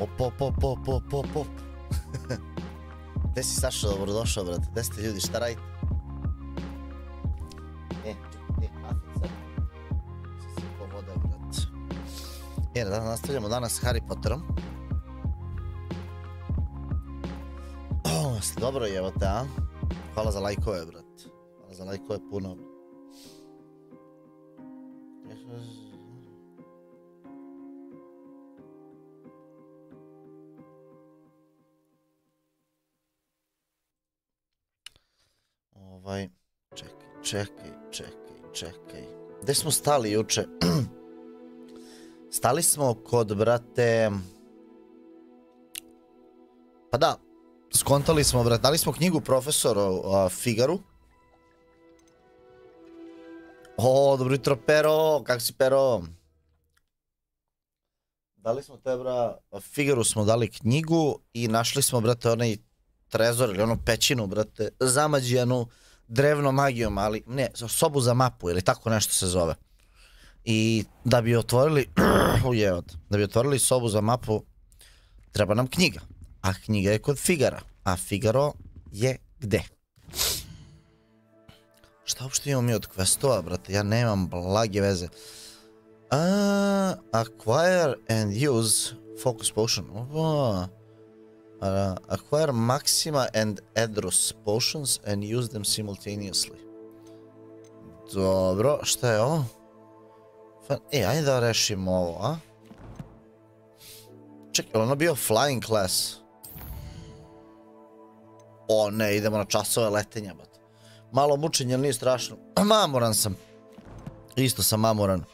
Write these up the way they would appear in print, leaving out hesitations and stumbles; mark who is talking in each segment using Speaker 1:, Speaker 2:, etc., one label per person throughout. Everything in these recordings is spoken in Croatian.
Speaker 1: Op. Gde si Saša, dobrodošao, brate? Gde ste ljudi, šta radite? Kafica. Si povoda, brate. Jer, nastavljamo danas s Harry Potterom. Ste dobro, evo te, a? Hvala za lajkove, brate. Hvala za lajkove puno. Čekaj. Gde smo stali juče? Stali smo kod, brate... Pa da, skontali smo, brate, dali smo knjigu profesoru Figaru. O, dobro jutro, Pero, kak si, Pero? Dali smo te, bra, Figaru smo dali knjigu i našli smo, brate, onaj trezor ili onu pećinu, brate, zamađijanu drevnom magijom, ali ne, sobu za mapu ili tako nešto se zove. I da bi otvorili, da bi otvorili sobu za mapu, treba nam knjiga. A knjiga je kod Figara. A Figaro je gde? Šta uopšte imamo mi od questova, brate? Ja nemam blage veze. Acquire and use focus potion. Acquire Maxima and Edrus potions and use them simultaneously. Dobro, šta je ovo? Ajde da rešimo ovo, a? Čekaj, ono bio flying class? O ne, idemo na časove letenja, bat. Malo mučenje, ali nije strašno. Mamoran sam. Isto sam mamoran.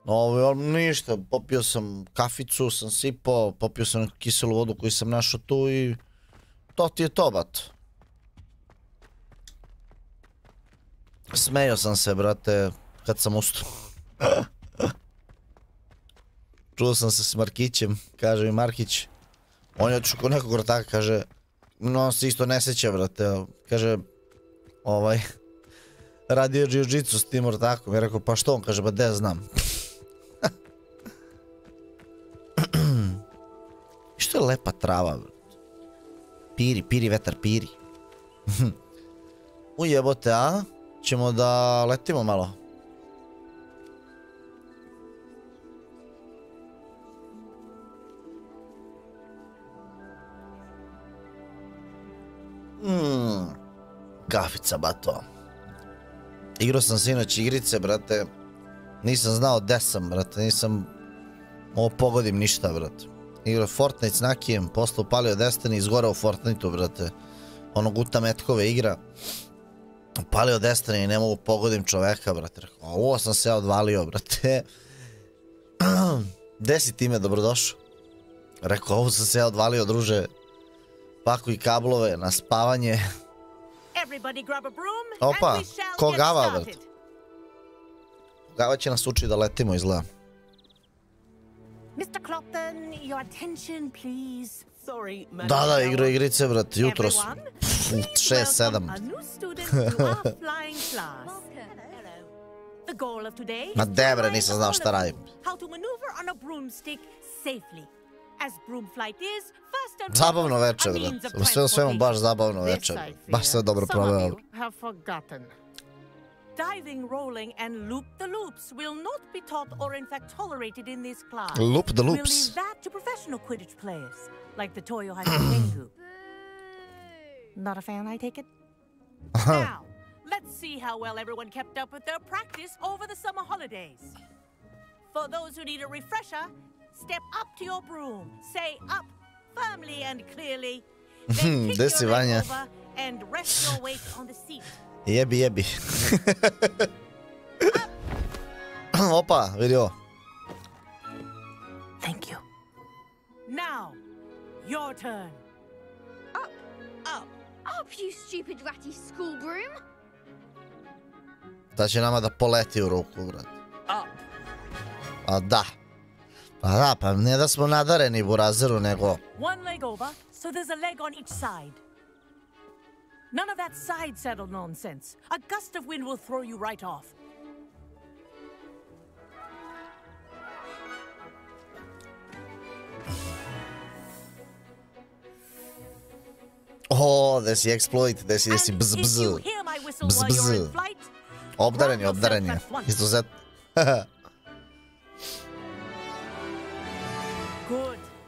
Speaker 1: Ovo, ništa, popio sam kaficu, sam sipao, popio sam kiselu vodu koju sam našao tu i... To ti je to, bat. Smejao sam se, brate, kad sam ustao. Čuo sam se s Markićem, kaže mi Markić. On je otišao kod nekog ortaka, kaže... No, on se isto ne sjeća, brate, kaže... Radio jiu-jitsu s tim ortakom. Ja rekao, pa što? On kaže, ba de znam. Što je lepa trava, brate. Piri, vetar, piri. Ujebote, a? Ćemo da letimo malo. Kafica, bato. Igrao sam sinoć igrice, brate. Nisam znao gde sam, brate. Nisam... Ovo pogodim ništa, brate. Igrao Fortnite s Nakijem, posle upalio Destiny, izgorao u Fortniteu, brate. Ono guta metkove igra. Upalio Destiny i ne mogu pogodim čoveka, brate. Ovo sam se ja odvalio, brate. Gde si time, dobrodošao? Rekao, ovo sam se ja odvalio, druže. Pakuj kablove na spavanje. Opa, ko Gava, brate? Gava će nas učiti da letimo, izgleda. Da, igrao igrice, brate, jutros. 6-7. Ma debre, nisam znao šta radim. Zabavno večer, brate. Sve o svemu baš zabavno večer. Baš sve dobro proveo.
Speaker 2: Diving, rolling, and loop the loops will not be taught or in fact tolerated in this class.
Speaker 1: Loop the loops.
Speaker 2: We'll leave that to professional Quidditch players, like the Toyo Tengu. Not a fan, I take it? Now, let's see how well everyone kept up with their practice over the summer holidays. For those who need a refresher, step up to your broom, say up firmly and clearly, then kick your leg over and rest your weight on the seat.
Speaker 1: Jebi. Opa, vidi ovo.
Speaker 2: Thank you. Now, your turn.
Speaker 3: Up, you stupid ratty school broom.
Speaker 1: Da će nama da poleti u ruku, brat.
Speaker 2: Up.
Speaker 1: A da. Pa da, pa ne da smo nadareni burazeru, nego...
Speaker 2: One leg over, so there's a leg on each side. None of that side saddle nonsense. A gust of wind will throw you right off.
Speaker 1: O, da si exploit, da si bzz bzz. Bzz bzz. Obdaren je. Izuzet.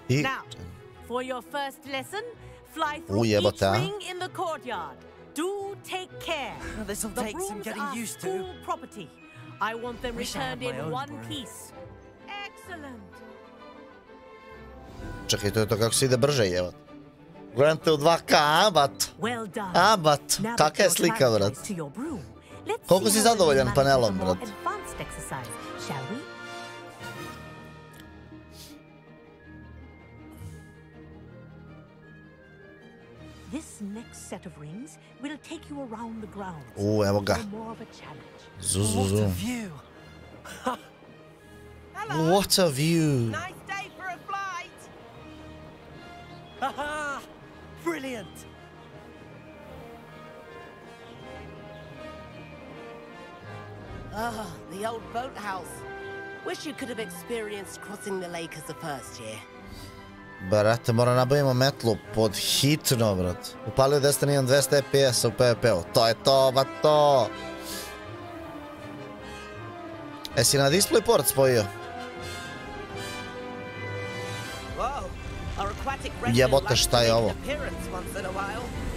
Speaker 1: I...
Speaker 2: For your first lesson, fly through each ring in the courtyard. Do take care.
Speaker 4: This'll take some getting used to.
Speaker 2: The rooms are school property. I want them returned in one piece. Excellent.
Speaker 1: Čekaj, to je to kako se ide brže, jevat. Gledam te u 2K, abat. Abat, kakva je slika, brat. Koliko si zadovoljan panelom, brat?
Speaker 2: This next set of rings will take you around the grounds.
Speaker 1: Evo ga. What a
Speaker 4: view.
Speaker 1: What a view.
Speaker 4: Nice day for a flight. Haha, brilliant.
Speaker 5: Ah, the old boathouse. Wish you could have experienced crossing the lake as a first year.
Speaker 1: Brate, moram nabavimo metlu pod hitno, brat. Upalio destan imam 200 FPS-a u PvP-u. To je to, ba to! Si na DisplayPort spojio? Jebote, šta je ovo?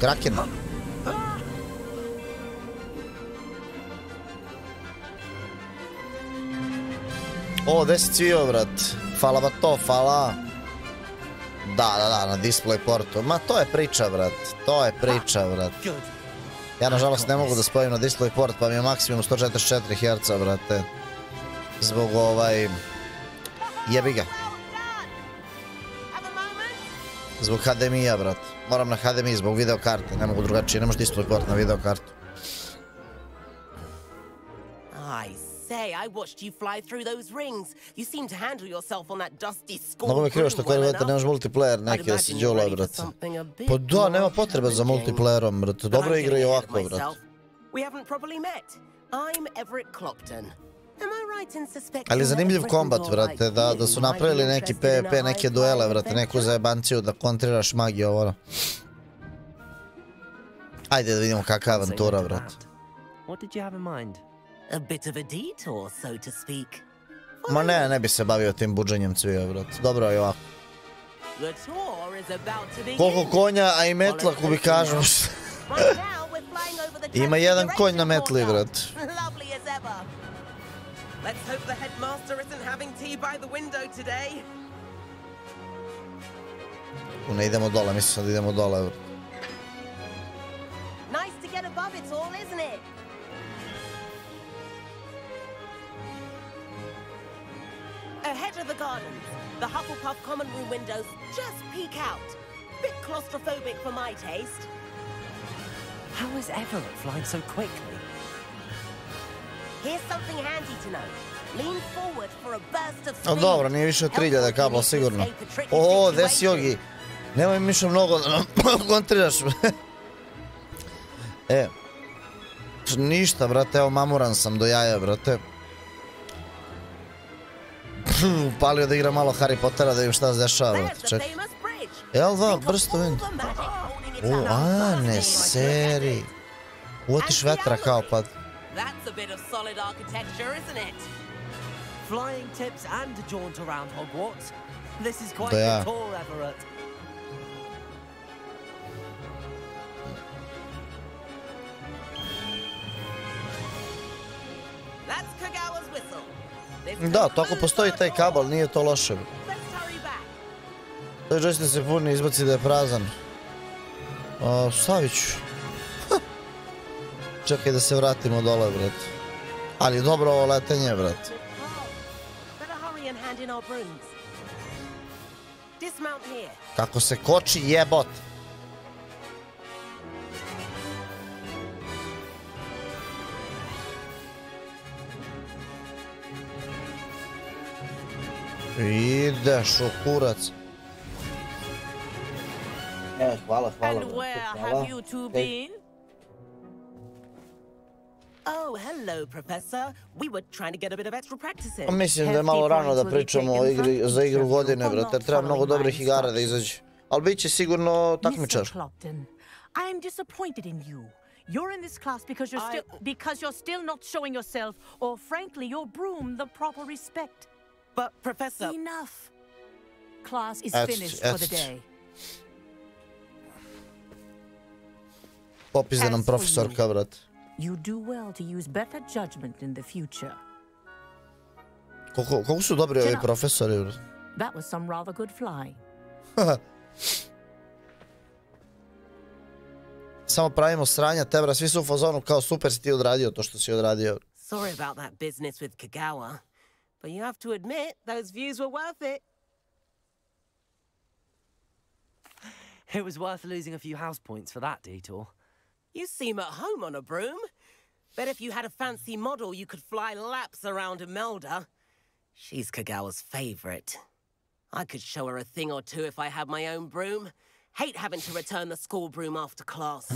Speaker 1: Kraken. O, gde si cvio, brat? Hvala ba to, hvala. Da, na DisplayPortu. Ma, to je priča, brat. To je priča, brat. Ja, nažalost, ne mogu da spojim na DisplayPort, pa mi je maksimum 144 Hz, brate. Zbog jebi ga. Zbog HDMI-a, brat. Moram na HDMI zbog videokarte. Ne mogu drugačije, ne može DisplayPort na videokartu. Mnogo mi je krivo što koji vete nemaš multiplayer neki da si džula, brat. Pa da, nema potrebe za multiplayerom, brat. Dobro igra i ovako, brat. Ali zanimljiv kombat, vrate, da su napravili neki PvP, neke duele, vrate, neku zajebanciju da kontriraš magiju, ovo. Ajde da vidimo kakva avantura, vrate. Ma ne bi se bavio tim buđenjem cvija, vrate. Dobro je ovako. Koliko konja, a i metla, ko bi kažem. Ima jedan konj na metli, vrate.
Speaker 5: Let's hope the headmaster isn't having tea by the window today.
Speaker 1: Ne idemo dole, mislim da idemo dole.
Speaker 5: Nice to get above it all, isn't it? Ahead of the gardens, the Hufflepuff common room windows just peek out. Bit claustrophobic for my taste.
Speaker 4: How is Everett flying so quickly?
Speaker 5: Here's something handy to know. Lean forward for a burst of speed.
Speaker 1: Dobro, nije više od 3000 kabla, sigurno. O, gde si Jogi? Nemoj mi više mnogo da kontriraš. Ništa, brate, evo mamuran sam do jaja, brate. Upalio da igra malo Harry Pottera da im šta se dešava, brate, čekaj. Jel da, brsto vidim. Ne seri. Uotiš vetra kao pad.
Speaker 5: That's a bit of solid architecture, isn't it?
Speaker 4: Flying tips and a jaunt around Hogwarts. This is quite the tour, Everett.
Speaker 5: That's Kagawa's whistle.
Speaker 1: Da, to ako postoji taj kabel, nije to loše. Taj joystick se puni, izbaci da je prazan. Stavit ću. Čekaj da se vratimo dole, brat. Ali dobro ovo letenje, brat. Kako se koči jebot. Ideš u kurac. Hvala.
Speaker 2: And where have you two been?
Speaker 5: Oh, hello, Professor. We were trying to get a bit of extra practice in.
Speaker 1: Mislim da je malo rano da pričamo za igru godine, brate, jer treba mnogo dobrih igara da izađe. Ali bit će sigurno takmičar.
Speaker 2: I'm disappointed in you. You're in this class because you're still not showing yourself, or frankly, your broom the proper respect.
Speaker 5: But, Professor...
Speaker 2: Enough. Class is finished for the day.
Speaker 1: Popizde nam profesorka, brat.
Speaker 2: You do well to use better judgment in the future.
Speaker 1: Koliko su dobri ovi profesori, brat?
Speaker 2: That was some rather good flying.
Speaker 1: Samo pravimo sranja, tebra, svi su u fazonu kao super si ti odradio to što si odradio.
Speaker 5: Sorry about that business with Kagawa, but you have to admit those views were worth it.
Speaker 4: It was worth losing a few house points for that detour.
Speaker 5: You seem at home on a broom. Bet if you had a fancy model, you could fly laps around Imelda. She's Kagawa's favorite. I could show her a thing or two if I had my own broom. Hate having to return the school broom after class.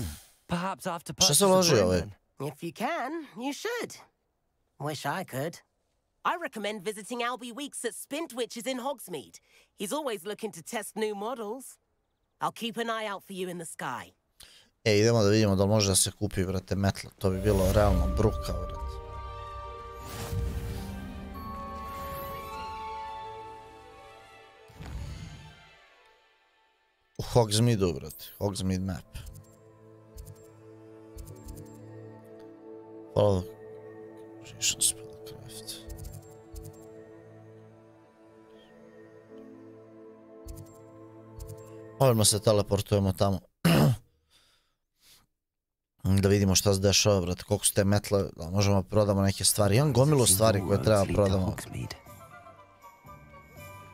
Speaker 4: Perhaps after
Speaker 1: Šta se loži ovaj?
Speaker 5: If you can, you should. Wish I could. I recommend visiting Albie Weeks at Spint, which is in Hogsmeade. He's always looking to test new models. I'll keep an eye out for you in the sky.
Speaker 1: Idemo da vidimo da li može da se kupi, brate, metla. To bi bilo realno bruka, brate. U Hogsmeade-u, brate. Hogsmeade map. Follow creation spellcraft. Ovdje se teleportujemo tamo. Da vidimo šta se dešava, brate, koliko su te metle, da možemo prodamo neke stvari. Imam gomilu stvari koje treba prodamo.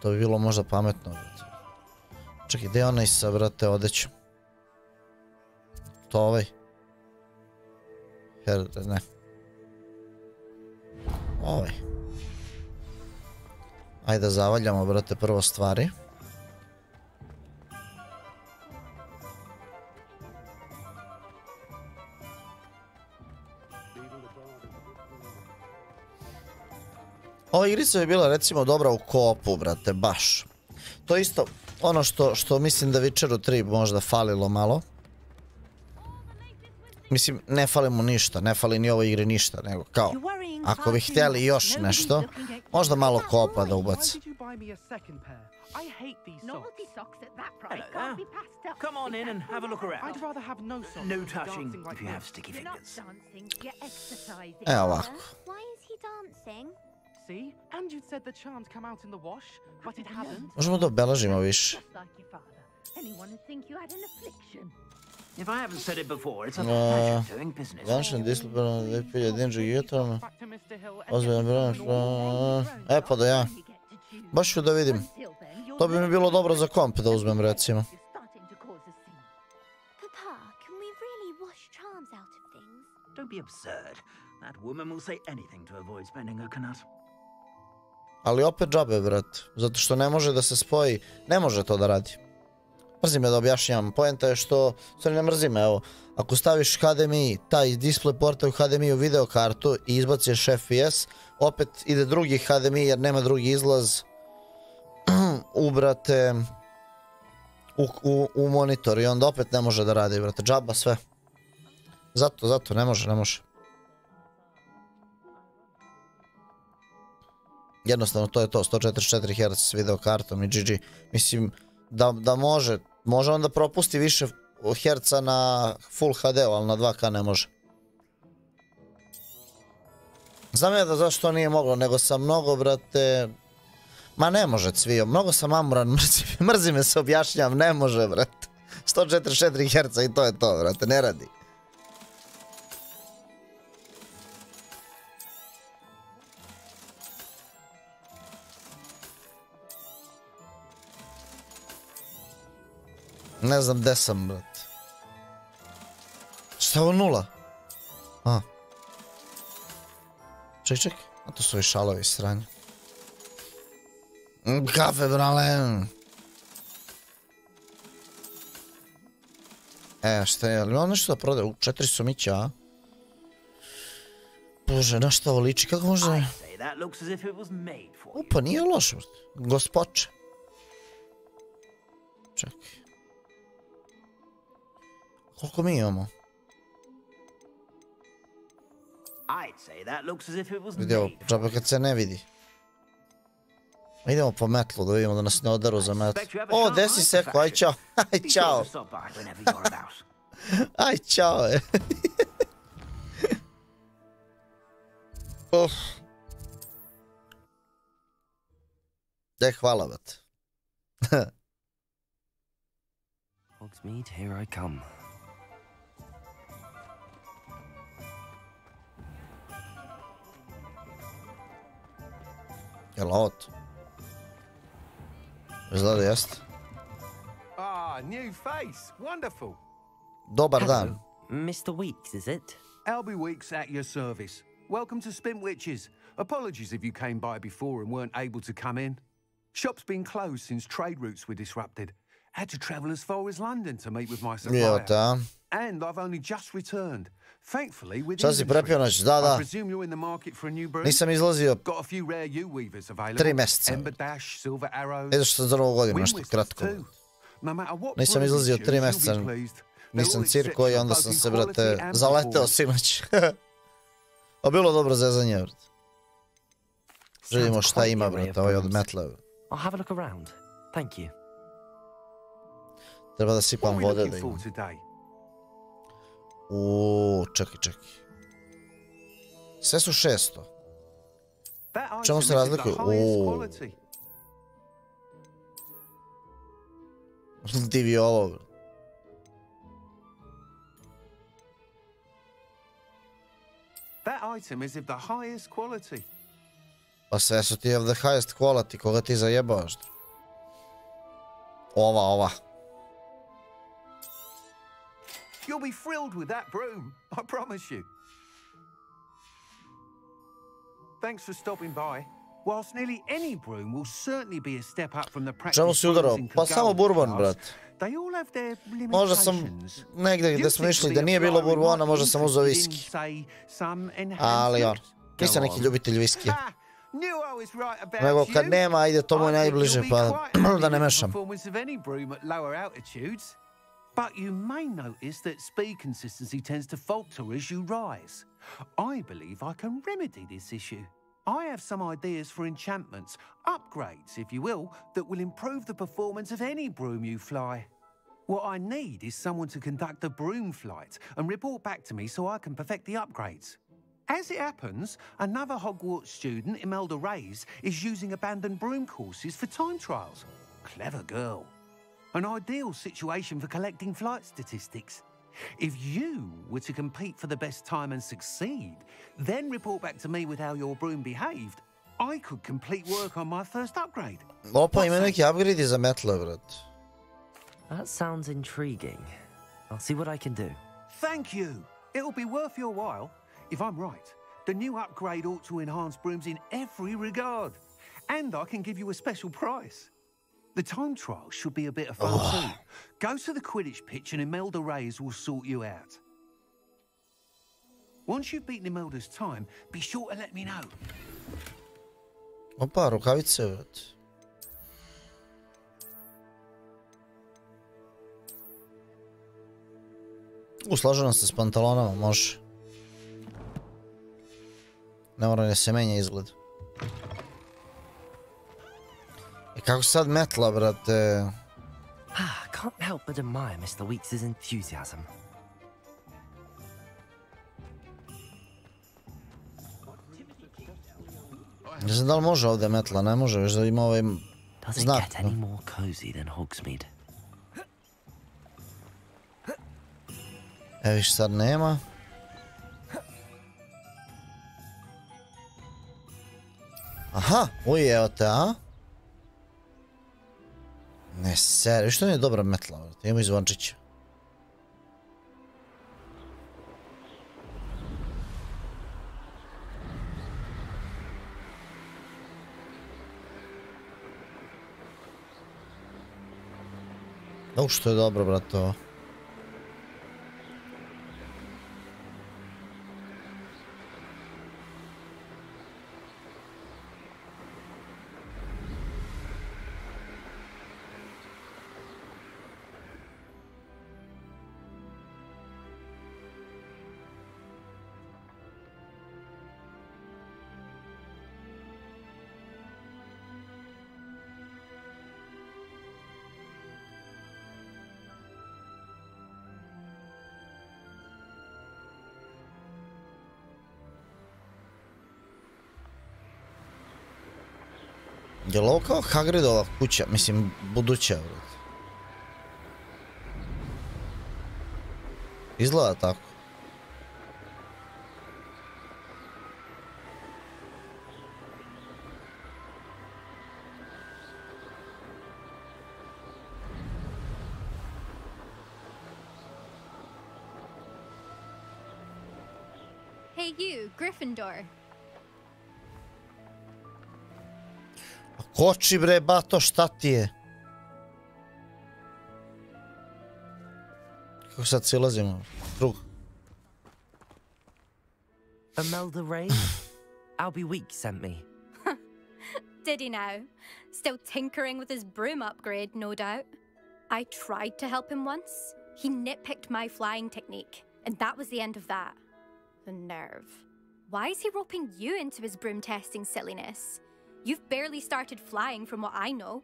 Speaker 1: To bi bilo možda pametno, brate. Čekaj, gdje je onaj sa, brate, odećom? To ovaj? Ne. Ovaj. Ajde da zavaljamo, brate, prvo stvari. Ova igrica bi bila recimo dobra u koopu, brate, baš. To je isto ono što mislim da Witcheru 3 možda falilo malo. Mislim, ne fali mu ništa, ne fali ni ovoj igri ništa, nego kao, ako bi htjeli još nešto, možda malo koopa da ubaci.
Speaker 6: Come on in and have a look around. I'd rather have no socks. No touching if you have sticky fingers.
Speaker 1: Evo ovako.
Speaker 3: Why is he dancing?
Speaker 6: See? And you'd said the charms come out in the wash, but it hasn't.
Speaker 1: Možemo da obeležimo više.
Speaker 6: If I haven't said it before, it's a pleasure doing business.
Speaker 1: Danšan disciplina, lepilje, dinđe, gitarno. Ozbiljan broj, e pa da ja. Baš ću da vidim. To bi mi bilo dobro za komp da uzmem recimo.
Speaker 3: Papa, can we really wash charms out of things?
Speaker 6: Don't be absurd. That woman will say anything to avoid spending her kanat.
Speaker 1: Ali opet džabe, brat. Zato što ne može da se spoji. Ne može to da radi. Mrzim je da objašnjam. Poenta je što... Stvari ne mrzim, evo. Ako staviš HDMI, taj display porta u HDMI u videokartu i izbaciš FPS, opet ide drugi HDMI jer nema drugi izlaz. Ubrate u monitor i onda opet ne može da radi, brate. Džaba sve. Zato, ne može. Jednostavno to je to, 144 Hz s videokartom i GG. Mislim da može on da propusti više herca na Full HD-u, ali na 2K ne može. Znam ja da zašto nije moglo, nego sam mnogo, brate... Ma ne može, Cvijo, mnogo sam amuran, mrzi me se objašnjam, ne može, brate. 144 Hz i to je to, brate, ne radi. Ne znam gde sam, brate. Šta je ovo 0? A. Ček. A to su ovi šalovi sranje. Kafe, brale. Šta je, ali ono nešto da prodaje? 4 somića, a? Bože, na šta ovo liči, kako može... Upa, nije loš, brate. Gospoče. Čekaj. Koliko mi imamo? Vidimo, džabe kad se ne vidi. Idemo po metlu da vidimo da nas ne odaru za metlu. O, desi seko, aj čao. Aj čao. Aj čao je. Daj hvala, bat.
Speaker 4: Hogsmeade, here I come.
Speaker 1: Jel ovo to? Izgleda jeste.
Speaker 7: Ah, new face. Wonderful.
Speaker 1: Dobar dan.
Speaker 4: Mr. Weeks, is it?
Speaker 7: Albie Weeks at your service. Welcome to Spintwitches. Apologies if you came by before and weren't able to come in. Shop's been closed since trade routes were disrupted. Had to travel as far as London to meet with my supplier. And I've only just returned. Thankfully, with inventory. I presume you're in the market for a new broom.
Speaker 1: Nisam izlazio
Speaker 7: Got a few rare U-weavers available.
Speaker 1: 3 mjeseca.
Speaker 7: Ember Dash, Silver Arrows.
Speaker 1: Eto što sam za novu godinu nešto kratko. Nisam izlazio 3 mjeseca. Nisam cirko i onda sam se, brate, zaleteo sinoć. A bilo dobro zezanje, brate. Želimo šta ima, brate, ovaj od metle.
Speaker 4: I'll have a look around. Thank you.
Speaker 1: Treba da sipam vode da imam. Čekaj. Sve su 600. Čemu se razlikuju? Divi ovo. Pa sve su ti of the highest quality, koga ti zajebavaš? Ova.
Speaker 7: You'll be thrilled with that broom, I promise you. Thanks for stopping by. Whilst nearly any broom will certainly be a step up from the practice.
Speaker 1: Čemu si udarao? Pa samo bourbon, brat. Možda sam negdje gdje smo išli da nije bilo bourbona, možda sam uzeo viski. Ali on, nisam neki ljubitelj viskija. Nego kad nema, ide to mu najbliže, pa da ne mešam.
Speaker 7: But you may notice that speed consistency tends to falter as you rise. I believe I can remedy this issue. I have some ideas for enchantments, upgrades, if you will, that will improve the performance of any broom you fly. What I need is someone to conduct a broom flight and report back to me so I can perfect the upgrades. As it happens, another Hogwarts student, Imelda Reyes, is using abandoned broom courses for time trials. Clever girl. An ideal situation for collecting flight statistics. If you were to compete for the best time and succeed, then report back to me with how your broom behaved, I could complete work on my first upgrade.
Speaker 1: Opa, ima neki upgrade za metle, brat.
Speaker 4: That sounds intriguing. I'll see what I can do.
Speaker 7: Thank you. It'll be worth your while. If I'm right, the new upgrade ought to enhance brooms in every regard. And I can give you a special price. The time trial should be a bit of fun too. Go to the Quidditch pitch and Imelda Reyes will sort you out. Once you've beaten Imelda's time, be sure to let me know.
Speaker 1: Opa, rukavice, brat. Slažem se s pantalonama, može. Ne mora da se menja izgled. I kako sad metla, brate?
Speaker 4: Can't help but admire Mr. Weeks' enthusiasm.
Speaker 1: Ne znam da li može ovdje metla, ne može, već da ima ovaj znak.
Speaker 4: Does it get any more cozy than Hogsmeade?
Speaker 1: Viš sad nema. Aha, uj, evo te, a? Ne ser, viš to nije dobra metla, brate, imamo i zvončića. Što je dobro, brate, ovo. Je li ovo kao Hagridova kuća? Mislim, buduća, brate. Izgleda tako.
Speaker 3: Hey you, Gryffindor.
Speaker 1: Koči bre, bato, šta ti je? Kako sad silazimo? Krug.
Speaker 4: Imelda Ray? Albie Week sent me.
Speaker 3: Did he now? Still tinkering with his broom upgrade, no doubt. I tried to help him once. He nitpicked my flying technique, and that was the end of that. The nerve. Why is he roping you into his broom testing silliness? You've barely started flying from what I know.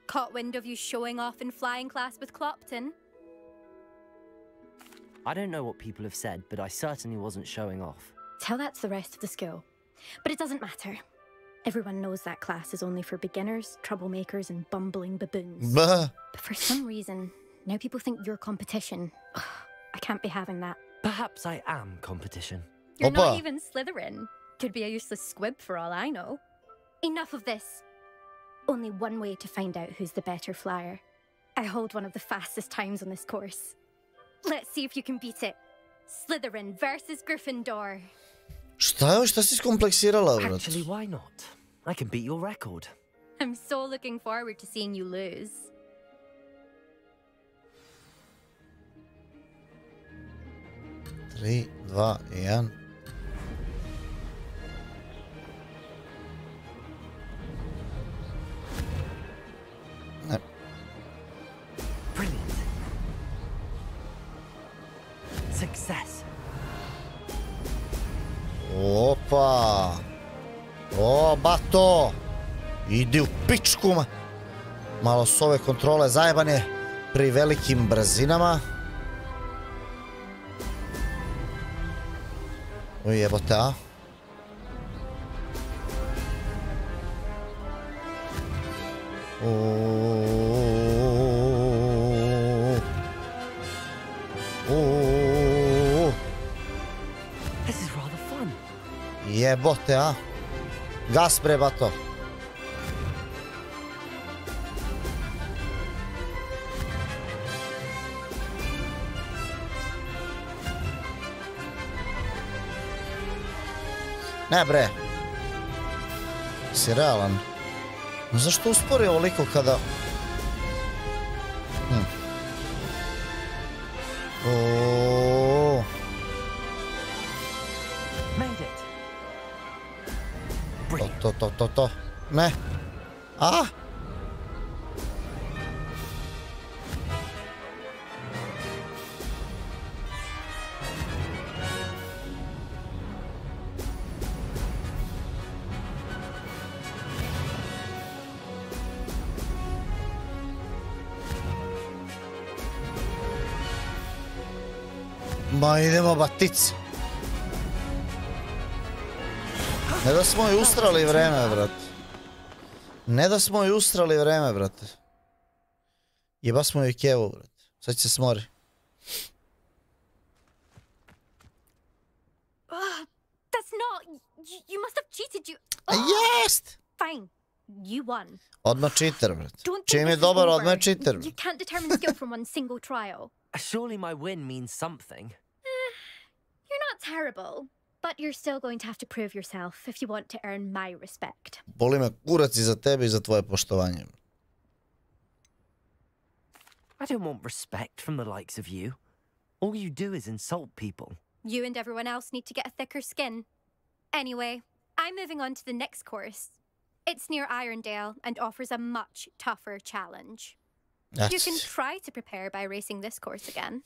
Speaker 3: Caught wind of you showing off in flying class with Clopton?
Speaker 4: I don't know what people have said, but I certainly wasn't showing off.
Speaker 3: Tell that to the rest of the school. But it doesn't matter. Everyone knows that class is only for beginners, troublemakers, and bumbling baboons.
Speaker 1: Bah.
Speaker 3: But for some reason, now people think you're competition. I can't be having that.
Speaker 4: Perhaps I am competition.
Speaker 3: You're
Speaker 1: Opa.
Speaker 3: not even Slytherin. Could be a useless squib for all I know. Enough of this. Only one way to find out who's the better flyer. I hold one of the fastest times on this course. Let's see if you can beat it. Slytherin versus Gryffindor.
Speaker 1: Šta si skompleksirala, brate?
Speaker 4: Actually, why not? I can beat your record.
Speaker 3: I'm so looking forward to seeing you lose.
Speaker 1: Tri, dva, jedan. Ne.
Speaker 4: Brilliant. Success.
Speaker 1: Opa! O, bato! Idi u pičku, ma! Malo su ove kontrole zajebane pri velikim brzinama. Uj, jebote, a?
Speaker 4: This is rather fun.
Speaker 1: Jebote, a? Gas bre, bato. Ne bre. Si realan? No zašto uspori ovoliko kada...
Speaker 4: Made it. Brilliant.
Speaker 1: To. Ne. A? Ma idemo batic. Ne da smo joj ustrali vreme, brate. Ne da smo joj ustrali vreme, brate. Jeba smo joj kevu, brate. Sad će se smori.
Speaker 3: That's not... You must have cheated you...
Speaker 1: Jest!
Speaker 3: Fine. You won.
Speaker 1: Odmah cheater, brate.
Speaker 3: Don't think
Speaker 1: Čim je
Speaker 3: this is
Speaker 1: dobar,
Speaker 3: over.
Speaker 1: odmah je cheater.
Speaker 3: You can't determine skill from one single trial.
Speaker 4: Surely my win means something.
Speaker 3: You're not terrible, but you're still going to have to prove yourself if you want to earn my respect.
Speaker 1: Boli me kurac i za tebe i za tvoje poštovanje.
Speaker 4: I don't want respect from the likes of you. All you do is insult people.
Speaker 3: You and everyone else need to get a thicker skin. Anyway, I'm moving on to the next course. It's near Irondale and offers a much tougher challenge. You can try to prepare by racing this course again.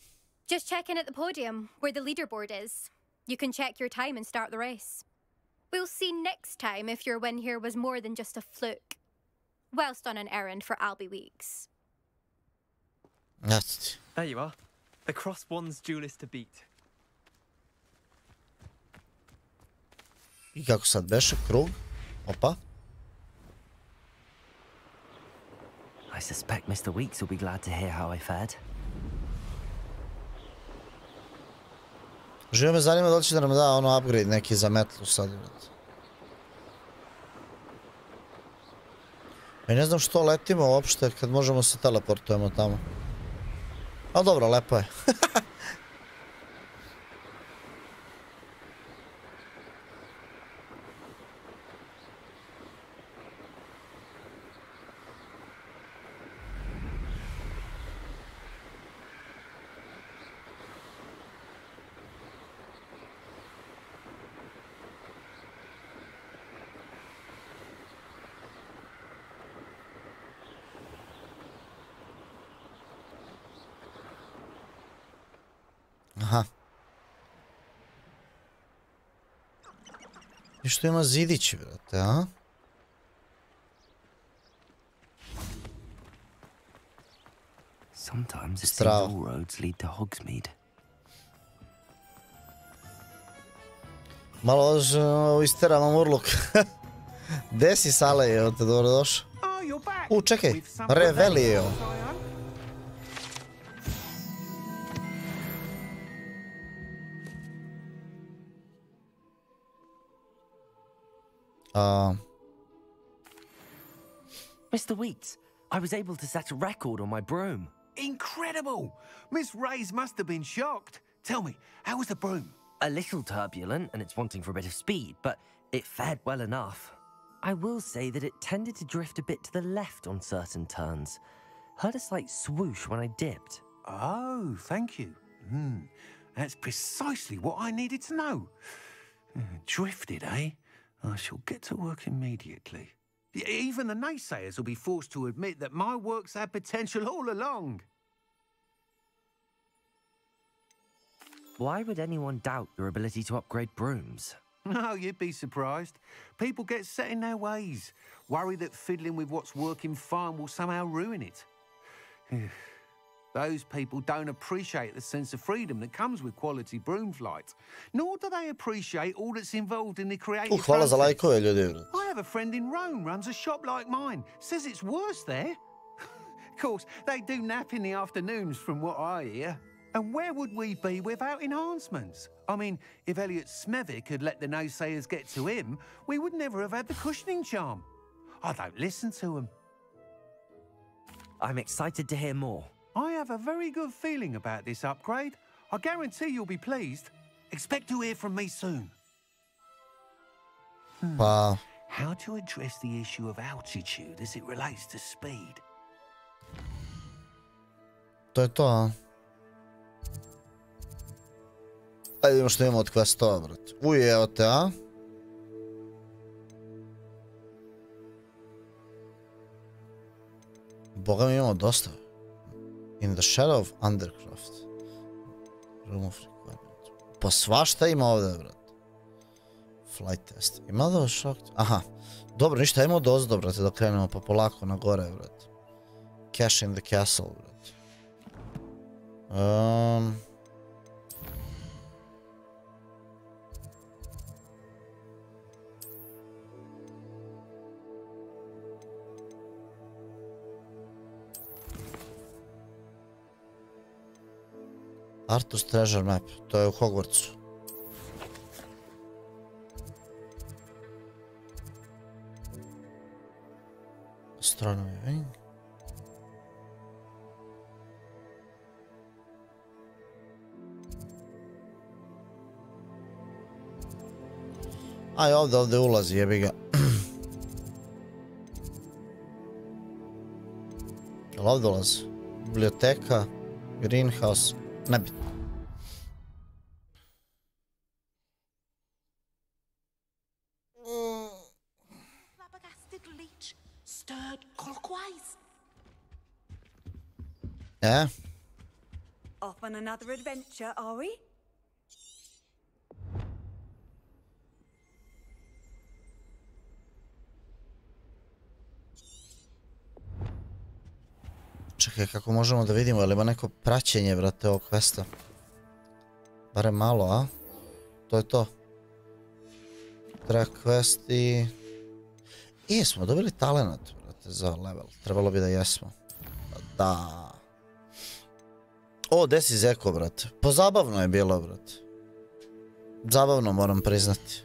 Speaker 3: Just check in at the podium, where the leaderboard is. You can check your time and start the race. We'll see next time if your win here was more than just a fluke. Whilst on an errand for Albie Weeks.
Speaker 8: There you are. The cross one's duelist to beat.
Speaker 1: I kako sad beše? Krug? Opa.
Speaker 4: I suspect Mr. Weeks will be glad to hear how I fared.
Speaker 1: Živo me zanima da li će da nam da ono upgrade neki za metlu sad. Ja ne znam što letimo uopšte kad možemo se teleportujemo tamo. Ali dobro, lepo je. Aha. I što ima zidići, brate, a?
Speaker 4: Sometimes it seems all roads lead to Hogsmeade.
Speaker 1: Malo isteramo Murluk. Gde si, Sale, evo te dobro došao? Čekaj, Revelio.
Speaker 4: Mr. Weeks, I was able to set a record on my broom.
Speaker 7: Incredible! Miss Reyes must have been shocked. Tell me, how was the broom?
Speaker 4: A little turbulent, and it's wanting for a bit of speed, but it fared well enough. I will say that it tended to drift a bit to the left on certain turns. Heard a slight swoosh when I dipped.
Speaker 7: Oh, thank you. That's precisely what I needed to know. Drifted, eh? I shall get to work immediately. Even the naysayers will be forced to admit that my work's had potential all along.
Speaker 4: Why would anyone doubt your ability to upgrade brooms?
Speaker 7: Oh, you'd be surprised. People get set in their ways, worry that fiddling with what's working fine will somehow ruin it. Those people don't appreciate the sense of freedom that comes with quality broom flight, nor do they appreciate all that's involved in the creative
Speaker 1: Hvala za
Speaker 7: process.
Speaker 1: lajkove, ljudi.
Speaker 7: I have a friend in Rome runs a shop like mine. Says it's worse there. Of course, they do nap in the afternoons from what I hear. And where would we be without enhancements? I mean, if Elliot Smethwick had let the naysayers get to him, we would never have had the cushioning charm. I don't listen to them.
Speaker 4: I'm excited to hear more.
Speaker 7: I have a very good feeling about this upgrade. I guarantee you'll be pleased. Expect to hear from me soon.
Speaker 1: Wow.
Speaker 7: How to address the issue of altitude as it relates to speed?
Speaker 1: To je to, a? Ajde vidimo što imamo od questova, brate. Evo te, a? Boga mi imamo dosta. In the shadow of undercraft. Room of requirement. Pa svašta ima ovdje, brate. Flight test. Ima da šok? Aha. Dobro, ništa, imamo dozdo, brate, da krenemo pa polako na gore, brate. Cash in the castle, brate. Arthur's Treasure Map, to je u Hogvortsu. Astronomy Wing. Aj, ovdje ulazi, jebi ga. Jel ovdje ulazi? Biblioteka, greenhouse, nebitno.
Speaker 9: Off on another adventure, are we?
Speaker 1: Čekaj, kako možemo da vidimo, ali ima neko praćenje, brate, ovog questa. Barem malo, a? To je to. Track quest i... Smo dobili talent, brate, za level. Trebalo bi da jesmo. Da. O, gde si zeko, brate? Pa zabavno je bilo, brate. Zabavno, moram priznati.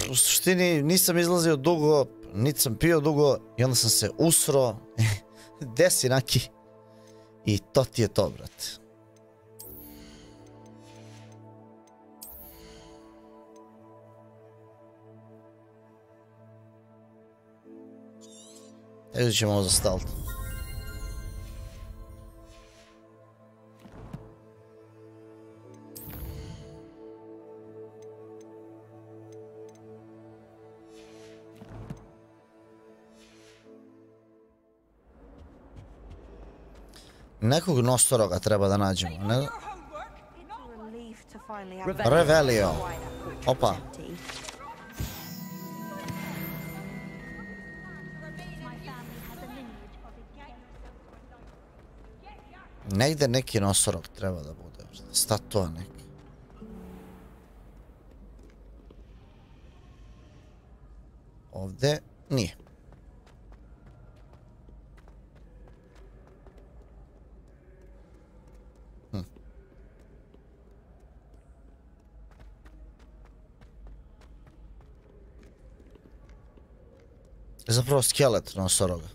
Speaker 1: U suštini nisam izlazio dugo, niti sam pio dugo i onda sam se usro. Gde si, Naki? I to ti je to, brate. Evo ćemo ovo zastaviti. Nekog nosoroga treba da nađemo, ne? Revelio. Opa. Negde neki nosorog treba da bude. Statua neka. Ovde nije. Zapravo skelet nosoroga.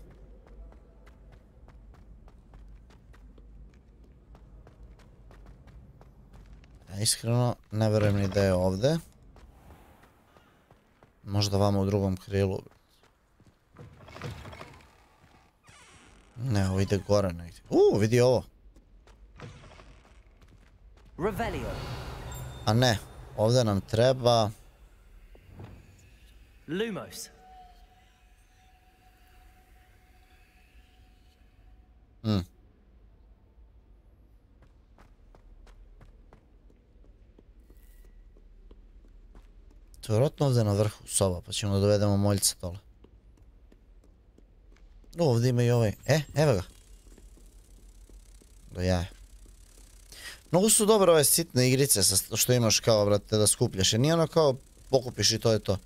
Speaker 1: Ja iskreno ne verujem ni da je ovde. Možda vama u drugom krilu. Ne, ovo ide gore negdje. Vidi ovo. A ne, ovde nam treba...
Speaker 4: Lumos. To je vjerojatno ovdje na vrhu soba, pa ćemo da dovedemo moljca dole. Ovdje ima i ovaj. Evo ga. Do jaja. Mnogo su dobre ove sitne igrice što imaš kao, brate, da skupljaš. Jer nije ono kao pokupiš i to je to.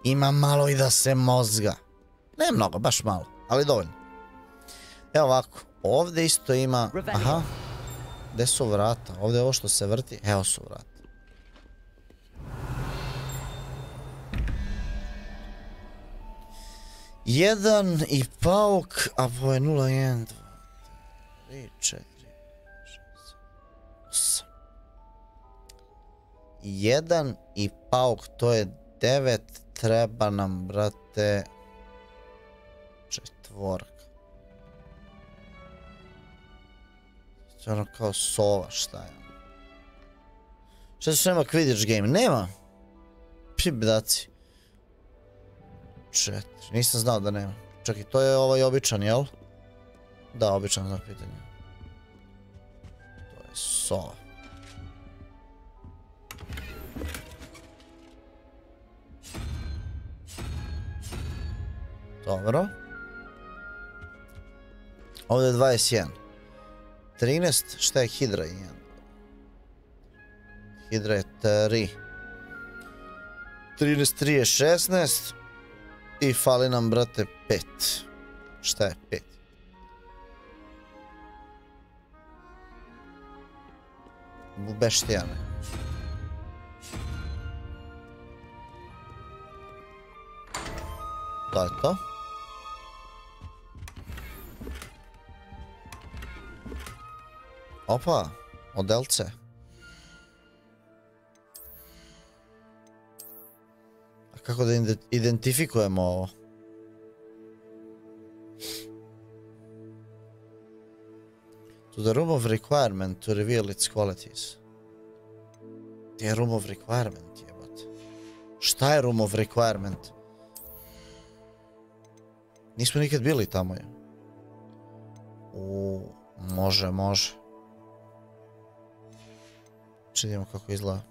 Speaker 4: Ima malo i da se mozga. Ne mnogo, baš malo, ali dovoljno. Evo ovako, ovdje isto ima... Aha, gdje su vrata? Ovdje je ovo što se vrti, evo su vrata. Jedan i pauk, a po je 0, 1, 2, 3, 4, 6, 8. Jedan i pauk, to je 9, treba nam, brate, 4. To je ono kao sova, šta je ono? Šta se nema Quidditch game? Nema! Pibdaci. 4, nisam znao da nema. Čekaj, to je ovaj običan, jel? Da, običan znak pitanja. To je sova. Dobro. Ovdje je 21. 13, šta je hidra? 1. Hidra je 3. 13, 3 je 16. I fali nam, brate, 5. Šta je 5? Bubeštijane. To je to. Opa, modelce. A kako da identifikujemo ovo? To the room of requirement to reveal its qualities. Gdje je room of requirement, jebote? Šta je room of requirement? Nismo nikad bili tamo, je. Može, može. Vidimo kako izgleda.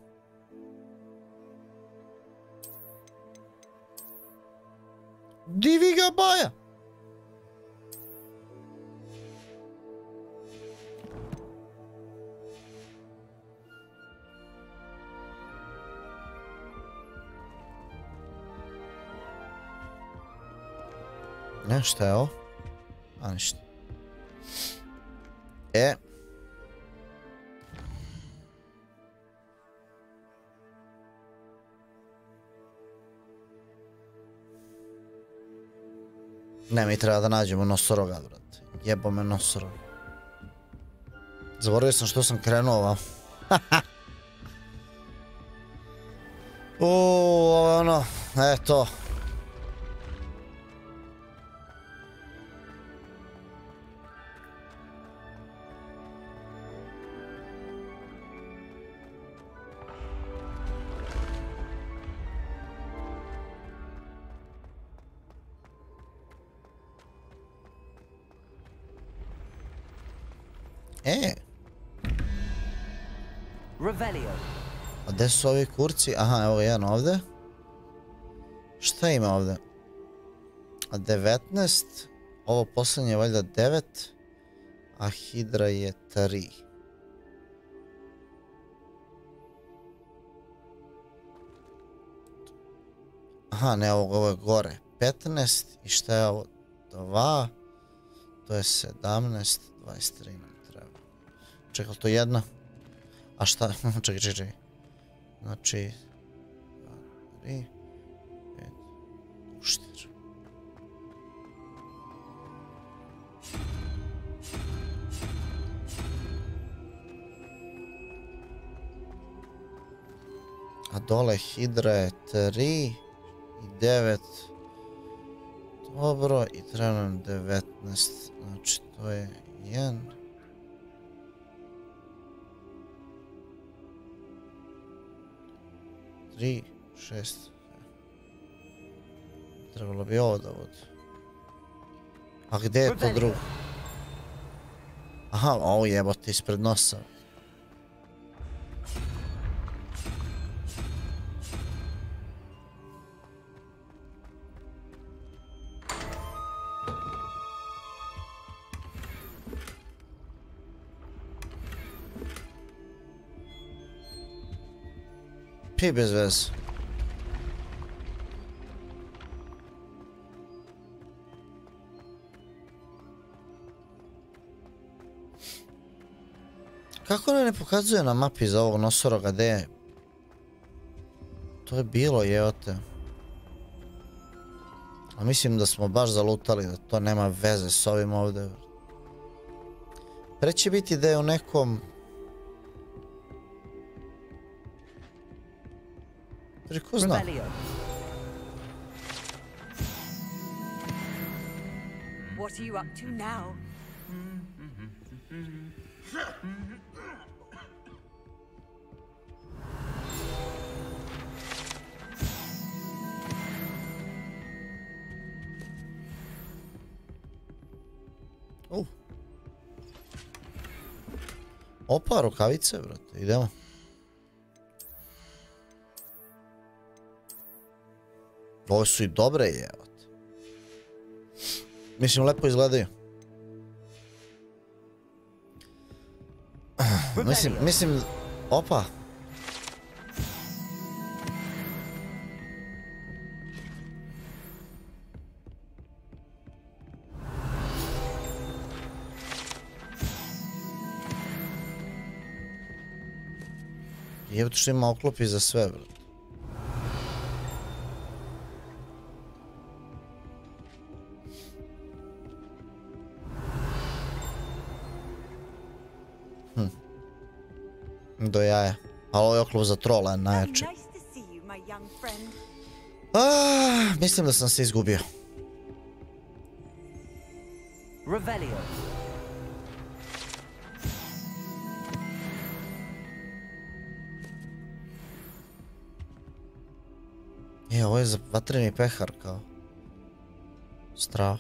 Speaker 1: Divi ga baja. Ne, šta je ovo? A, ništa. Ne, mi treba da nađemo nosoroga, brate. Jebo me nosorog. Zaboravio sam što sam krenuo ovamo. Ovo je ono, eto. A gde su ovi kurci? Aha, evo jedan ovde. Šta ima ovde? 19. Ovo poslednje je valjda 9. A hidra je 3. Aha, ne, ovo je gore. 15. I šta je ovo? 2. To je 17. 23 nam treba. Čekaj, to je jedna? A šta? Čekaj. Znači... 3... 5... Uštir. A dole hidra je 3 i 9. Dobro, i treba nam 19. Znači, to je 1... 3, 6. Trebalo bi ovo da vodi. A gde je to drugo? Aha, ovo jebote ispred nosa. Pi bez veze. Kako ne pokazuje na mapi za ovog nosoroga gde je? To je bilo, jevote. A mislim da smo baš zalutali, da to nema veze s ovim ovde. Pre će biti da je u nekom... Ko zna?
Speaker 9: What are you up to now?
Speaker 1: Opa, rukavice, brate, idemo. Ove su i dobre, jevot. Mislim, lepo izgledaju. Mislim, opa. Jevot što ima oklopi za sve, brate. Do jaja. Ali ovo je oklop za trola, najjače. Mislim da sam se izgubio. Ovo je za vatreni pehar kao. Strava.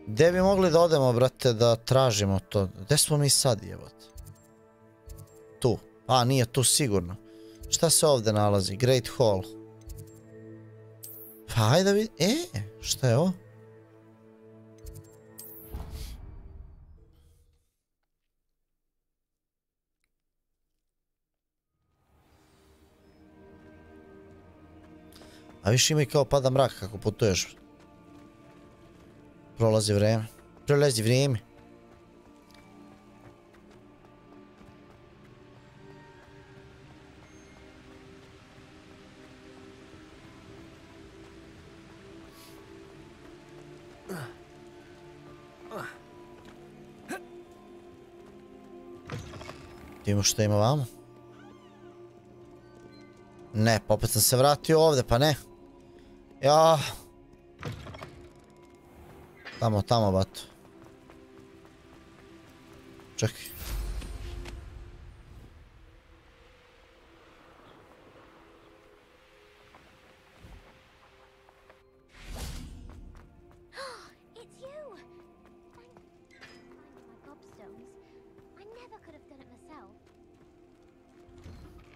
Speaker 1: Gde bi mogli da odemo, brate, da tražimo to? Gde smo mi sad, jebote? Tu. A, nije tu sigurno. Šta se ovde nalazi? Great Hall. Pa hajde vidi. Šta je ovo? A više ima i kao pada mrak kako putuješ. Prolazi vreme. Prolazi vrijeme. Vidimo što ima vamo. Ne, pa opet sam se vratio ovdje, pa ne. Ja. Tamo, bato. Čekaj.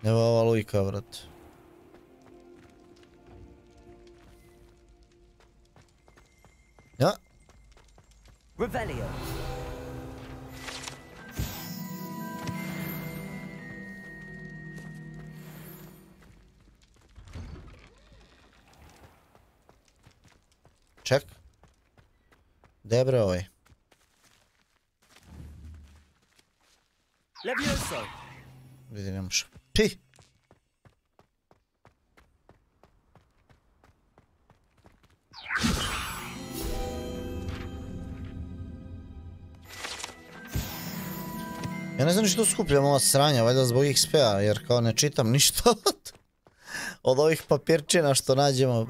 Speaker 1: Evo ova lujka, vrat. Ja.
Speaker 4: Revelio.
Speaker 1: Ček. Gdje je bre ovaj?
Speaker 4: Levioso.
Speaker 1: Vidi, ne može. Pi! Ja ne znam što skupljam ova sranja, valjda zbog XP-a, jer kao ne čitam ništa od ovih papirčina što nađemo.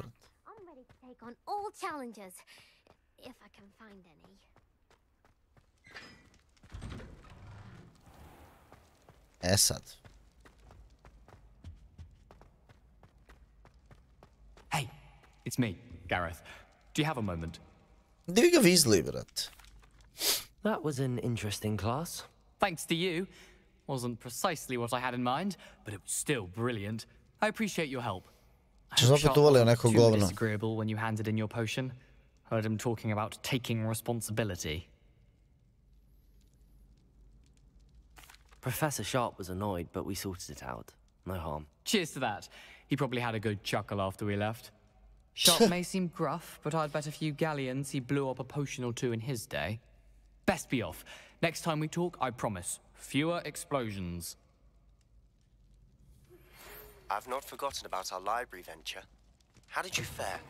Speaker 1: E sad.
Speaker 8: Hey, it's me, Gareth. Do you have a moment?
Speaker 1: Gdje vi ga vizli, brat?
Speaker 4: That was an interesting class.
Speaker 8: Thanks to you. Wasn't precisely what I had in mind, but it was still brilliant. I appreciate your help. I hope Sharp wasn't too disagreeable when you handed in your potion. Heard him talking about taking responsibility.
Speaker 4: Professor Sharp was annoyed, but we sorted it out. No harm.
Speaker 8: Cheers to that. He probably had a good chuckle after we left. Sharp may seem gruff, but I'd bet a few galleons he blew up a potion or two in his day. Best be off. Next time we talk, I promise, fewer explosions.
Speaker 10: I've not forgotten about our library venture. How did you fare?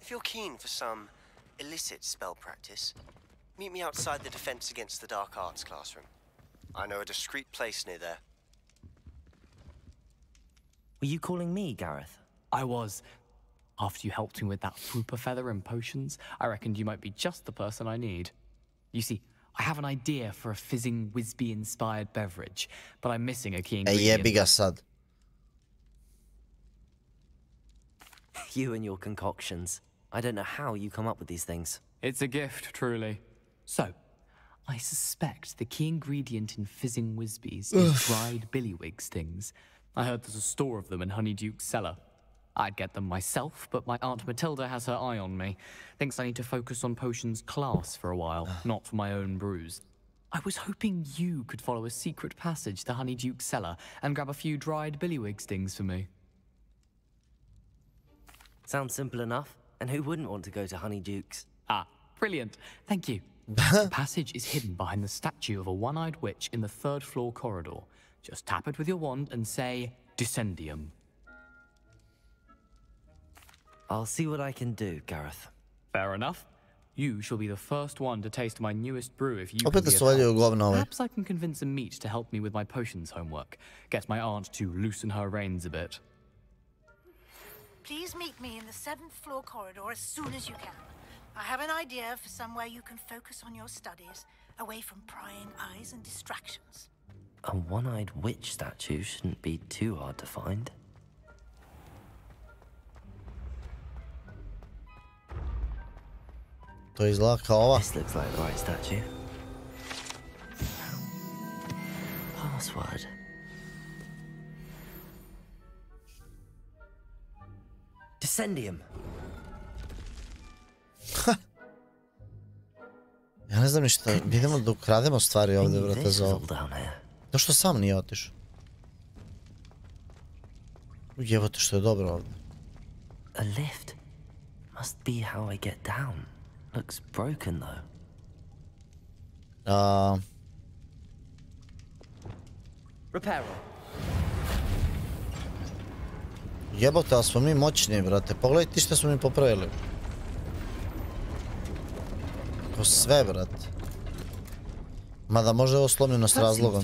Speaker 10: If you're keen for some illicit spell practice, meet me outside the Defense Against the Dark Arts classroom. I know a discreet place near there.
Speaker 4: Were you calling me, Gareth?
Speaker 8: I was. After you helped me with that Fooper feather and potions, I reckoned you might be just the person I need. You see, I have an idea for a fizzing Wisby-inspired beverage, but I'm missing a key ingredient.
Speaker 1: Jebi ga sad.
Speaker 4: You and your concoctions. I don't know how you come up with these things.
Speaker 8: It's a gift, truly. So, I suspect the key ingredient in fizzing Wisbies is dried billywig stings. I heard there's a store of them in Honeyduke's cellar. I'd get them myself, but my Aunt Matilda has her eye on me. Thinks I need to focus on potions class for a while, not for my own brews. I was hoping you could follow a secret passage to Honeyduke's cellar and grab a few dried billywig stings for me.
Speaker 4: Sounds simple enough. And who wouldn't want to go to Honeyduke's?
Speaker 8: Ah, brilliant. Thank you. The passage is hidden behind the statue of a one-eyed witch in the third floor corridor. Just tap it with your wand and say, Descendium.
Speaker 4: I'll see what I can do, Gareth.
Speaker 8: Fair enough. You shall be the first one to taste my newest brew if you
Speaker 1: Opet
Speaker 8: Perhaps I can convince a meat to help me with my potions homework. Get my aunt to loosen her reins a bit.
Speaker 11: Please meet me in the 7th floor corridor as soon as you can. I have an idea for somewhere you can focus on your studies, away from prying eyes and distractions.
Speaker 4: A one-eyed witch statue shouldn't be too hard to find.
Speaker 1: To izgleda kao ova.
Speaker 4: This looks like the right statue. Password. Descendium.
Speaker 1: ne znam ništa, idemo da ukrademo stvari ovdje, brate, za ovo. To što sam nije otišao. Jebote što je dobro ovdje.
Speaker 4: A lift must be how I get down. Looks broken though.
Speaker 1: Jebote, ali smo mi moćni, brate. Pogledaj ti što smo mi popravili. Ko sve, brate. Mada može ovo slomljeno s razlogom.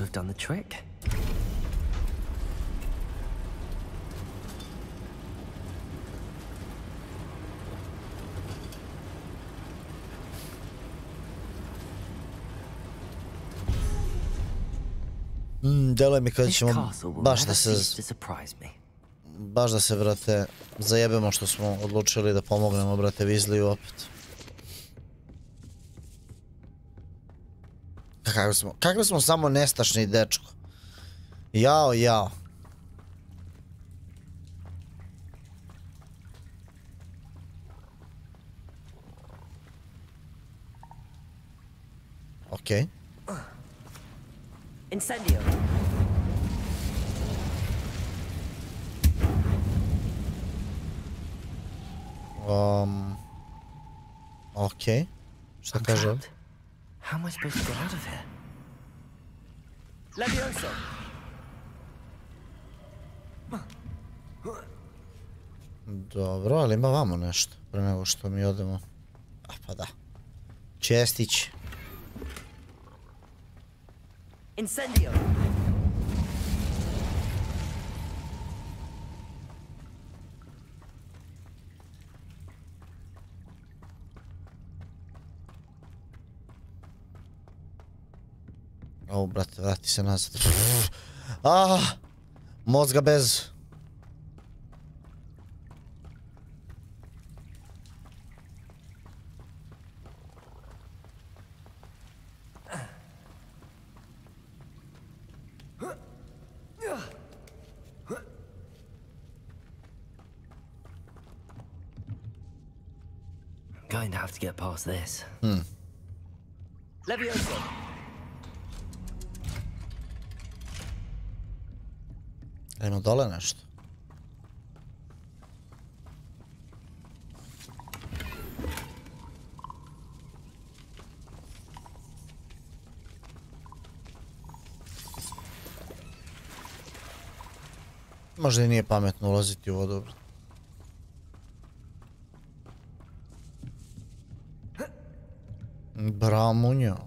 Speaker 1: Deluje mi kada ćemo baš da se, brate, zajebemo što smo odlučili da pomognemo, brate, Weasleyu opet. Kakvi smo samo nestašni, dečko. Jao. Okej.
Speaker 5: Incendio.
Speaker 1: Okej. Šta kaže ovdje?
Speaker 4: How am I supposed to get out of here?
Speaker 5: Levioso.
Speaker 1: Dobro, ali ima vamo nešto pre nego što mi odemo. A pa da. Čestić.
Speaker 5: Incendio.
Speaker 1: O, brate, vrati se nazad. Mozga bez.
Speaker 4: I'm going to have to get past this.
Speaker 5: Levioso.
Speaker 1: Idemo dole nešto. Možda i nije pametno ulaziti u vodu. Bramunjo.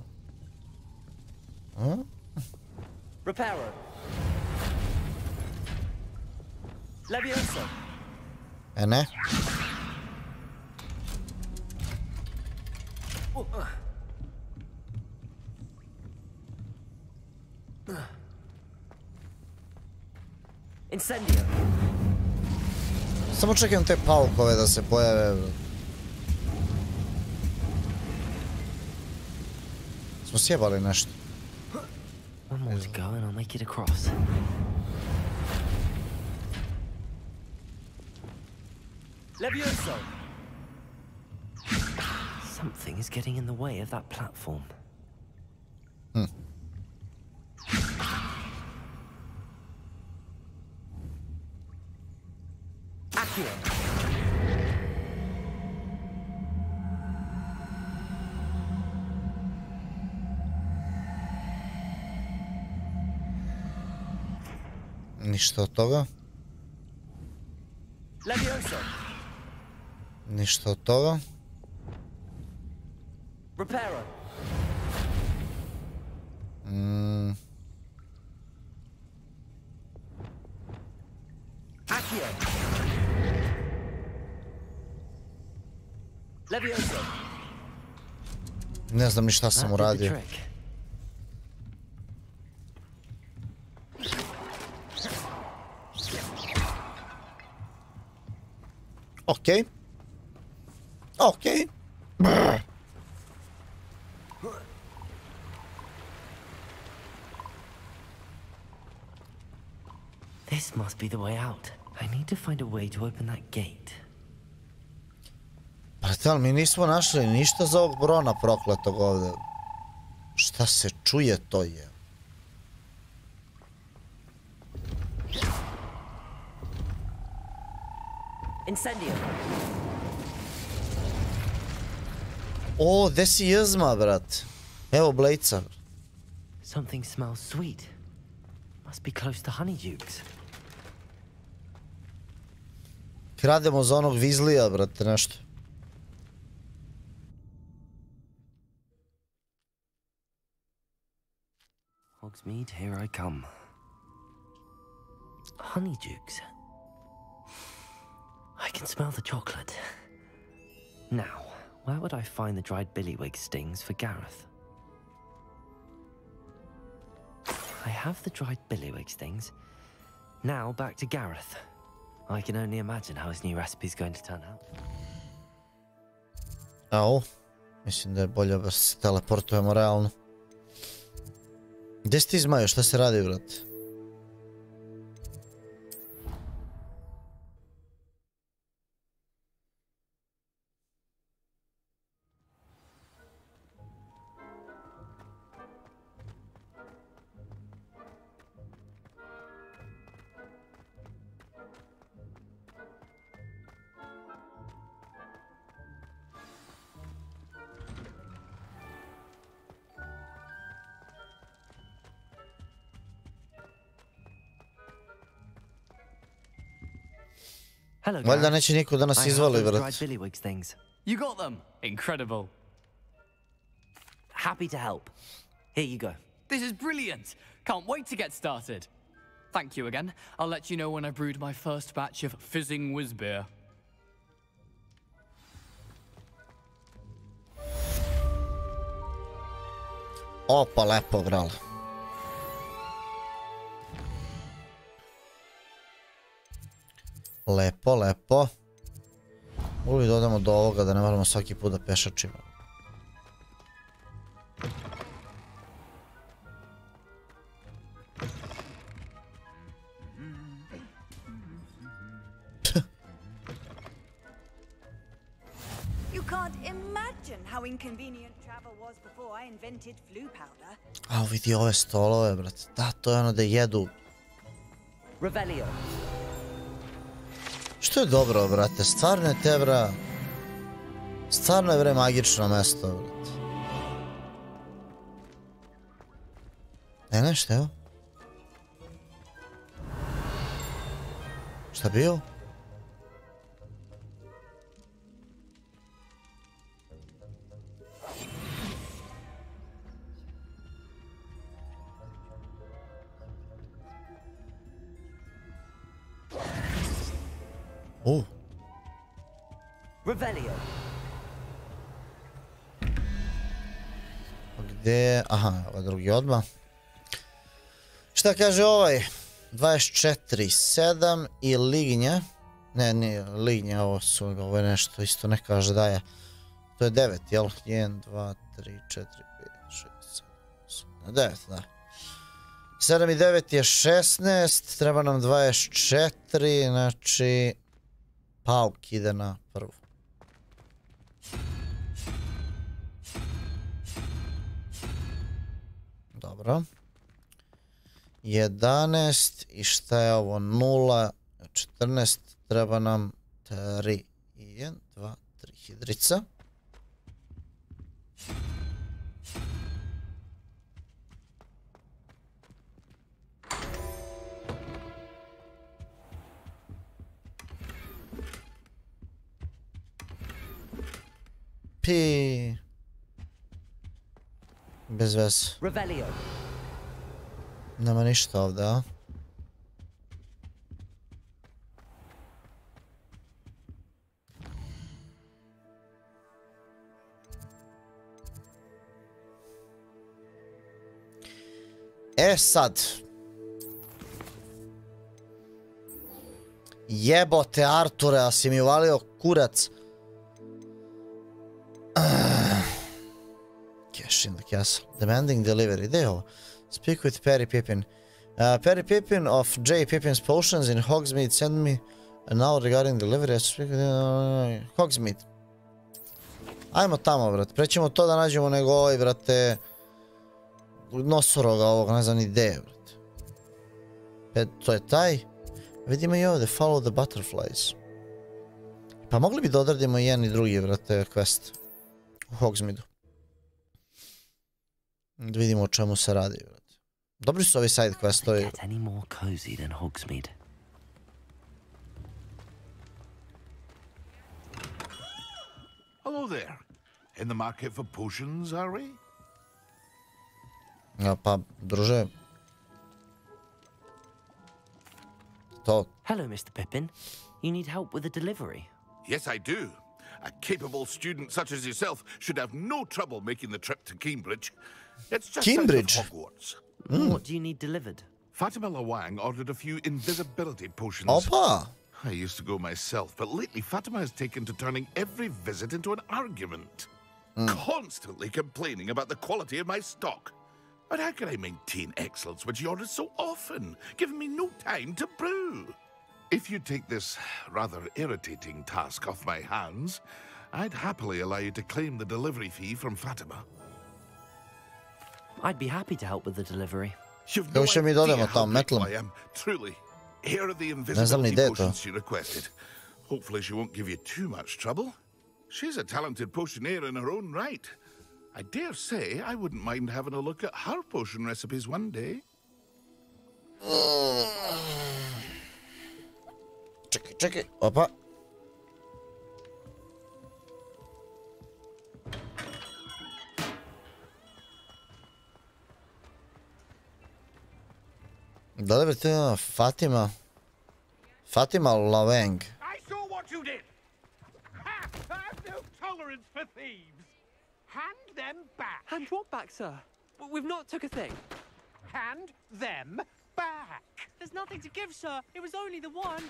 Speaker 5: Reparo. Levioso.
Speaker 1: Ne.
Speaker 5: Incendio.
Speaker 1: Samo čekam te paukove da se pojave. Smo sjebali nešto.
Speaker 4: One more to go and I'll make it across.
Speaker 5: Levioso.
Speaker 4: Something is getting in the way of that platform.
Speaker 5: Accio.
Speaker 1: Ništa od toga.
Speaker 5: Levioso.
Speaker 1: Ništa od toga.
Speaker 5: Reparo. Accio. Levioso.
Speaker 1: Ne znam ni šta sam uradio. Okej. Okej.
Speaker 4: This must be the way out. I need to find a way to open that gate.
Speaker 1: Brate, ali mi nismo našli ništa za ovog brona prokletog ovdje. Šta se čuje, to je.
Speaker 5: Incendio.
Speaker 1: O, gde si jezma, brat? Evo blejca.
Speaker 4: Something smells sweet. Must be close to honeydukes.
Speaker 1: Krademo za onog Weasleya, brate, nešto.
Speaker 4: Hogsmeade, here I come. Honeydukes. I can smell the chocolate. Now, where would I find the dried billywig stings for Gareth? I have the dried billywig stings. Now back to Gareth. I can only imagine how his new recipe's going to turn out.
Speaker 1: Au, mislim da je bolje da se teleportujemo realno. Gdje si ti zmaju, šta se radi, brate?
Speaker 4: Hello,
Speaker 1: Valjda neće niko da nas izvali, brate.
Speaker 8: You got them. Incredible.
Speaker 4: Happy to help. Here you go.
Speaker 8: This is brilliant. Can't wait to get started. Thank you again. I'll let you know when I brewed my first batch of fizzing whiz beer.
Speaker 1: Opa, lepo, brale. Lepo, lepo. Mogli da odemo do ovoga, da ne moramo svaki put da pešačimo.
Speaker 9: You can't imagine how inconvenient travel was before I invented flue powder.
Speaker 1: A, vidi ove stolove, brate. Da, to je ono da jedu.
Speaker 5: Revelio.
Speaker 1: Što je dobro, brate, stvarno je te, bra... Stvarno je, bre, magično mesto, brate. Ne, nešto, evo. Šta bio?
Speaker 5: Revelio.
Speaker 1: Gdje? Aha, ovo drugi odmah. Šta kaže ovaj? 24-7 i lignje. Ne, nije lignje, ovo je nešto, isto ne kaže da je. To je 9, jel? 1, 2, 3, 4, 5, 6, 7, 8, 9, da. 7 i 9 je 16, treba nam 24, znači... Pauk ide na prvu. Dobro. 11 i šta je ovo? 0, 14, treba nam 3. 1, 2, 3 hidrica. Pi. Bez veze.
Speaker 5: Revelio.
Speaker 1: Nema ništa ovdje, a? E sad. Jebote Arture, a si mi uvalio kurac. Cash in the castle. Demanding delivery. Gdje je ovo? Speak with Perry Pippin. Perry Pippin of J. Pippin's Potions in Hogsmeade send me a now regarding delivery. I speak with Hogsmeade. Ajmo tamo, brate. Prećemo to da nađemo nego ovaj, brate. nosoroga ovog, ne znam ni gde, brate. To je taj. Vidimo i ovdje, follow the butterflies. Pa mogli bi da odradimo i jedan i drugi, brate, quest. U Hogsmeadu. Da vidimo o čemu se radi, brate. Dobri su ovi side questovi.
Speaker 12: Hello there. In the market for potions, are we?
Speaker 1: Ja, pa, druže. To.
Speaker 4: Hello, Mr. Pippin. You need help with a delivery?
Speaker 12: Yes, I do. A capable student such as yourself should have no trouble making the trip to Cambridge. It's just
Speaker 1: Cambridge?
Speaker 12: south of Hogwarts.
Speaker 4: What do you need delivered?
Speaker 12: Fatima Lawang ordered a few invisibility potions.
Speaker 1: Opa!
Speaker 12: I used to go myself, but lately Fatima has taken to turning every visit into an argument. Constantly complaining about the quality of my stock. But how can I maintain excellence when she orders so often, giving me no time to brew? If you take this rather irritating task off my hands, I'd happily allow you to claim the delivery fee from Fatima.
Speaker 4: I'd be happy to help with the delivery.
Speaker 12: You've no idea how grateful I am, truly. Here are the invisibility potions she requested. Hopefully she won't give you too much trouble. She's a talented potioneer in her own right. I dare say I wouldn't mind having a look at her potion recipes one day.
Speaker 1: Čekaj, opa. Da li vrti Fatima? Fatima Lawang.
Speaker 6: I saw what you did. Ha! I have no tolerance for thieves. Hand them back.
Speaker 13: Hand what back, sir? We've not took a thing.
Speaker 6: Hand them back.
Speaker 13: There's nothing to give, sir. It was only the one.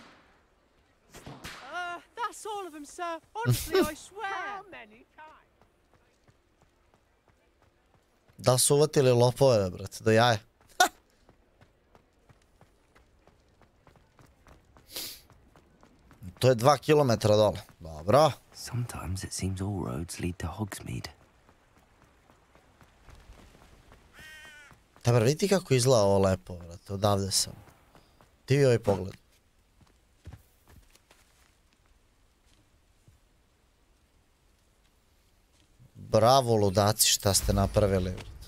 Speaker 13: That's all of them, sir. Honestly, I swear.
Speaker 6: How many times?
Speaker 1: Da su uvatili lopove, brate, do jaja. To je 2 kilometra dole. Dobro.
Speaker 4: Sometimes it seems all roads lead to Hogsmeade.
Speaker 1: Dobar, vidi kako izgleda ovo lepo, brate, odavde sam. Ti vi ovaj pogled. Bravo, ludaci, šta ste napravili, brate.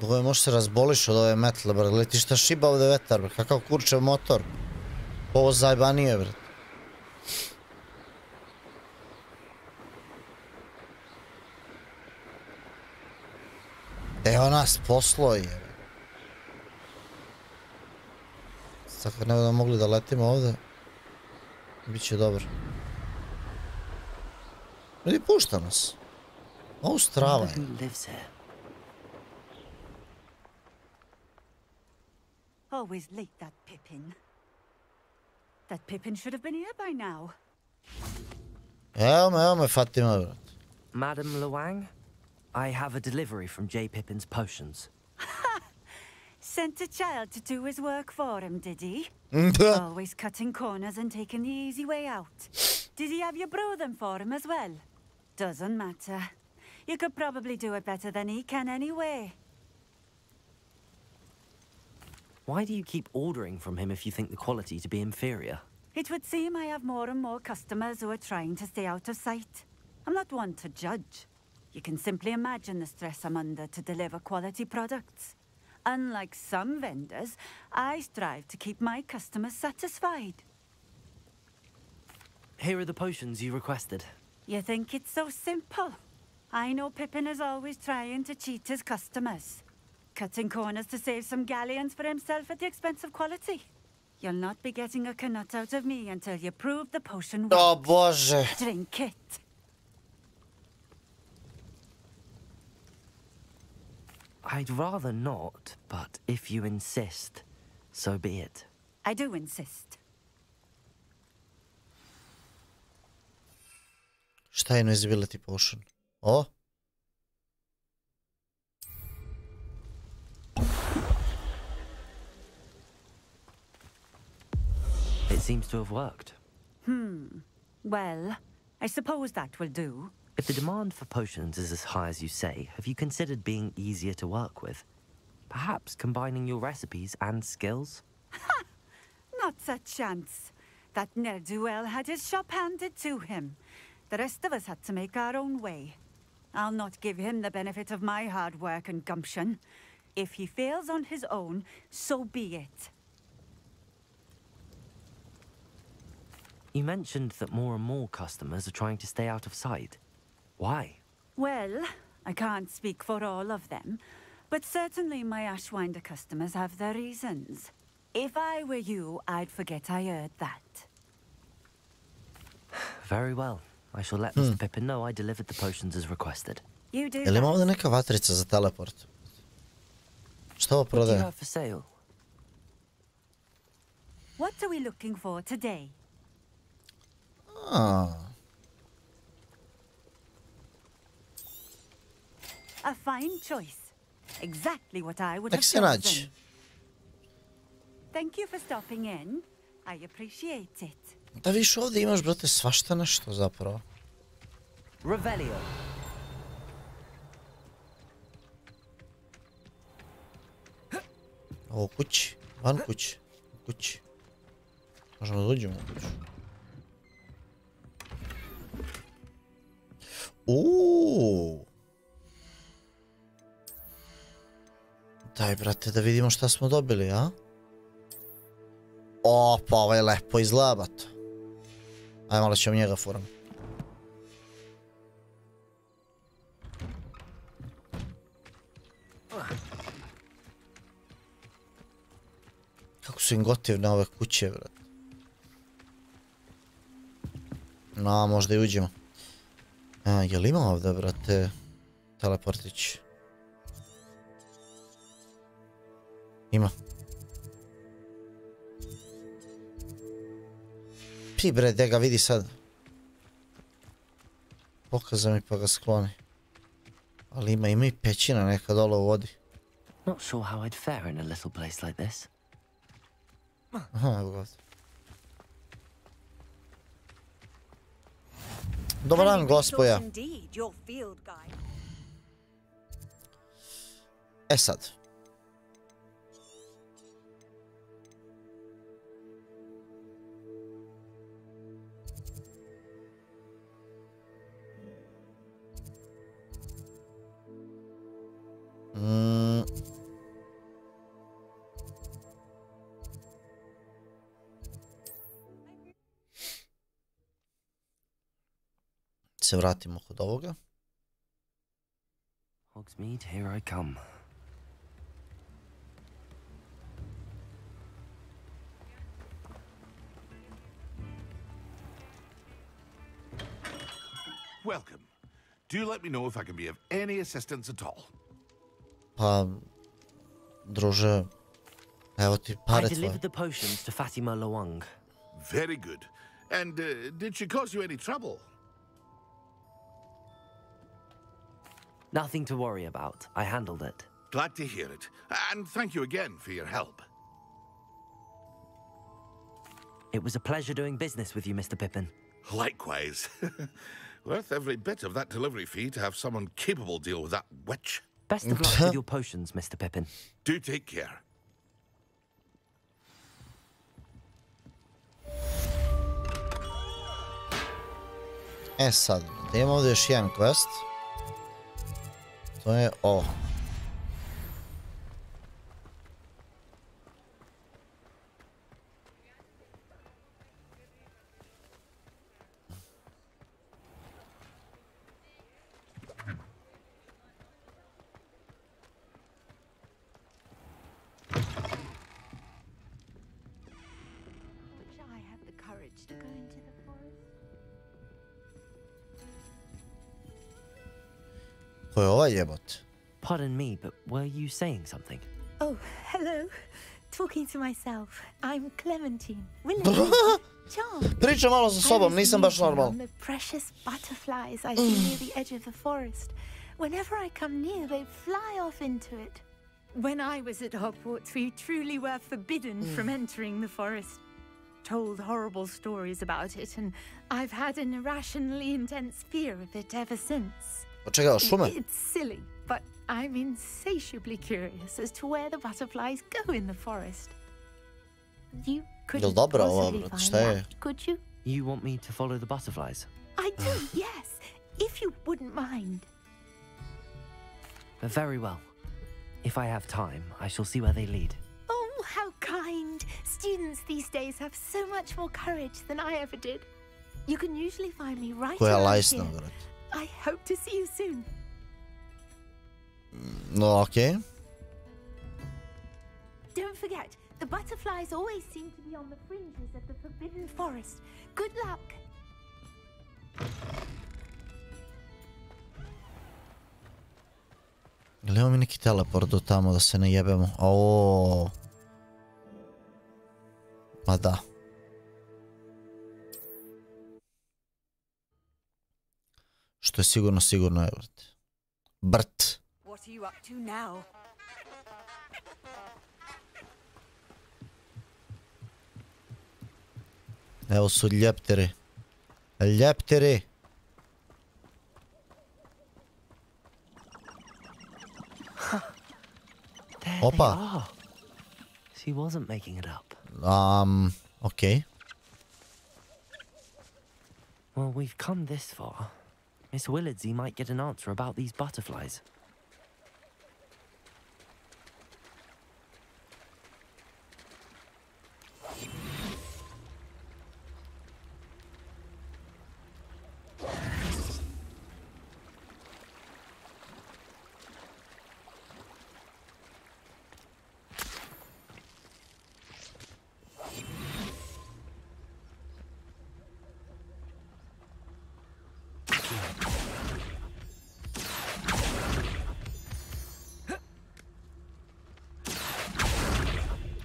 Speaker 1: Boje, možeš se razboliš od ove metle, brate. Leti šta šiba ovde vetar, brate. Kakav kurčev motor. Ovo zajbanije, brate. Evo nas, poslo je. Sad kad ne budemo mogli da letimo ovde, biće dobro. Vidi, pušta nas. Ovo strava je.
Speaker 9: Always late, that Pippin. That Pippin should have been here by now.
Speaker 1: Evo me, Fatima, brat.
Speaker 4: Madam Lawang? I have a delivery from J. Pippin's Potions.
Speaker 9: Sent a child to do his work for him, did he? Always cutting corners and taking the easy way out. Did he have you brew them for him as well? Doesn't matter. You could probably do it better than he can anyway.
Speaker 4: Why do you keep ordering from him if you think the quality to be inferior?
Speaker 9: It would seem I have more and more customers who are trying to stay out of sight. I'm not one to judge. You can simply imagine the stress I'm under to deliver quality products. Unlike some vendors, I strive to keep my customers satisfied.
Speaker 4: Here are the potions you requested.
Speaker 9: You think it's so simple? I know Pippin is always trying to cheat his customers. Cutting corners to save some galleons for himself at the expense of quality. You'll not be getting a canut out of me until you prove the potion works.
Speaker 1: O Boże.
Speaker 9: Drink it.
Speaker 4: I'd rather not, but if you insist, so be it.
Speaker 9: I do insist.
Speaker 1: Šta je invisibility potion? O?
Speaker 4: It seems to have worked.
Speaker 9: Well, I suppose that will do.
Speaker 4: If the demand for potions is as high as you say, have you considered being easier to work with? Perhaps combining your recipes and skills?
Speaker 9: Not a chance. That ne'er-do-well had his shop handed to him. The rest of us had to make our own way. I'll not give him the benefit of my hard work and gumption. If he fails on his own, so be it.
Speaker 4: You mentioned that more and more customers are trying to stay out of sight. Why?
Speaker 9: Well, I can't speak for all of them, but certainly my Ashwinder customers have their reasons. If I were you, I'd forget I heard that.
Speaker 4: Very well. I shall let Mr. Pippin know I delivered the potions as requested.
Speaker 9: You do.
Speaker 1: Jel ima ovdje neka vatrica za teleport? Šta ovo
Speaker 4: What do you
Speaker 1: prodaje?
Speaker 4: have for sale?
Speaker 9: What are we looking for today? A fine choice. Exactly what I would have chosen. Thank you for stopping in. I appreciate it.
Speaker 1: Da viš ovdje imaš, brate, svašta nešto zapravo.
Speaker 4: Revelio.
Speaker 1: Ovo kući, van kući, kući. Možemo da uđemo u kuću. Daj, brate, da vidimo šta smo dobili, a? O, pa ovo je lepo izgleda, bato. Ajde, malo ćemo njega furam. Kako su im gotivne ove kuće, brate. No, možda i uđemo. Jel ima ovdje, brate, teleportić? Ima. Pi, bre, gdje ga vidi sad? Pokaza mi pa ga skloni. Ali ima i pećina neka dole u vodi.
Speaker 4: Not sure how I'd fare in a little place like this.
Speaker 1: Aha, evo ga ovdje. Dobar dan, gospoja. E sad. Se vratimo kod ovoga.
Speaker 4: Hogsmeade, here I come.
Speaker 12: Welcome. Do let me know if I can be of any assistance at all.
Speaker 1: Pa, druže, evo ti pare
Speaker 4: I
Speaker 1: tvoje.
Speaker 4: delivered the potions to Fatima Lawang.
Speaker 12: Very good. And did she cause you any trouble?
Speaker 4: Nothing to worry about. I handled it.
Speaker 12: Glad to hear it. And thank you again for your help.
Speaker 4: It was a pleasure doing business with you, Mr. Pippin.
Speaker 12: Likewise. Worth every bit of that delivery fee to have someone capable deal with that witch.
Speaker 4: Best of luck with your potions, Mr. Pippin.
Speaker 12: Do take care.
Speaker 1: E sad, da imamo ovdje još jedan quest. To je ovo. Ko je ovaj jebot?
Speaker 4: Pardon me, but were you saying something?
Speaker 2: Oh, hello. Talking to myself. I'm Clementine.
Speaker 1: Pričam malo sa sobom, nisam baš normalan.
Speaker 2: The precious butterflies I see near the edge of the forest. Whenever I come near, they fly off into it. When I was at Hogwarts, we truly were forbidden from entering the forest. Told horrible stories about it, and I've had an irrationally intense fear of it ever since.
Speaker 1: Čekaj, šume?
Speaker 2: It's silly, but I'm insatiably curious as to where the butterflies go in the forest. You couldn't possibly find out, could you?
Speaker 4: You want me to follow the butterflies?
Speaker 2: I do, yes, if you wouldn't mind.
Speaker 4: Very well. If I have time, I shall see where they lead.
Speaker 2: Oh, how kind. Students these days have so much more courage than I ever did. You can usually find me right around here. I hope to see you soon.
Speaker 1: No, okay.
Speaker 2: Don't forget, the butterflies always seem to be on the fringes of the forbidden forest. Good luck.
Speaker 1: Imamo mi neki teleport do tamo da se ne jebemo. Oooo. Ma da. Što je sigurno je Brt.
Speaker 9: What are you up to now?
Speaker 1: Evo su ljepteri. Ljepteri. Opa.
Speaker 4: She wasn't making it up.
Speaker 1: Okay.
Speaker 4: Well, we've come this far. Miss Willardsey might get an answer about these butterflies.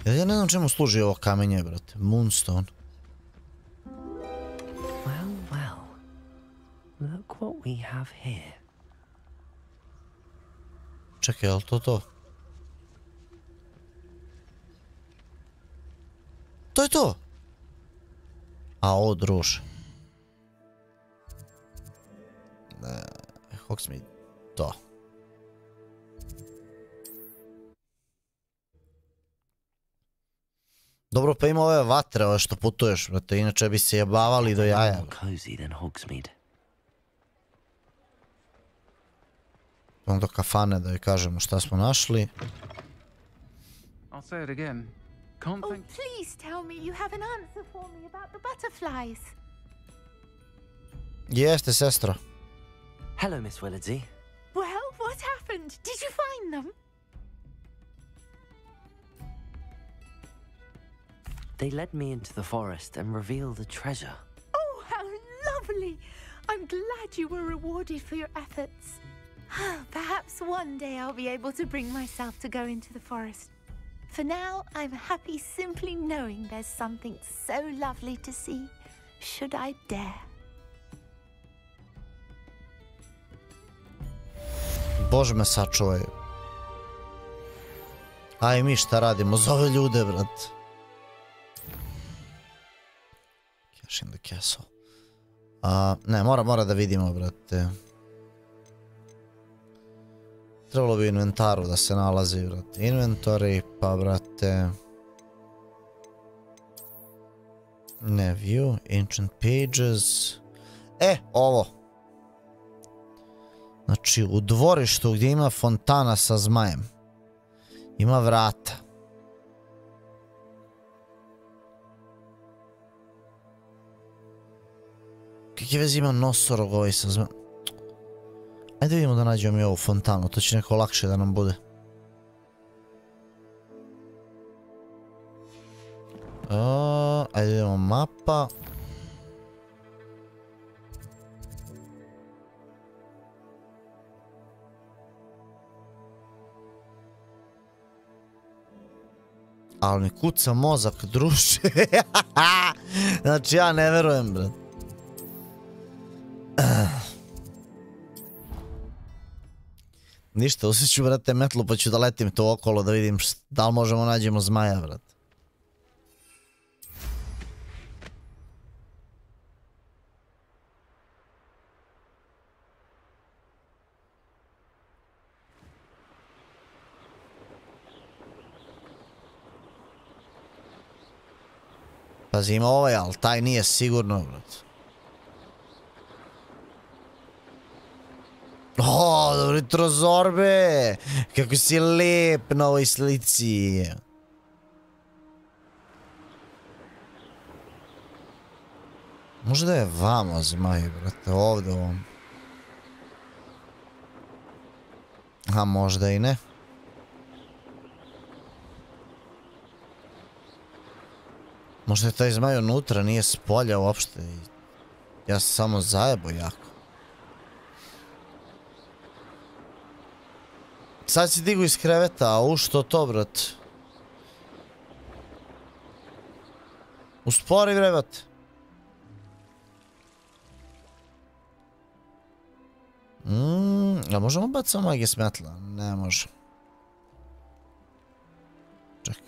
Speaker 1: Ja ne znam čemu služi ovo kamenje, brate. Moonstone.
Speaker 4: Well. Look what we have here.
Speaker 1: Čekaj, je li to? To je to! A, ovo druže. Hogsmeade, to. Dobro, pa ima ove vatre, ove što putuješ, brate, inače bi se jebavali do jaja. Onda do kafane da joj kažemo šta smo našli.
Speaker 7: I'll say it again.
Speaker 2: Oh, please tell me you have an answer for me about the butterflies.
Speaker 1: Jeste, sestra.
Speaker 4: Hello, Miss Willardsey.
Speaker 2: Well, what happened? Did you find them?
Speaker 4: They led me into the forest and revealed a treasure.
Speaker 2: Oh, how lovely! I'm glad you were rewarded for your efforts. Perhaps one day I'll be able to bring myself to go into the forest. For now, I'm happy simply knowing there's something so lovely to see, should I dare.
Speaker 1: Bože me sačuvaj. Aj mi šta radimo za ove ljude, brat. Cash in the castle. Ne, mora da vidimo, brate. Trebalo bi u inventaru da se nalazi, brate. Inventory, pa, brate... Ne, view, ancient pages... Ovo. Znači, u dvorištu gdje ima fontana sa zmajem. Ima vrata. Kakve veze ima nosorog ovaj sa zmajem? Ajde vidimo da nađemo i ovu fontanu, to će neko lakše da nam bude. Ajde vidimo mapa. Ali mi kuca mozak, druže. Znači ja ne verujem, brat. Ništa, uzet ću, brate, metlu pa ću da letim to okolo da vidim da li možemo nađemo zmaja, brat. Pazi, ima ovaj, ali taj nije sigurno, brat. O, dobro jutro, Zorbe! Kako si lep na ovoj slici. Možda je vamo zmaj, brate, ovdje ovom. A možda i ne. Možda je taj zmaj unutra, nije s polja uopšte. Ja sam samo zajebo jako. Sad si digu iz kreveta, a što to, brat? Uspori, vrebat. A možemo bacati magije smetla? Ne može. Čekaj.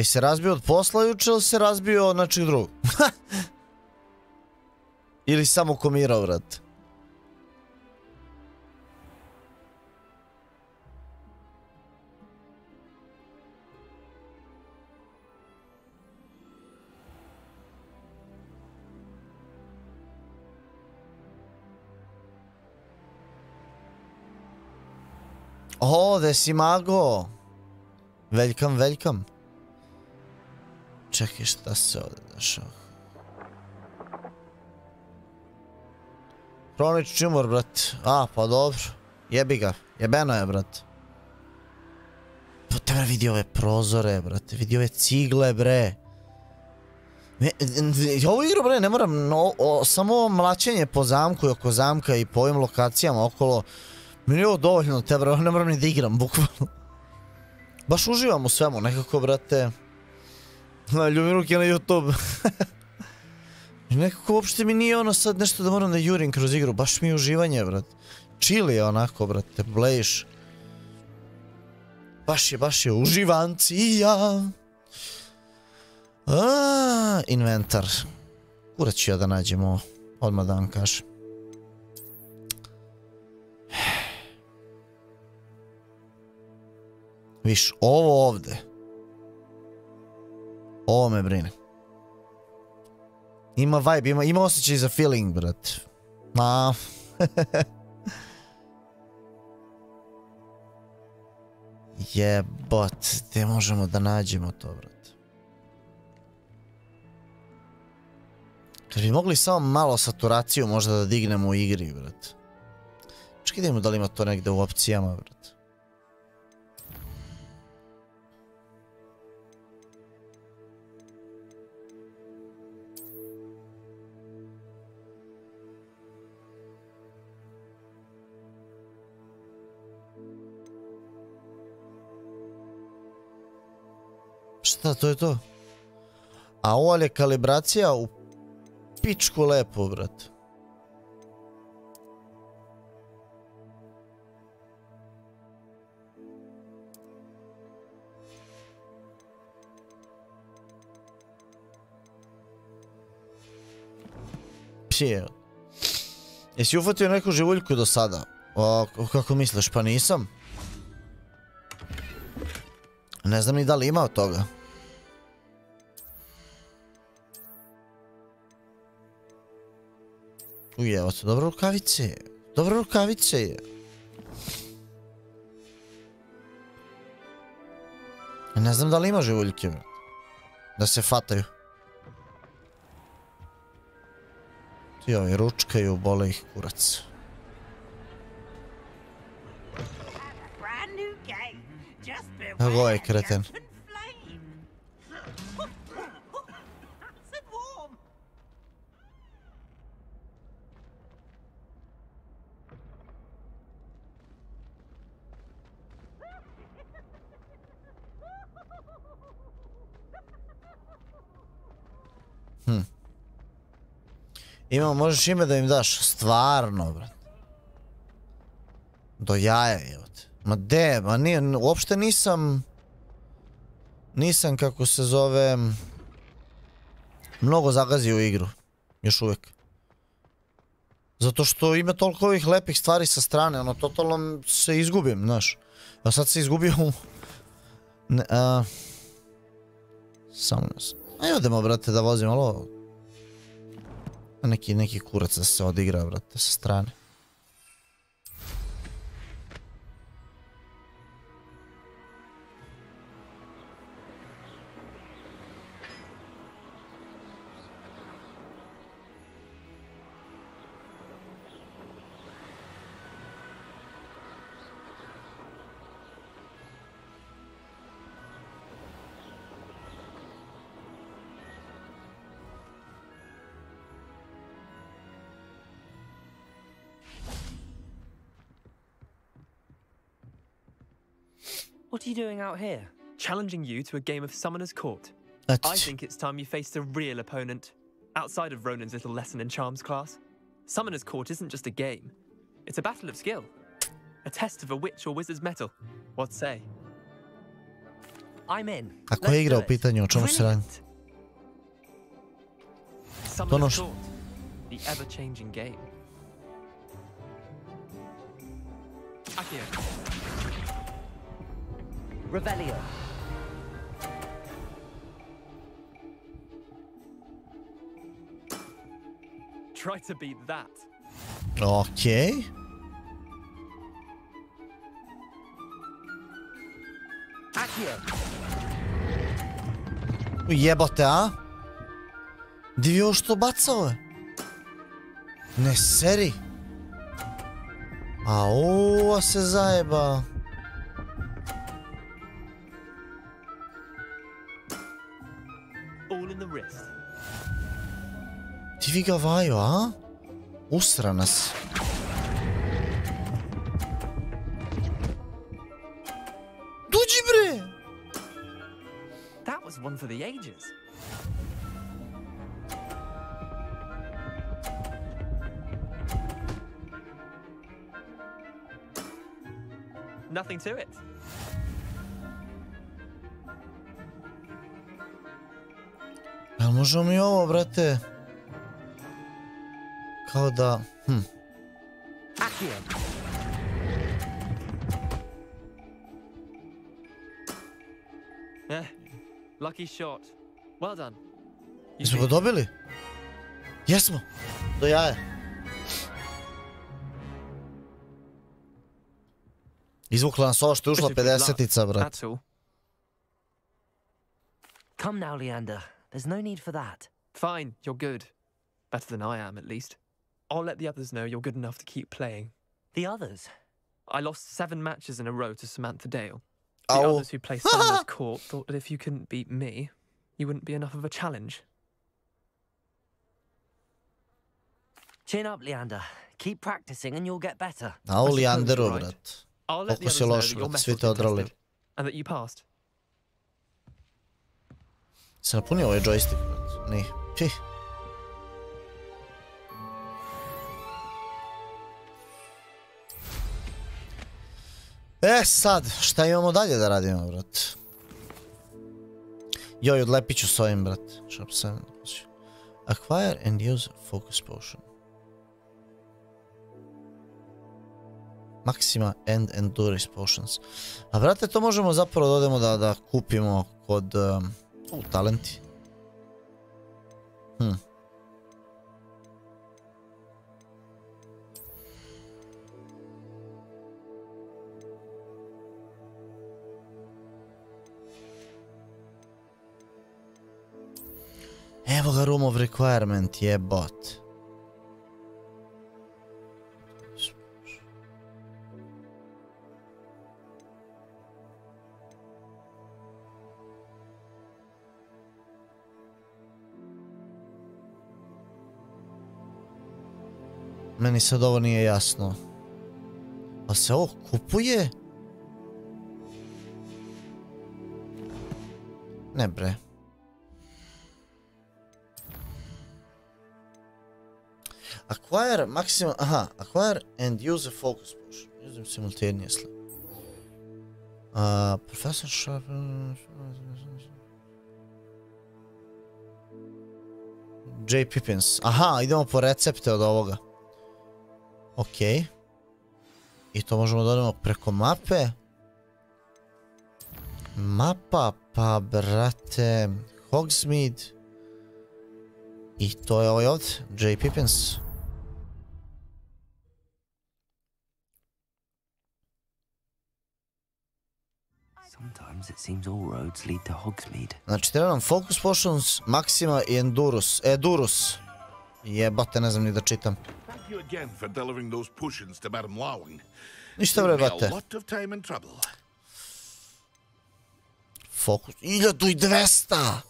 Speaker 1: Se razbio od posla juče ili se razbio od nečeg drugog? Ili samo komirao, vrat? O, gde si mago? Veljkam. Čekaj, šta se ovdje dešava? Hronični umor, brat. Pa dobro. Jebi ga. Jebeno je, brat. Pa te vidi ove prozore, brate. Vidi ove cigle, bre. Ovu igru, bre, ne moram... Samo mlačenje po zamku i oko zamka i po ovim lokacijama okolo. Meni je ovo dovoljno te, bre. Ne moram ni da igram, bukvalno. Baš uživam u svemu, nekako, brate. Ljubim ruke na YouTube. Nekako uopšte mi nije ono sad nešto da moram da jurim kroz igru. Baš mi je uživanje, brat. Chill je onako, brate. Blejiš. Baš je uživancija. Inventar. Kurat ću ja da nađem ovo. Odmah da vam kažem. Viš, ovo ovde. Ovo me brine. Ima vibe, ima osjećaj za feeling, brat. Jebot, gdje možemo da nađemo to, brat? Kad bi mogli samo malo saturaciju možda da dignemo u igri, brat. Čekaj da imamo da li ima to negde u opcijama, brat. Šta, to je to? A ovo je kalibracija u pičku lepo, brate. Pije. Jesi ufatio neku živuljku do sada? Kako misliš? Pa nisam. Ne znam ni da li ima od toga. Evo to, dobro rukavice. Dobro rukavice. Ne znam da li ima živuljke. Da se fataju. Ti ovi ručkaju, bole ih kurac. Evo ovaj kreten. Imamo, možeš ime da im daš? Stvarno, brat. Do jaja, evo te. Ma de, ma nije, uopšte nisam... Nisam, kako se zove... Mnogo zagazio u igru. Još uvijek. Zato što ima toliko ovih lepih stvari sa strane, ono, totalno se izgubim, znaš. A sad se izgubio u... Samo nas... Ajde odemo, brate, da vozim, alo... Neki kurac da se odigra, brate, sa strane.
Speaker 14: What are you doing out here?
Speaker 13: Challenging you to a game of Summoner's Court. I think it's time you faced a real opponent, outside of Ronan's little lesson in charms class. Summoner's Court isn't just a game. It's a battle of skill. A test of a witch or wizard's mettle. What say?
Speaker 14: I'm in.
Speaker 1: Ako je igra u pitanju, o čemu se radi?
Speaker 13: Summoner's Court. The ever-changing game. Akio.
Speaker 14: Revelio.
Speaker 13: Try to beat that.
Speaker 1: Okej.
Speaker 14: Akio.
Speaker 1: Jebote, a? Di vi ovo što bacao je? Ne seri. A ova se zajeba.
Speaker 13: All in the wrist.
Speaker 1: Ti vi ga vaju, a? Usra nas. Dođi bre!
Speaker 13: That was one for the ages. Nothing to it.
Speaker 1: Jel možemo mi ovo, brate? Kao da...
Speaker 13: Lucky shot. Well done.
Speaker 1: Jesmo ga dobili? Jesmo! Do jaja. Izvukla nas ovo što je ušla 50-ica, brate.
Speaker 14: Come now, Leander. There's no need for that.
Speaker 13: Fine, you're good. Better than I am, at least. I'll let the others know you're good enough to keep playing.
Speaker 14: The others?
Speaker 13: I lost 7 matches in a row to Samantha Dale. The others who play Summoner's Court thought that if you couldn't beat me, you wouldn't be enough of a challenge.
Speaker 14: Chin up, Leander. Keep practicing and you'll get better.
Speaker 1: A u Leanderu, brat.
Speaker 13: I'll let the
Speaker 1: Koliko si
Speaker 13: others know
Speaker 1: loš,
Speaker 13: that your
Speaker 1: brat, svi
Speaker 13: methods
Speaker 1: te
Speaker 13: were
Speaker 1: odrali.
Speaker 13: tested and that you passed.
Speaker 1: Se napunio ovaj joystick, brat? Nije. Pih. Sad, šta imamo dalje da radimo, brat? Joj, odlepit ću s ovim, brat. Shop 7. Acquire and use focus potion. Maxima and endurance potions. A brate, to možemo zapravo da odemo da kupimo kod... talenti. Evo ga, room of requirement, jebot. Meni sad ovo nije jasno. Pa se ovo kupuje? Ne bre. Acquire maximum, acquire and use a focus potion. Use them simultaneously. Professor Sharp... J. Pippins. Aha, idemo po recepte od ovoga. Okej. I to možemo da odemo preko mape. Mapa, pa brate... Hogsmeade. I to je ovaj ovdje, J. Pippins. Znači, treba nam focus potions, maxima i endurus. Jebate, ne znam ni da čitam. Ništa bre, bate. Fokus, 1200!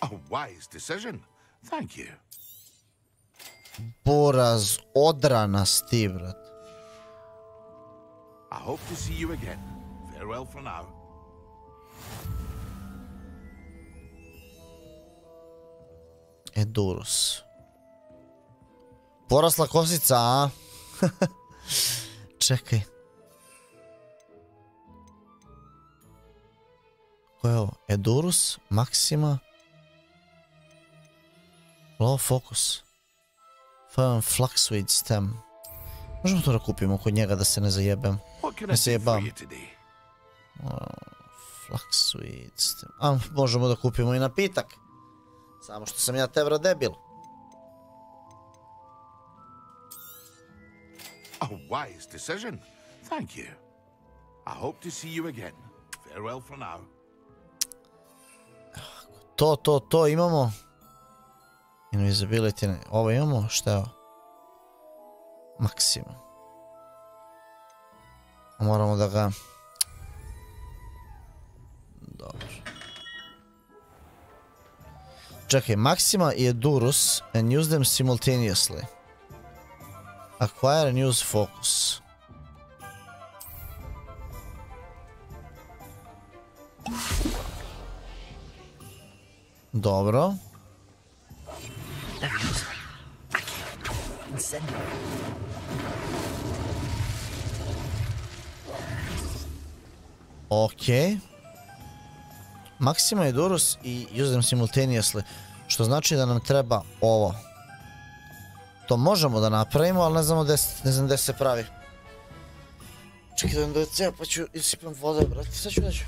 Speaker 12: A wise decision. Thank you.
Speaker 1: Boraz, odranas ti, brat.
Speaker 12: I hope to see you again. Farewell for now.
Speaker 1: Endurus. Porasla kosica, a? Čekaj. Ko je ovo? Endurus, Maxima. Low focus. Fluxweed stem. Možemo to da kupimo kod njega da se ne zajebem. Ne se jebam. Fluxweed stem. A, možemo da kupimo i napitak. Samo što sam ja tebra debil.
Speaker 12: A wise decision. Thank you. I hope to see you again. Farewell for now.
Speaker 1: To imamo. Invisibility, ne. Ovo imamo, šta je ovo? Maxima. Moramo da ga... Dobro. Čekaj, Maxima i Endurus and use them simultaneously. Acquire and use focus. Dobro. Ok. Maxima i Durus i use them simultaneously. Što znači da nam treba ovo. To možemo da napravimo, ali ne znamo gde se pravi. Čekaj da vam dođe, pa ću isipam vode, brate. Sad ću naći.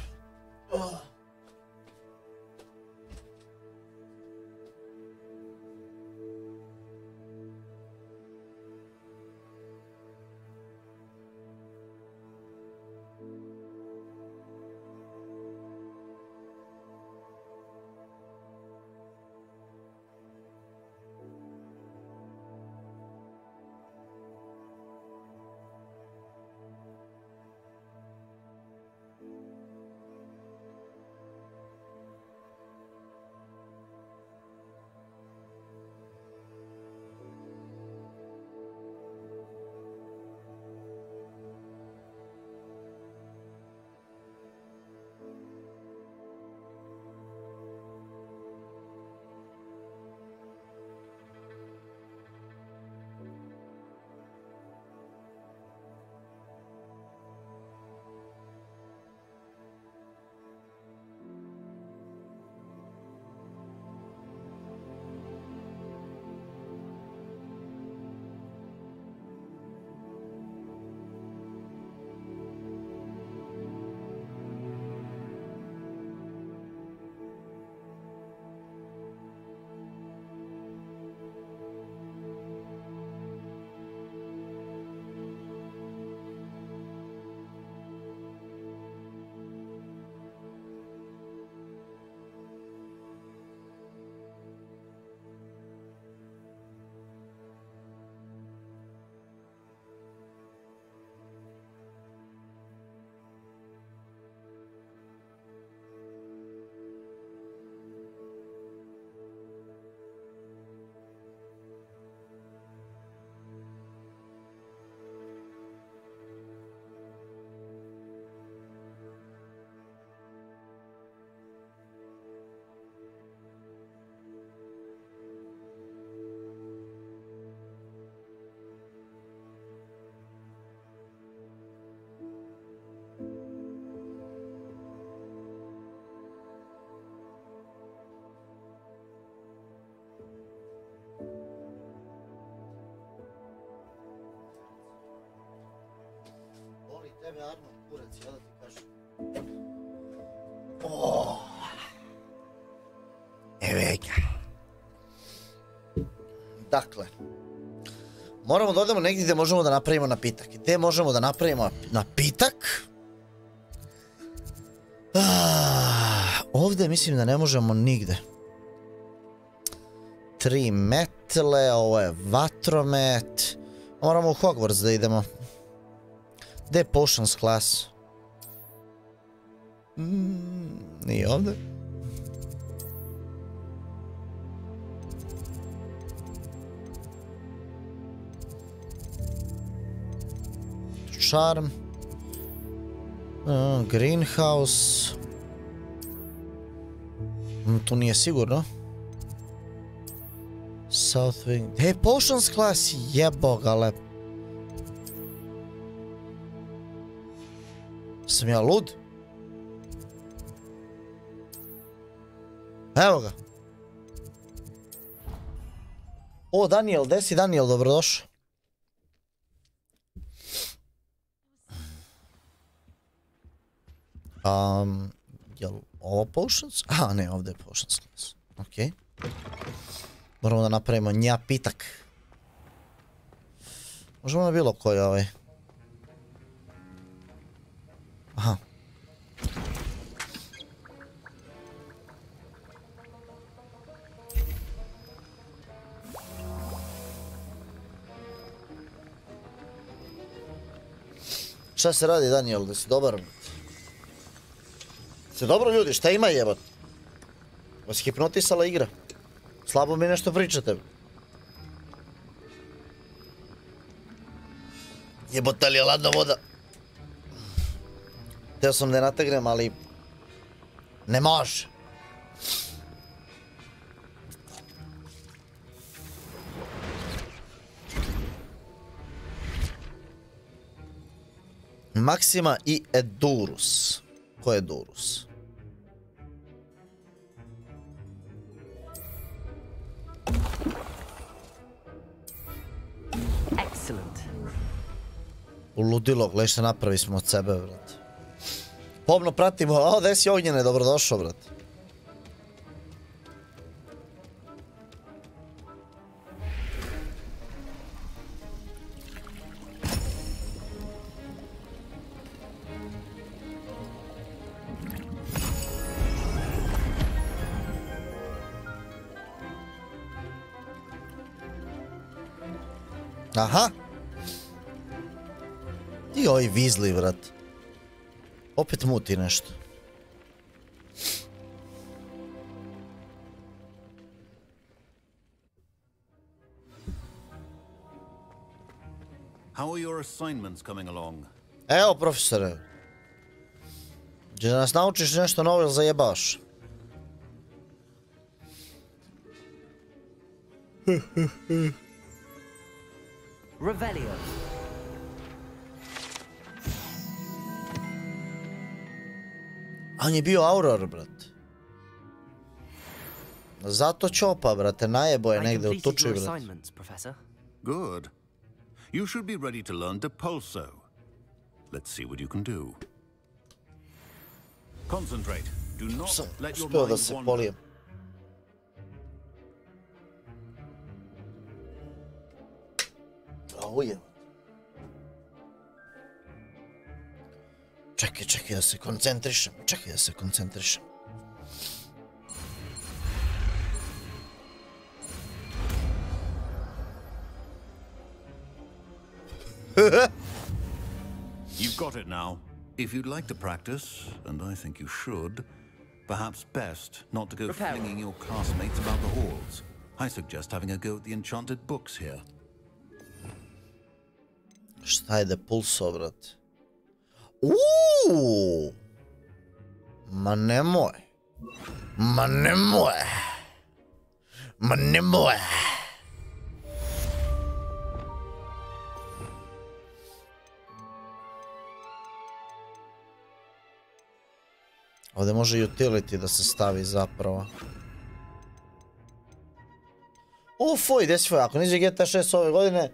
Speaker 1: tebi armor, kurac, ja da ti kažem. Evo ga. Dakle, moramo da odemo negdje gdje možemo da napravimo napitak. Gdje možemo da napravimo napitak? Ovdje mislim da ne možemo nigde. 3 metle, ovo je vatromet. Moramo u Hogwarts da idemo. Gdje je potions class? Nije ovdje. Charm. Greenhouse. Tu nije sigurno. South Wing. Hey, potions class, jebo ga lep. Sam ja lud? Evo ga. O, Daniel, gde si Daniel, dobrodošao. Jel ovo potions? Aha, ne, ovdje je potions class. Okej. Moramo da napravimo njapitak. Možemo na bilo koji ovaj. Aha. Šta se radi, Daniel, da si dobar? Se dobro, ljudi, šta ima jebot? Vas hipnotisala igra. Slabo mi nešto pričate. Jebota li je ladna voda? Htio sam da je nategnem, ali... ne može. Maxima i Edurus. Ko je Edurus? Uludilo, gledaj šta napravi smo od sebe, brate. Pomno pratimo, o, gde si Ognjene, dobrodošao, brate. Aha. I ovi vizli, vrat. Opet muti nešto.
Speaker 15: How are your assignments coming along?
Speaker 1: Evo, profesore. Gdje da nas naučiš nešto novo ili zajebavaš?
Speaker 14: Revelio.
Speaker 1: On je bio Auror, brate. Zato čopa, brate, najebo je negde u tuči, brate.
Speaker 15: Good. You should be ready to learn Depulso. Let's see what you can do. Concentrate. Do not let your
Speaker 1: Uspeo da
Speaker 15: mind
Speaker 1: se
Speaker 15: wander.
Speaker 1: polijem. Uje. Čekaj da se koncentrišem.
Speaker 15: You've got it now. If you'd like to practice, and I think you should, perhaps best not to go flinging your classmates about the halls. I suggest having a go at the enchanted books here.
Speaker 1: Šta je Depulso, brate? Ma nemoj. Ovdje može utility da se stavi zapravo. Foj, gdje si Foj? Ako niđe GTA 6 ove godine,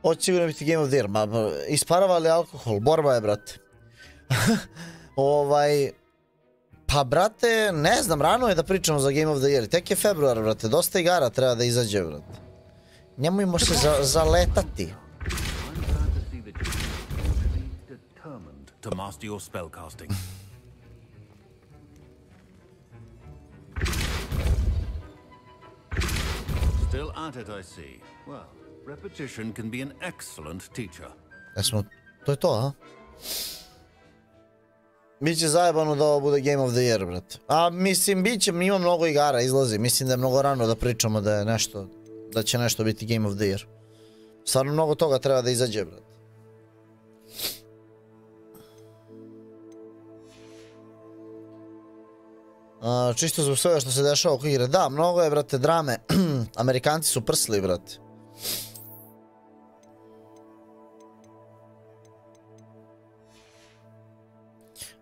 Speaker 1: Ovo će sigurno biti Game of the Year. Isparava li alkohol? Borba je, brate. Pa, brate, ne znam, rano je da pričamo za Game of the Year. Tek je februar, brate. Dosta igara treba da izađe, brate. Nemojmo se zaletati.
Speaker 15: To master your spellcasting. Still at it, I see. Well, repetition can be an excellent teacher.
Speaker 1: To je to, a? Biće zajebano da ovo bude Game of the Year, brate. A mislim, ima mnogo igara, izlazi. Mislim da je mnogo rano da pričamo da je nešto, da će nešto biti Game of the Year. Stvarno mnogo toga treba da izađe, brate. Čisto zbog svega što se dešava oko igre. Da, mnogo je, brate, drame. Amerikanci su prsli, brate.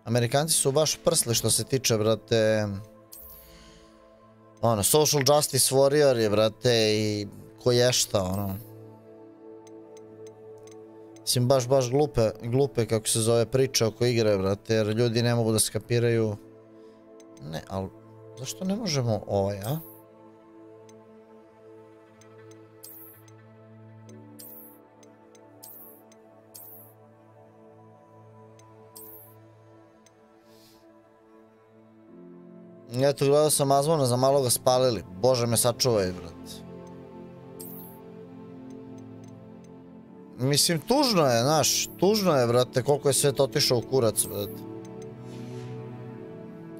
Speaker 1: Amerikanci su baš prsli što se tiče, brate, social justice warrior je, brate, i ko je šta, Mislim, baš glupe, kako se zove, priče oko igre, brate, jer ljudi ne mogu da skapiraju. Ne, ali zašto ne možemo a? Eto, gledao sam Azmona, za malo ga spalili. Bože me sačuvaj, brate. Mislim, tužno je, znaš, tužno je, brate, koliko je svet otišao u kurac, brate.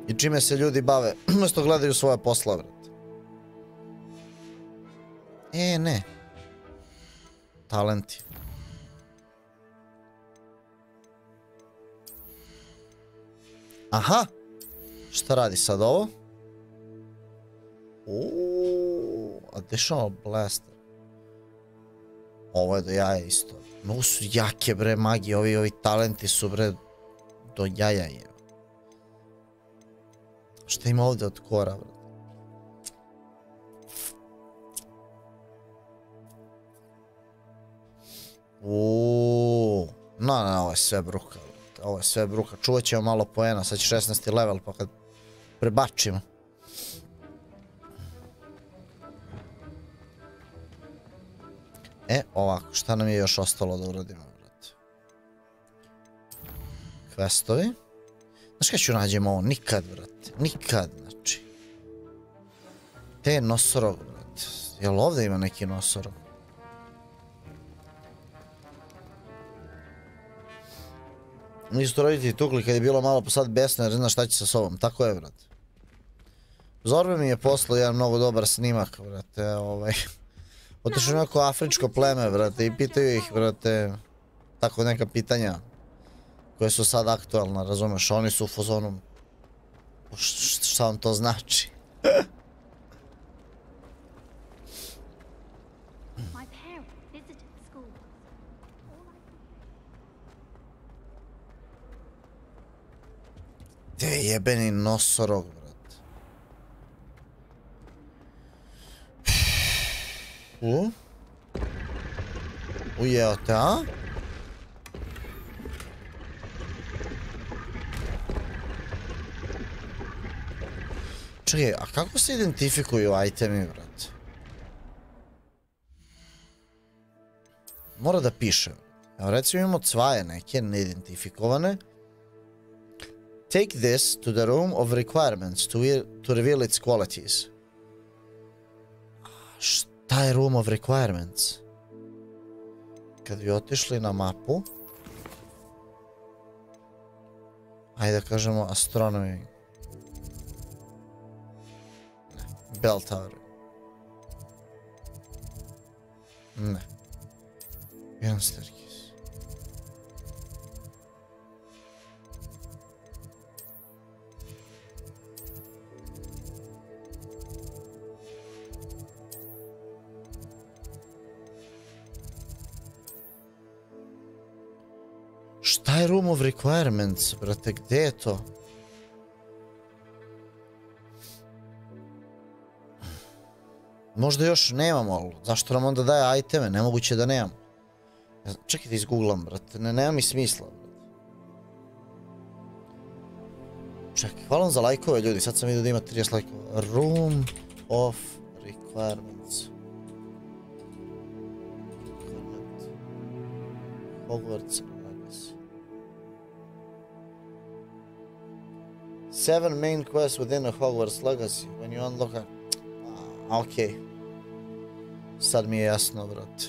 Speaker 1: I čime se ljudi bave, umjesto gledaju svoje posla, brate. Ne. Talenti. Aha! Šta radi sad ovo? Additional blaster. Ovo je do jaja isto. Mnogo su jake, bre, magije, ovi talenti su, bre, do jaja je. Šta ima ovdje od kora, bre? Ovo je sve bruka, brate. Ovo je sve bruka. Čuvat ćemo malo poena, sad će 16. level, pa kad prebačimo. Ovako, šta nam je još ostalo da uradimo, brate? Questovi. Znaš kada ću nađemo ovo? Nikad, brate. Nikad, znači. Nosorog, brate. Jel ovdje ima neki nosorog? Nisu to roditelji tukli kad je bilo malo pa sad besno jer ne zna šta će sa sobom. Tako je, brate. Zorbe mi je poslao jedan mnogo dobar snimak, brate. Otišao neko afričko pleme, brate, i pitaju ih, brate, tako neka pitanja koje su sad aktualna, razumeš, oni su u fazonu, šta vam to znači? Te jebeni nosorog, brate. Ujeo te, a? Čekaj, a kako se identifikuju itemi, brate? Mora da piše. Evo, recimo imamo cvaje neke, neidentifikovane. Take this to the room of requirements to reveal its qualities. Šta je room of requirements? Kad bi otišli na mapu, ajde da kažemo astronomy. Ne. Bell Tower. Ne. Jedan staircase. Šta je room of requirements, brate, gde je to? Možda još nemamo, ali zašto nam onda daje iteme, nemoguće da nemamo. Čekaj da izgooglam, brate. Nema mi smisla, brate. Čekaj, hvala vam za lajkove, ljudi. Sad sam vidio da ima 30 lajkova. Room of requirements. Hogwarts Legacy. 7 main quests within a Hogwarts Legacy. When you unlock a... Okej. Sad mi je jasno, brate.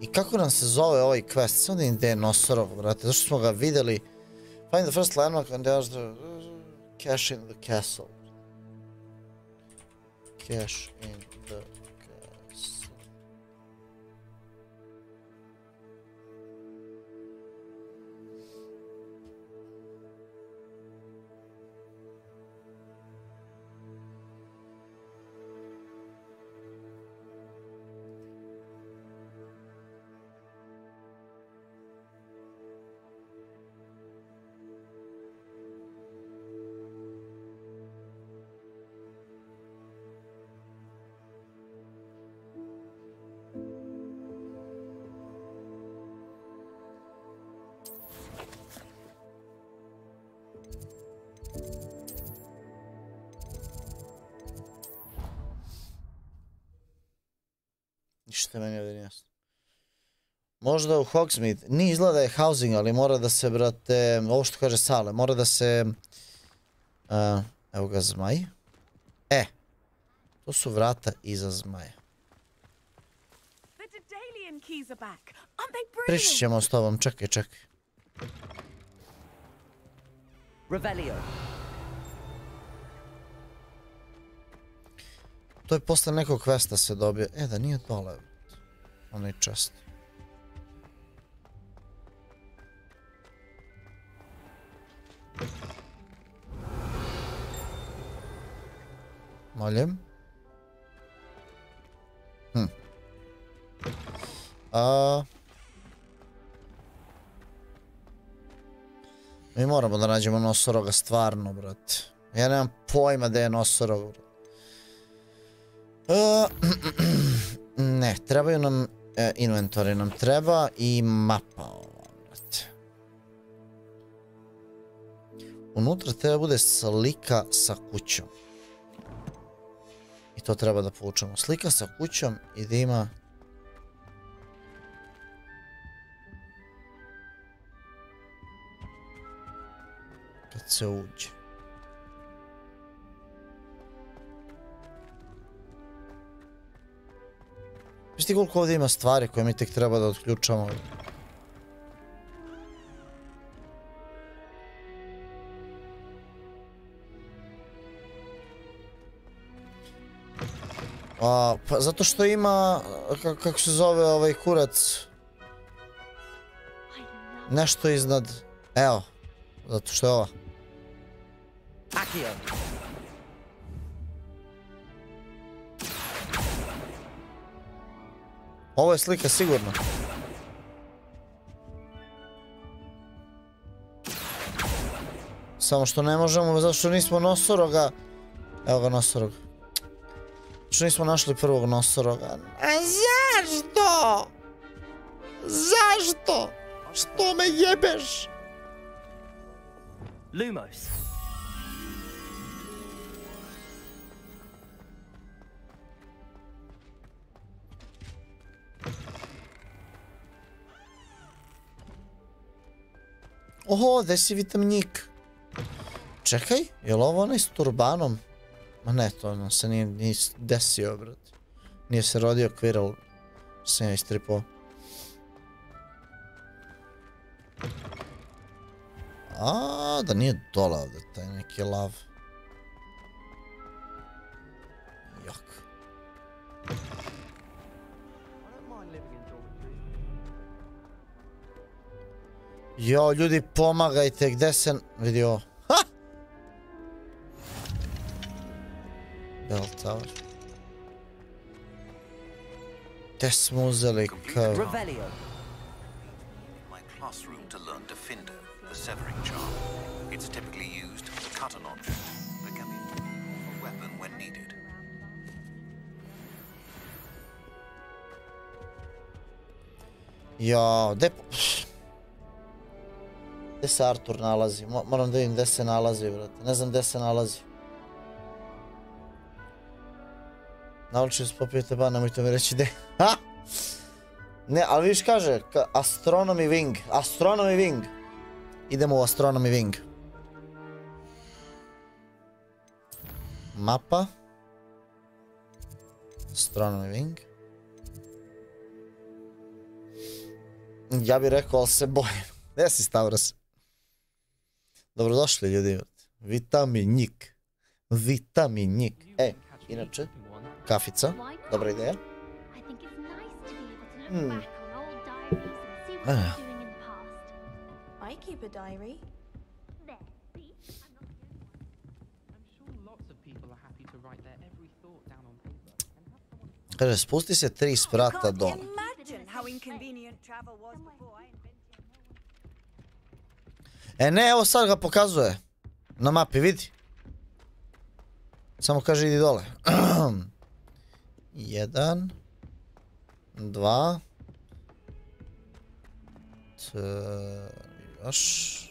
Speaker 1: I kako nam se zove ovaj quest? Samo da im gde je nosorog, brate. Zašto smo ga vidjeli? Find the first landmark and there's the... Cash in the castle. Cash in the castle. Ništa meni ovdje nije jasno. Možda u Hogsmeade, nije izgleda je housing, ali mora da se, brate, ovo što kaže Sale, mora da se, evo ga zmaj. To su vrata iza zmaja. Pričat ćemo s tobom, čekaj. To je posle nekog questa se dobio. Da nije dole. Onaj čest. Molim. Mi moramo da nađemo nosoroga stvarno, brate. Ja nemam pojma da je nosorog, brate. Ne, trebaju nam inventori, nam treba i mapa ova, brate. Unutra treba bude slika sa kućom. I to treba da povučemo. Slika sa kućom i da ima... Kad se uđe. Viš ti koliko ovdje ima stvari koje mi tek treba da otključamo? Pa zato što ima, kako se zove ovaj kurac, nešto iznad, evo, zato što je ova. Ovo je slika sigurno. Samo što ne možemo, zato što nismo nosoroga. Evo ga nosoroga. Što nismo našli prvog nosoroga. A zašto? Zašto? Što me jebeš?
Speaker 14: Lumos.
Speaker 1: Oho, gde si vitamnik? Čekaj, je li ovo onaj s turbanom? Ma ne, to nam se nije desio, brat. Nije se rodio Quirrell. Sam ja istripao. Da nije dole ovdje, taj neki lav. Jok. Jo, ljudi, pomagajte, gde se... Vidi ovo. Ha! Bell Tower. Gde smo uzeli kao...
Speaker 15: My classroom to learn Defender, the severing charm. It's typically used to cut an object, but can be a weapon when needed.
Speaker 1: Ja, gde se Artur nalazi? Moram da vidim gde se nalazi, brate. Ne znam gde se nalazi. Naučili se popijete ba, nemojte mi reći gde. Ha! Ne, ali vidiš kaže, Astronomy Wing. Astronomy Wing. Idemo u Astronomy Wing. Mapa. Astronomy Wing. Ja bih rekao, ali se bojim. Gde si, Stavros? Dobrodošli, ljudi. Vitaminjik. Vitaminjik. Inače, kafica. Dobra ideja. Kaže, spusti se 3 sprata dole. Ne, evo sad ga pokazuje. Na mapi, vidi. Samo kaže idi dole. 1 2 još.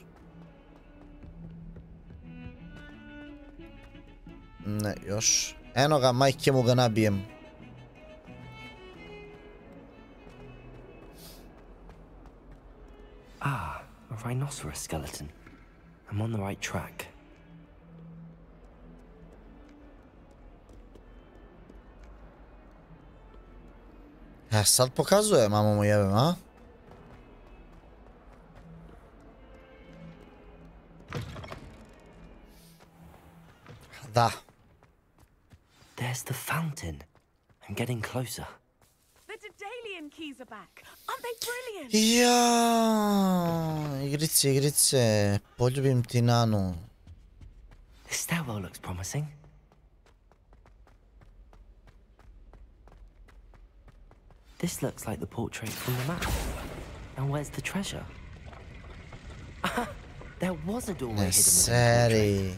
Speaker 1: Ne, još. Eno ga, majke mu ga nabijem.
Speaker 14: Ah, a rhinoceros skeleton. I'm on the right track.
Speaker 1: Sad pokazuje, mamo mu jebem, a? Da.
Speaker 14: There's the fountain. I'm getting closer.
Speaker 2: The Daedalian keys are back. Aren't they brilliant?
Speaker 1: Ja, igrice, igrice. Poljubim ti Nanu.
Speaker 14: This stairwell looks promising. This looks like the portrait from the map. And where's the treasure? There was a doorway hidden within the portrait.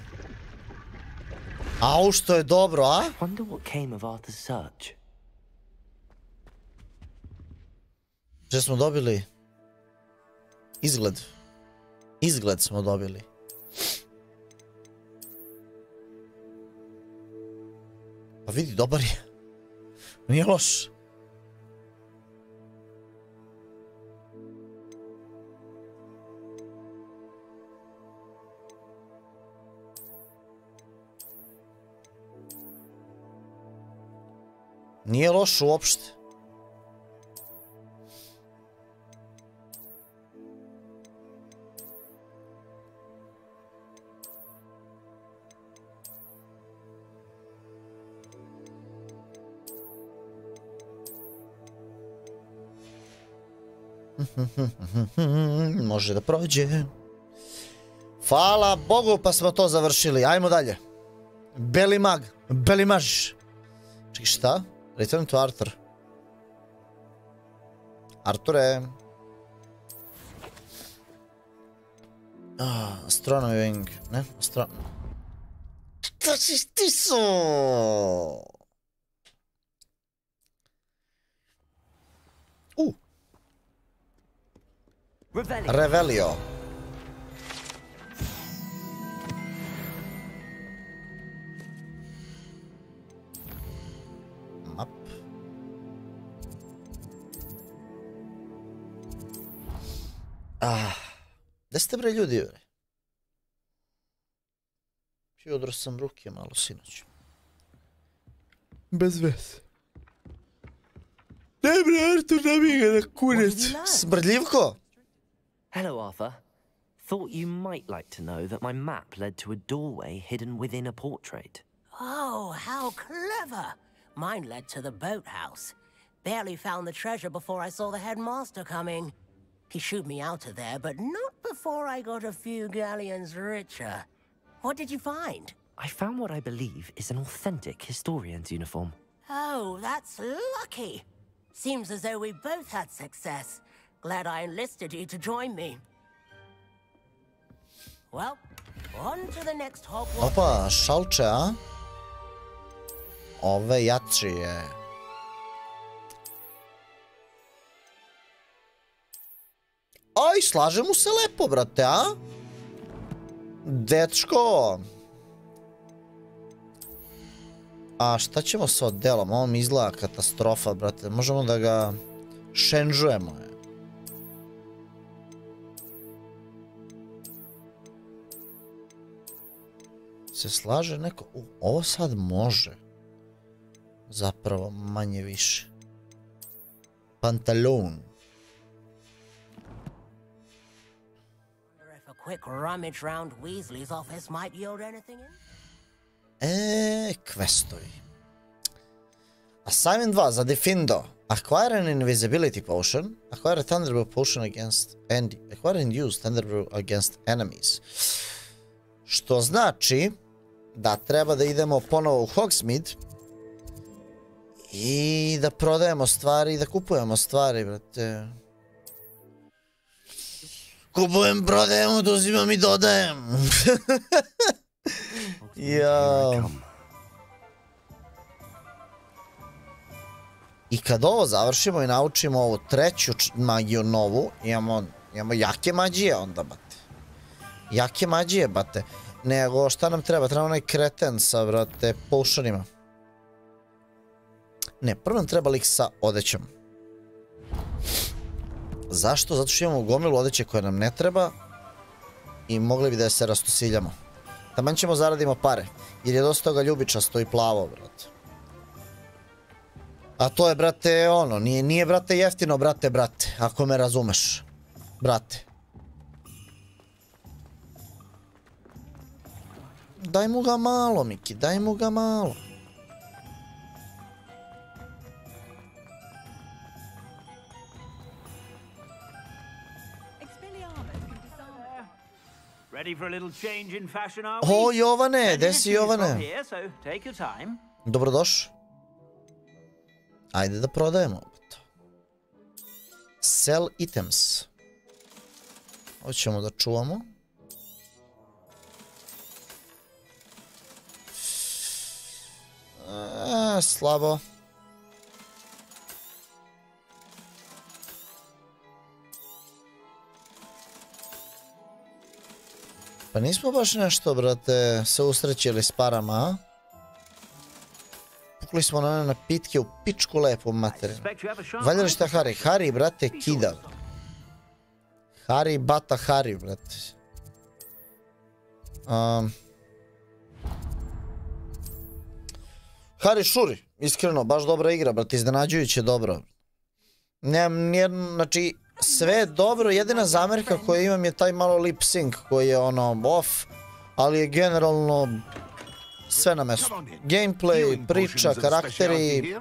Speaker 1: Au, što je dobro, a?
Speaker 14: Wonder what came of Arthur's search.
Speaker 1: Že smo dobili izgled. Izgled smo dobili. Pa vidi, dobar je. Nije loš. Nije loš uopšte. Može da prođe. Hvala Bogu, pa smo to završili. Ajmo dalje. Beli mag. Beli maž. Čekaj, šta? Return to Arthur. Arture. Astronomy Wing. Ne? Šta si stiso? Revelio. Map. Gde ste bre ljudi, bre? Odro sam ruke malo sinoć. Bez veze. Ne bre, Artur, nabije ga na kurec. Smrdljivko?
Speaker 14: Hello, Arthur. Thought you might like to know that my map led to a doorway hidden within a portrait.
Speaker 5: Oh, how clever! Mine led to the boathouse. Barely found the treasure before I saw the headmaster coming. He shooed me out of there, but not before I got a few galleons richer. What did you find?
Speaker 14: I found what I believe is an authentic historian's uniform.
Speaker 5: Oh, that's lucky. Seems as though we both had success. Glad I enlisted you to join me. Well, on to the next Hogwarts.
Speaker 1: Opa, šalče, a? Ove jačije. Aj, slaže mu se lepo, brate, a? Dečko. A šta ćemo s odelom? Ovo mi izgleda katastrofa, brate. Možemo da ga šenžujemo. Se slaže neko... Ovo sad može. Zapravo manje više. Pantalon. Questovi. Assignment 2 za Defindo. Acquire an invisibility potion. Acquire a thunderbrew potion against... Acquire and use thunderbrew against enemies. Što znači da treba da idemo ponovo u Hogsmeade i da prodajemo stvari i da kupujemo stvari, brate. Kupujem, prodajem, oduzimam i dodajem. Jao. I kad ovo završimo i naučimo ovu treću magiju novu, imamo jake magije onda, bate. Jake magije, bate. Nego šta nam treba? Treba onaj kreten sa, brate, potionima. Ne, prvo nam treba lik sa odećom. Zašto? Zato što imamo gomilu odeće koje nam ne treba i mogli bi da se rastosiljamo. Taman ćemo zaradimo pare, jer je dosta toga ljubičasto i plavo, brate. A to je, brate, ono, nije, brate, jeftino, brate, ako me razumeš. Brate. Daj mu ga malo, Miki, daj mu ga malo. O, Jovane, gde si, Jovane? Dobrodošli. Ajde da prodajemo. Sell items. Ovo ćemo da čuvamo. Slabo. Pa nismo baš nešto, brate, se usrećili s parama, a? Pukli smo na one napitke u pičku lepu materiju. Valja li šta Hari? Hari, brate, kidav. Hari, bata Hari, brate. Hari Šuri, iskreno, baš dobra igra, brate, iznenađujuće dobro. Znači, sve je dobro, jedina zamjerka koju imam je taj malo lip sync koji je ono off, ali je generalno sve na mestu. Gameplay, priča, karakteri,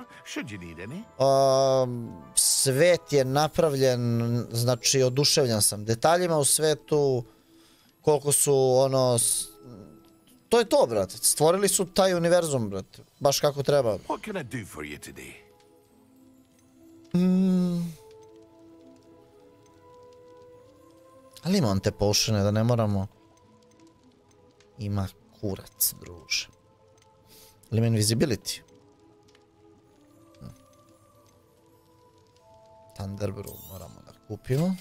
Speaker 1: svet je napravljen, znači oduševljen sam detaljima u svetu, koliko su ono... To je to, brate. Stvorili su taj univerzum, brate. Baš kako treba. Ali ima on te potione da ne moramo... Ima kurac, druže. Ali ima invisibility. Thunderbrew moramo da kupimo.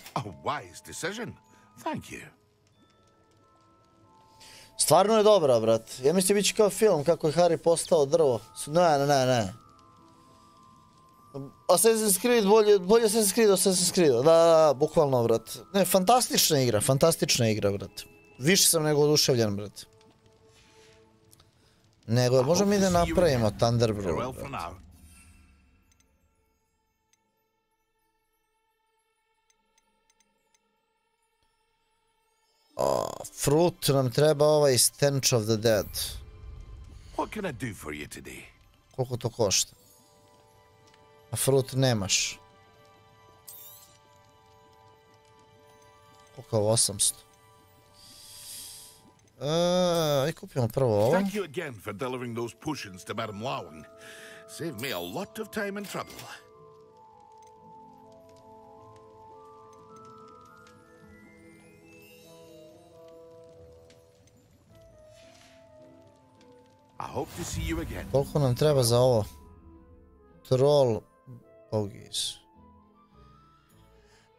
Speaker 1: Stvarno je dobra, brat. Ja mislim bit će kao film kako je Harry postao drvo. Ne. Assassin's Creed, bolje Assassin's Creed, Assassin's Creed. Da, bukvalno, brat. Ne, fantastična igra, brat. Više sam nego oduševljen, brat. Nego, možemo mi da napravimo Thunderbrew, brat. Fruit nam treba ovaj Stench of the Dead. Koliko to košta? A fruit nemaš. Koliko je 800? I kupimo prvo ovo.
Speaker 12: Thank you again for delivering those potions to Madame Lawing. Saved me a lot of time and trouble. I hope to see you again.
Speaker 1: Koliko nam treba za ovo? Troll bogies.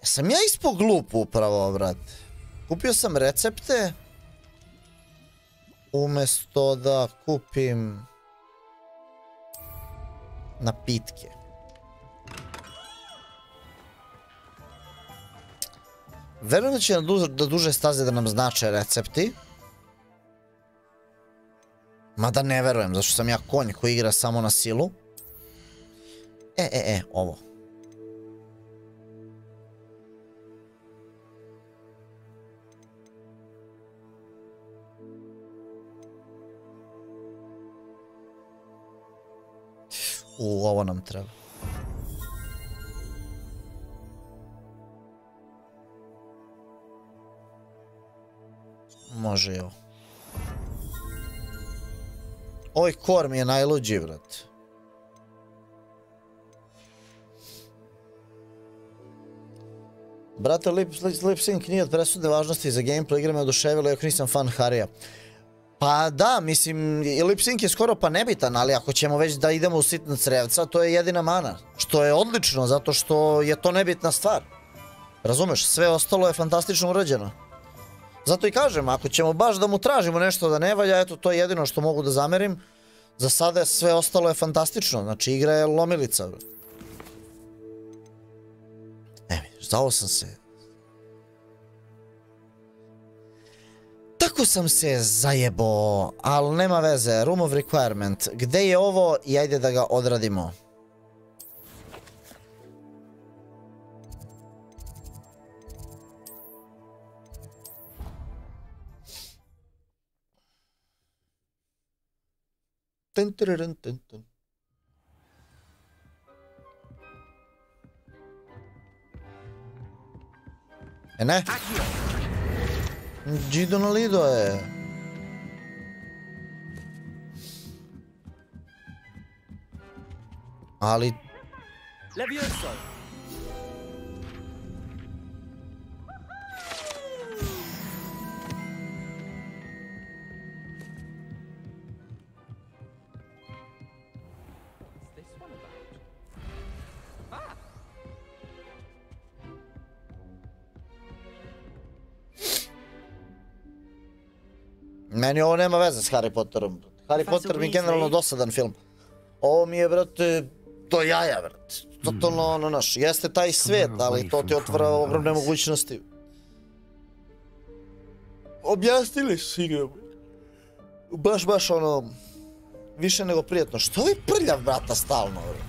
Speaker 1: Sam ja ispao glup upravo, brat. Kupio sam recepte umjesto da kupim napitke. Verujem da će da duže staze da nam znače recepti. Mada ne verujem, zašto sam ja konj koji igra samo na silu. Ovo. Ovo nam treba. Može i ovo. Ovaj kor mi je najluđi, vrat. Brate, lip sync nije od presudne važnosti za gameplay, igra me oduševila, iako nisam fan Harija. Pa da, mislim, lip sync je skoro pa nebitan, ali ako ćemo već da idemo u sitna crevca, to je jedina mana. Što je odlično, zato što je to nebitna stvar. Razumeš, sve ostalo je fantastično urađeno. Zato i kažem, ako ćemo baš da mu tražimo nešto da ne valja, eto, to je jedino što mogu da zamerim. Za sada sve ostalo je fantastično, znači igra je lomilica. Vidiš, za ovo sam se... Tako sam se zajebao, ali nema veze, room of requirement. Gde je ovo i ajde da ga odradimo. Ne? Gidono lido je. Ali...
Speaker 14: Levioso.
Speaker 1: Meni ovo nema veze s Harry Potterom. Harry Potter mi je generalno dosadan film. Ovo mi je, brate, do jaja, brate. Totalno, ono, naš, jeste taj svijet, ali to ti otvara ogromne mogućnosti. Objasnili su igru. Baš, ono, više nego prijetno. Što je prljav, brata, stalno, brate?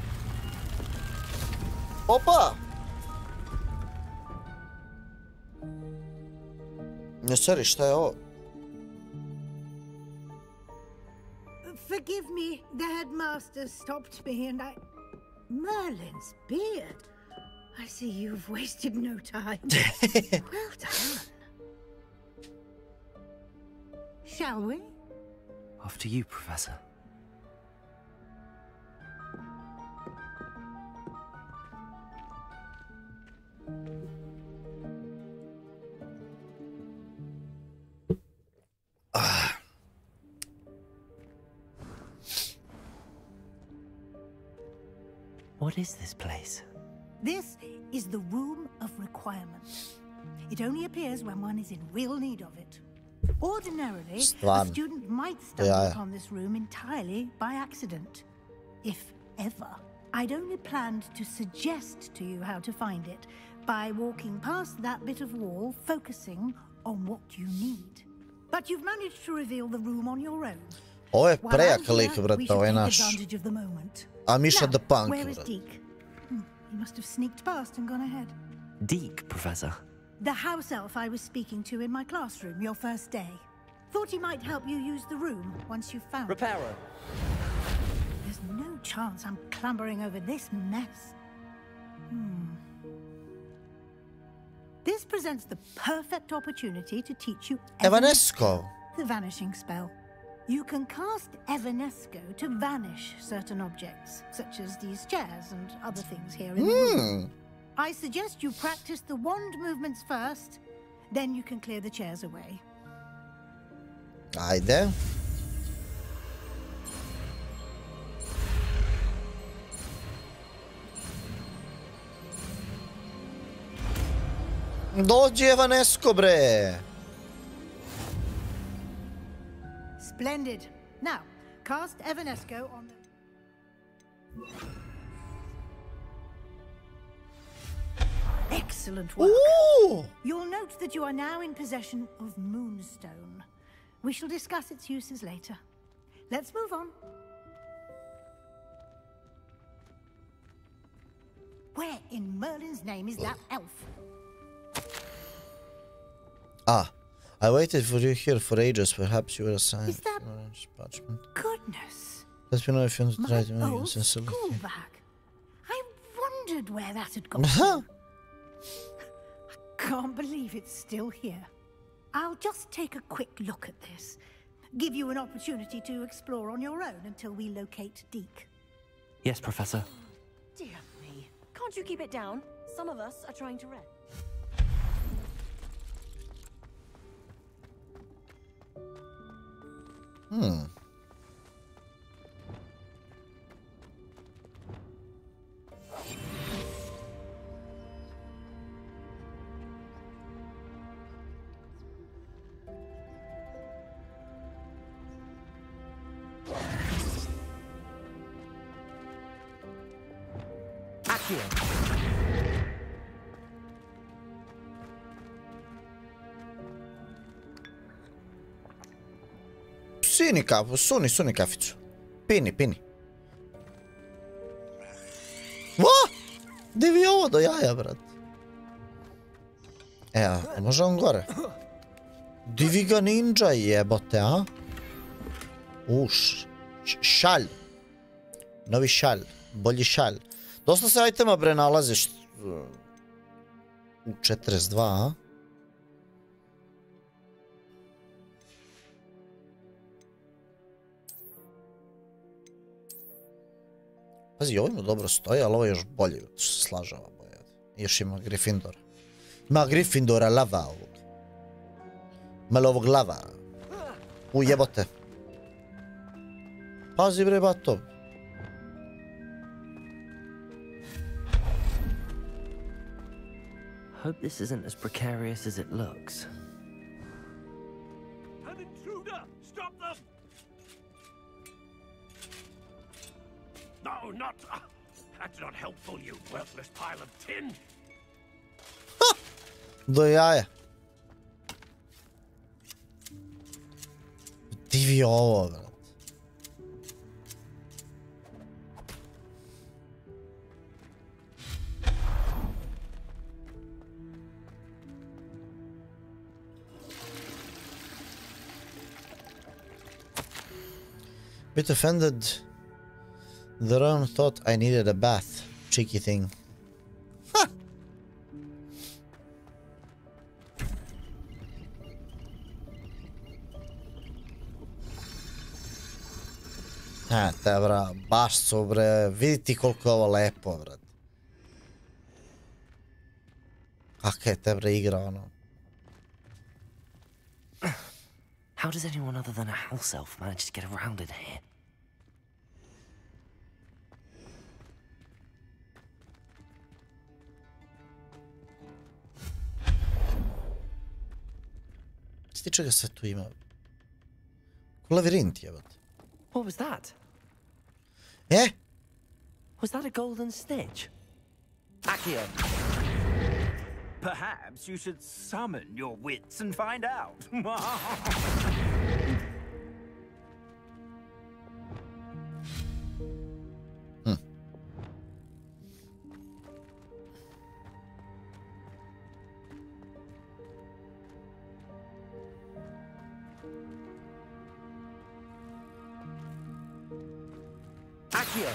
Speaker 1: Opa! Ne seri, šta je ovo?
Speaker 11: Forgive me, the headmaster stopped me and I... Merlin's beard. I see you've wasted no time. Well done. Shall we?
Speaker 14: After you, Professor. What is this place?
Speaker 11: This is the Room of Requirements. It only appears when one is in real need of it. Ordinarily, a student might stumble upon this room entirely by accident. If ever. I'd only planned to suggest to you how to find it by walking past that bit of wall, focusing on what you need. But you've managed to reveal the room on your own.
Speaker 1: Ovo je prejak lik, brate, ovo je naš. A Misha the Punk,
Speaker 11: Where is Deke? He must have sneaked past and gone ahead.
Speaker 14: Deke, Professor?
Speaker 11: The house elf I was speaking to in my classroom your first day. Thought he might help you use the room once you've found it.
Speaker 14: Reparo.
Speaker 11: There's no chance I'm clambering over this mess. This presents the perfect opportunity to teach you
Speaker 1: Evanesco,
Speaker 11: the vanishing spell. You can cast Evanesco to vanish certain objects, such as these chairs and other things here in the room. I suggest you practice the wand movements first, then you can clear the chairs away.
Speaker 1: Ajde. Dođi Evanesko, bre!
Speaker 11: Splendid. Now, cast Evanesco on the... Excellent work.
Speaker 1: Ooh!
Speaker 11: You'll note that you are now in possession of Moonstone. We shall discuss its uses later. Let's move on. Where in Merlin's name is that elf?
Speaker 1: Ah, I waited for you here for ages. Perhaps you were assigned.
Speaker 11: Is that... Goodness.
Speaker 1: Let me know if you want to try to make
Speaker 11: old
Speaker 1: it sincerely.
Speaker 11: school bag. I wondered where that had gone. I can't believe it's still here. I'll just take a quick look at this. Give you an opportunity to explore on your own until we locate Deke.
Speaker 14: Yes, Professor.
Speaker 16: Dear me. Can't you keep it down? Some of us are trying to rest.
Speaker 1: Suni kaficu. Pini. Va? Gdje vi ovo do jaja, brat? Evo, može on gore. Divi ga ninja jebote, a? Šalj. Novi šalj. Bolji šalj. Dosta se itema bre nalaziš u 42, a? Pazi, ovo ima dobro stoji, ali ovo je još bolje, što se slaže ova boja. Još ima Gryffindora. Ima Gryffindora lava ovog. Malo ovog lava. Jebote. Pazi bre, bato.
Speaker 14: Hope this isn't as precarious as it looks.
Speaker 6: An intruder! Stop them! No, not... that's not helpful, you worthless pile of tin!
Speaker 1: Do jaja. Divi ovo, brat. Bit offended. The Ron thought I needed a bath. Cheeky thing. Te bra, baš su bre, vidite koliko je ovo lepo, brat. Kaka je te bre igra, ono.
Speaker 14: How does anyone other than a house elf manage to get around in here?
Speaker 1: Sti čega sve tu ima? Ko lavirint jebate.
Speaker 14: What was that?
Speaker 1: Eh?
Speaker 14: Was that a golden snitch? Accio.
Speaker 17: Perhaps you should summon your wits and find out.
Speaker 14: Accio.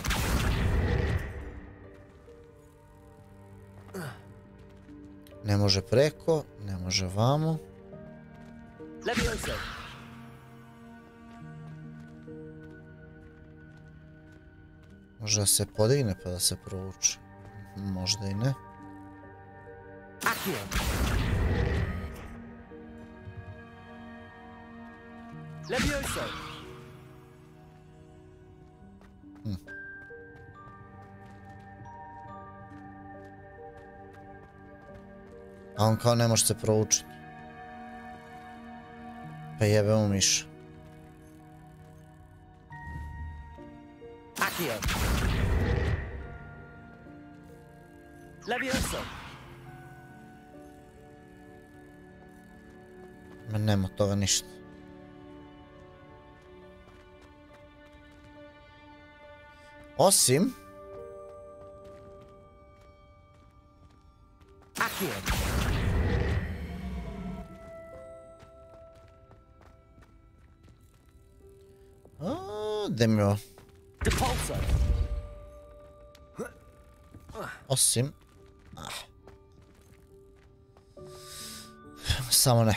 Speaker 1: Ne može preko, ne može vamo.
Speaker 14: Levioso.
Speaker 1: Može da se podigne pa da se provuče. Možda i ne.
Speaker 14: Accio. Levioso.
Speaker 1: A on kao ne može se proučiti. Pa jebe mu miša.
Speaker 14: Accio. Levioso.
Speaker 1: Ma nema toga ništa. Osim...
Speaker 14: Accio.
Speaker 1: Gdje mi je ovo?
Speaker 14: Depulso.
Speaker 1: Osim... Samo ne.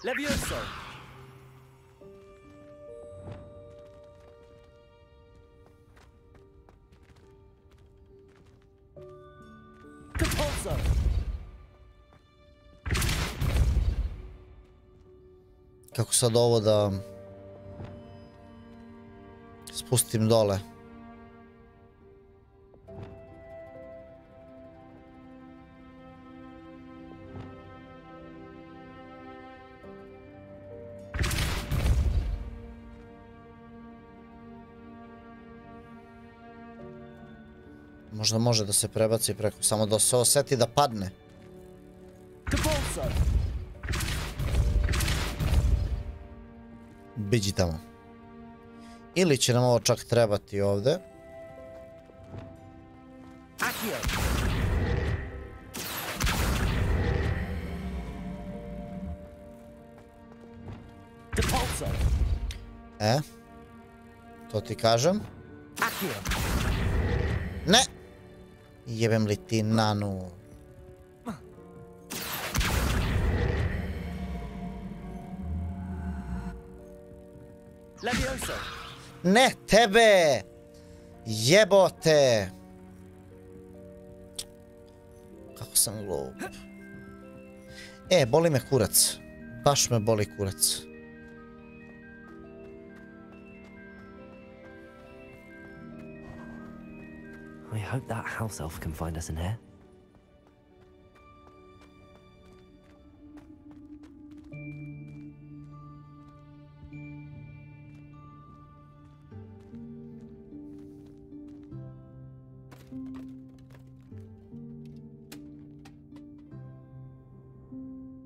Speaker 14: Levioso. Depulso.
Speaker 1: Kako sad ovo da... spustim dole. Možda može da se prebaci preko, samo da se osjeti da padne. Biđi tamo. Ili će nam ovo čak trebati ovde. To ti kažem. Ne! Jebem li ti nanu. Ne, tebe! Jebote! Kako sam glup. Boli me kurac. Baš me boli kurac.
Speaker 14: I hope that house elf can find us in here.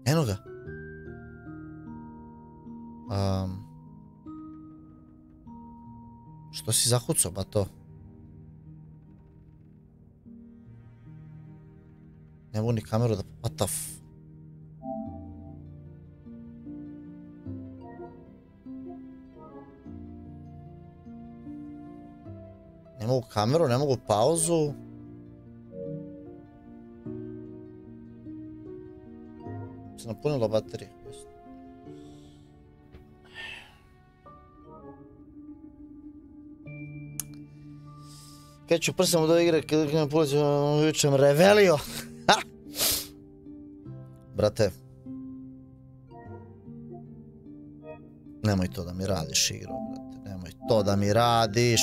Speaker 1: Eno ga. Što si zahucao, ba to? Ne mogu ni kameru da... What the f... Ne mogu kameru, ne mogu pauzu. Se napunila baterija. Kad ću prsam od ove igre, kada nam policu uvičem Revelio. Brate. Nemoj to da mi radiš igru, brate. Nemoj to da mi radiš.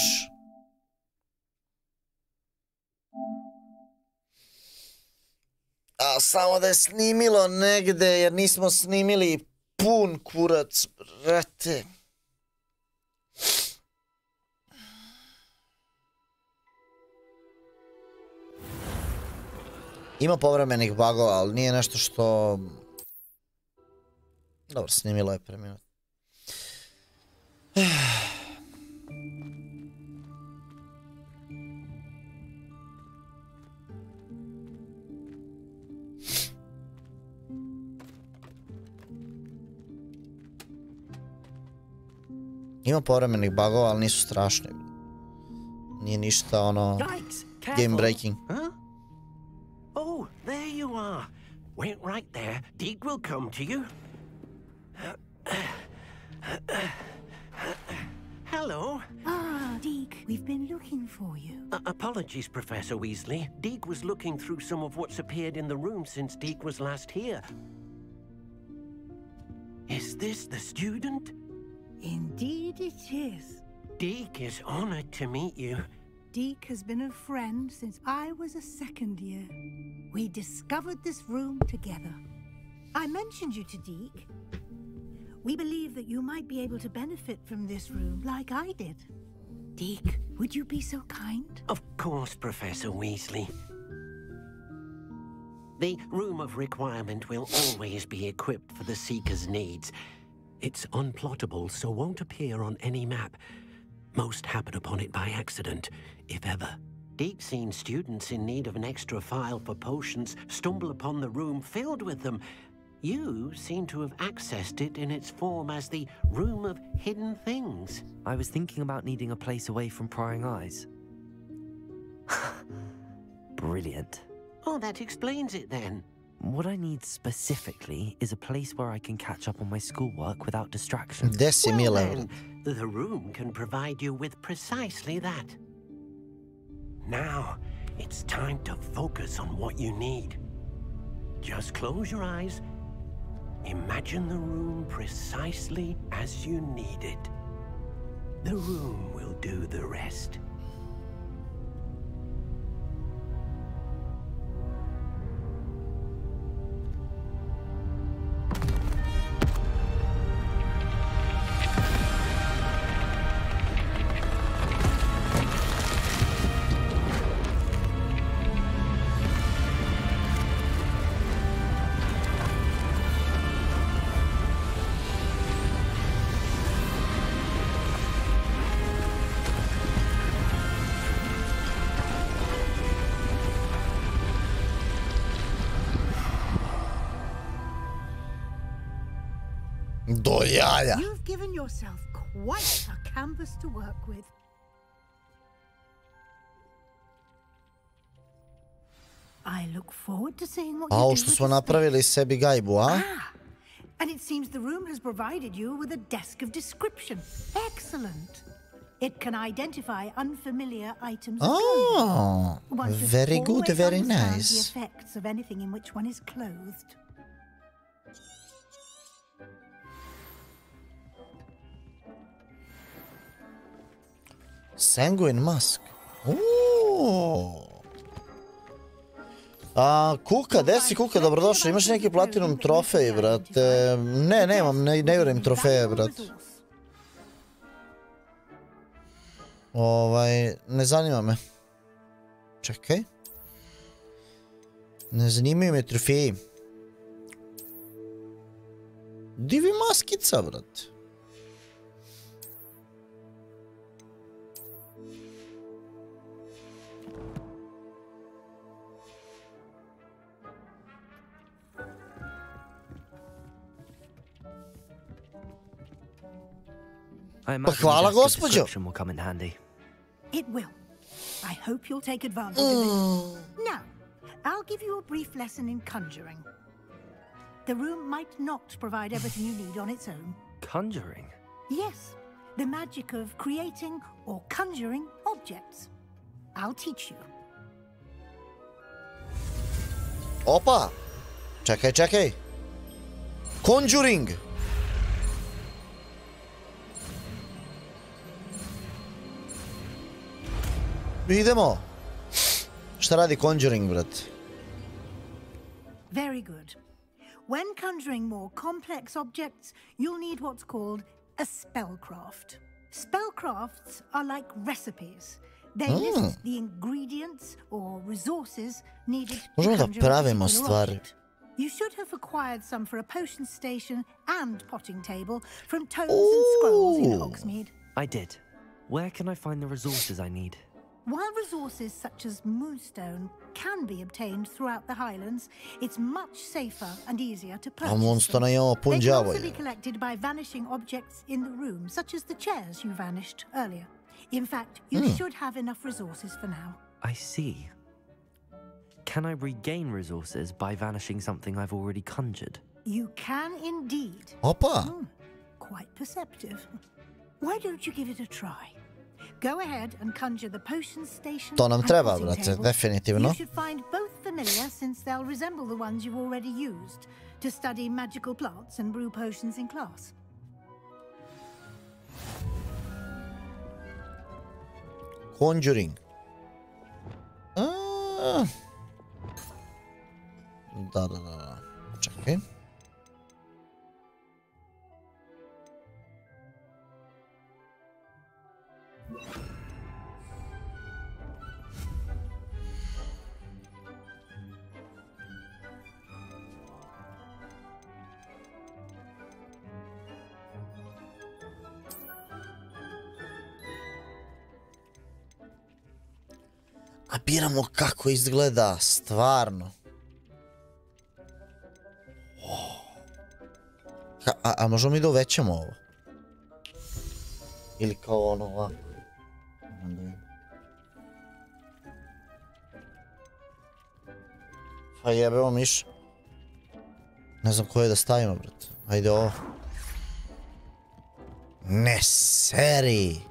Speaker 1: A samo da je snimilo negde, jer nismo snimili pun kurac, brate. Ima povremenih bugova, ali nije nešto što... Dobro, snimilo je pre minut. Ima povremenih bugova, ali nisu strašni. Nije ništa ono... game breaking.
Speaker 6: Oh, there you are. Wait right there. Deke will come to you. Hello.
Speaker 11: Ah, Deke, we've been looking for you.
Speaker 18: Apologies, Professor Weasley. Deke was looking through some of what's appeared in the room since Deke was last here. Is this the student?
Speaker 11: Indeed it is.
Speaker 18: Deke is honored to meet you.
Speaker 11: Deke has been a friend since I was a second year. We discovered this room together. I mentioned you to Deke. We believe that you might be able to benefit from this room like I did. Deke, would you be so kind?
Speaker 18: Of course, Professor Weasley. The Room of Requirement will always be equipped for the Seeker's needs. It's unplottable, so won't appear on any map. Most happen upon it by accident, if ever. Deke's seen students in need of an extra file for potions stumble upon the room filled with them. You seem to have accessed it in its form as the Room of Hidden Things.
Speaker 14: I was thinking about needing a place away from prying eyes. Brilliant.
Speaker 18: Oh, that explains it then.
Speaker 14: What I need specifically is a place where I can catch up on my schoolwork without distraction.
Speaker 18: Well, then, the room can provide you with precisely that. Now, it's time to focus on what you need. Just close your eyes. Imagine the room precisely as you need it. The room will do the rest.
Speaker 1: Do jaja.
Speaker 11: You've given yourself quite a canvas to work with. I look forward to seeing what you do
Speaker 1: Au,
Speaker 11: with
Speaker 1: što
Speaker 11: this
Speaker 1: smo napravili sebi gajbu, a?
Speaker 11: And it seems the room has provided you with a desk of description. Excellent. It can identify unfamiliar items.
Speaker 1: Oh, very good, very
Speaker 11: The
Speaker 1: nice.
Speaker 11: effects of anything in which one is clothed.
Speaker 1: Sanguine Mask. Kuka, desi Kuka, dobrodošli. Imaš neki platinum trofej, brate? Ne, nemam, ne vjerujem trofeje, brate. Ne zanima me. Čekaj. Ne zanimaju me trofeji. Divi maskica, brate. Pa hvala, gospođo.
Speaker 11: It will. I hope you'll take advantage of it. Now, I'll give you a brief lesson in conjuring. The room might not provide everything you need on its own.
Speaker 14: Conjuring?
Speaker 11: Yes, the magic of creating or conjuring objects. I'll teach you.
Speaker 1: Opa! Čekaj. Conjuring! Idemo. Šta radi Conjuring, brat?
Speaker 11: Very good. When conjuring more complex objects, you'll need what's called a spellcraft. Spellcrafts are like recipes. They list the ingredients or resources needed to
Speaker 1: Možemo da
Speaker 11: conjure a
Speaker 1: pravimo
Speaker 11: particular
Speaker 1: stvari.
Speaker 11: object. You should have acquired some for a potion station and potting table from tomes and scrolls in Hogsmeade.
Speaker 14: I did. Where can I find the resources I need?
Speaker 11: While resources such as moonstone can be obtained throughout the Highlands, it's much safer and easier to purchase
Speaker 1: moonstone
Speaker 11: them.
Speaker 1: imamo pun
Speaker 11: They can
Speaker 1: đavoja.
Speaker 11: also be collected by vanishing objects in the room, such as the chairs you vanished earlier. In fact, you should have enough resources for now.
Speaker 14: I see. Can I regain resources by vanishing something I've already conjured?
Speaker 11: You can indeed.
Speaker 1: Opa!
Speaker 11: Quite perceptive. Why don't you give it a try? Go ahead and conjure the potion station.
Speaker 1: To nam treba, brate, definitivno.
Speaker 11: You should find both familiar since they'll resemble the ones you've already used to study magical plants and brew potions in class.
Speaker 1: Conjuring. Da. Čekaj. A biramo kako izgleda, stvarno. A možemo mi da uvećamo ovo? Ili kao ono ovako? Pa jebemo miš. Ne znam koje da stavimo, brate. Ajde ovo. Ne seri.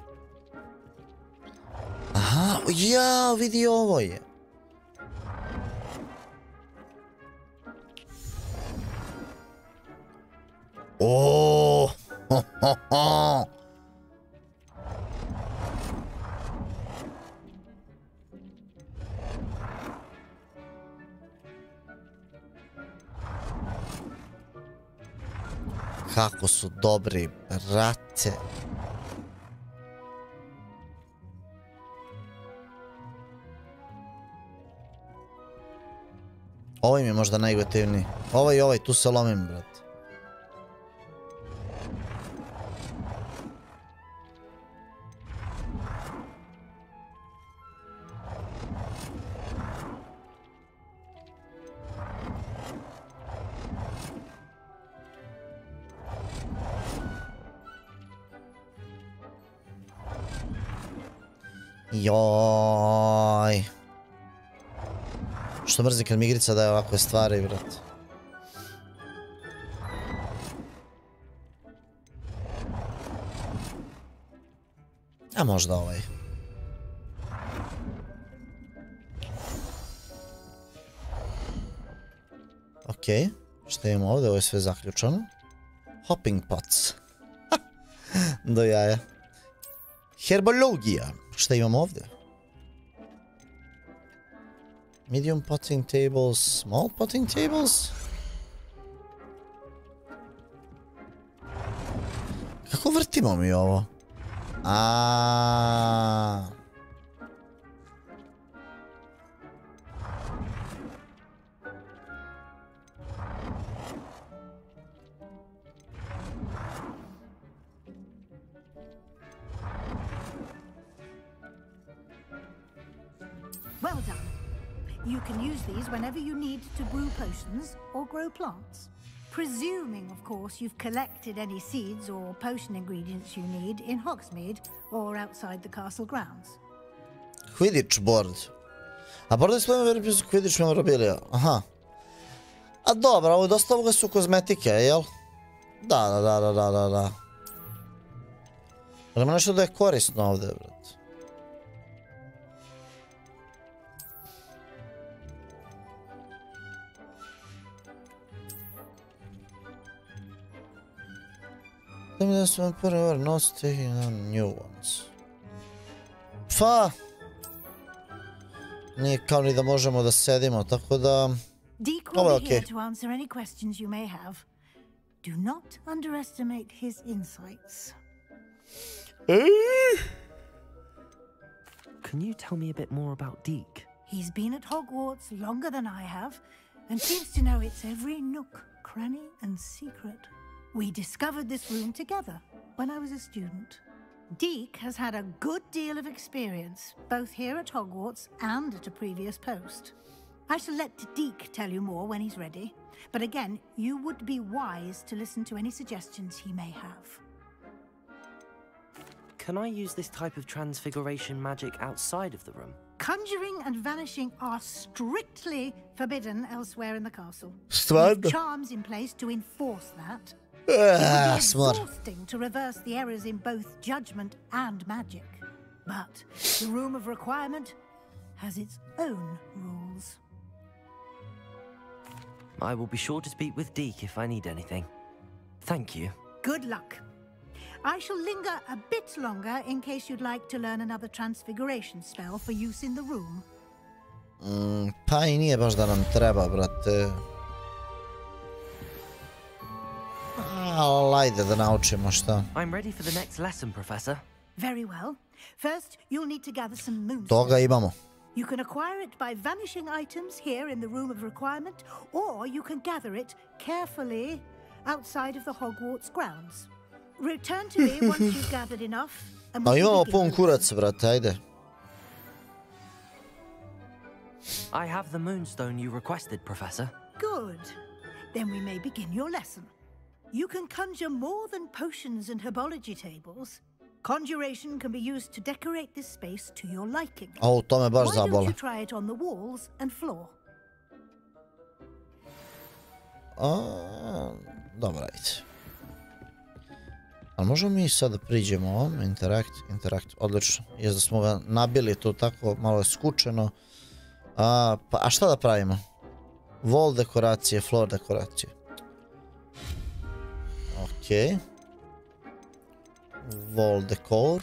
Speaker 1: Aha, jao, vidi ovo je. Oooo, ho, ho, ho. Kako su dobri, brate. Ovaj mi je možda najgotivniji. Ovaj, tu se lomim, brate. Joj. Što mrzim kad mi igrica daje ovakve stvari, brat. A možda ovaj. Okej, što imamo ovdje? Ovo je sve zaključano. Hopping pots. Do jaja. Herbologija. Šta imamo ovdje? Medium potting tables, small potting tables? Kako vrtimo mi ovo?
Speaker 11: Well done. You can use these whenever you need to brew potions or grow plants. Presuming, of course, you've collected any seeds or potion ingredients you need in Hogsmeade or outside the castle grounds.
Speaker 1: Quidditch board. A board je svojom veripisu Quidditch memorabilia. Aha. A dobro, ovo dosta ovoga su kozmetike, jel? Da. Ali ima nešto da je korisno ovdje, brat. Not taking on new ones. Pa... Nije kao ni da možemo da sedimo, tako da...
Speaker 11: Deke will be here to answer any questions you may have. Do not underestimate his insights.
Speaker 14: Can you tell me a bit more about Deke?
Speaker 11: He's been at Hogwarts longer than I have, and seems to know its every nook, cranny, and secret. We discovered this room together when I was a student. Deke has had a good deal of experience, both here at Hogwarts and at a previous post. I shall let Deke tell you more when he's ready, but again, you would be wise to listen to any suggestions he may have.
Speaker 14: Can I use this type of transfiguration magic outside of the room?
Speaker 11: Conjuring and vanishing are strictly forbidden elsewhere in the castle.
Speaker 1: Stvarno?
Speaker 11: With charms in place to enforce that. It would be exhausting to reverse the errors in both judgment and magic. But the room of requirement has its own rules.
Speaker 14: I will be sure to speak with Deke if I need anything. Thank you.
Speaker 11: Good luck. I shall linger a bit longer in case you'd like to learn another transfiguration spell for use in the room.
Speaker 1: Pa i nije baš da nam treba, brate. Ali ajde da naučimo šta.
Speaker 14: I'm ready for the next lesson, Professor.
Speaker 11: Very well. First, you'll need to gather some moonstones.
Speaker 1: Toga imamo.
Speaker 11: You can acquire it by vanishing items here in the room of requirement, or you can gather it carefully outside of the Hogwarts grounds. Return to me once you've gathered enough.
Speaker 1: A imamo pun kurac, brate, ajde.
Speaker 14: I have the moonstone you requested, Professor.
Speaker 11: Good. Then we may begin your lesson. You can conjure more than potions and herbology tables. Conjuration can be used to decorate this space to your liking.
Speaker 1: O, to me baš
Speaker 11: Why
Speaker 1: zabole.
Speaker 11: don't you try it on the walls and floor?
Speaker 1: Dobro, ajde. Ali možemo mi sad da priđemo ovom? Interact, odlično. Jest da smo ga nabili tu tako, malo je skučeno. A šta da pravimo? Wall dekoracije, floor dekoracije. Ok. Wall decor.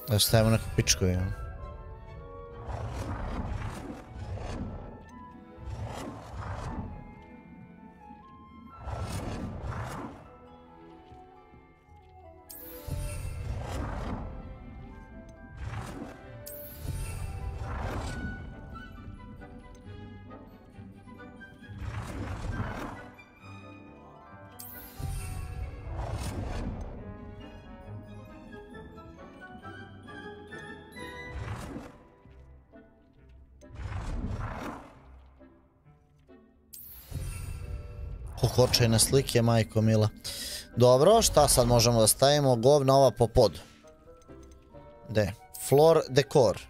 Speaker 1: Da stavimo neku pičku, ja. Očajne slike, majko mila. Dobro, šta sad možemo da stavimo? Govna ova po podu. Gde? Floor decor.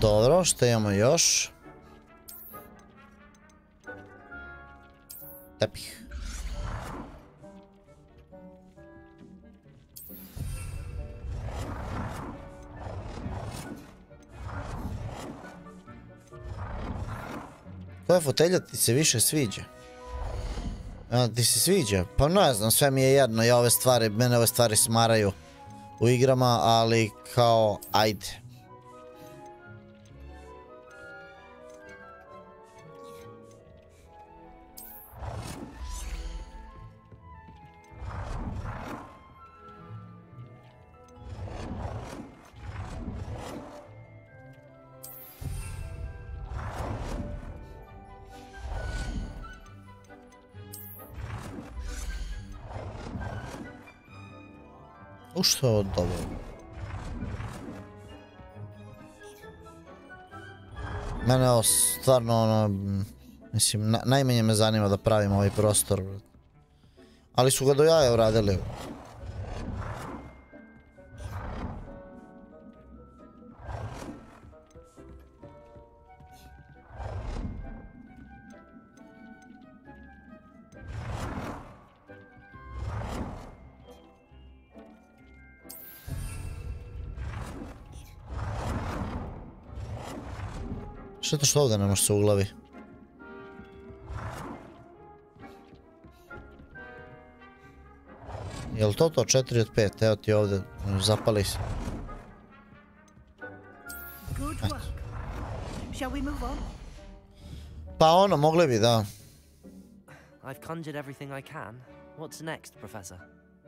Speaker 1: Dobro, što imamo još? Tepih. Koja fotelja ti se više sviđa? Ti se sviđa? Pa ne znam, sve mi je jedno, mene ove stvari smaraju u igrama, ali kao, ajde. Što je ovo dobro? Mene ovo stvarno ono, mislim, najmanje me zanima da pravim ovaj prostor. Ali su ga do jaja uradili. Što je to što ovdje ne može se uglavi? Jel to 4 od 5? Evo ti ovdje, zapali se.
Speaker 11: Shall we move on?
Speaker 1: Pa ono, mogli bi, da.
Speaker 14: I've conjured everything I can. What's next, Professor?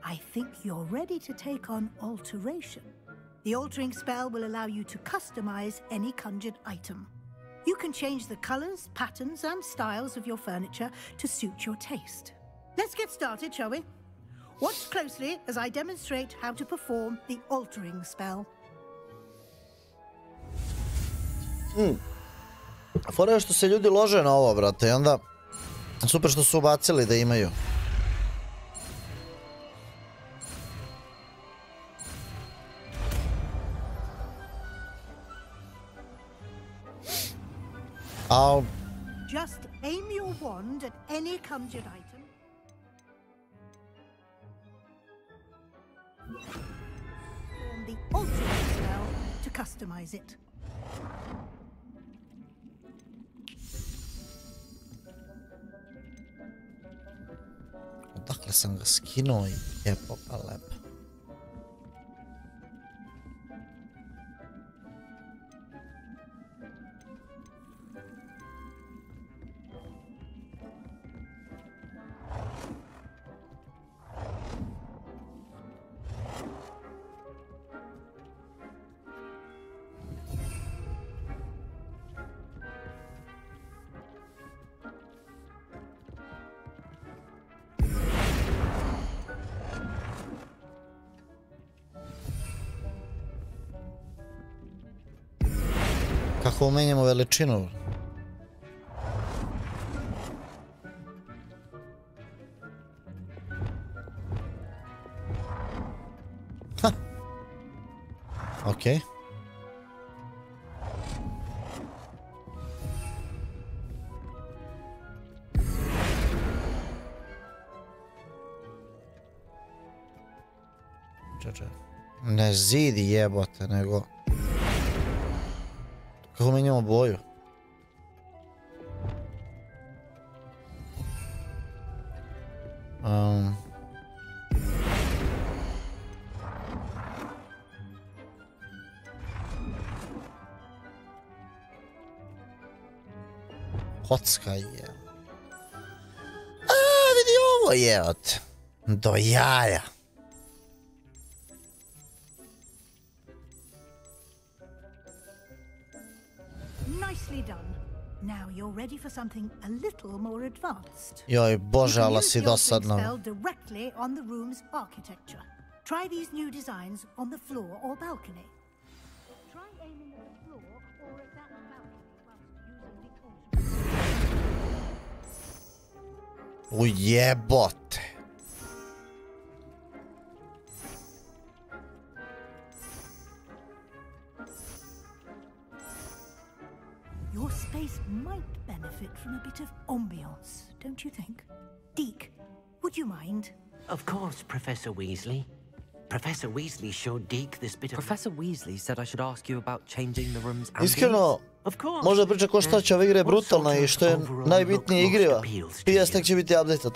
Speaker 11: I think you're ready to take on alteration. The altering spell will allow you to customize any conjured item. You can change the colors, patterns, and styles of your furniture to suit your taste. Let's get started, shall we? Watch closely as I demonstrate how to perform the altering spell.
Speaker 1: Fora je što se ljudi lože na ovo, brate, i onda super što su ubacili da imaju.
Speaker 11: Just aim your wand at any conjured item. Perform the altering spell to customize it.
Speaker 1: Odakle sam ga skinuo i lijepo pa lepo. Kako umenjamo veličinu? Ha! Okej. Ne zidi jebote, nego... Kako menjamo boju? Kocka je. Vidi ovo je od... do jaja.
Speaker 11: Nicely done. Now you're ready for something a little more advanced.
Speaker 1: Joj, bože, ala si dosadno.
Speaker 11: You can use the altering spell directly on the room's architecture. Try these new designs on the floor or balcony. Try aiming at the floor or at that balcony whilst using the altering.
Speaker 1: Ujebote.
Speaker 11: Your space might benefit from a bit of ambiance, don't you think? Deke, would you mind?
Speaker 18: Of course, Professor Weasley. Professor Weasley showed Deke this bit of...
Speaker 14: Professor Weasley said I should ask you about changing the room's ambience.
Speaker 1: Iskreno, možda priča ko šta će ova igra je brutalna i što je najbitnije igriva. PS tek će biti update.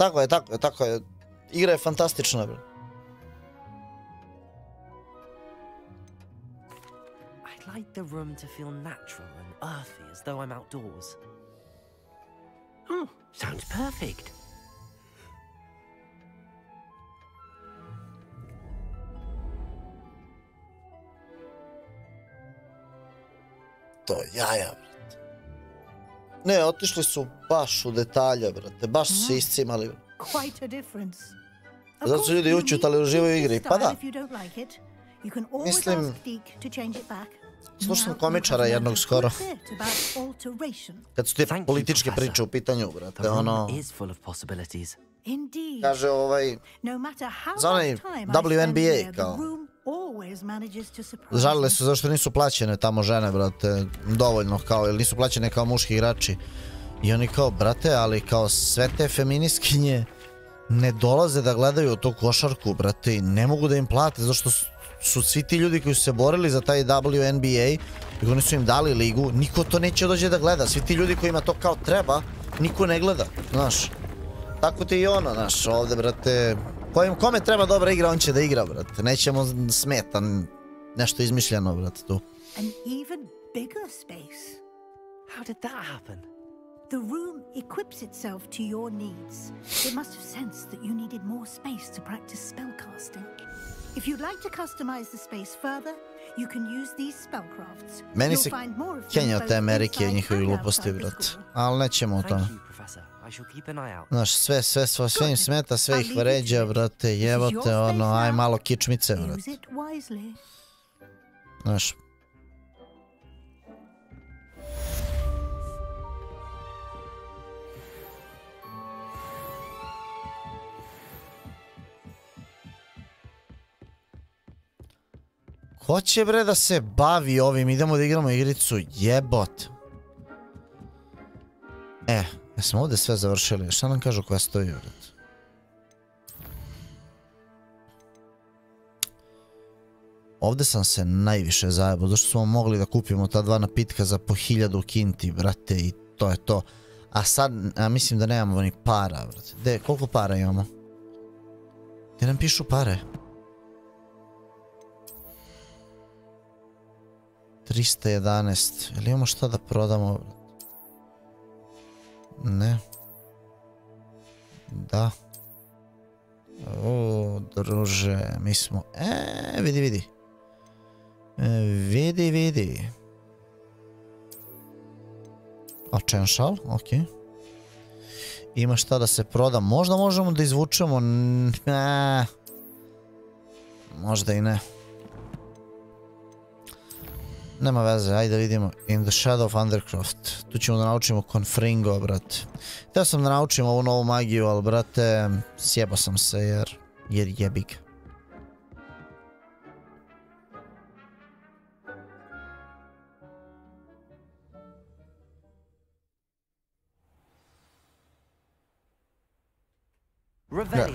Speaker 1: Tako je. Igra je fantastična, bre.
Speaker 14: I'd like the room to feel natural and earthy as though I'm outdoors.
Speaker 18: Oh, sounds perfect.
Speaker 1: To jaja, brate. Ne, otišli su baš u detalje, brate. Baš su se iscimali.
Speaker 11: Quite a difference.
Speaker 1: Zato su ljudi učutali u živoj igri. Pa da. Mislim, slušam komičara jednog skoro. Kad su te političke priče u pitanju, brate, ono... Kaže za onaj WNBA, kao... Žalile su zašto nisu plaćene tamo žene, brate, dovoljno, kao, ili nisu plaćene kao muški igrači. I oni kao, brate, ali kao sve te feministkinje ne dolaze da gledaju tu košarku, brate, i ne mogu da im plate, zašto su svi ti ljudi koji su se borili za taj WNBA, i oni su im dali ligu, niko to neće dođe da gleda, svi ti ljudi kojima to kao treba, niko ne gleda, znaš. Tako ti i ono, znaš, ovde, brate, kome treba dobra igra, on će da igra, brate, nećemo smeta nešto izmišljeno, brate, tu.
Speaker 11: The room equips itself to your needs. It must have sensed that you needed more space to practice spellcasting. If you'd like to customize the space further, you can use these spellcrafts.
Speaker 1: Meni se Kenja od te Amerike i njihovi gluposti, brat. Ali nećemo o tome. Znaš, sve im smeta, sve ih vređa, brate, jebote, ono, aj malo kičmice, brate. Znaš. Ko će bre da se bavi ovim, idemo da igramo igricu, jebot. Jesmo ovdje sve završili, šta nam kažu koja stoji, vrat? Ovdje sam se najviše zajebao, zašto smo mogli da kupimo ta dva napitka za po 1000 kinti, brate, i to je to. A sad, mislim da nemamo ni para, brate. Koliko para imamo? Gdje nam pišu pare? 311. Ili imamo šta da prodamo? Ne. Da. O, druže, mi smo... vidi. Vidi. Očenšal, okej. Ima šta da se proda. Možda možemo da izvučemo... Možda i ne. Nema veze, ajde vidimo. In the Shadow of Undercroft. Tu ćemo da naučimo Confringo, brate. Htio sam da naučim ovu novu magiju, ali brate, sjebao sam se jer jebig.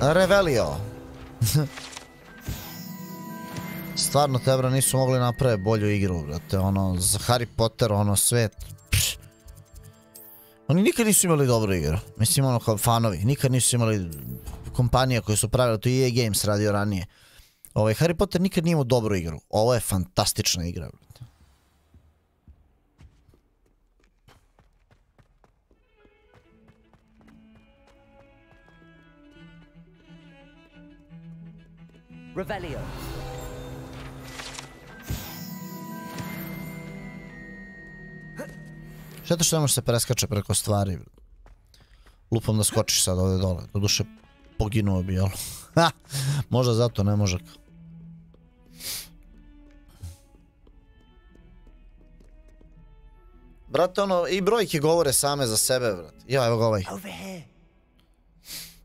Speaker 1: Revelio. Stvarno tebra nisu mogli napraviti bolju igru, brate, ono, za Harry Potter, ono, svet. Oni nikad nisu imali dobru igru, mislim, ono, kao fanovi, nikad nisu imali kompanije koje su pravile, to i EA Games radio ranije. Harry Potter nikad nije imao dobru igru, ovo je fantastična igra, brate.
Speaker 14: Revelio.
Speaker 1: Šteta što ne može se preskače preko stvari. Lupam da skočiš sad ovdje dole. Doduše poginuo bi, jel? Možda zato ne može. Brate, ono, i brojke govore same za sebe, brate. Ja, evo ga ovaj.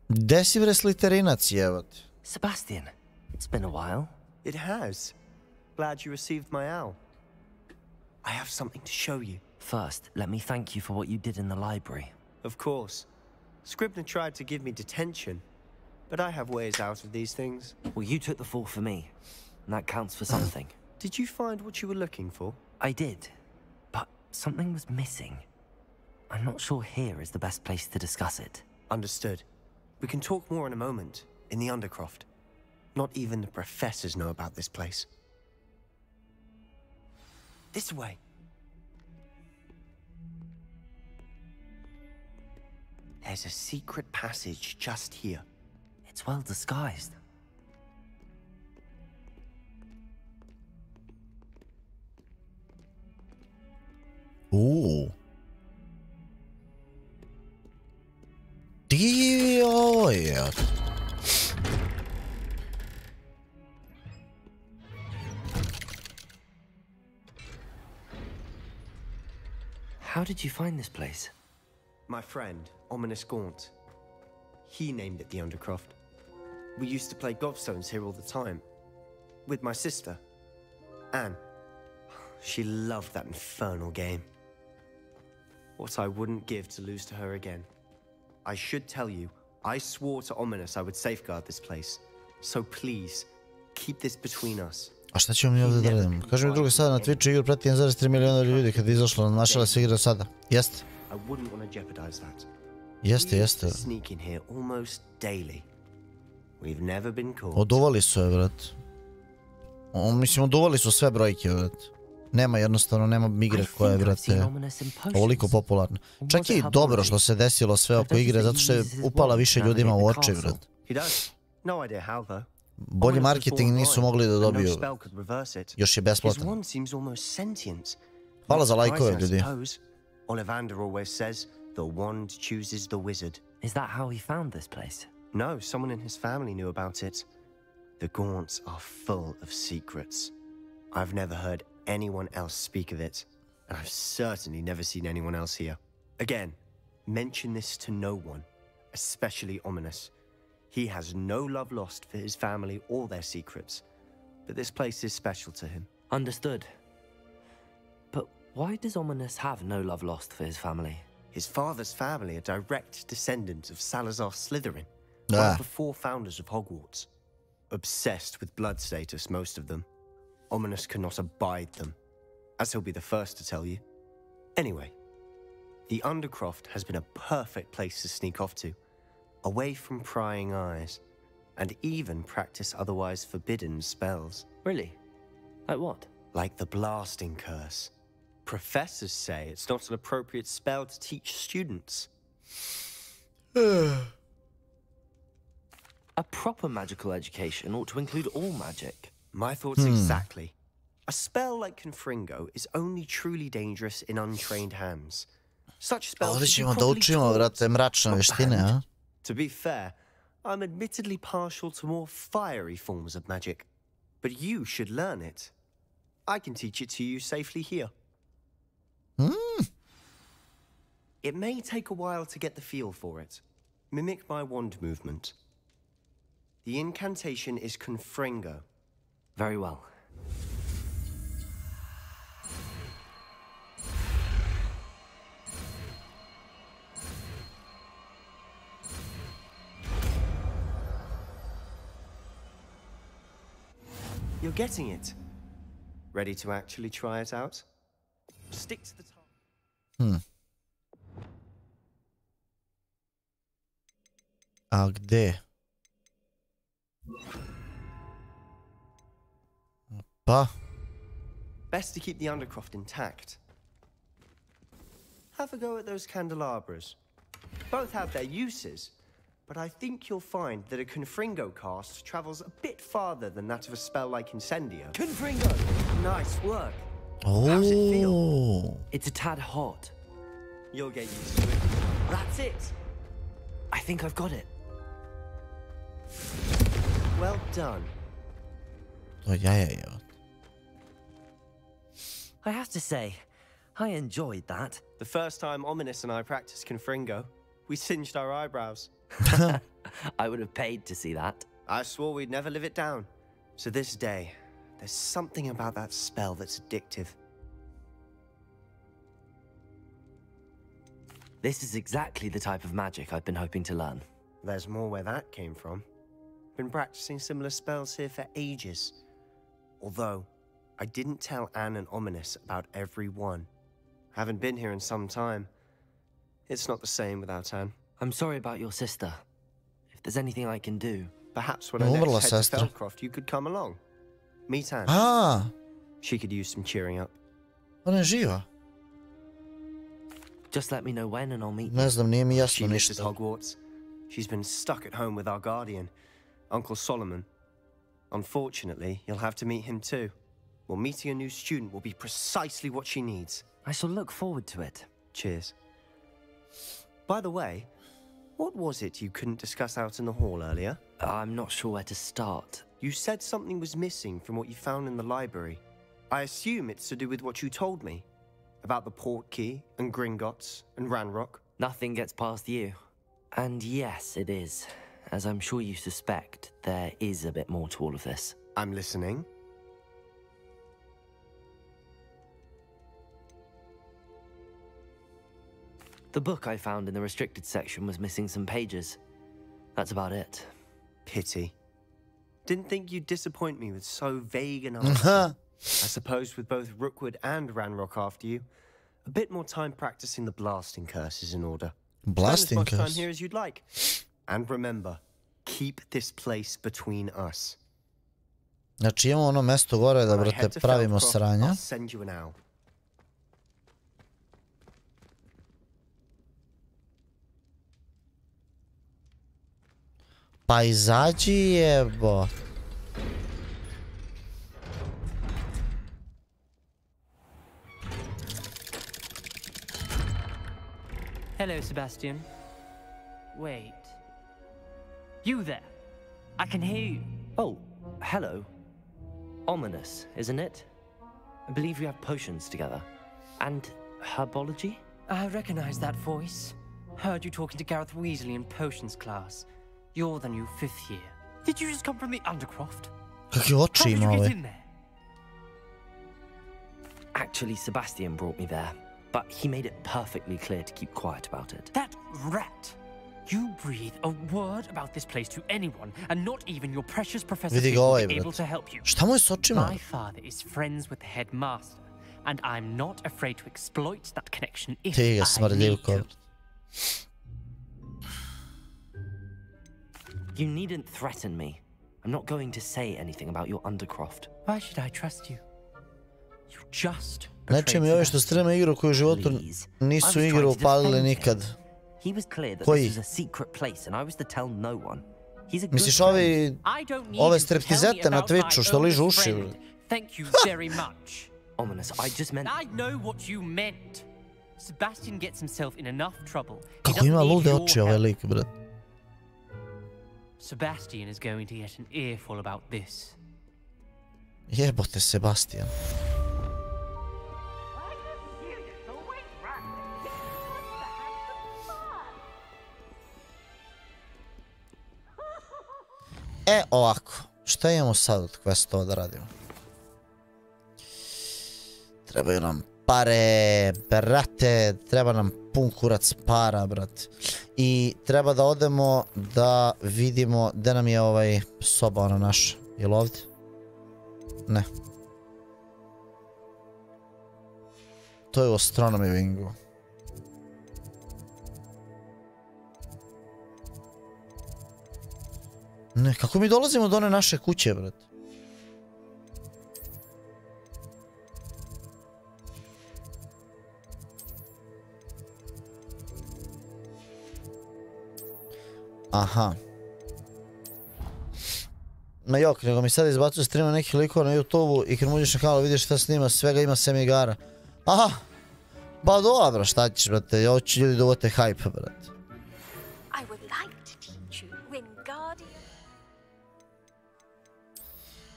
Speaker 1: Gde si bre sliterinac, jevate?
Speaker 14: Sebastian, it's been a while.
Speaker 10: It has. Glad you received my owl. I have something to show you.
Speaker 14: First, let me thank you for what you did in the library.
Speaker 10: Of course. Scribner tried to give me detention, but I have ways out of these things.
Speaker 14: Well, you took the fall for me, and that counts for something.
Speaker 10: Did you find what you were looking for?
Speaker 14: I did, but something was missing. I'm not sure here is the best place to discuss it.
Speaker 10: Understood. We can talk more in a moment, in the Undercroft. Not even the professors know about this place. This way. There's a secret passage just here.
Speaker 14: It's well disguised.
Speaker 1: Ooh. Dio, yeah.
Speaker 14: How did you find this place?
Speaker 10: My friend, Ominous Gaunt. He named it the Undercroft. We used to play gobstones here all the time. With my sister, Anne. She loved that infernal game. What I wouldn't give to lose to her again. I should tell you, I swore to Ominous I would safeguard this place. So please, keep this between us.
Speaker 1: A šta ćemo mi ovdje da radimo? Kaži mi druga sada na Twitchu igru prati 1,3 miliona ljudi kad je izašlo na našala se igra sada. Jeste? Jeste. Oduvali su je, brat. Mislim, oduvali su sve brojke, brat. Nema, jednostavno, nema igre koja je, brate, ovoliko popularna. Čak je i dobro što se desilo sve oko igre, zato što je upala više ljudima u oči, brate. Bolji marketing nisu mogli da dobiju. Još je besplatan. Hvala za lajkove, ljudi.
Speaker 10: Ollivander always says the wand chooses the wizard.
Speaker 14: Is that how he found this place?
Speaker 10: No, someone in his family knew about it. The gaunts are full of secrets. I've never heard anyone else speak of it, and I've certainly never seen anyone else here. Again, mention this to no one, especially Ominous. He has no love lost for his family or their secrets, but this place is special to him.
Speaker 14: Understood. But why does Ominous have no love lost for his family?
Speaker 10: His father's family are direct descendants of Salazar Slytherin, one of the 4 founders of Hogwarts. Obsessed with blood status, most of them. Ominous cannot abide them, as he'll be the first to tell you. Anyway, the Undercroft has been a perfect place to sneak off to, away from prying eyes, and even practice otherwise forbidden spells.
Speaker 14: Really? Like what?
Speaker 10: Like the blasting curse. Professors say it's not an appropriate spell to teach students.
Speaker 14: A proper magical education ought to include all magic.
Speaker 10: My thoughts exactly. A spell like Confringo is only truly dangerous in untrained hands. Such spells
Speaker 1: Ovdje ćemo da učimo, brate, mračne veštine, a?
Speaker 10: To be fair, I'm admittedly partial to more fiery forms of magic. But you should learn it. I can teach it to you safely here. It may take a while to get the feel for it. Mimic my wand movement. The incantation is Confringo.
Speaker 14: Very well.
Speaker 10: You're getting it. Ready to actually try it out? Stick to the top.
Speaker 1: A gde? Pa?
Speaker 10: Best to keep the Undercroft intact. Have a go at those candelabras. Both have their uses, but I think you'll find that a Confringo cast travels a bit farther than that of a spell like Incendio.
Speaker 14: Confringo!
Speaker 10: Nice work.
Speaker 1: Oh.
Speaker 10: How's it feel?
Speaker 14: It's a tad hot.
Speaker 10: You'll get used to it. That's it.
Speaker 14: I think I've got it.
Speaker 10: Well done.
Speaker 1: Oh, yeah.
Speaker 14: I have to say, I enjoyed that.
Speaker 10: The first time Ominous and I practiced Confringo, we singed our eyebrows.
Speaker 14: I would have paid to see that.
Speaker 10: I swore we'd never live it down. To this day, there's something about that spell that's addictive.
Speaker 14: This is exactly the type of magic I've been hoping to learn.
Speaker 10: There's more where that came from. Been practicing similar spells here for ages. Although, I didn't tell Anne and Ominous about every one. Haven't been here in some time. It's not the same without Anne.
Speaker 14: I'm sorry about your sister. If there's anything I can do...
Speaker 10: Perhaps when I next head to Spellcroft, you could come along. Meet Anne. She could use some cheering up.
Speaker 1: Ona je živa.
Speaker 14: Just let me know when and I'll meet you.
Speaker 1: Ne znam, nije mi jasno
Speaker 10: She misses
Speaker 1: ništa.
Speaker 10: Hogwarts. She's been stuck at home with our guardian, Uncle Solomon. Unfortunately, you'll have to meet him too. Well, meeting a new student will be precisely what she needs.
Speaker 14: I shall look forward to it.
Speaker 10: Cheers. By the way, what was it you couldn't discuss out in the hall earlier?
Speaker 14: I'm not sure where to start.
Speaker 10: You said something was missing from what you found in the library. I assume it's to do with what you told me. About the Portkey, and Gringotts, and Ranrock.
Speaker 14: Nothing gets past you. And yes, it is. As I'm sure you suspect, there is a bit more to all of this.
Speaker 10: I'm listening.
Speaker 14: The book I found in the restricted section was missing some pages. That's about it.
Speaker 10: Pity. Didn't think you'd disappoint me with so vague an answer. I suppose with both Rookwood and Ranrock after you, a bit more time practicing the blasting curse is in order.
Speaker 1: Blasting
Speaker 10: curse. Spend as much time
Speaker 1: curse.
Speaker 10: here as you'd like. And remember, keep this place between us.
Speaker 1: Znači imamo ono mesto gore da, brate, pravimo sranja. Pa izađi jebo.
Speaker 19: Hello, Sebastian. Wait. You there? I can hear you.
Speaker 14: Oh, hello. Ominous, isn't it? I believe we have potions together. And herbology?
Speaker 19: I recognize that voice. Heard you talking to Gareth Weasley in potions class. You're the new 5th year. Did you just come from the Undercroft?
Speaker 1: Kakve oči ima ovaj.
Speaker 14: Actually, Sebastian brought me there, but he made it perfectly clear to keep quiet about it.
Speaker 19: That rat! You breathe a word about this place to anyone, and not even your precious Professor
Speaker 1: Vidi ga
Speaker 19: will
Speaker 1: ovaj,
Speaker 19: be able
Speaker 1: brat.
Speaker 19: to help you.
Speaker 1: Šta mu je s očima?
Speaker 19: My father is friends with the headmaster, and I'm not afraid to exploit that connection if
Speaker 1: Ti ga
Speaker 19: I
Speaker 1: smrdljivko.
Speaker 19: need to.
Speaker 14: You needn't threaten me. I'm not going to say anything about your Undercroft.
Speaker 19: Why should I trust you? You just
Speaker 1: Neće mi ovi što strema igru koju u životu nisu igru upalili nikad.
Speaker 14: He was clear that
Speaker 1: Koji?
Speaker 14: this was a secret place and I was to tell no one. He's a good
Speaker 1: Misliš
Speaker 14: friend.
Speaker 1: ove striptizete na Twitchu što ližu uši?
Speaker 19: Thank you very much.
Speaker 14: Ominous, I just meant...
Speaker 19: I know what you meant. Sebastian gets himself in enough trouble.
Speaker 1: Kako ima lude oči ovaj lik, brat.
Speaker 19: Sebastian is going to get an earful about this.
Speaker 1: Jebote, Sebastian. E, ovako. Šta imamo sad od questova da radimo? Trebaju nam pare, brate. Treba nam pun kurac para, brate. I treba da odemo da vidimo gde nam je ovaj soba ona naša. Je li ovdje? Ne. To je u astronomy wingu. Ne, kako mi dolazimo do one naše kuće, brate? Aha. Ma jok, nego mi sad izbacuju streama nekih likova na YouTube-u i kad mu uđeš na kanal vidiš šta snima, svega ima 7 igara. Aha! Ba dobro, šta ćeš, brate, ja hoću ljudi da uvate hype, brate.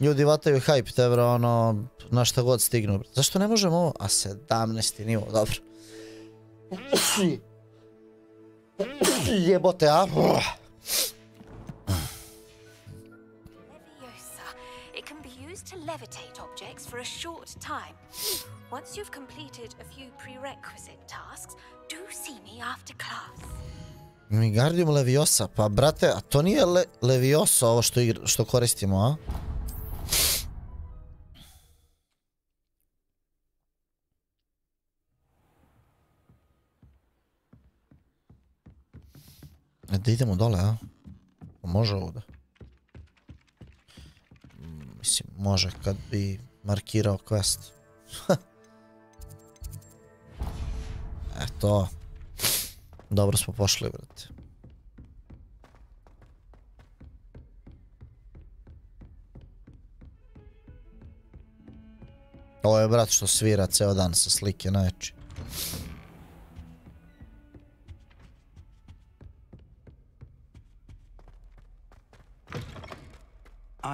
Speaker 1: Ljudi vataju hype, te bro, ono, na šta god stignu, brate. Zašto ne možemo ovo? A 17. nivo, dobro. Jebote, a?
Speaker 20: To levitate objects for a short time. Once you've completed a few prerequisite tasks, do see me after class.
Speaker 1: Wingardium Leviosa, pa brate, a to nije Leviosa ovo što koristimo, a? Da idemo dole, a? Može ovdje. Mislim, može kad bi markirao quest. Eto. Dobro smo pošli, brate. Ovo je brat što svira ceo dan sa slike najjači.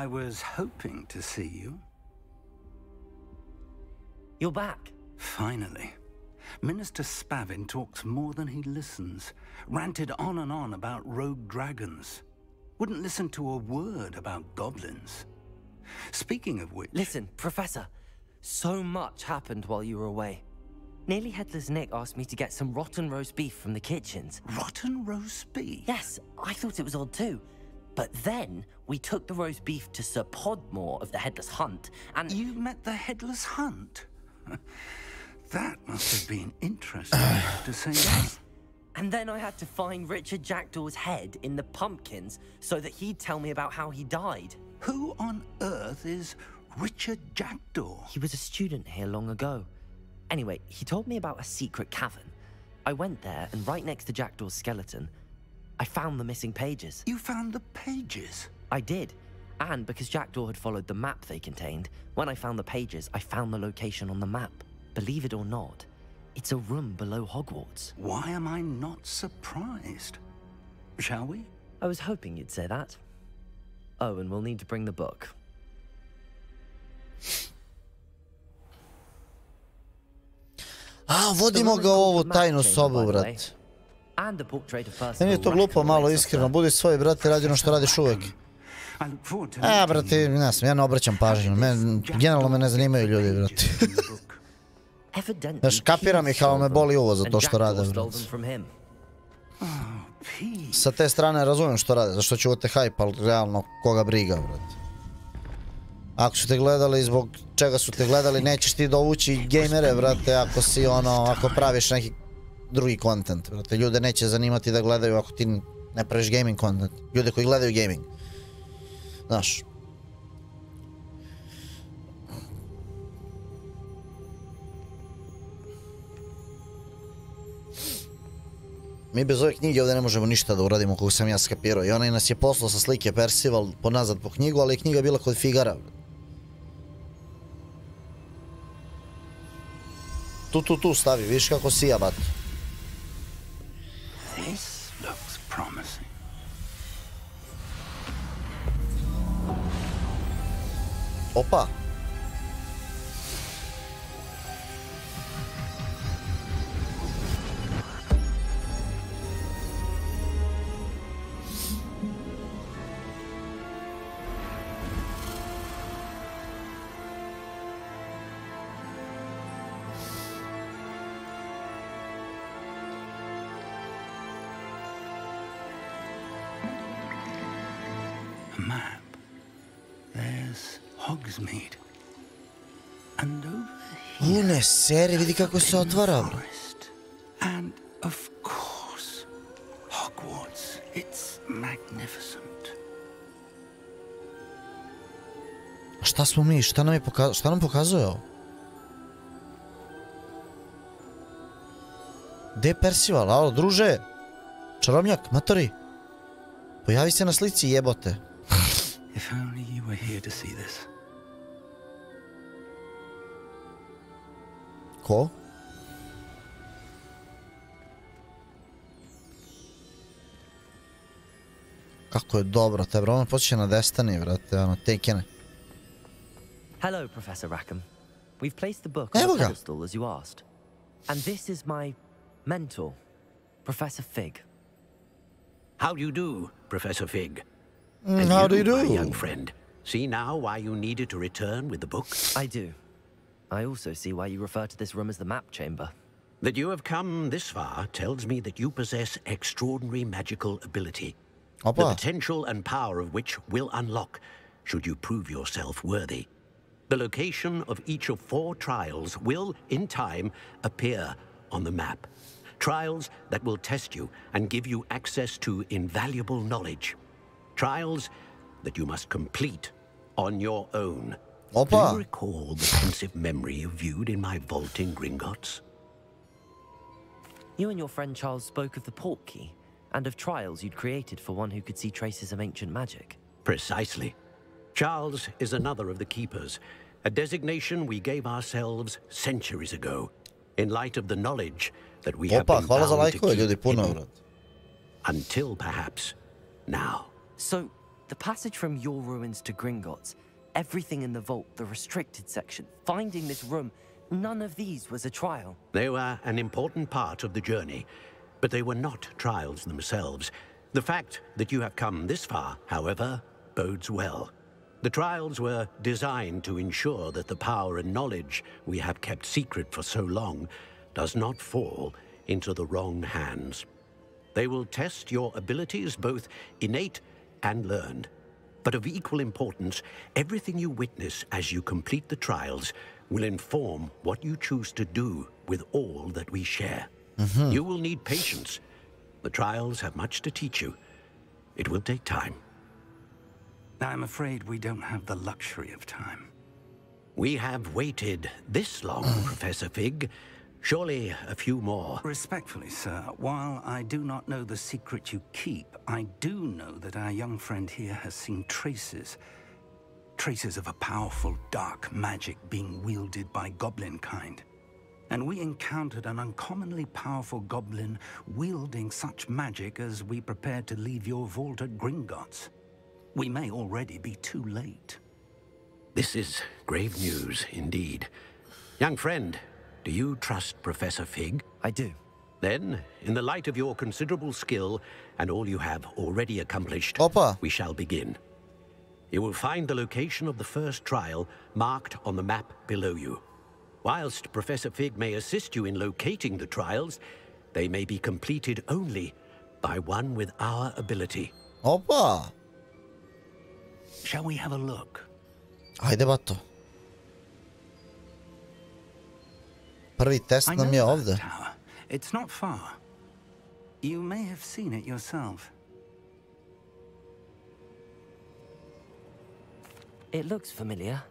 Speaker 15: I was hoping to see you.
Speaker 14: You're back.
Speaker 15: Finally. Minister Spavin talks more than he listens. Ranted on and on about rogue dragons. Wouldn't listen to a word about goblins. Speaking of which...
Speaker 14: Listen, Professor. So much happened while you were away. Nearly Headless Nick asked me to get some rotten roast beef from the kitchens.
Speaker 15: Rotten roast beef?
Speaker 14: Yes, I thought it was odd too. But then, we took the roast beef to Sir Podmore of the Headless Hunt, and...
Speaker 15: You met the Headless Hunt? That must have been interesting, I have to say.
Speaker 14: Yes. And then I had to find Richard Jackdaw's head in the pumpkins so that he'd tell me about how he died.
Speaker 15: Who on earth is Richard Jackdaw?
Speaker 14: He was a student here long ago. Anyway, he told me about a secret cavern. I went there, and right next to Jackdaw's skeleton, I found the missing pages.
Speaker 15: You found the pages?
Speaker 14: I did. And because Jackdaw had followed the map they contained, when I found the pages, I found the location on the map. Believe it or not, it's a room below Hogwarts.
Speaker 15: Why am I not surprised? Shall we?
Speaker 14: I was hoping you'd say that. Oh, and we'll need to bring the book.
Speaker 1: A, vodimo ga u ovu tajnu sobu, brat. Meni je to glupo malo, iskreno. Budi svoj, brate, radi ono što radiš uvek. Brate, ne znam, ja ne obraćam pažnju. Generalno me ne zanimaju ljudi, brate. Znaš, kapiram ih, ali me boli uvo za to što rade, brate. Sa te strane razumijem što rade, zašto ću te hype, ali realno koga briga, brate. Ako su te gledali, zbog čega su te gledali, nećeš ti dovući gejmere, brate, ako si ono, ako praviš neki drugi content, brate. Ljude neće zanimati da gledaju ako ti ne praviš gaming content. Ljude koji gledaju gaming. Znaš. Mi bez ove knjige ovdje ne možemo ništa da uradimo kako sam ja skapirao. I onaj nas je poslao sa slike Percival ponazad po knjigu, ali knjiga je bila kod Figara. Tu stavi, vidiš kako sija, bat.
Speaker 15: This looks promising.
Speaker 1: Opa. Ne, seri, vidi kako se otvara.
Speaker 15: And of course, Hogwarts, it's magnificent.
Speaker 1: Šta smo mi, šta nam pokazuje ovo? Gde je Percival, alo, druže? Čarobnjak, matori. Pojavi se na slici, jebote.
Speaker 15: If only you were here to see this.
Speaker 1: Ko? Kako je dobro, te bro, ono počinje na Destiny, vrate, ono, Takene.
Speaker 14: Hello, Professor Rackham. We've placed the book on the pedestal as you asked. And this is my mentor, Professor Fig.
Speaker 18: How do you do, Professor Fig?
Speaker 1: How do you do?
Speaker 18: My young friend. See now why you needed to return with the book?
Speaker 14: I do. I also see why you refer to this room as the map chamber.
Speaker 18: That you have come this far tells me that you possess extraordinary magical ability. The potential and power of which will unlock, should you prove yourself worthy. The location of each of 4 trials will, in time, appear on the map. Trials that will test you and give you access to invaluable knowledge. Trials that you must complete on your own. Do you recall the pensive memory you viewed in my vault in Gringotts?
Speaker 14: You and your friend Charles spoke of the port key, and of trials you'd created for one who could see traces of ancient magic.
Speaker 18: Precisely. Charles is another of the keepers, a designation we gave ourselves centuries ago, in light of the knowledge that we have been bound to keep, until perhaps now.
Speaker 14: So, the passage from your ruins to Gringotts, everything in the vault, the restricted section, finding this room, none of these was a trial.
Speaker 18: They were an important part of the journey, but they were not trials themselves. The fact that you have come this far, however, bodes well. The trials were designed to ensure that the power and knowledge we have kept secret for so long does not fall into the wrong hands. They will test your abilities, both innate and learned. But of equal importance, everything you witness as you complete the trials will inform what you choose to do with all that we share. You will need patience. The trials have much to teach you. It will take time.
Speaker 15: I'm afraid we don't have the luxury of time.
Speaker 18: We have waited this long, Professor Fig. Surely a few more.
Speaker 15: Respectfully, sir, while I do not know the secret you keep, I do know that our young friend here has seen traces of a powerful dark magic being wielded by goblin kind. And we encountered an uncommonly powerful goblin wielding such magic as we prepared to leave your vault at Gringotts. We may already be too late.
Speaker 18: This is grave news indeed. Young friend, do you trust Professor Fig?
Speaker 14: I do.
Speaker 18: Then, in the light of your considerable skill and all you have already accomplished, we shall begin. You will find the location of the first trial marked on the map below you. Whilst Professor Fig may assist you in locating the trials, they may be completed only by one with our ability.
Speaker 1: Opa!
Speaker 15: Shall we have a look?
Speaker 1: Ajde, bato. Prvi test nam je ovdje.
Speaker 15: It's not far. You may have seen it yourself.
Speaker 14: It looks familiar.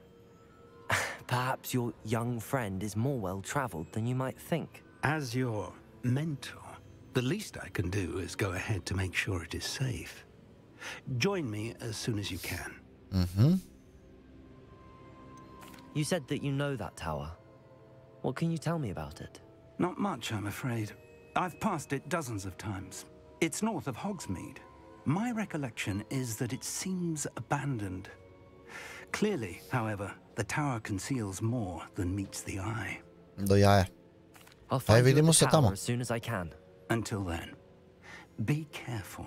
Speaker 14: Perhaps your young friend is more well-traveled than you might think.
Speaker 15: As your mentor, the least I can do is go ahead to make sure it is safe. Join me as soon as you can.
Speaker 1: Mm-hmm.
Speaker 14: You said that you know that tower. What can you tell me about it?
Speaker 15: Not much, I'm afraid. I've passed it dozens of times. It's north of Hogsmeade. My recollection is that it seems abandoned. Clearly, however, the tower conceals more than meets the eye.
Speaker 1: Do jaja.
Speaker 14: I'll find you at the tower as soon as I can.
Speaker 15: Until then, be careful.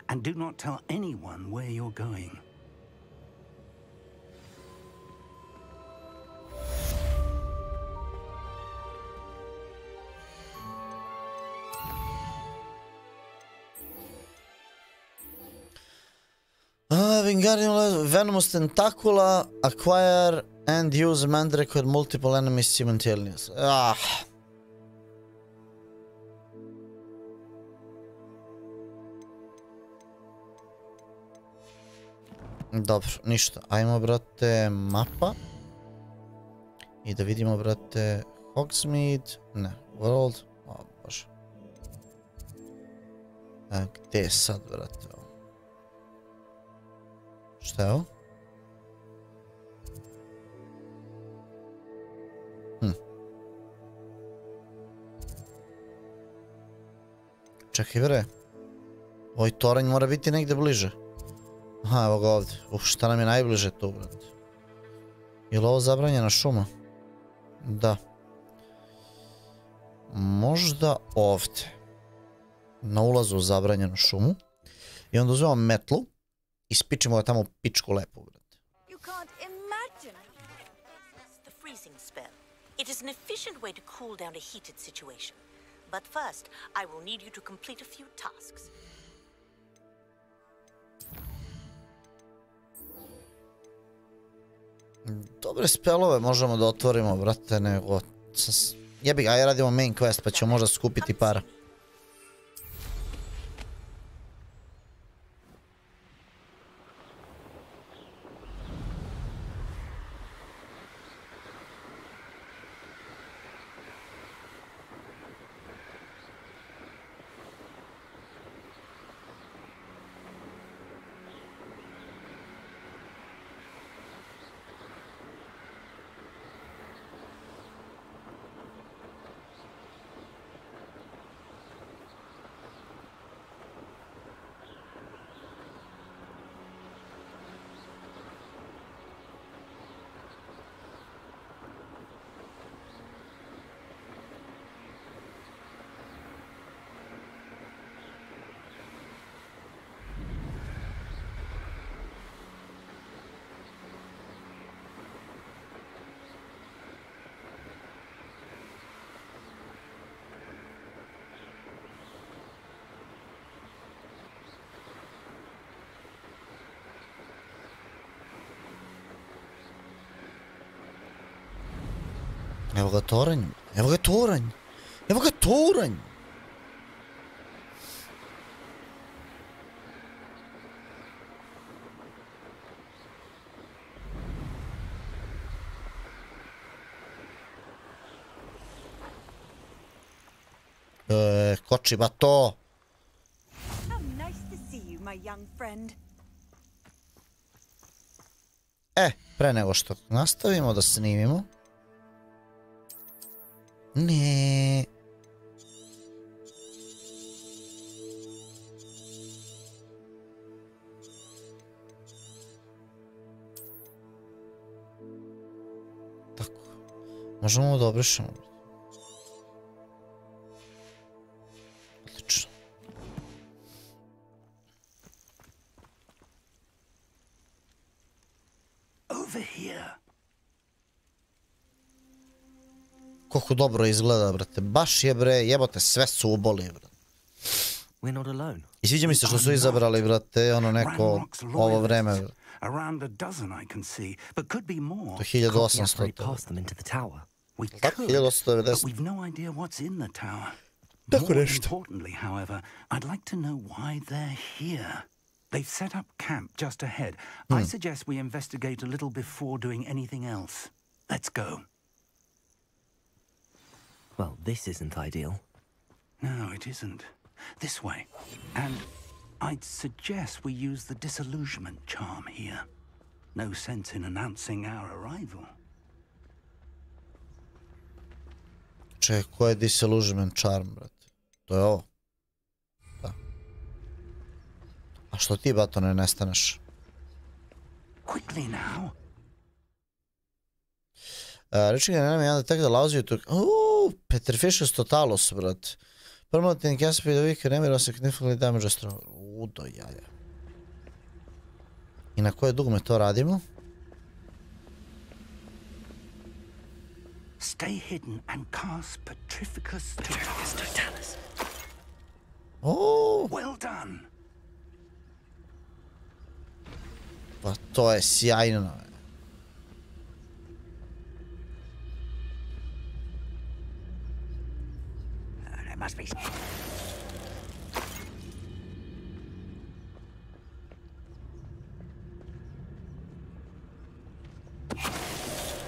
Speaker 15: And do not tell anyone where you're going.
Speaker 1: Wingardium Venomous Tentacula, acquire and use Mandrake with multiple enemies simultaneously. Dobro, ništa. Ajmo, brate, mapa. I da vidimo, brate, Hogsmeade. Ne, World. O, bože. Gde je sad, brate? Šta je ovo? Čekaj, bre. Ovaj toranj mora biti negde bliže. Aha, evo ga ovdje. Šta nam je najbliže tu, brate? Je li ovo zabranjena šuma? Da. Možda ovdje. Na ulazu u zabranjenu šumu. I onda uzmemo metlu. I spičemo ga tamo u pičku lepu, brate.
Speaker 2: You can't imagine. The freezing spell. It is an efficient way to cool down a heated situation. But first, I will need you to complete a few tasks.
Speaker 1: Dobre spelove možemo da otvorimo, brate, nego... Jebi ga, aj radimo main quest pa ćemo možda skupiti para. Evo ga toranj, evo ga toranj, evo ga toranj! Koči, ba to! Pre nego što nastavimo da snimimo. Ne. Tako. Možemo da obrišemo. Odlično.
Speaker 15: Over here.
Speaker 1: Koliko dobro izgleda, brate. Baš je, bre, jebote, sve su uboli, brate. I sviđa mi se što su izabrali, brate, ono neko ovo vreme. To 1800. Tako, 1890. Tako nešto.
Speaker 15: They've set up camp just ahead. I suggest we investigate a little before doing anything else. Let's go.
Speaker 14: Well, this isn't ideal.
Speaker 15: No, it isn't. This way. And I'd suggest we use the disillusionment charm here. No sense in announcing our arrival.
Speaker 1: Čekaj, ko je disillusionment charm, brate? To je ovo. A što ti, bato, ne nestaneš?
Speaker 15: Quickly now.
Speaker 1: Reaching an enemy on the tech that allows you to... Petrificious Totalus, brat. Permanently can speed the weak enemy or significantly damage a strong... Udo jaja. I na koje dugme to radimo?
Speaker 15: Stay hidden and cast Petrificus Totalus.
Speaker 1: Oh!
Speaker 15: Well done.
Speaker 1: Pa to je sjajno.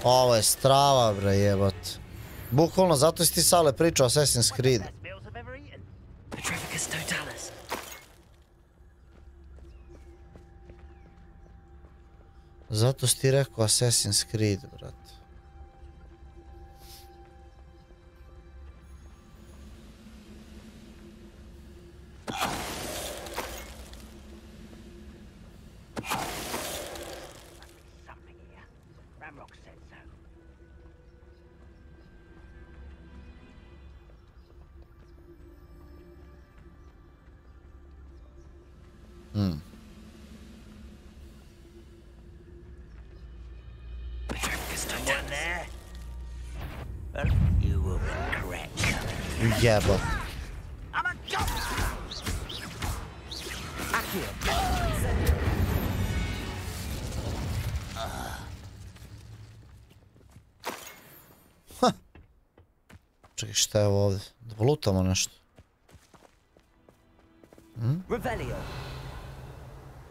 Speaker 1: Ovo je strava, bre, jebot. Bukvalno, zato si ti Sale pričao o Assassin's Creed. Zato si ti rekao Assassin's Creed, brat. Jebo. Čekaj, šta je ovo ovdje? Da polutamo nešto.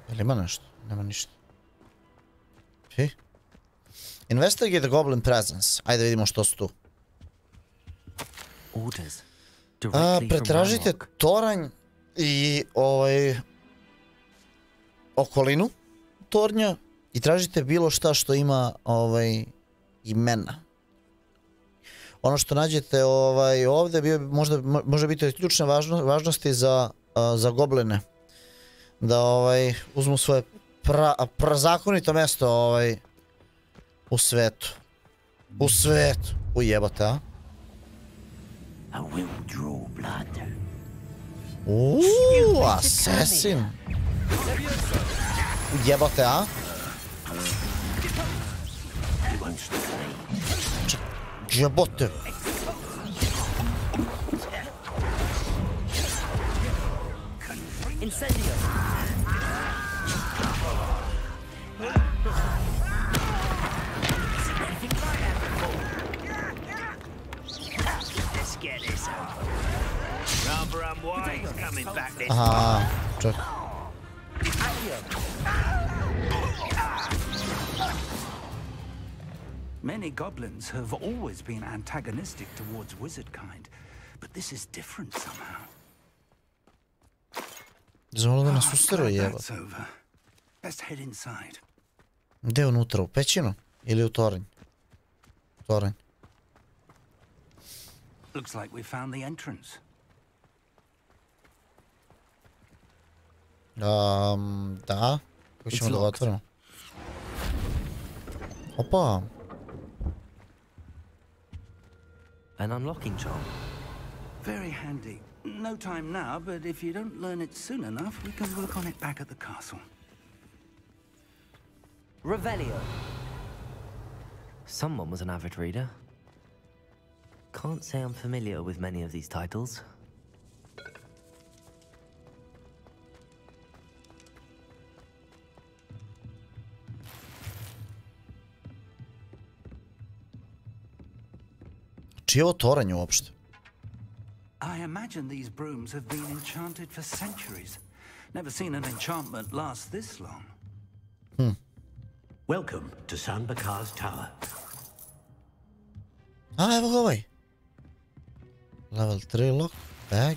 Speaker 1: Jel ima nešto? Nema ništa. Investigate the goblin presence. Ajde vidimo što su tu. Pretražite toranj i okolinu tornja i tražite bilo šta što ima imena. Ono što nađete ovdje može biti od ključne važnosti za gobline. Da uzmu svoje zakonito mjesto u svetu. U svetu. Ujebote, a? Assassin. Jebote, a? Jebote. Aha, čak.
Speaker 15: Many goblins have always been antagonistic towards wizard kind, but this is different somehow.
Speaker 1: Zvolo da nas usteruje, jeba.
Speaker 15: Let's head inside.
Speaker 1: Gde je unutra, u pećinu? Ili u toranj? Toranj.
Speaker 15: Looks like we found the entrance.
Speaker 1: Da. Kako ćemo da ga otvorimo? Opa.
Speaker 14: An unlocking charm.
Speaker 15: Very handy. No time now, but if you don't learn it soon enough, we can work on it back at the castle.
Speaker 14: Revelio. Someone was an avid reader. Can't say I'm familiar with many of these titles.
Speaker 1: Čije je ovo toranj uopšte?
Speaker 15: I imagine these brooms have been enchanted for centuries. Never seen an enchantment last this long.
Speaker 18: Welcome to Sanbakar's Tower.
Speaker 1: Evo ga ovaj. Level 3 lock, bag.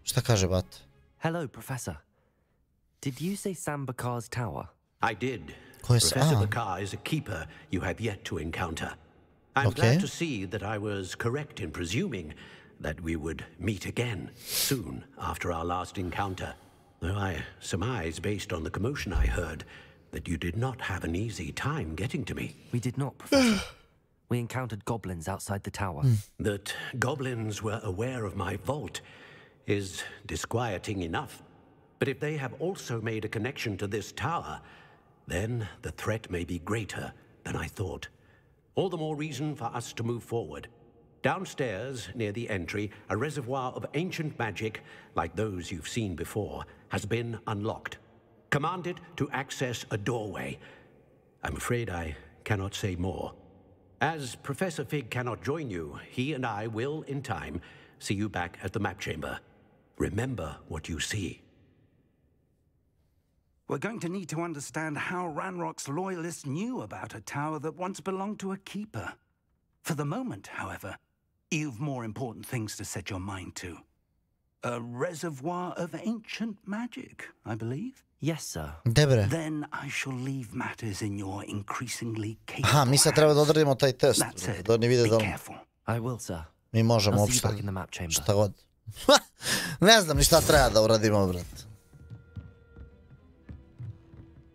Speaker 1: Šta kaže, bat?
Speaker 14: Hello, Professor. Did you say Sanbakar's Tower?
Speaker 18: I did.
Speaker 1: Ko je
Speaker 18: Professor Bakar is a keeper you have yet to encounter. I'm glad to see that I was correct in presuming that we would meet again soon after our last encounter. Though I surmise, based on the commotion I heard, that you did not have an easy time getting to me.
Speaker 14: We did not, Professor. We encountered goblins outside the tower.
Speaker 18: That goblins were aware of my vault is disquieting enough. But if they have also made a connection to this tower, then the threat may be greater than I thought. All the more reason for us to move forward. Downstairs, near the entry, a reservoir of ancient magic, like those you've seen before, has been unlocked. Commanded to access a doorway. I'm afraid I cannot say more. As Professor Fig cannot join you, he and I will, in time, see you back at the map chamber. Remember what you see.
Speaker 15: We're going to need to understand how Ranrock's loyalists knew about a tower that once belonged to a keeper. For the moment, however, you've more important things to set your mind to. A reservoir of ancient magic, I believe?
Speaker 14: Yes, sir.
Speaker 15: Then I shall leave matters in your increasingly capable
Speaker 1: Aha, mi sad treba da odradimo taj test. Da ne vide da li...
Speaker 14: I will, sir.
Speaker 1: Mi možemo uopšte... Šta god. Ne znam ni šta treba da uradimo, brat.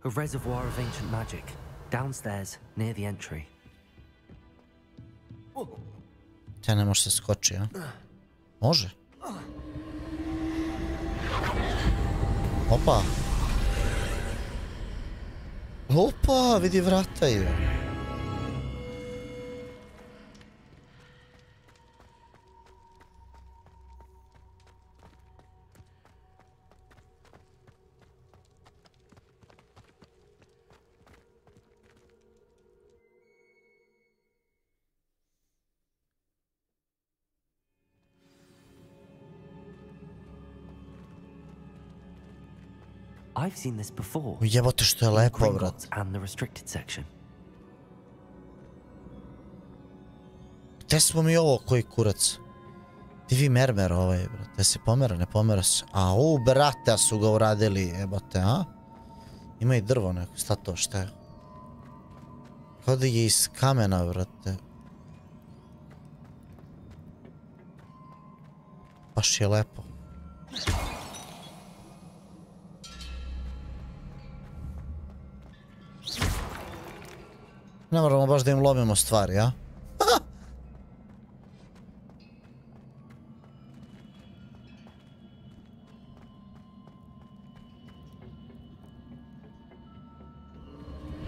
Speaker 14: A reservoir of ancient magic, downstairs, near the entry.
Speaker 1: Tja ne može se skoči, a? Može. Opa. Opa, vidi vrata je.
Speaker 14: I've seen this before.
Speaker 1: Jebote što je lepo, brat.
Speaker 14: And the restricted section.
Speaker 1: Gde smo mi ovo, koji kurac? Divi mermer ovaj, brate. Se pomera, ne pomera se. Au, brate, su ga uradili, jebote, a? Ima i drvo neko, šta to, šta je? Kao da je iz kamena, brate. Baš je lepo. Ne moramo baš da im lomimo stvari, a?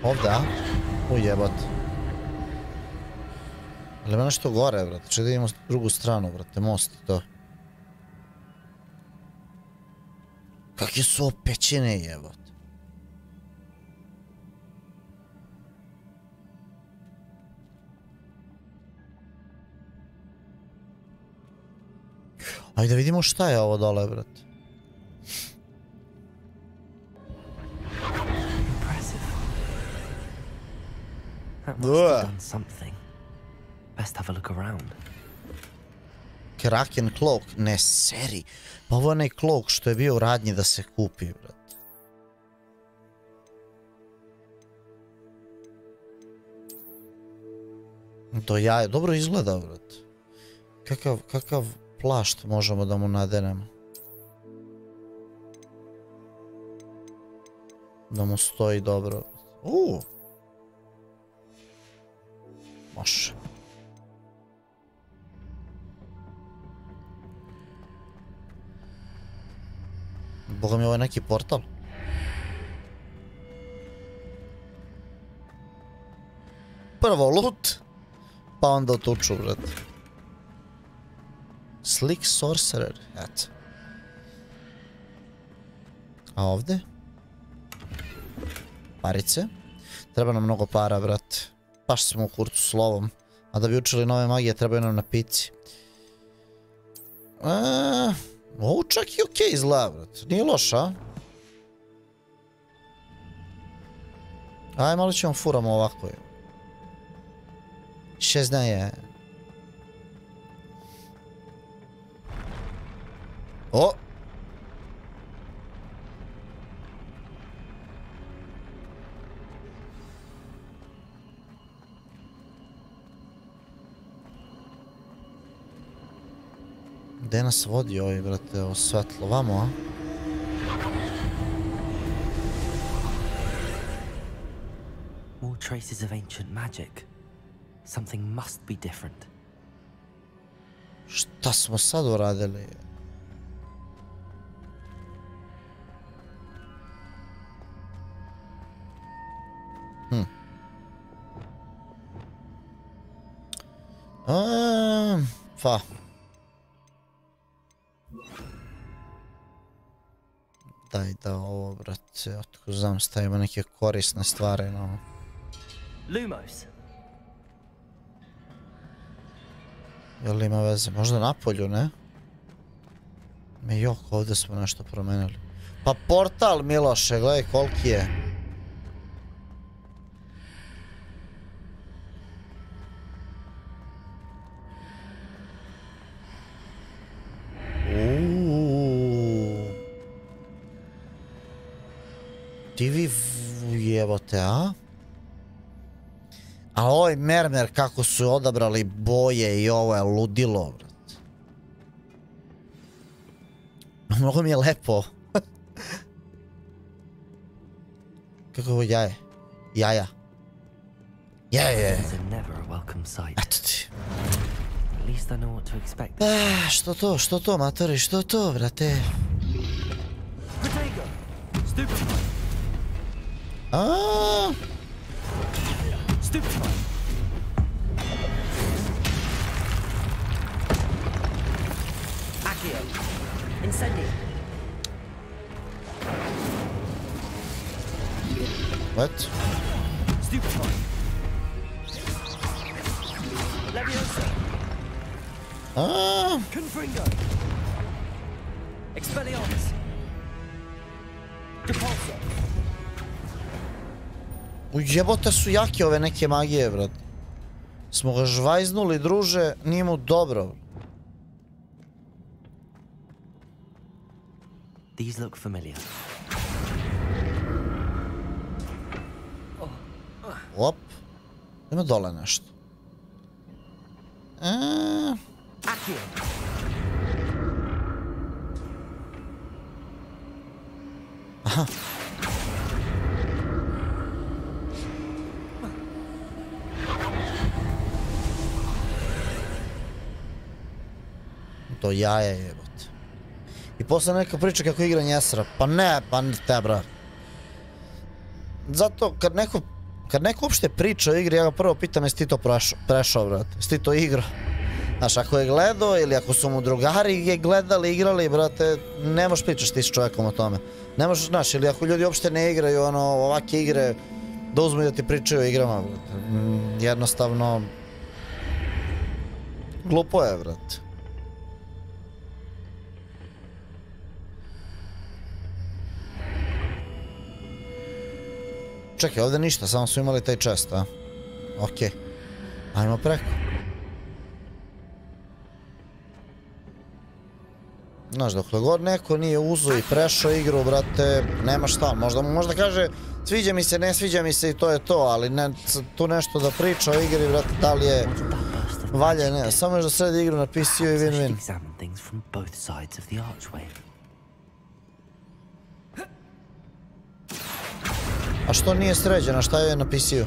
Speaker 1: Ovdje, a? Ujebot. Ali ima nešto gore, brate. Če da idemo s drugu stranu, brate. Most i to. Kakve su ovo pećine, jebot. Ajde da vidimo šta je ovo dole, brate.
Speaker 14: That must have done something. Best have a look around.
Speaker 1: Kraken Cloak, ne seri. Pa ovo je onaj cloak što je bio u radnji da se kupi, brat. To jaje, dobro izgleda, brat. Kakav plašt možemo da mu nadenemo. Da mu stoji dobro. Može. Boga mi ovo je neki portal. Prvo loot, pa onda otuču, brat. Slick Sorcerer, eto. A ovdje? Parice. Treba nam mnogo para, brat. Baš smo u kurcu s lovom. A da bi učili nove magije, trebaju nam na pici. Ovo čak i okej izgleda, brat. Nije loša. Aj, malo ćemo furamo ovako. 6 dana je. O! Gde nas vodi ovaj, brate, ovo svetlo? Vamo, a?
Speaker 14: More traces of ancient magic. Something must be different.
Speaker 1: Šta smo sad uradili? Pa. Daj da ovo, brate, otko znam, stavimo neke korisne stvari, no.
Speaker 14: Lumos.
Speaker 1: Jel ima veze? Možda napolju, ne? Jok, ovdje smo nešto promenili. Pa portal, Miloše, gledaj koliki je. Ti vi jebote, a? A ovaj mermer kako su odabrali boje i ovo je ludilo, brat. Mnogo mi je lepo. Kako ovo jaje? Jaja. Jaje. Eto ti. Što to, matori, što to, brate? Aaaa.
Speaker 19: Accio. Incendio.
Speaker 1: What?
Speaker 19: Stupefy. Leviosa. Confringo. Expelliarmus. Depulso.
Speaker 1: Ujebote su jake ove neke magije, brat. Smo ga žvajznuli, druže, nije mu dobro.
Speaker 14: These look familiar.
Speaker 1: Op. Ima dole nešto. Aha. To jaje jebote. I posle neka priča kako igra njesra. Pa ne, pa te bra. Zato kad neko uopšte priča o igri, ja ga prvo pitam jesi ti to prešao, brate. Jesi ti to igrao? Znaš, ako je gledao ili ako su mu drugari je gledali, igrali, brate, ne možeš pričaš ti s čovjekom o tome. Ne možeš, znaš, ili ako ljudi uopšte ne igraju ovake igre, da uzmu i da ti pričaju o igrama, brate. Jednostavno, glupo je, brate. Čekaj, ovdje ništa, samo su imali taj chest, a? Okej. Ajmo preko. Znaš, dokle god neko nije uzo i prešao igru, brate, nema šta. Možda kaže, sviđa mi se, ne sviđa mi se i to je to, ali tu nešto da priča o igri, brate, da li je valja, ne. Samo još da sredi igru na PC-u i win-win. A što nije sređena, šta je na PC-u?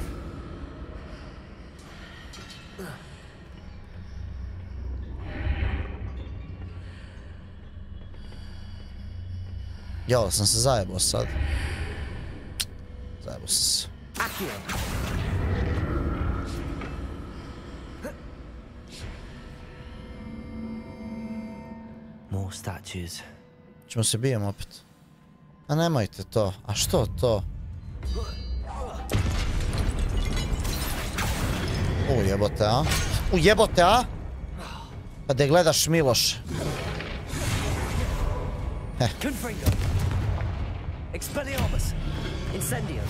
Speaker 1: Jel, sam se zajebao sad. Zajebao sam se.
Speaker 14: More statues.
Speaker 1: Ćemo se bijem opet. A nemojte to. A što to? Jebote, a? Jebote, a? Pa da gledaš Miloš.
Speaker 19: Confringo. Expelliarmus. Incendium.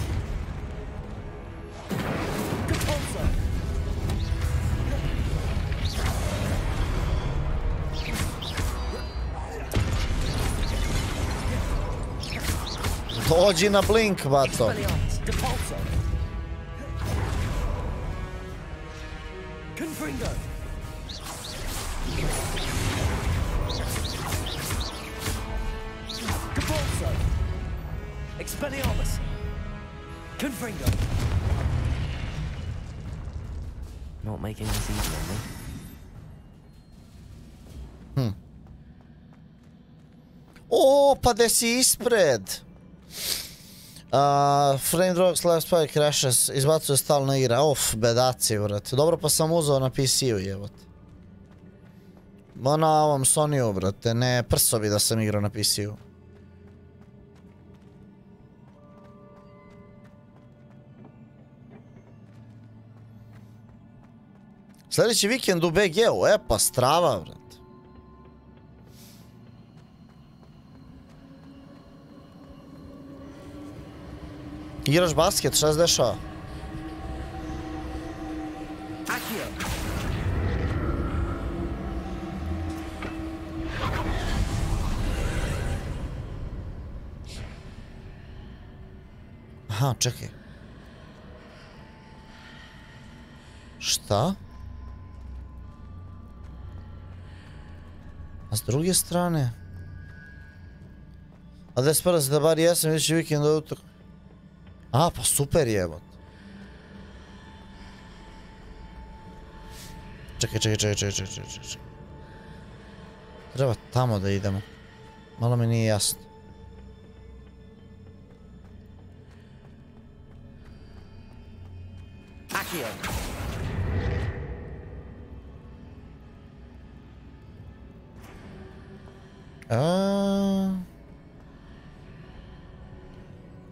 Speaker 19: Capolzo.
Speaker 1: Dođi na blink, bato.
Speaker 19: Confringo. Capolzo. Expelliarmus. Confringo.
Speaker 14: Not making this easy on me.
Speaker 1: O, pa gde si ispred? Frame drops, left spike crashes, izbacuje stalno igra. Of, bedaci, vrati. Dobro, pa sam uzao na PC-u, jebote. Na ovom Sony-u, brate, ne prso bi da sam igrao na PC-u. Sljedeći vikend u BG-u, pa strava, brate. Igraš basket, šta se dešava? Aha, čekaj. Šta? A s druge strane? A da je spara se da bar jesam idući vikend do utak. A, pa super jebot. Čekaj. Treba tamo da idemo. Malo mi nije jasno.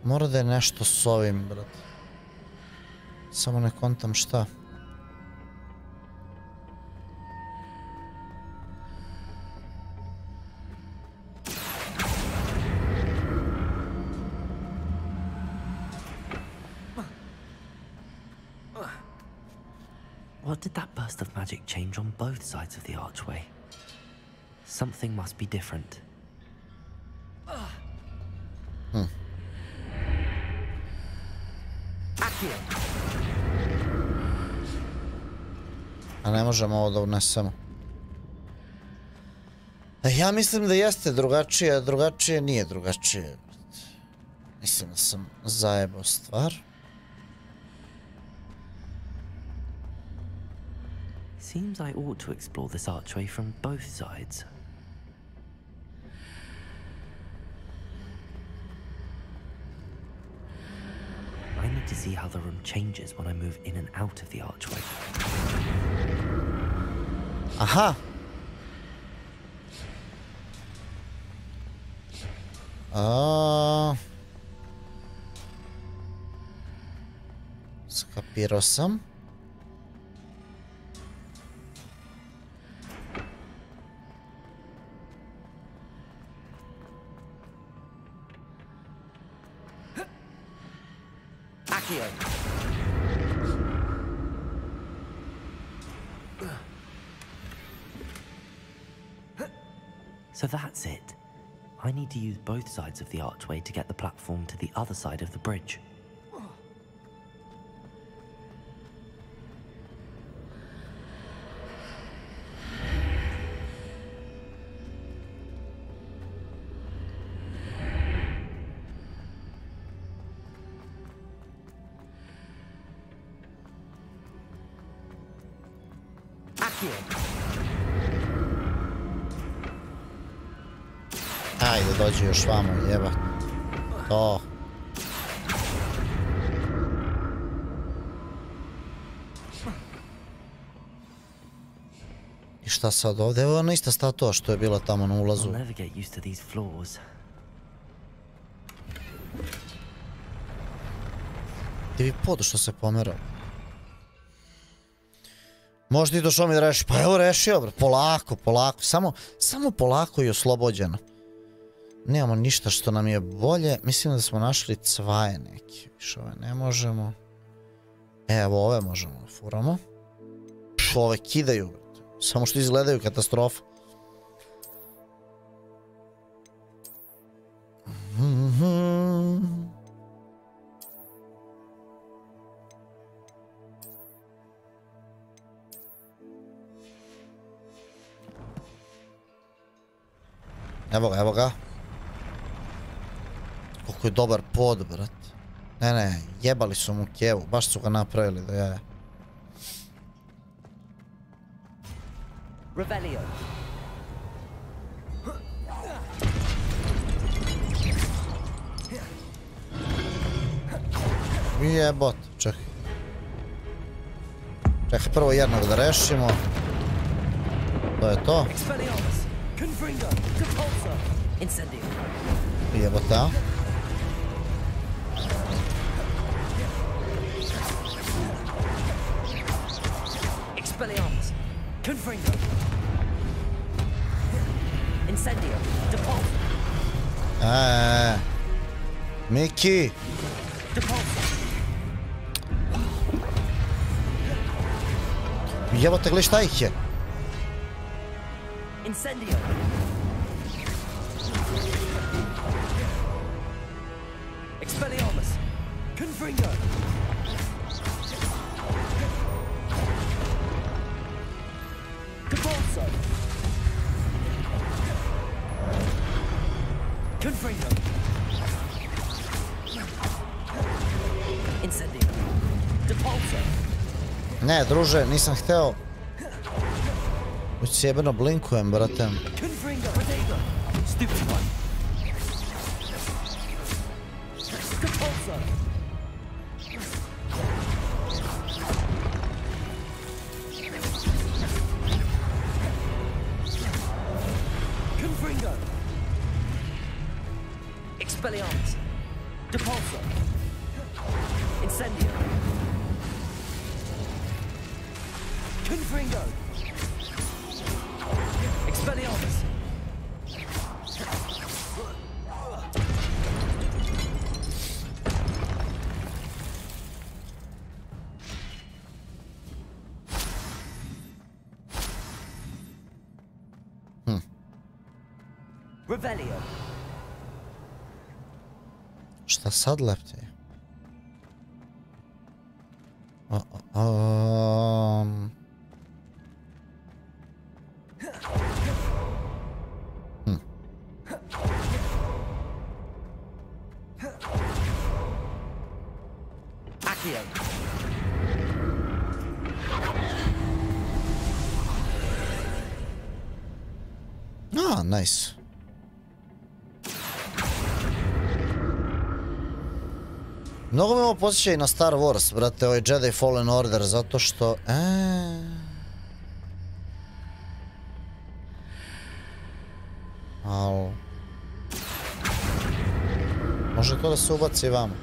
Speaker 1: Mora da je nešto s ovim, brate. Samo ne kontam šta.
Speaker 14: What did that burst of magic change on both sides of the archway? Something must be different.
Speaker 1: A ne možemo ovo da unesemo. Ja mislim da jeste drugačije, drugačije nije drugačije. Mislim da sam zajebao stvar.
Speaker 14: Seems I ought to explore this archway from both sides. I need to see how the room changes when I move in and out of the archway.
Speaker 1: Aha! Skapirao sam.
Speaker 14: So that's it. I need to use both sides of the archway to get the platform to the other side of the bridge.
Speaker 1: Ajde, dođi još vamo, jebat. To. I šta sad ovdje? Evo ona ista statua što je bila tamo na ulazu. Ti vi podu što se pomerao. Možda i došao mi da reši, pa evo rešio, bro. Polako, polako, samo polako i oslobođeno. Nemamo ništa što nam je bolje, mislim da smo našli cvaje neke, više ove ne možemo. Evo ove možemo da furamo. Ove kidaju, samo što izgledaju katastrofa. Evo ga, evo ga. Koliko je dobar pod, brat. Ne, jebali su mu kevu, baš su ga napravili da jaja.
Speaker 14: Revelio.
Speaker 1: Jebot, čekaj. Čekaj, prvo jednog da rešimo. To je to. Jebota.
Speaker 14: Expelliarmus. Confringo. Incendio. Depulso.
Speaker 1: Miki.
Speaker 14: Depulso.
Speaker 1: Jebote, gledaj šta ih je.
Speaker 14: Incendio. Expelliarmus. Confringo. Depulso. Confringo. Incendio. Depulso.
Speaker 1: Ne, druže, nisam hteo. Već sjebeno blinkujem, brate.
Speaker 14: Confringo. Protego. Stupid one. Depulso. Confringo. Expelliarmus. Depulso. Incendio. Confringo. Expelliarmus. Revelio.
Speaker 1: Šta sad lepte?
Speaker 14: Accio.
Speaker 1: Nice. Mnogo me ovo posjeća i na Star Wars, brate, ovaj Jedi Fallen Order, zato što... Al... Može to da se ubaci vamo.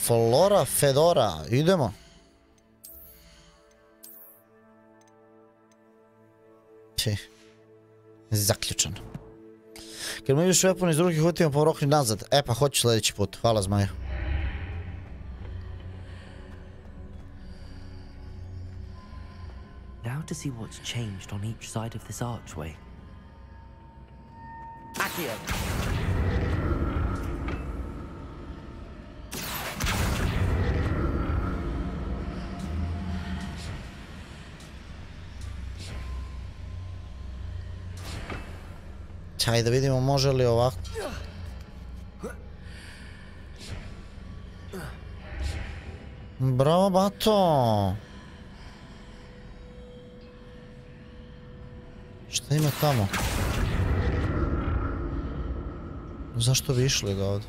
Speaker 1: Flora, Fedora, idemo. Zaključano. Kad mi vidiš weapon iz drugih utima povrokni nazad. E pa hoću sljedeći put. Hvala zmaju.
Speaker 14: Now to see what's changed on each side of this archway.
Speaker 19: Accio.
Speaker 1: Hajde da vidimo može li ovako. Bravo, bato. Šta ima tamo? Zašto bi išli da ovdje?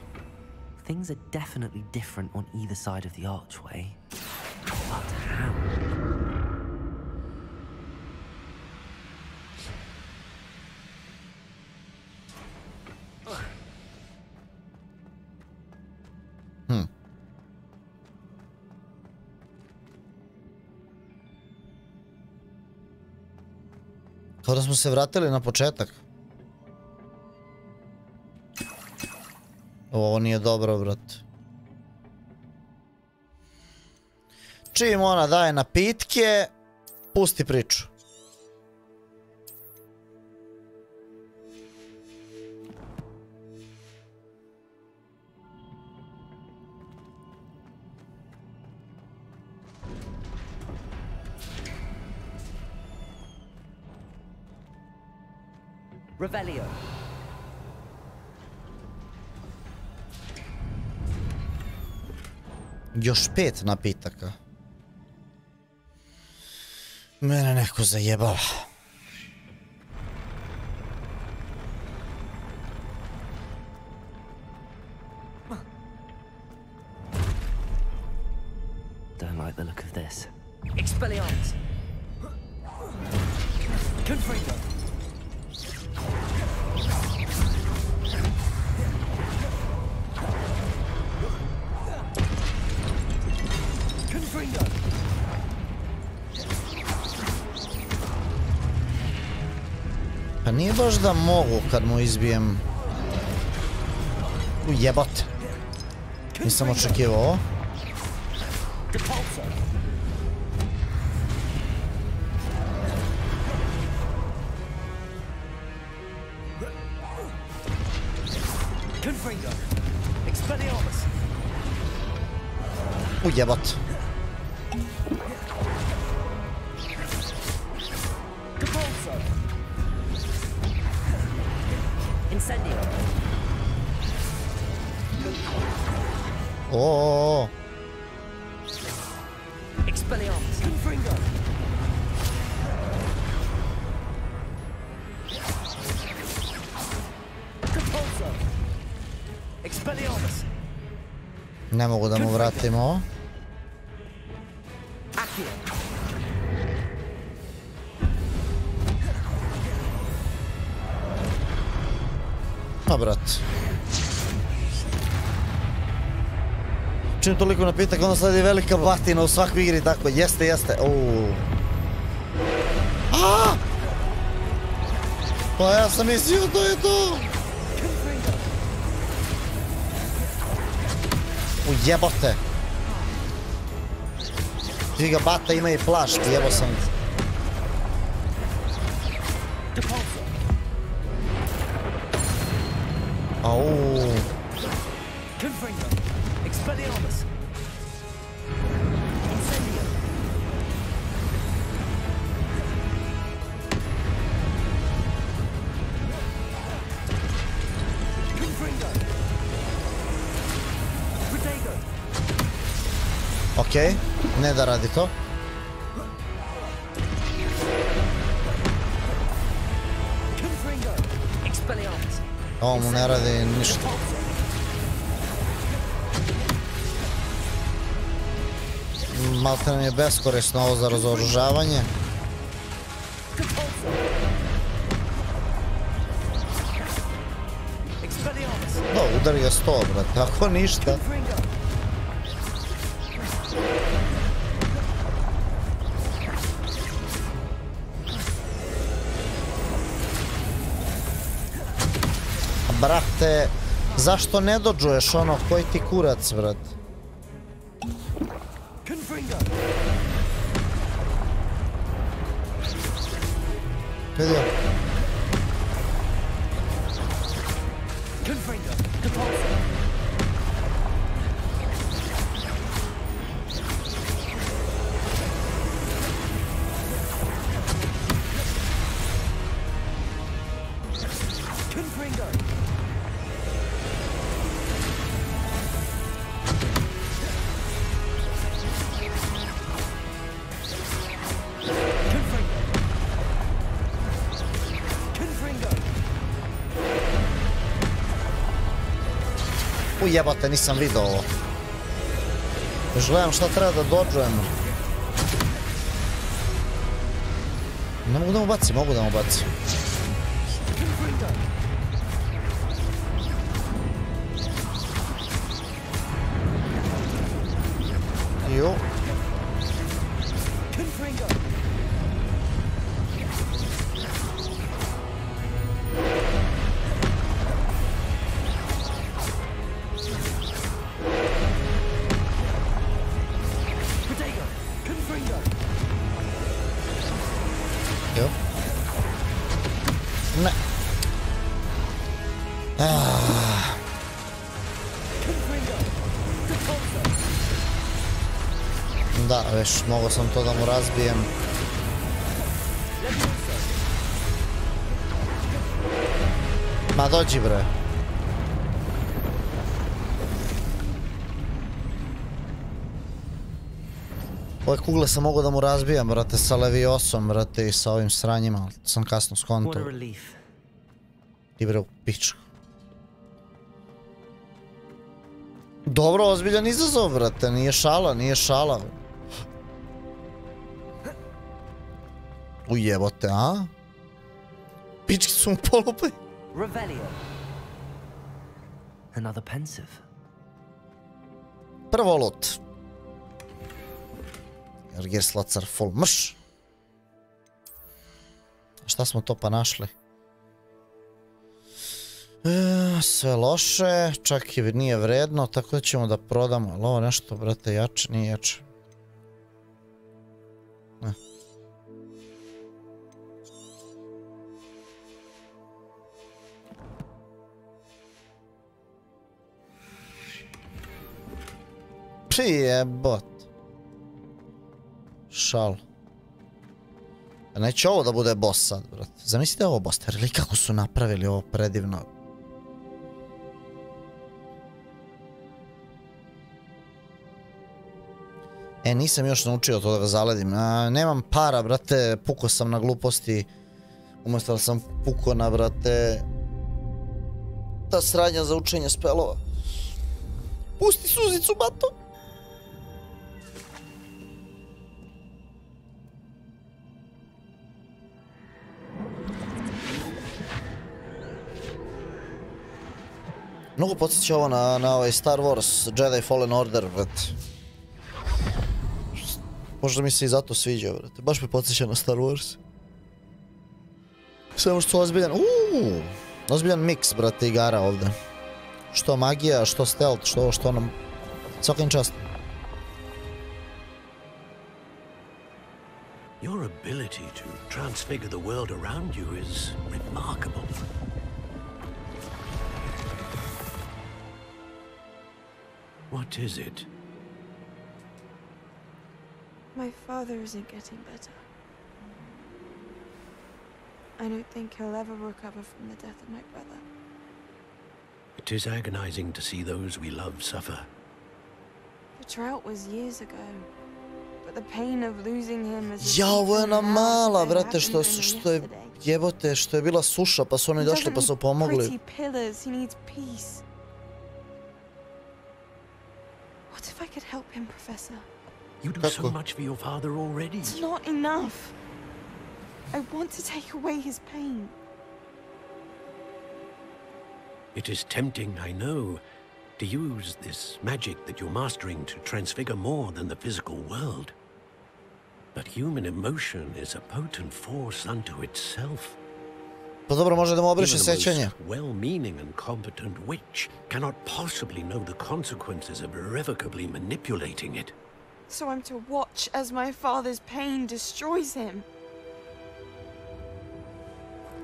Speaker 14: Things are definitely different on either side of the archway. But how?
Speaker 1: Kao da smo se vratili na početak. Ovo nije dobro, brate. Čim ona daje napitke, pusti priču.
Speaker 19: Revelio.
Speaker 1: Još 5 napitaka. Mene neko zajebava.
Speaker 14: Don't like the look of this.
Speaker 19: Expelliarmus. Confringo. Confringo.
Speaker 1: Pa nije baš da mogu kad mu izbijem. Ujebot. Nisam očekivao ovo.
Speaker 19: Confringo. Expelliarmus.
Speaker 1: Ujebot.
Speaker 19: Incendio.
Speaker 1: Oh.
Speaker 19: Expelliarmus. Confringo. Compulso. Expelliarmus.
Speaker 1: Ne mogu da mu vratim ovo.
Speaker 19: Accio.
Speaker 1: Pa brat. Čim toliko napitak, onda sledi velika batina u svakoj igri, tako, jeste, jeste, Pa ja sam mislio, to je to! Ujebote! Svi ga bata ima i plašt, jebo sam. Au.
Speaker 19: Confringo. Expelliarmus. Incendio. Confringo. Protego.
Speaker 1: Okej, ne da radi to.
Speaker 19: Confringo. Expelliarmus.
Speaker 1: Ovo mu ne radi ništa. Malte nam je beskorisno ovo za razoružavanje. Da, udari ga 100, brate, ako ništa. Brate, zašto ne dođuješ ono, koji ti kurac, brat? Vidio? Ujebate, nisam vidio ovo. Još gledam šta treba da dođujem. Ne mogu da mu bacim, mogu da mu bacim. Jo. Ne. Da, već mogao sam to da mu razbijem. Ma dođi bre. Ove kugle sam mogao da mu razbijam, brate, sa Leviosom, brate, i sa ovim sranjima, sam kasno skonto. Ti bre u pičku. Dobro, ozbiljan izazov, brate, nije šala, nije šala. Ujebote, a? Pički su mu polupli. Prvo lot. Ergir slacar full mrš. Šta smo to pa našli? Sve loše, čak i nije vredno, tako da ćemo da prodamo. Ali ovo nešto, brate, jače, nije jače. Prijebot. Šal. Neće ovo da bude boss sad, brate. Zamislite ovo boss, ili kako su napravili ovo predivno. Nisam još naučio to da ga zaledim. Nemam para, brate, pukao sam na gluposti. Umjesto da sam pukao na, brate, ta sranja za učenje spelova. Pusti suzicu, bato! Mnogo podsjeća ovo na ovaj Star Wars Jedi Fallen Order, brate. Možda mi se i zato sviđa, brate. Baš me podsjeća na Star Wars. Sve što su ozbiljan... Ozbiljan miks, brate, igara ovdje. Što magija, što stealth, što ovo, što ono... Svakim čast.
Speaker 18: Your ability to transfigure the world around you is remarkable. What is it?
Speaker 21: My father isn't getting better. I don't think he'll ever recover from the death of my brother.
Speaker 18: It is agonizing to see those we love suffer.
Speaker 21: The drought was years ago, but the pain of losing him is...
Speaker 1: Ja, ovo je ona mala, brate, što je... Jebote, što je bila suša, pa su oni došli pa su pomogli.
Speaker 21: Pretty pillars, he needs peace. What if I could help him, Professor?
Speaker 18: You do so much for your father already.
Speaker 21: It's not enough. I want to take away his pain.
Speaker 18: It is tempting, I know, to use this magic that you're mastering to transfigure more than the physical world. But human emotion is a potent force unto itself.
Speaker 1: Pa dobro, može da mu obriše sećanje.
Speaker 18: Well-meaning and competent witch cannot possibly know the consequences of irrevocably manipulating it.
Speaker 21: So I'm to watch as my father's pain destroys him.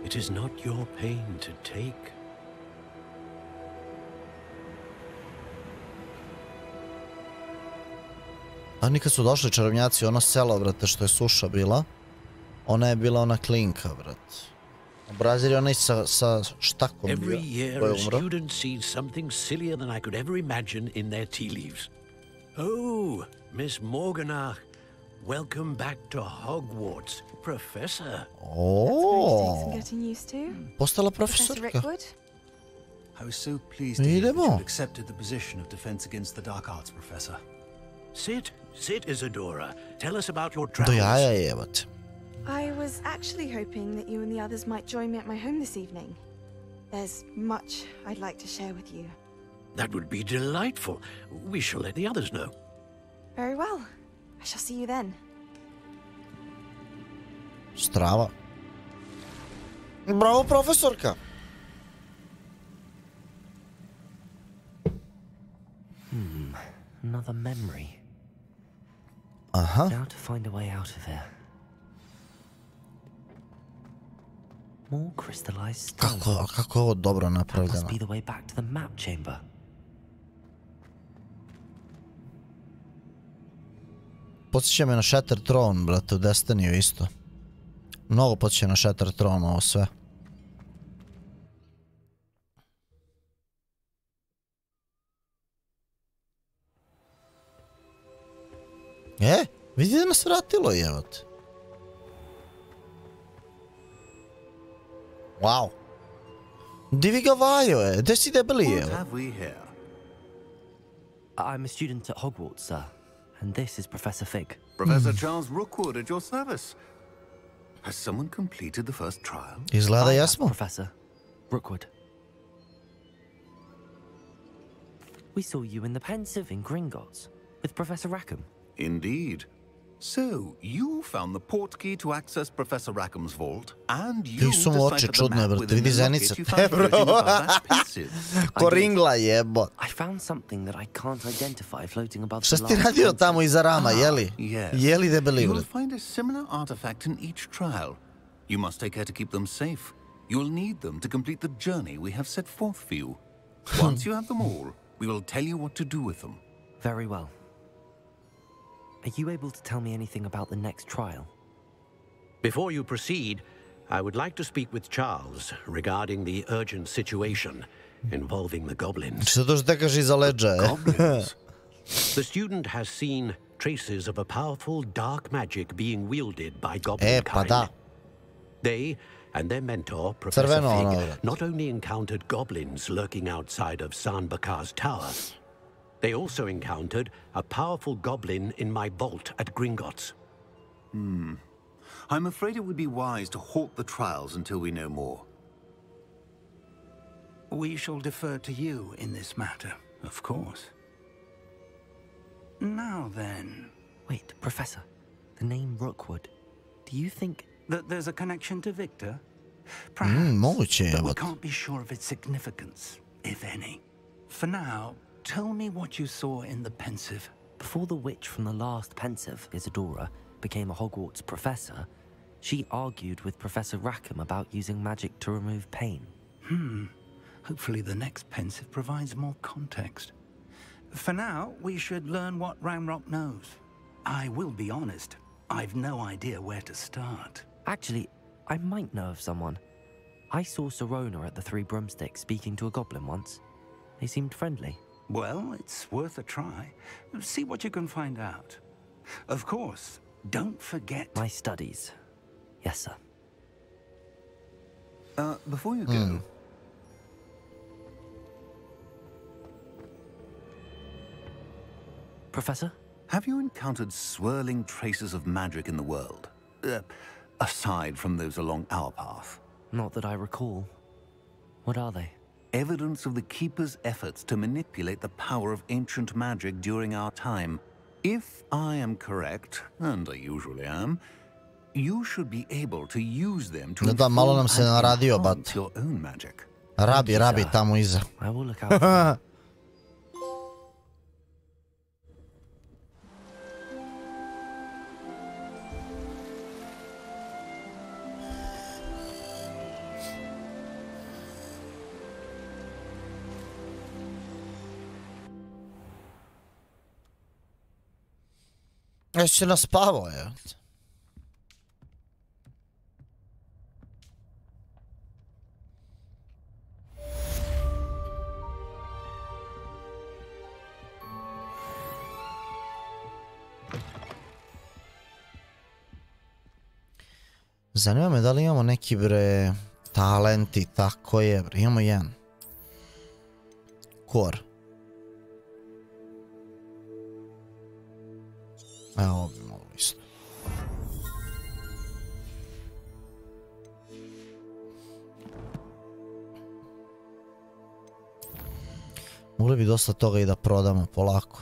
Speaker 18: It is not your pain to take.
Speaker 1: Oni kad su došli čarobnjaci, ono selo, brate, što je suša bila, ona je bila ona klinka, brate. Obrazir je onaj sa štakom bio.
Speaker 18: Every year a student sees something sillier than I could ever imagine in their tea leaves. Oh, Miss Morganach, welcome back to Hogwarts, Professor.
Speaker 1: Oh,
Speaker 21: Getting used to.
Speaker 1: Postala profesorka.
Speaker 3: I was so pleased to hear that you accepted the position of Defense Against the Dark Arts, Professor.
Speaker 18: Sit, Isadora. Tell us about your
Speaker 1: Do
Speaker 18: travels.
Speaker 1: jaja jebate.
Speaker 21: I was actually hoping that you and the others might join me at my home this evening. There's much I'd like to share with you.
Speaker 18: That would be delightful. We shall let the others know.
Speaker 21: Very well. I shall see you then.
Speaker 1: Strava. Bravo, profesorka.
Speaker 14: Another memory.
Speaker 1: Aha.
Speaker 14: Now to find a way out of here. More crystallized stone.
Speaker 1: Kako je ovo dobro napravljeno.
Speaker 14: That must be the way back to the map chamber.
Speaker 1: Podsjeća me na Shattered Throne, brate, u Destiniju isto. Mnogo podsjeća na Shattered Throne ovo sve. Vidi da nas vratilo, jevate. Wow. Divi ga vajo je, gde si debeli je?
Speaker 14: I'm a student at Hogwarts, sir. And this is Professor Fig.
Speaker 15: Professor Charles Rookwood at your service. Has someone completed the first trial?
Speaker 1: Izgleda jesmo.
Speaker 14: Professor Rookwood. We saw you in the Pensive in Gringotts with Professor Rackham.
Speaker 15: Indeed. So, you found the portkey to access Professor Rackham's vault, and you deciphered the map within the locket you found floating above that pensive.
Speaker 1: Koringla jebo.
Speaker 14: I found something that I can't identify floating above the
Speaker 1: Šta si ti radio tamo iza rama, jeli? Jeli debeli,
Speaker 15: You
Speaker 1: bre.
Speaker 15: will find a similar artifact in each trial. You must take care to keep them safe. You will need them to complete the journey we have set forth for you. Once you have them all, we will tell you what to do with them.
Speaker 14: Very well. Are you able to tell me anything about the next trial?
Speaker 18: Before you proceed, I would like to speak with Charles regarding the urgent situation involving the goblins.
Speaker 1: Što to što te kaži iza leđa,
Speaker 18: Goblins? The student has seen traces of a powerful dark magic being wielded by goblin
Speaker 1: pa
Speaker 18: kind.
Speaker 1: da.
Speaker 18: They and their mentor, Professor
Speaker 1: Crveno ono,
Speaker 18: Fig,
Speaker 1: bre.
Speaker 18: not only encountered goblins lurking outside of Sanbakar's tower, they also encountered a powerful goblin in my vault at Gringotts.
Speaker 15: I'm afraid it would be wise to halt the trials until we know more.
Speaker 3: We shall defer to you in this matter, of course. Now then...
Speaker 14: Wait, Professor. The name Rookwood. Do you think...
Speaker 3: that there's a connection to Victor? Perhaps,
Speaker 1: moguće je,
Speaker 3: but we
Speaker 1: but...
Speaker 3: can't be sure of its significance, if any. For now, tell me what you saw in the Pensive.
Speaker 14: Before the witch from the last Pensive, Isadora, became a Hogwarts professor, she argued with Professor Rackham about using magic to remove pain.
Speaker 3: Hopefully the next Pensive provides more context. For now, we should learn what Ramrock knows. I will be honest, I've no idea where to start.
Speaker 14: Actually, I might know of someone. I saw Serona at the Three Broomsticks speaking to a goblin once. They seemed friendly.
Speaker 3: Well, it's worth a try. See what you can find out. Of course, don't forget...
Speaker 14: My studies. Yes, sir.
Speaker 15: Before you go...
Speaker 14: Professor?
Speaker 15: Have you encountered swirling traces of magic in the world? Aside from those along our path?
Speaker 14: Not that I recall. What are they?
Speaker 15: Evidence of the Keeper's efforts to manipulate the power of ancient magic during our time. If I am correct, and I usually am, You should be able to use them to
Speaker 1: Da, malo nam se naradio, bat.
Speaker 15: your own magic.
Speaker 1: Rabi tamo iza.
Speaker 14: I will look out for them.
Speaker 1: Ještě naspavao je. Zanima me da li imamo neki bre talenti, tako je bre, imamo jedan. Kor. Evo ovo bi malo isto. Mogli bi dosta toga i da prodamo polako.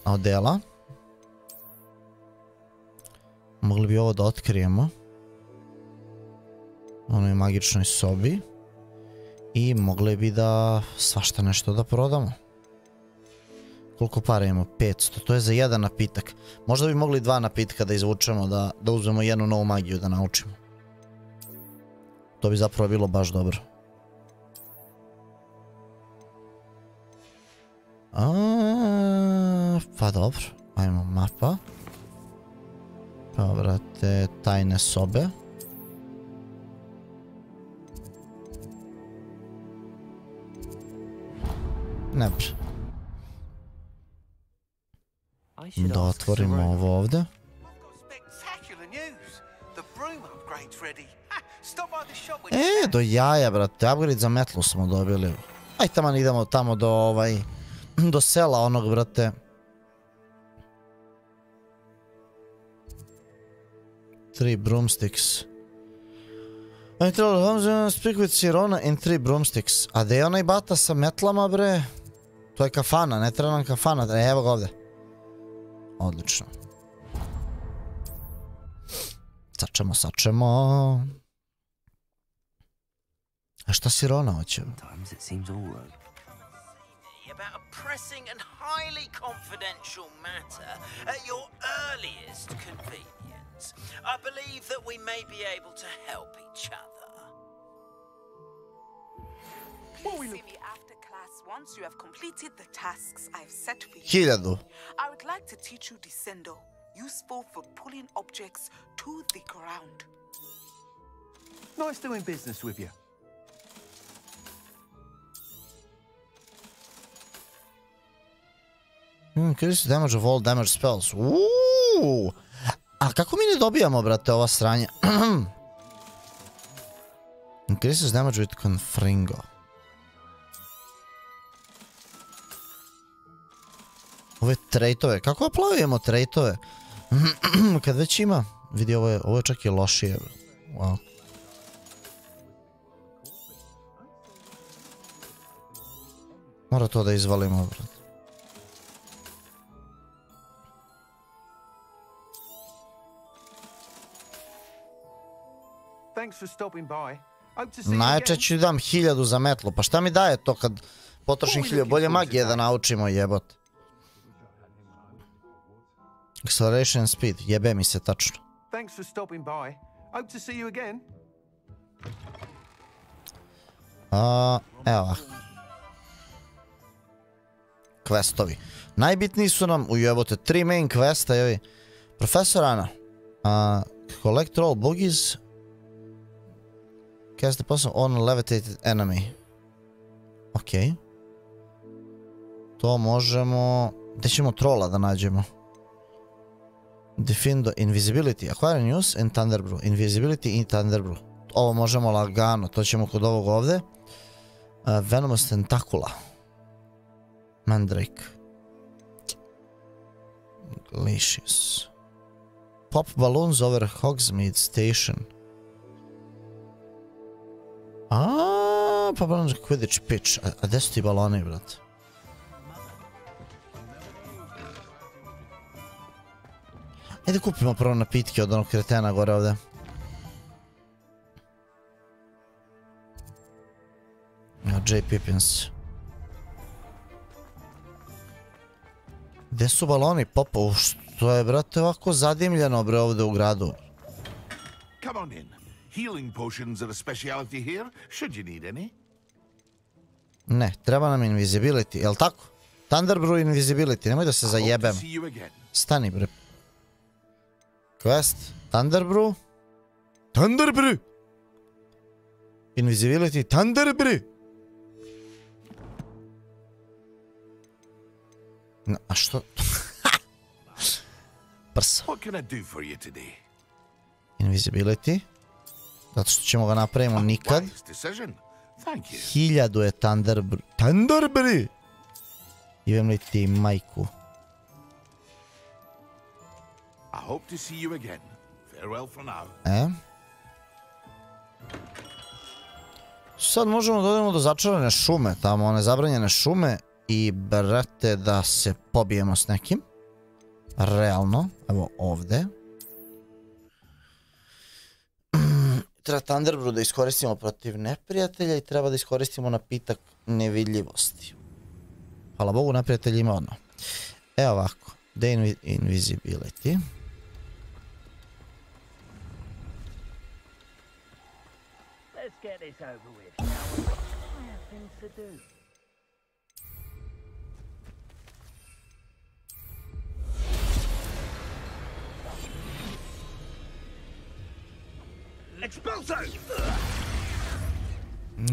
Speaker 1: Odela. Mogli bi ovo da otkrijemo. U onoj magičnoj sobi. I mogli bi da svašta nešto da prodamo. Koliko para imamo? 500. To je za jedan napitak. Možda bi mogli 2 napitka da izvučemo, da uzmemo jednu novu magiju da naučimo. To bi zapravo bilo baš dobro. Pa dobro, ajmo mapa. Pa brate, tajne sobe. Nebre. Da otvorimo ovo ovde. Do jaja brate, upgrade za metlu smo dobili. Aj taman idemo tamo do sela onog brate. Three broomsticks. I trebalo speak with Sirona and 3 broomsticks. A gde je onaj bata sa metlama bre? To je kafana, ne treba nam kafana. Evo ga ovde. Odlično. Sačemo. A šta Sirona hoće?
Speaker 17: About a pressing and highly confidential matter at your earliest convenience. I believe that we may be able to help each other.
Speaker 8: Please see me after class once you have completed the tasks I've set for you.
Speaker 1: 1000.
Speaker 8: I would like to teach you Descendo, useful for pulling objects to the ground.
Speaker 7: Nice doing business with you.
Speaker 1: Increase damage of all damage spells. A kako mi ne dobijamo, brate, ova sranja? Increases damage with Confringo. Ove traitove, kako aplavujemo traitove? Kad već ima, vidi ovo je čak i lošije. Wow. Mora to da izvalimo, brate. Najče ću dam 1000 za metlu, pa šta mi daje to kad potrošim 1000, bolje magije da naučimo, jebot. Acceleration speed, jebe mi se tačno. Evo. Questovi. Najbitniji su nam, ujebote, 3 main questa, jevi. Profesor Ana. Collect all boogies. Cast the person on a levitated enemy. Ok. To možemo... Gde ćemo trola da nađemo? Defend invisibility. Acquire news and thunderbrew. Invisibility i thunderbrew. Ovo možemo lagano. To ćemo kod ovog ovde. Venomous tentacula. Mandrake. Delicious. Pop balloons over Hogsmeade Station. Pa balon za Quidditch pitch. A gde su ti baloni, brate? Ajde kupimo prvo napitke od onog kretena gore ovde. J. Pippins. Gde su baloni, Popa? Što je, brate, ovako zadimljeno, bre, ovde u gradu?
Speaker 12: Come on in. Healing potions are a specialty here, should you need any.
Speaker 1: Ne, treba nam invisibility, jel tako? Thunderbrew invisibility, nemoj da se zajebem. Stani, bre. Quest, Thunderbrew. Thunderbrew! Invisibility, Thunderbrew! A što? Prsa. Invisibility. Zato što ćemo ga napravimo nikad. 1000 je Thunderbrew. Thunderbrew! Idem li ti majku. Sad možemo da odemo do začarane šume, tamo one zabranjene šume i brate da se pobijemo s nekim. Realno, evo ovde. Treba Thunderbrew da iskoristimo protiv neprijatelja i treba da iskoristimo napitak nevidljivosti. Hvala Bogu, neprijatelj ima ono. Evo ovako, invisibility.
Speaker 9: Let's get this over with. I have things to do.
Speaker 6: Expulso!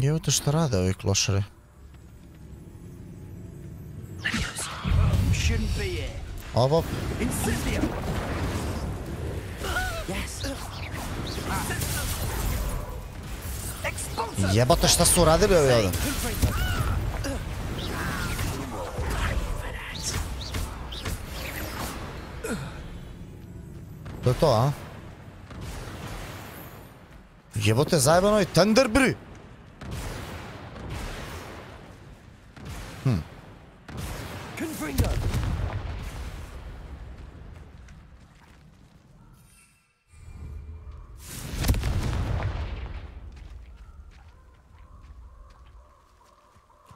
Speaker 1: Evo te šta rade ovi klošari. Ovo. Jebote šta su uradili ovi ovdje. To je to, a? Jebote zajebano i Thunderbrew.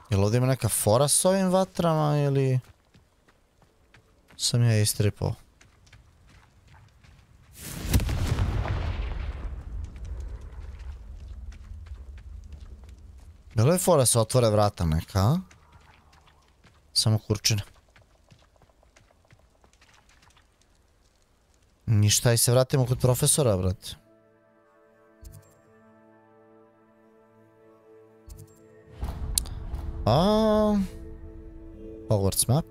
Speaker 1: Jel ovdje ima neka fora s ovim vatrama ili sam ja istripao? Jel je fora se otvore vrata neka, a? Samo kurčine. Ništa i se vratimo kod profesora, brate. Hogwarts map.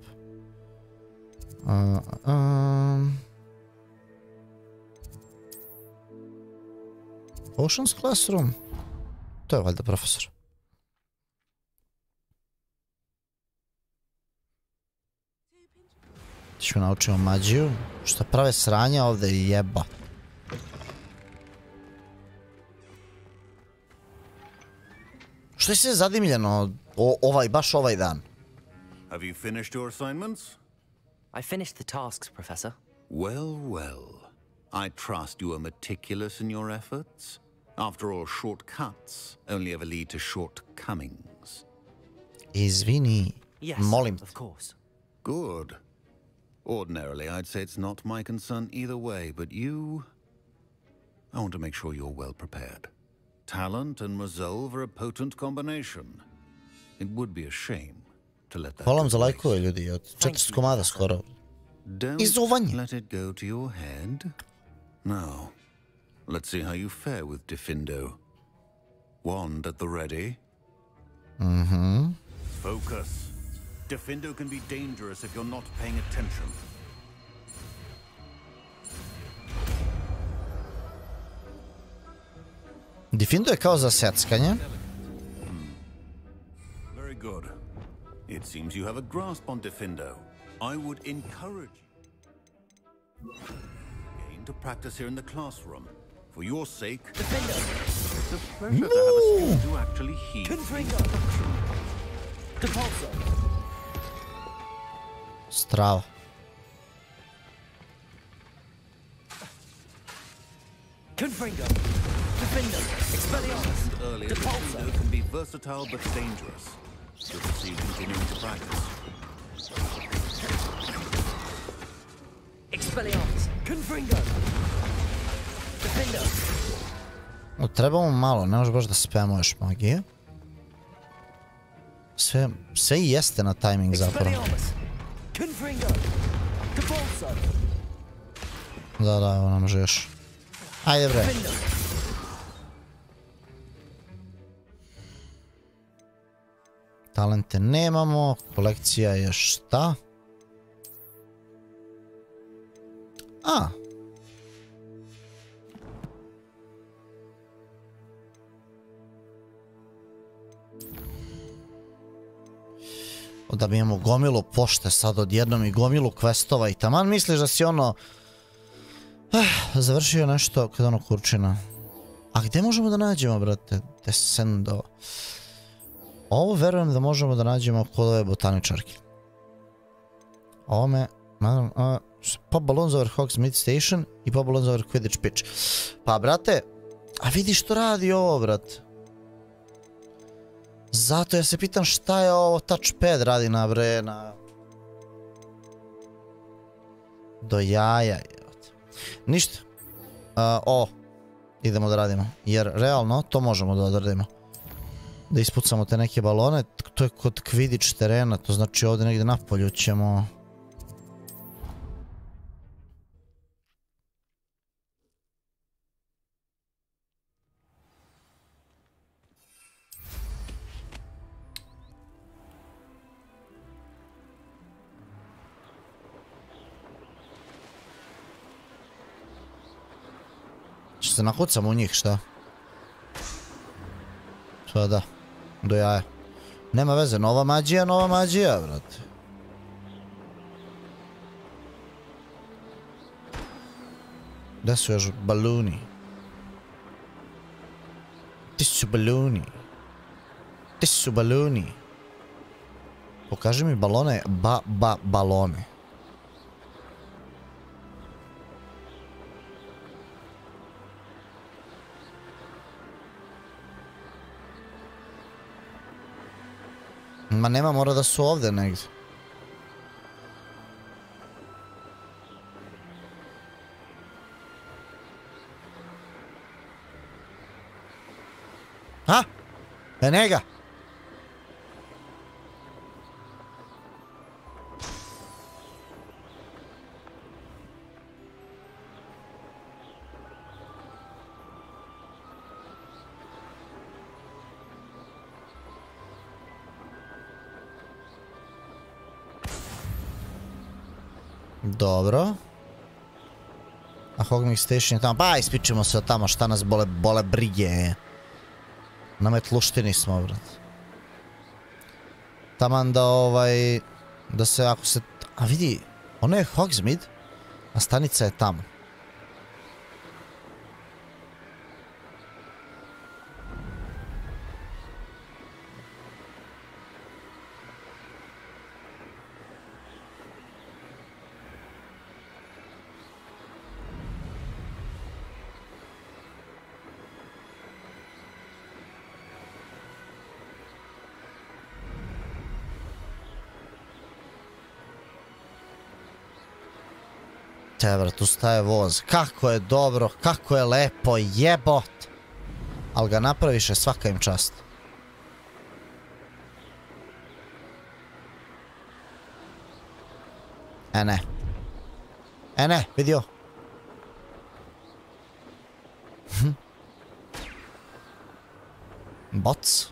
Speaker 1: Ocean's Classroom. To je valjda profesor. Ćemo naučimo magiju. Šta prave sranja ovde jeba. Što je sve zadimljeno baš ovaj dan?
Speaker 22: Have you finished your assignments?
Speaker 14: I finished the tasks, Professor.
Speaker 22: Well. I trust you are meticulous in your efforts. After all, shortcuts only ever lead to shortcomings.
Speaker 1: Izvini.
Speaker 14: Yes,
Speaker 1: molim.
Speaker 14: Of course.
Speaker 22: Good. Ordinarily, I'd say it's not my concern either way, but you... I want to make sure you're well prepared. Talent and resolve are a potent combination. It would be a shame to let that...
Speaker 1: Hvala vam za lajkove, ljudi, od 400 komada skoro.
Speaker 22: Don't let it go to your head. Now, let's see how you fare with Diffindo. Wand at the ready. Focus. Diffindo can be dangerous if you're not paying attention.
Speaker 1: Diffindo je kao za seckanje.
Speaker 22: Very good. It seems you have a grasp on Diffindo. I would encourage you to practice here in the classroom. For your sake,
Speaker 9: Defender.
Speaker 22: it's a pleasure to have a student who actually heeds
Speaker 9: Confringo. Depulso.
Speaker 1: Strava.
Speaker 9: Confringo. Defender. Expelliarmus.
Speaker 22: earlier. Depulso can be versatile but dangerous. You'll proceed continuing to practice.
Speaker 9: Expelliarmus. Confringo. Defender.
Speaker 1: No, trebamo malo, ne možeš baš da spamuješ magije. Sve i jeste na tajming zapravo. Da, evo nam može još. Ajde bre. Talente nemamo, kolekcija je šta? Da mi imamo gomilu pošte sad odjednom i gomilu questova i taman misliš da si ono završio nešto kada ono kurčina. A gdje možemo da nađemo, brate? Descendo. Ovo verujem da možemo da nađemo kod ove botaničarke. Ovo me... Pop balloons over Hogsmeade Station i pop balloons over Quidditch Pitch. Pa, brate, a vidi što radi ovo, brate. Zato ja se pitam šta je ovo touchpad radi na bre, na... Do jaja. Ništa. Idemo da radimo. Jer realno to možemo da odradimo. Da ispucamo te neke balone. To je kod Quidditch terena. To znači ovdje negdje napolju ćemo... Što se nakucamo u njih, šta? Šta da? Do jaja. Nema veze, nova magija, brate. Gde su još baluni? Ti su baluni. Pokaži mi balone, balone. Ma nema, mora da su ovdje negdje. Ha? Njega? Dobro. A Hogwarts Station je tamo. Pa ispičemo se od tamo šta nas bole brige. Na metluštini smo, brat. Taman da da se ako se... A vidi, ono je Hogsmeade, a stanica je tamo. Tebra, tu staje voz. Kako je dobro, kako je lepo, jebot. Ali ga napraviše, svaka im čast. Ne, vidio. Bots.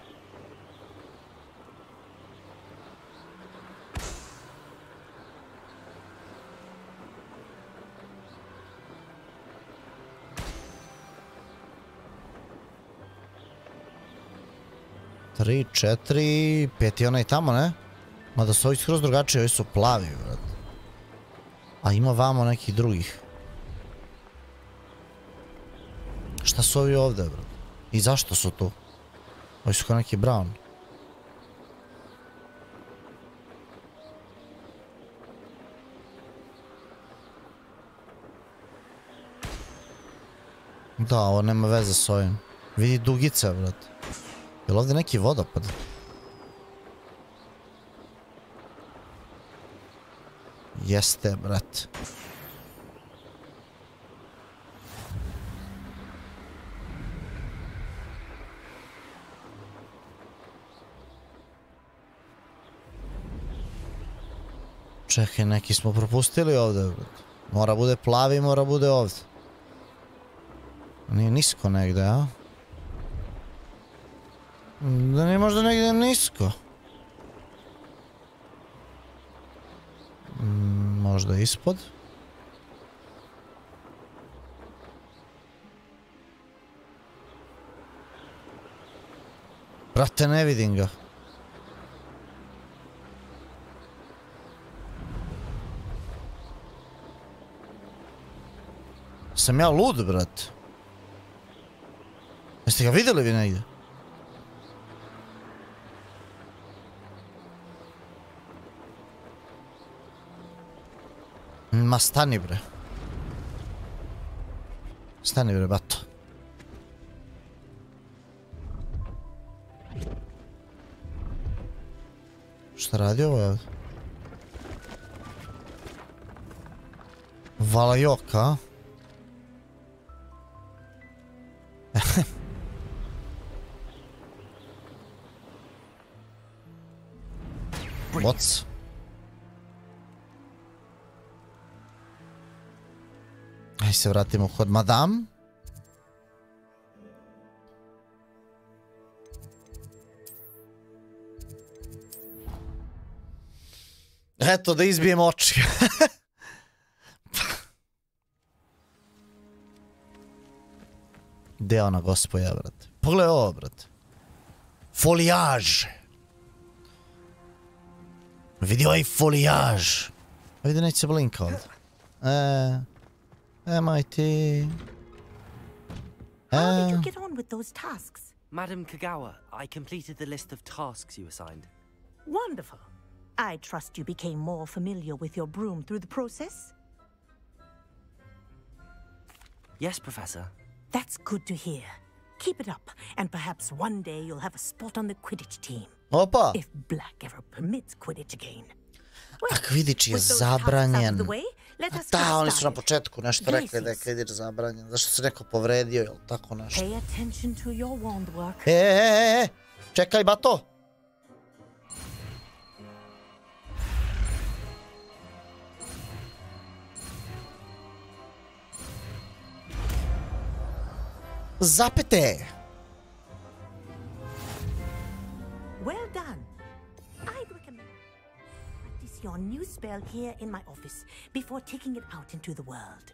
Speaker 1: Tri, četiri, pet i onaj tamo, ne? Mada su ovi skroz drugačiji, ovi su plavi, vrat. A ima vamo nekih drugih. Šta su ovi ovde, bro? I zašto su tu? Ovi su kao neki brown. Da, ovo nema veze s ovim. Vidi dugice, brat. Je li ovdje neki vodopad? Jeste, brat. Čekaj, neki smo propustili ovdje, brat. Mora bude plavi, mora bude ovdje. Nije nisko negdje, a? Da nije možda negdje nisko. Možda ispod. Brate, ne vidim ga. Sam ja lud, brat. Jeste ga vidjeli vi negdje? Ma stani, bre. Stani, bre, bato. Šta radi ovo ovdje? Vala joka, a? What's? Aj se vratimo kod madam. Eto, da izbijem oči. Gdje je ona gospoja, brate? Pogledaj ovo, brate. Folijaž. Vidi ovaj folijaž. Vidi, neće se blinka ovdje. MIT.
Speaker 2: How did you get on with those tasks?
Speaker 14: Madam Kagawa, I completed the list of tasks you assigned.
Speaker 2: Wonderful. I trust you became more familiar with your broom through the process?
Speaker 14: Yes, Professor.
Speaker 2: That's good to hear. Keep it up, and perhaps one day you'll have a spot on the Quidditch team.
Speaker 1: Opa!
Speaker 2: If Black ever permits Quidditch again.
Speaker 1: A Quidditch je zabranjen. Da, oni su na početku nešto rekli da je Quidditch zabranjen. Zašto se neko povredio ili tako nešto. Čekaj, bato! Zapete!
Speaker 2: Well done. I'd recommend practice your new spell here in my office before taking it out into the world.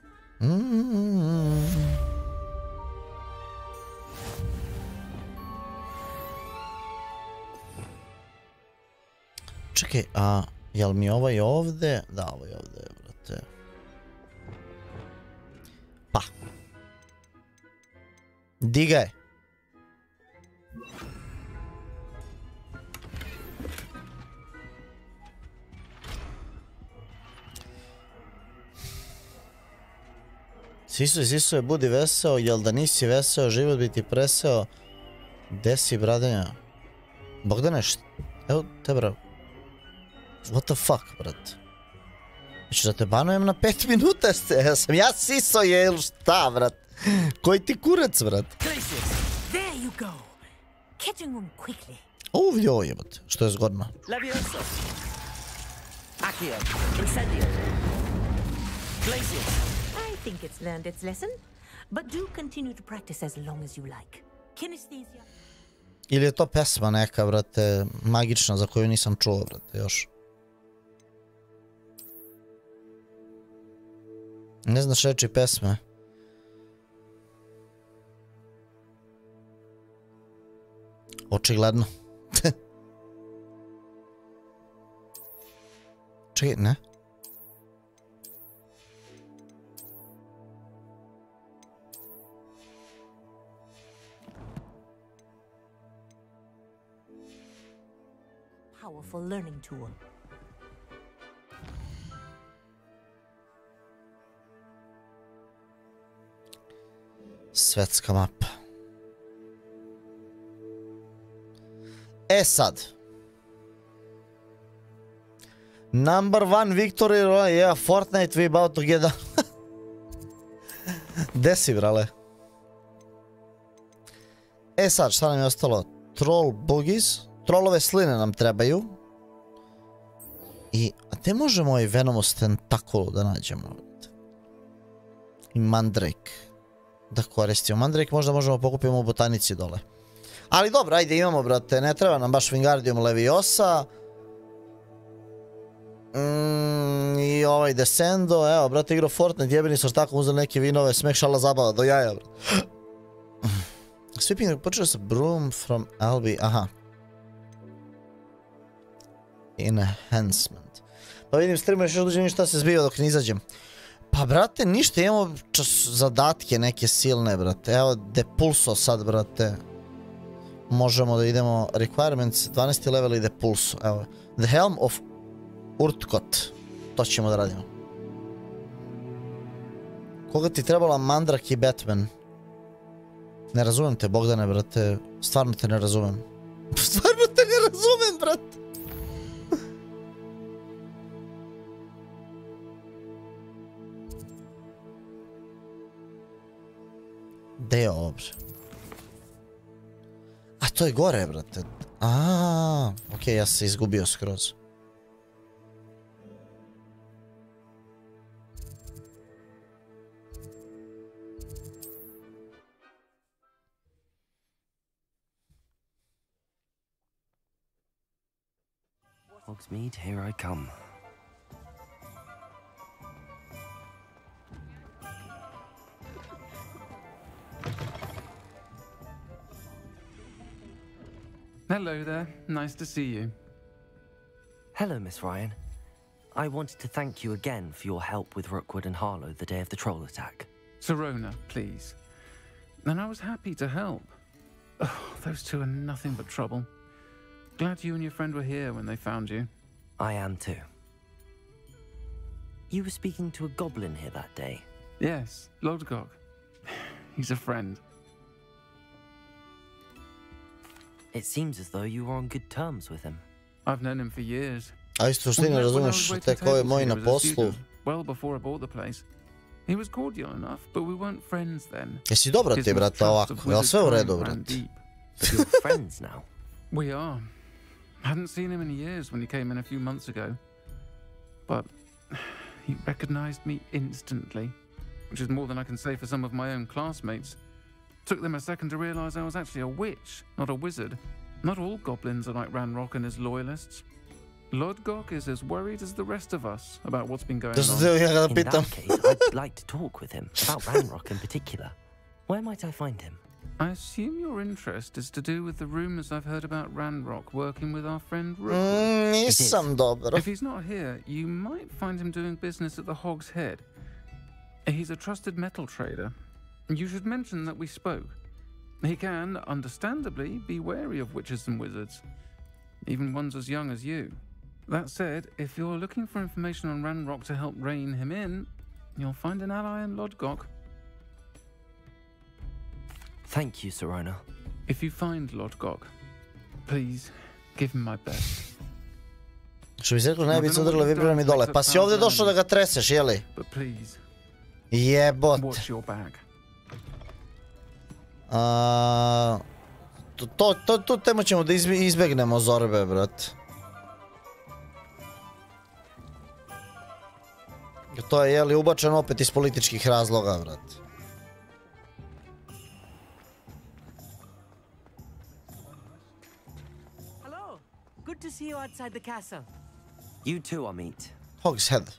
Speaker 1: Čekaj, a jel mi ovaj ovdje? Da, ovaj ovdje, brate. Pa. Diga je. Sisuje, budi veseo, jel da nisi veseo, život bi ti preseo. Gde si, bradenja? Bogdane, evo te, bro. What the fuck, brat? Hoćeš da te banujem na 5 minuta, sam ja siso je ili šta, brat? Koji ti kurac, brat?
Speaker 2: There you go. Catching them quickly.
Speaker 1: Ovdje ovo jebate, što je zgodno.
Speaker 14: Levioso. Accio. Incendio. Glacius.
Speaker 2: I think it's learned its lesson, but do continue to practice as long as you like. Kinesthesia.
Speaker 1: Ili je to pesma neka, brate, magična za koju nisam čuo, brate, još. Ne znaš reći pesme. Očigledno. Čekaj, ne?
Speaker 2: powerful learning tool.
Speaker 1: Svetska mapa. E sad. Number one victory, yeah, Fortnite, we about to get down. Desi, brale. E sad, šta nam je ostalo? Troll boogies. Trollove sline nam trebaju. A te možemo i Venomous tentakulu da nađemo. I Mandrake. Da koristimo. Mandrake možda možemo pokupimo u botanici dole. Ali dobro, ajde imamo, brate. Ne treba nam baš Wingardium Leviosa. I ovaj Descendo. Evo, brate, igrao Fortnite, jebeni su tako uzeli neke vinove, smeh, šala, zabava, do jaja, brate. Sweeping, počeo sa Broom from Albi, aha. Enhancement. Pa vidim, streamuješ još duže šta se zbiva dok ne izađem. Pa, brate, ništa, imamo zadatke neke silne, brate. Evo, Depulso sad, brate. Možemo da idemo, requirements, 12. level i Depulso, evo. The Helm of Urtkot. To ćemo da radimo. Koga ti trebala Mandrak i Batman? Ne razumem te, Bogdane, brate. Stvarno te ne razumem. Stvarno te ne razumem, brate. Gde je ovo, bre? A, to je gore, brate. Okej, ja sam se izgubio skroz.
Speaker 14: Hogsmeade, here I come.
Speaker 4: Hello there. Nice to see you.
Speaker 14: Hello, Miss Ryan. I wanted to thank you again for your help with Rookwood and Harlow the day of the troll attack.
Speaker 4: Sirona, please. And I was happy to help. Oh, those two are nothing but trouble. Glad you and your friend were here when they found you.
Speaker 14: I am too. You were speaking to a goblin here that day.
Speaker 4: Yes, Lodgok. He's a friend.
Speaker 14: It seems as though you were on good terms with him.
Speaker 4: I've known him for years.
Speaker 1: A isto što ti ne razumeš, tek ovo je moj na poslu.
Speaker 4: Well before I bought the place. He was cordial enough, but we weren't friends then.
Speaker 1: Jesi dobra ti, brate, ovako? Je li sve u redu, brate?
Speaker 14: You're friends now?
Speaker 4: We are. Hadn't seen him in years when he came in a few months ago. But he recognized me instantly, which is more than I can say for some of my own classmates. Took them a second to realize I was actually a witch, not a wizard. Not all goblins are like Ranrock and his loyalists. Lodgok is as worried as the rest of us about what's been going on.
Speaker 14: In that case, I'd like to talk with him, about Ranrock in particular. Where might I find him?
Speaker 4: I assume your interest is to do with the rumors I've heard about Ranrock working with our friend Rookwood. If he's not here, you might find him doing business at the Hog's Head. He's a trusted metal trader. You should mention that we spoke. He can, understandably, be wary of witches and wizards, even ones as young as you. That said, if you're looking for information on Ranrock to help rein him in, you'll find an ally in Lodgok.
Speaker 14: Thank you, Sirona.
Speaker 4: If you find Lodgok, please give him my best.
Speaker 1: Što bi se rekao, najbolje udrlo vibra mi dole. Pa si ovdje došao da ga treseš, jeli? Jebot. Tu temu ćemo da izbegnemo zorbe, brat. To je, jeli, ubačeno opet iz političkih razloga, brat.
Speaker 5: Hello. Good to see you outside the castle.
Speaker 14: You too, Amit.
Speaker 1: Hog's Head.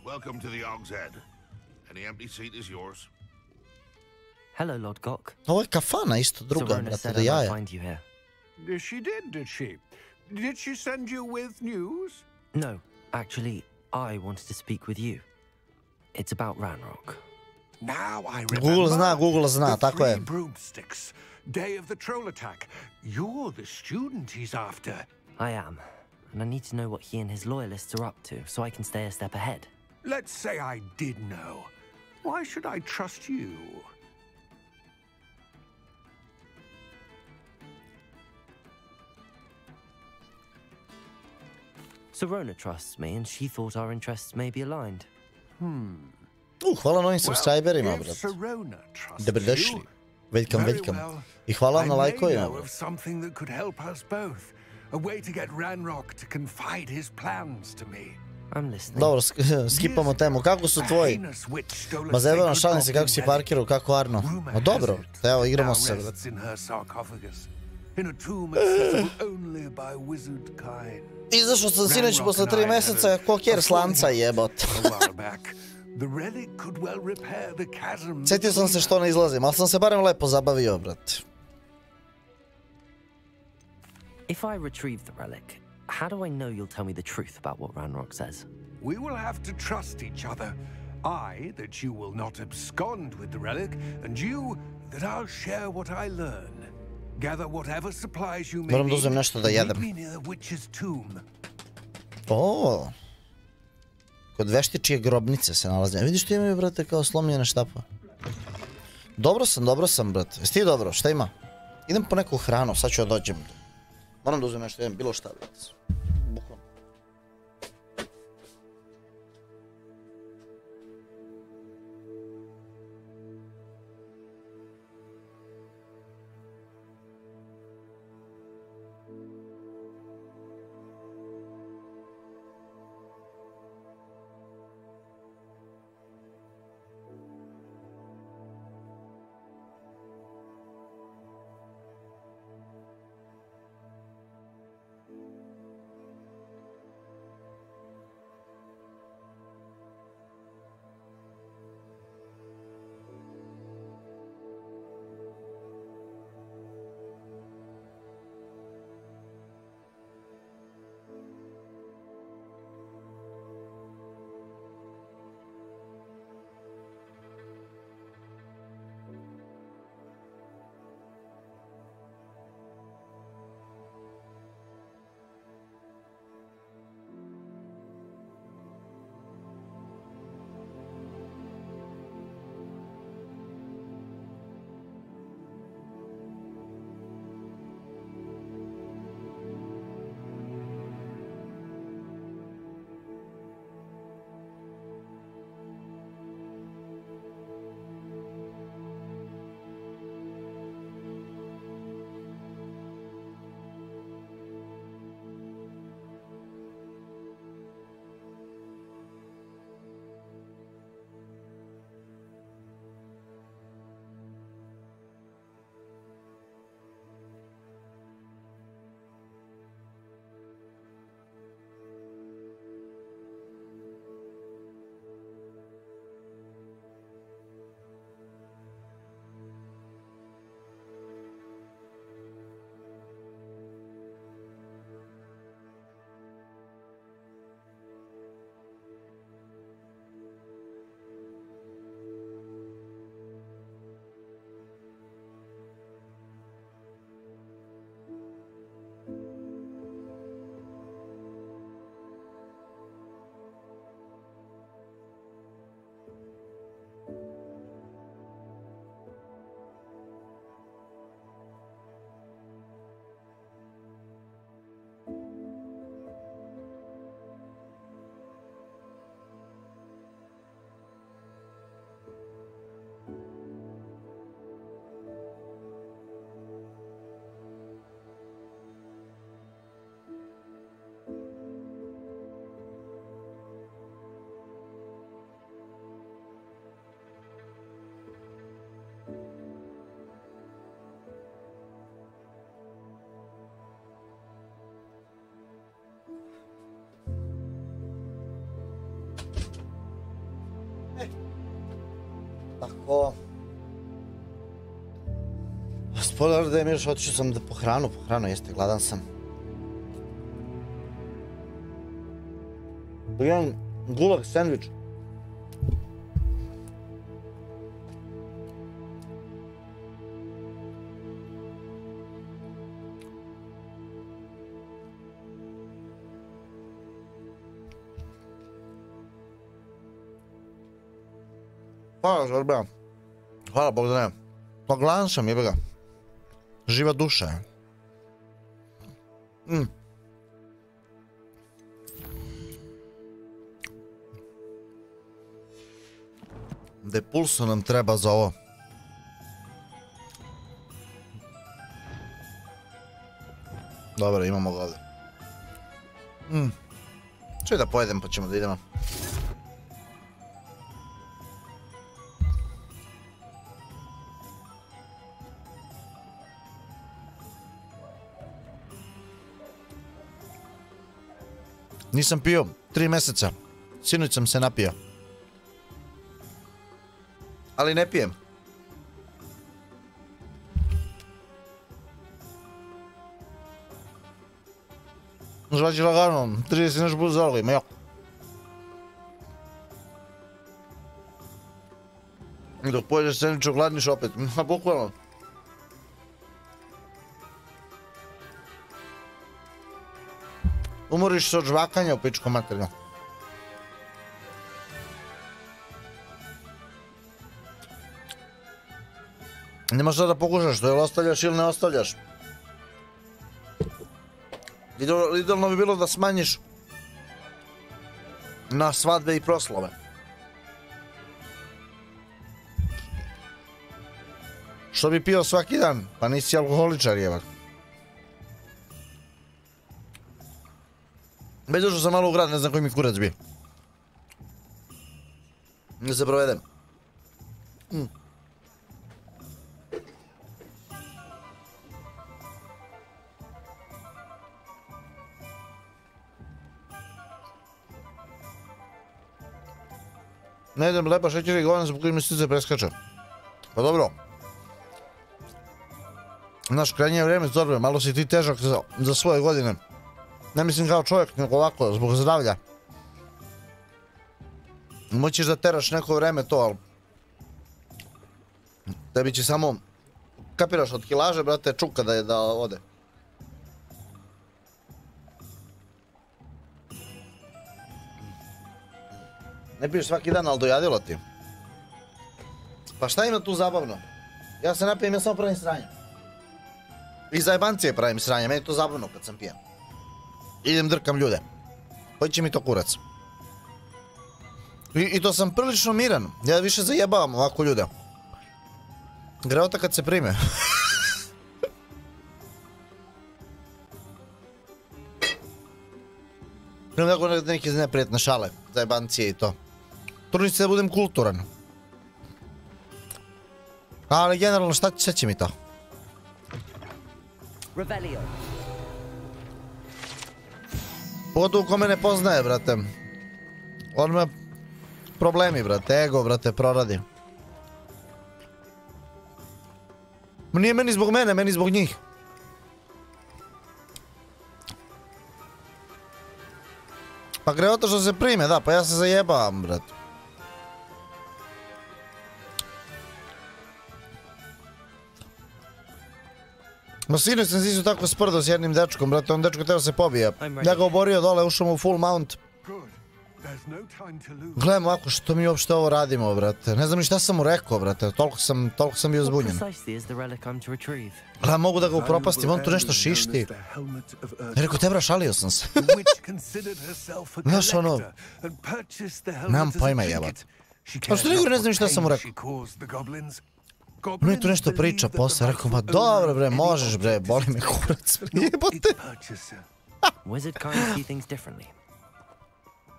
Speaker 12: Welcome to the Hog's Head. Any empty seat is yours.
Speaker 14: Hello, Lodgok.
Speaker 1: Ovo je kafana isto druga, brate, da jaja.
Speaker 7: She did she? Did she send you with news?
Speaker 14: No, actually, I wanted to speak with you. It's about Ranrock.
Speaker 7: Now I remember.
Speaker 1: Google zna, tako je.
Speaker 7: Broomsticks. day of the troll attack. You're the student he's after.
Speaker 14: I am, and I need to know what he and his loyalists are up to so I can stay a step ahead.
Speaker 7: Let's say I did know. Why should I trust you?
Speaker 14: Sirona trusts me, and she thought our interests may be aligned.
Speaker 1: Hvala novim subscriberima, brat. Dobrodošli. Welcome. I hvala vam na lajkovima, brat.
Speaker 7: Something that could help us both. A way to get Ranrock to confide his plans to me.
Speaker 14: I'm listening.
Speaker 1: Dobro, skipamo temu. Kako su tvoji? Ma zebano, šalim se kako si parkirao, kako Arno. Ma dobro, evo, igramo se, brat. Izašao sam sinoć posle 3 meseca, kokjer slanca jebot. Sjetio sam se što ne izlazim, ali sam se barem lepo zabavio, brat.
Speaker 14: If I retrieve the relic, how do I know you'll tell me the truth about what Ranrock says?
Speaker 7: We will have to trust each other. I, that you will not abscond with the relic, and you, that I'll share what I learn. Gather whatever supplies you may
Speaker 1: Moram da uzem nešto da jedem. O, kod veštičije grobnice se nalazi. Vidiš ti imaju, brate, kao slomljene štapa. Dobro sam, brate. Jesi ti dobro? Šta ima? Idem po neku hranu, sad ću da dođem. Moram da uzem nešto, jedem bilo šta, brate. Bukvalno. Tako. Spoiler da je još otišao sam da po hranu, jeste, gladan sam. Jedan gulag sandvič. Hvala, Zorba. Hvala, Bogdane. Pa gladan sam, jebe ga. Živa duša. Depulso nam treba za ovo. Dobro, imamo ga ovdje. Čuj da pojedem pa ćemo da idemo. Nisam pio 3 mjeseca. Sinoć sam se napio. Ali ne pijem. Žvađi lagano, 30 nešto budu zalogi, ma jako. I dok pojedeš sandvič, ogladniš opet, ma bukvalno. Umoriš se od žvakanja u pičku materinu. Nemaš šta da pokušaš, to je ostavljaš ili ne ostavljaš. Idealno bi bilo da smanjiš na svadbe i proslave. Što bi pio svaki dan, pa nisi alkoholičar jevak. Već došao sam malo u grad, ne znam koji mi kurac bi. Da se provedem. Ne idem lepa šećer i govan zbog koji mi stice preskače. Pa dobro. Znaš, krajnje je vrijeme, Zorbe, malo si ti težak za svoje godine. Ne mislim kao čovjek, nego ovako, zbog zdravlja. Moćeš da teraš neko vreme to, ali... Tebi će samo... Kapiraš od kilaže, brate, čuka da ode. Ne piješ svaki dan, ali dojadilo ti. Pa šta ima tu zabavno? Ja se napijem, ja samo pravim sranje. I za jebancije pravim sranje, meni je to zabavno kad sam pijan. Idem drkam ljude. Koji će mi to kurac? I to sam prilično miran. Ja više zajebavam ovako ljude. Greota kad se prime. Imam tako neke neprijetne šale. Zajebancije i to. Trudim se da budem kulturan. Ali generalno šta će mi to? Pogotovo ko me ne poznaje, brate. On me problemi, brate, ego, brate, proradi. Nije meni zbog mene, meni zbog njih. Pa greota što se prime, da, pa ja se zajebavam, brate. Ma sinoć sam se isto tako sprdao s jednim dečkom, brate, on dečko teo se pobije. Ja ga oborio dole, ušao mu u full mount. Gledam ovako, što mi uopšte ovo radimo, brate. Ne znam ni šta sam mu rekao, brate, toliko sam bio zbunjen. Gledam, mogu da ga upropastim, on tu nešto šišti. Ja rekao, te bra, šalio sam se. Znaš ono, nemam pojma jebat. A što nego ne znam ni šta sam mu rekao. On je tu nešto priča posle, rekao, ma dobro bre, možeš bre, boli me kurac, jebote.
Speaker 14: Wizard kind see things differently.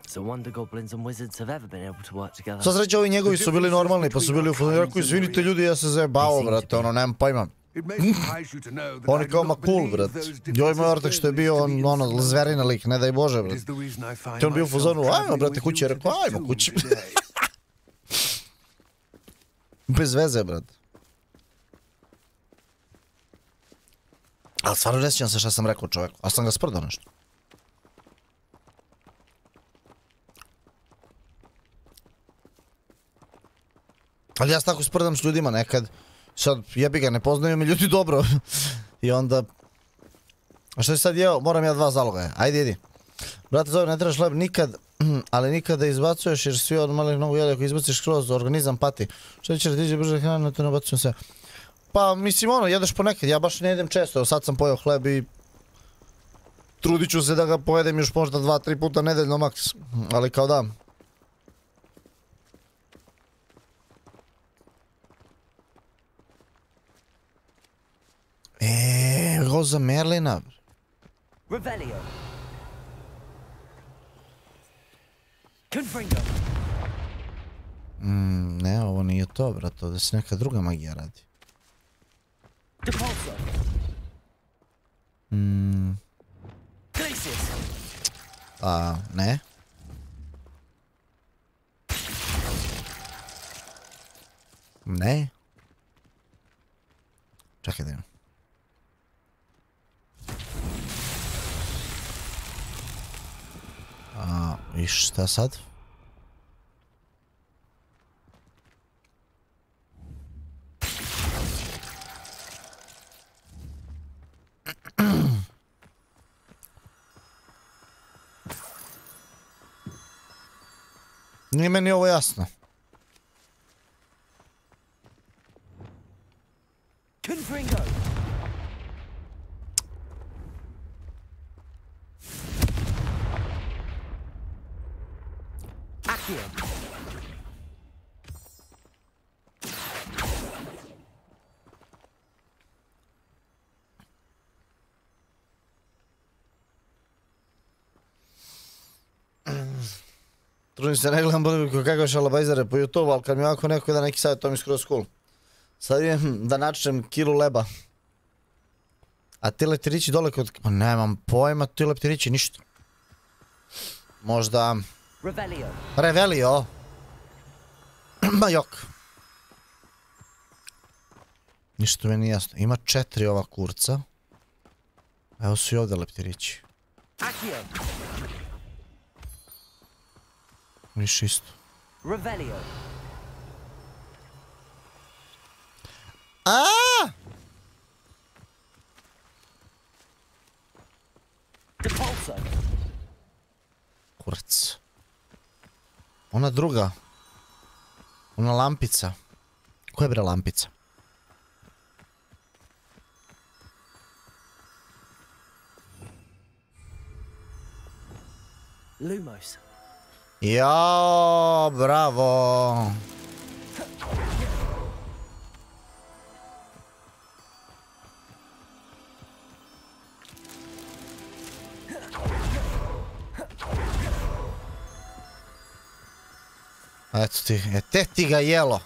Speaker 14: So wonder goblins and wizards have ever been able to work together.
Speaker 1: Sva sreća, ovi njegovi su bili normalni, pa su bili u fuzonu, rekao, izvinite ljudi, ja se zajebao, brate, ono, nemam pojma. On je kao ma cool, brate. Joj moj ortak što je bio, ono, zverina lik, ne daj Bože, brate. Ti on bio u fuzonu, ajmo, brate, kući, je rekao, ajmo, kući. Bez veze, brate. Ali stvarno ne sjećam se šta sam rekao čovjeku, a sam ga sprdao nešto. Ali ja se tako sprdam s ljudima nekad. Sad jebi ga, ne poznaju mi ljudi dobro. I onda... A što si sad jeo? Moram ja 2 zaloga. Ajde, idi. Brate, zove, ne trebaš leb nikad. Ali nikada izbacuješ jer svi od malih mnogo jeli, ako izbaciš skroz, organizam pati. Što će da tiđe brže hrane, to ne bacujem sve. Pa mislim jedeš ponekad, ja baš ne jedem često, evo sad sam pojeo hleb i trudit ću se da ga pojedem još možda 2-3 puta nedeljno maks, ali kao da. Roza Merlina.
Speaker 19: Revelio. Confringo.
Speaker 1: Ne, ovo nije to, brat, ovdje se neka druga magija radi.
Speaker 19: Depulso. Glacius.
Speaker 1: Ne. Ne. Čekaj da imam. I šta sad? Nije meni ovo jasno.
Speaker 19: Confringo. Accio.
Speaker 1: Trudim se, ne gledam kakve šalabajzare po YouTube, ali kad mi ovako neko da neki savjet, to mi skroz cool. Sad idem da načnem kilu leba. A ti leptirići dole kod... Nemam pojma, ti leptirići ništa. Možda...
Speaker 19: Revelio.
Speaker 1: Revelio. Ma jok. Ništa mi nije jasno. Ima 4 ova kurca. Evo su i ovdje leptirići.
Speaker 19: Accio.
Speaker 1: Više isto.
Speaker 19: Revelio. Depulso.
Speaker 1: Kurac. Ona druga. Ona lampica. Koja je bre lampica?
Speaker 19: Lumos.
Speaker 1: Jao, bravo. Eto ti, te ti ga jelo.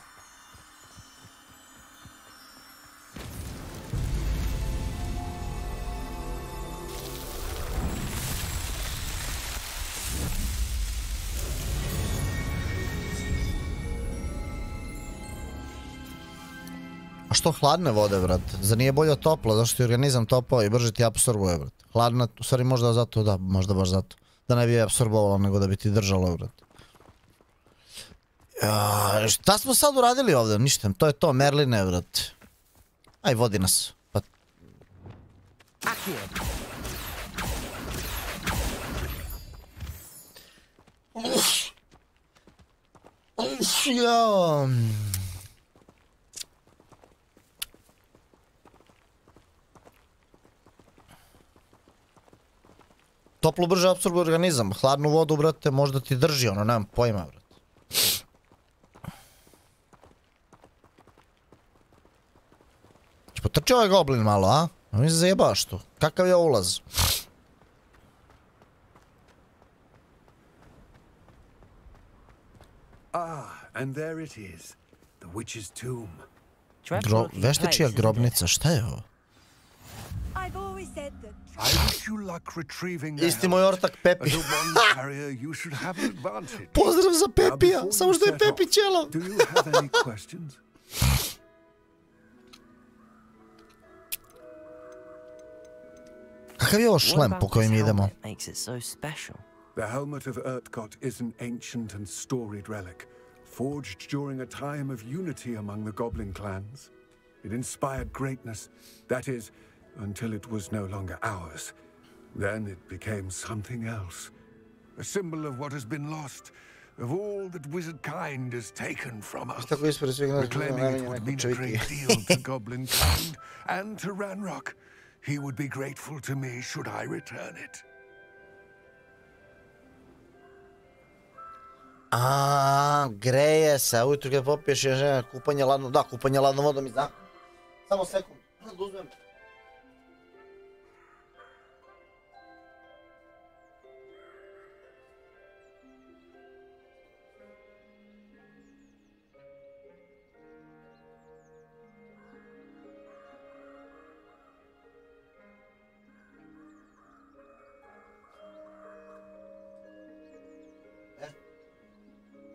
Speaker 1: A što hladne vode, brat? Zar nije bolje toplo? Zašto ti organizam topao i brže ti apsorbuje, brat? Hladna, u stvari možda zato, da, možda baš zato. Da ne bi apsorbovalo, nego da bi ti držalo, brat. Šta smo sad uradili ovdje? Ništa, to je to, Merline, brat. Aj, vodi nas. Pa... Jao. Toplo brže apsorbuje organizam, hladnu vodu, brate, možda ti drži, ono, nemam pojma, brate. Potrči ovaj goblin malo, a? A mi se zajebavaš tu. Kakav je ulaz?
Speaker 7: And there it is, the witch's tomb.
Speaker 1: Veštičija grobnica, šta je ovo? Isti moj ortak Pepi. Pozdrav za Pepija, samo što je Pepi ćelo. Kakav je ovo šlem po kojim idemo?
Speaker 7: The helmet of Urtkot is an ancient and storied relic, forged during a time of unity among the goblin clans. It inspired greatness, that is, until it was no longer ours. Then it became something else.
Speaker 13: a symbol of what has been lost, of all that wizard kind has taken from us. Reclaiming it would mean a great deal to goblin kind and to Ranrock. He would be grateful to me should I return it.
Speaker 1: Greje se, ujutru kada popiješ je žena kupanje ladnom, da, kupanje ladnom vodom i zakon. Samo sekund, da uzmem.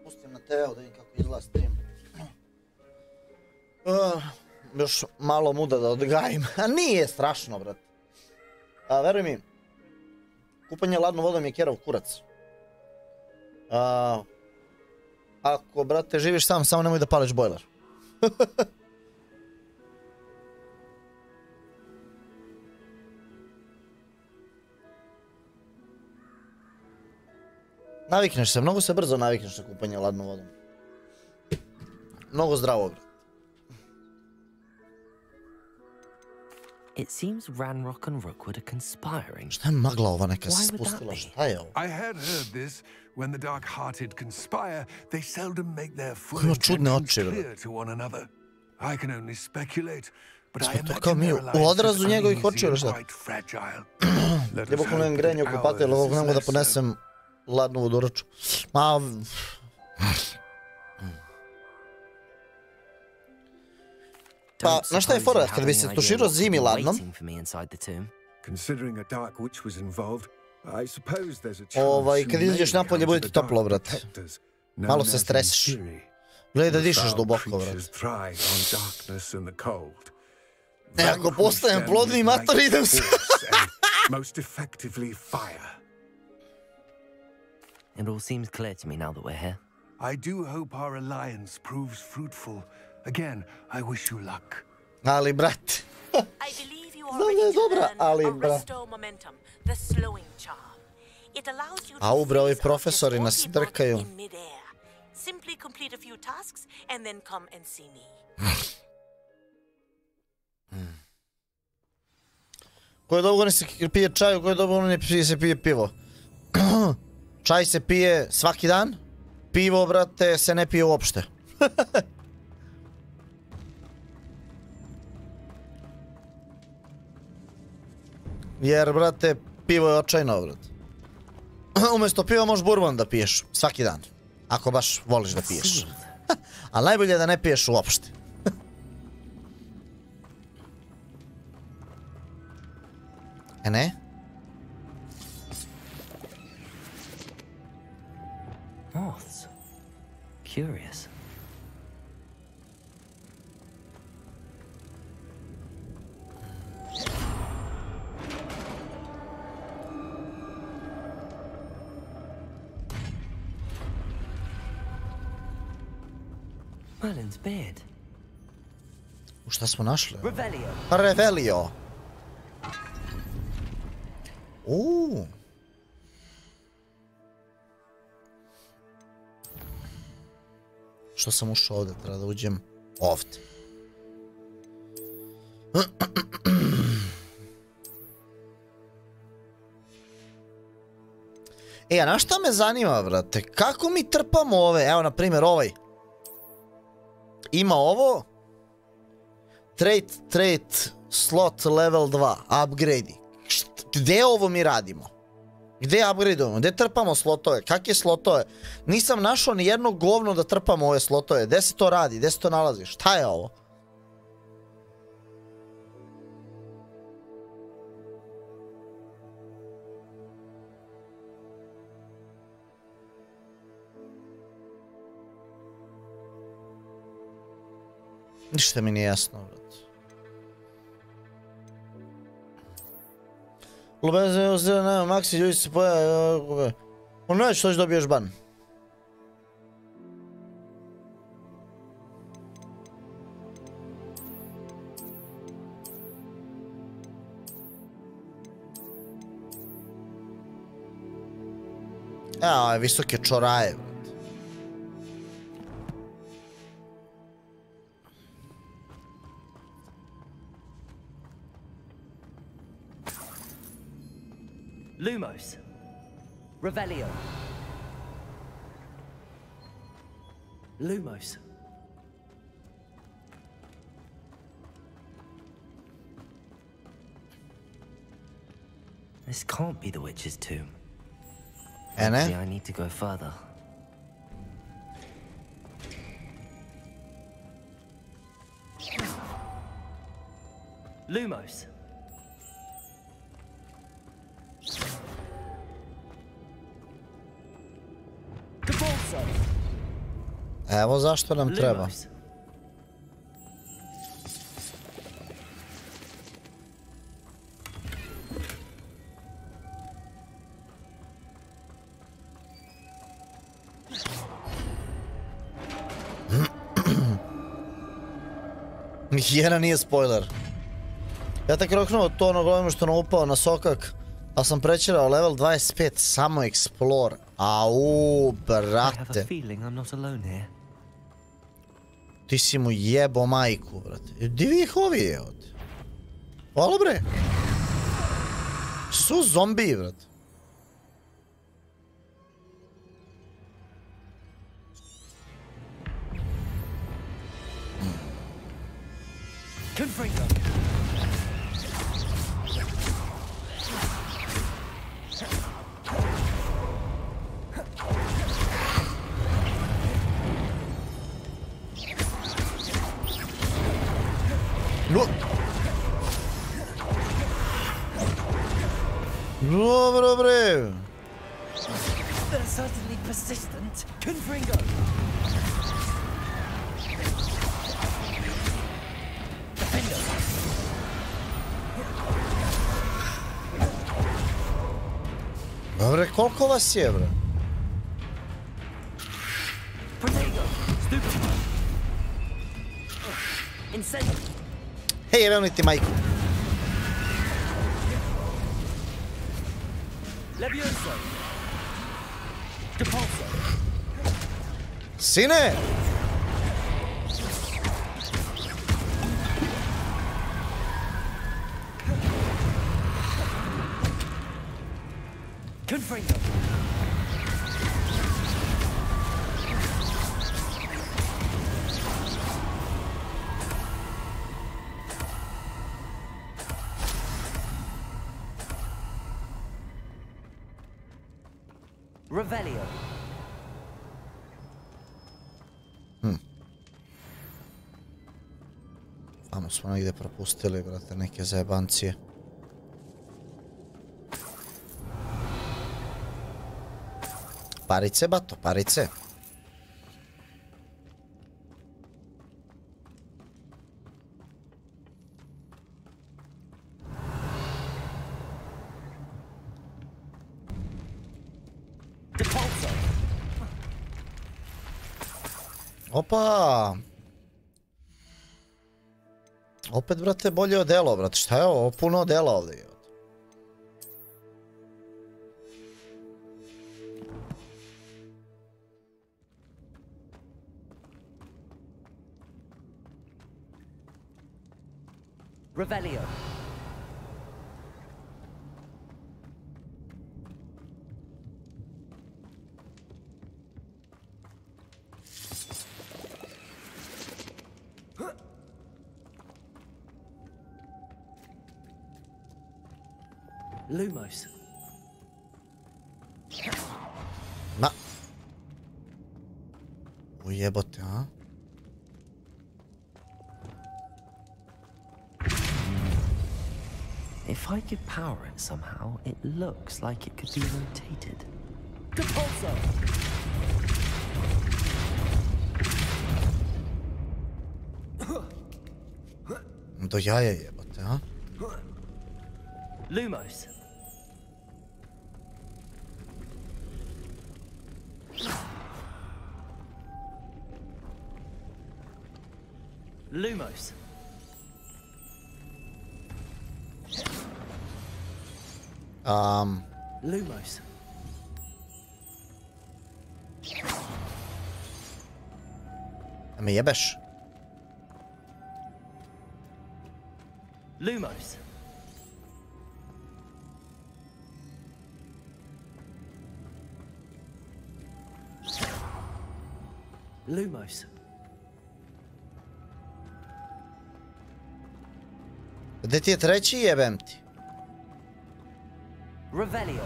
Speaker 1: Pustim na TV-u da vidim kako izgleda stream. Još malo muda da odgajim, a nije strašno, brat. Veruj mi, kupanje ladnom vodom je kerov kurac. Ako, brate, živiš sam, samo nemoj da pališ bojler. Navikneš se, mnogo se brzo navikneš na kupanje ladnom vodom. Mnogo zdravo, brat.
Speaker 14: It seems Ranrock and Rookwood are conspiring.
Speaker 1: Šta je magla ova neka se spustila? Šta je ovo?
Speaker 13: I had heard this. When the dark-hearted conspire, they seldom make their full
Speaker 1: Ima čudne
Speaker 13: intentions
Speaker 1: oči,
Speaker 13: clear to one another. I can only speculate, but I
Speaker 1: Smo to kao
Speaker 13: imagine
Speaker 1: mi
Speaker 13: their
Speaker 1: u
Speaker 13: alliance
Speaker 1: odrazu
Speaker 13: is
Speaker 1: njegovih oči ili
Speaker 13: uneasy and
Speaker 1: šta?
Speaker 13: quite fragile.
Speaker 1: Ja poklonujem grenje oko patela, ovog ne mogu da ponesem ladnu vodoraču. Pa, znaš šta je fora? Kad bi se tuširao zimi ladnom, kad izađeš napolje, bude ti toplo, brate. Malo se stresiš. Gledaj da dišeš duboko, brate. Ako postajem plodni mator, idem se.
Speaker 14: It all seems clear to me now that we're here.
Speaker 13: I do hope our alliance proves fruitful. Again, I wish you luck.
Speaker 1: Ali, brate. Znam da je dobra, ali, brate. A ubre, ovi profesori nas drkaju. Koje dobo ne se pije čaju, koje dobo ne se pije pivo. Čaj se pije svaki dan, pivo, brate, se ne pije uopšte. Jer, brate, pivo je očajno, brate. Umjesto piva možeš bourbon da piješ svaki dan. Ako baš voliš da piješ. Ali najbolje je da ne piješ uopšte. E ne?
Speaker 14: Moths. Curious. Merlin's beard.
Speaker 1: Šta smo našli?
Speaker 14: Revelio.
Speaker 1: Revelio. Što sam ušao ovdje? Treba da uđem ovdje. A na šta me zanima, brate? Kako mi trpamo ove? Evo, na primjer, ovaj. Ima ovo. Trait slot level 2. Upgrade. Gde ovo mi radimo? Gde upgradeujemo? Gde trpamo slotove? Kakve slotove? Nisam našao ni jedno govno da trpamo ove slotove. Gde se to radi? Gde se to nalazi? Šta je ovo? Ništa mi nije jasno, brate. Lubezno je uzelo, nema, Maksi, ljudi se pojave. Ono neće, što ćeš dobiješ ban. Evo, visoke čoraje.
Speaker 14: Lumos. Revelio. Lumos. This can't be the witch's tomb. Maybe I need to go further. Lumos.
Speaker 1: Evo zašto nam treba. Jedan nije spoiler. Ja tak roknuo to ono gledamo što nam upao na sokak, a sam prećerao level 25, samo explore. Au, brate. Ti si mu jebo majku, brate. Di vi ih ovi je od? Hvala bre. Su zombiji, brate.
Speaker 14: Confringo.
Speaker 1: No. Dobro bre.
Speaker 14: They're certainly persistent. Confringo.
Speaker 1: Dobre, koliko vas je, bre? Hej, jebem li ti majku? Sine!
Speaker 14: Confringo. Revelio.
Speaker 1: Tamo smo negdje propustili, brate, neke zajebancije. Parice, bato, parice. Opa! Opet, brate, bolje odelo, brate. Šta je ovo? Puno odela ovdje.
Speaker 14: Revelio. Lumos.
Speaker 1: Ma. Ujebote, a?
Speaker 14: If I could power it somehow, it looks like it could be rotated. Compulso!
Speaker 1: Do jaja jebote, a?
Speaker 14: Lumos. Lumos.
Speaker 1: Lumos. Me jebeš?
Speaker 19: Lumos. Lumos.
Speaker 1: Gde ti je treći, jebem ti?
Speaker 19: Revelio.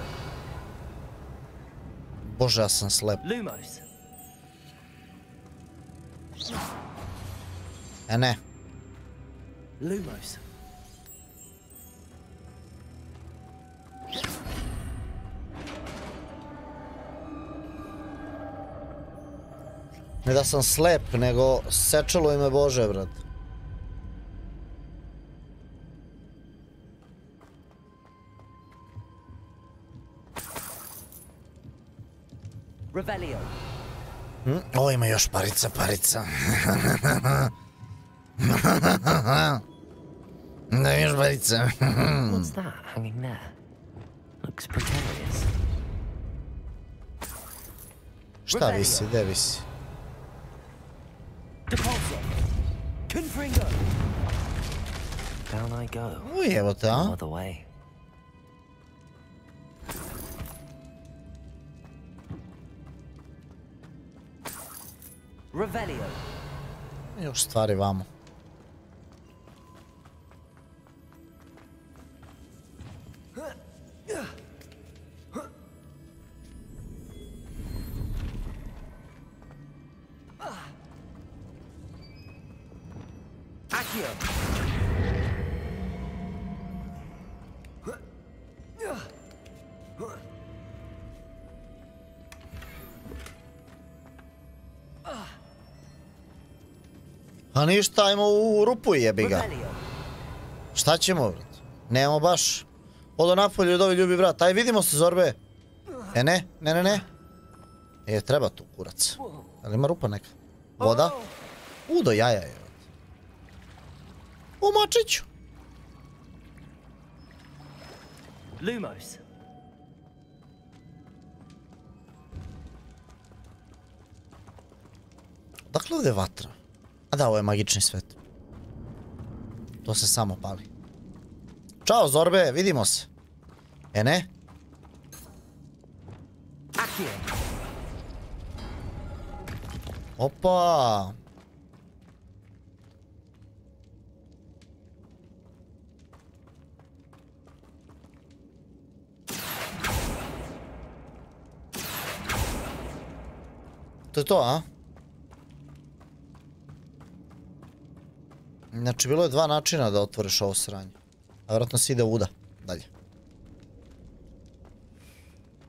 Speaker 1: Bože, ja sam slep.
Speaker 19: Lumos.
Speaker 1: E ne.
Speaker 19: Lumos.
Speaker 1: Ne da sam slep, nego sečalo ime Bože, brat.
Speaker 19: Revelio.
Speaker 1: O, ima još parica. Da, još parica.
Speaker 14: What's that hanging there? Looks precarious.
Speaker 1: Šta visi, gde visi?
Speaker 14: Down I go.
Speaker 1: Uj, evo te, a?
Speaker 14: No other way.
Speaker 19: Revelio.
Speaker 1: Još stvari vamo. A ništa, ajmo u rupu, jebi ga. Šta ćemo, brat? Nemamo baš. Odo napolje od ovi ljubi brat. Aj, vidimo se, Zorbe. E, ne. E, treba tu, kurac. Ali ima rupa neka? Voda? Do jaja je. U mačiću.
Speaker 19: Lumos.
Speaker 1: Dakle, ovdje je vatra. A da, ovo je magični svet. To se samo pali. Ćao, Zorbe, vidimo se. E, ne? Opa! To je to, a? Znači, bilo je dva načina da otvoriš ovo sranje. A vjerojatno se ide uda. Dalje.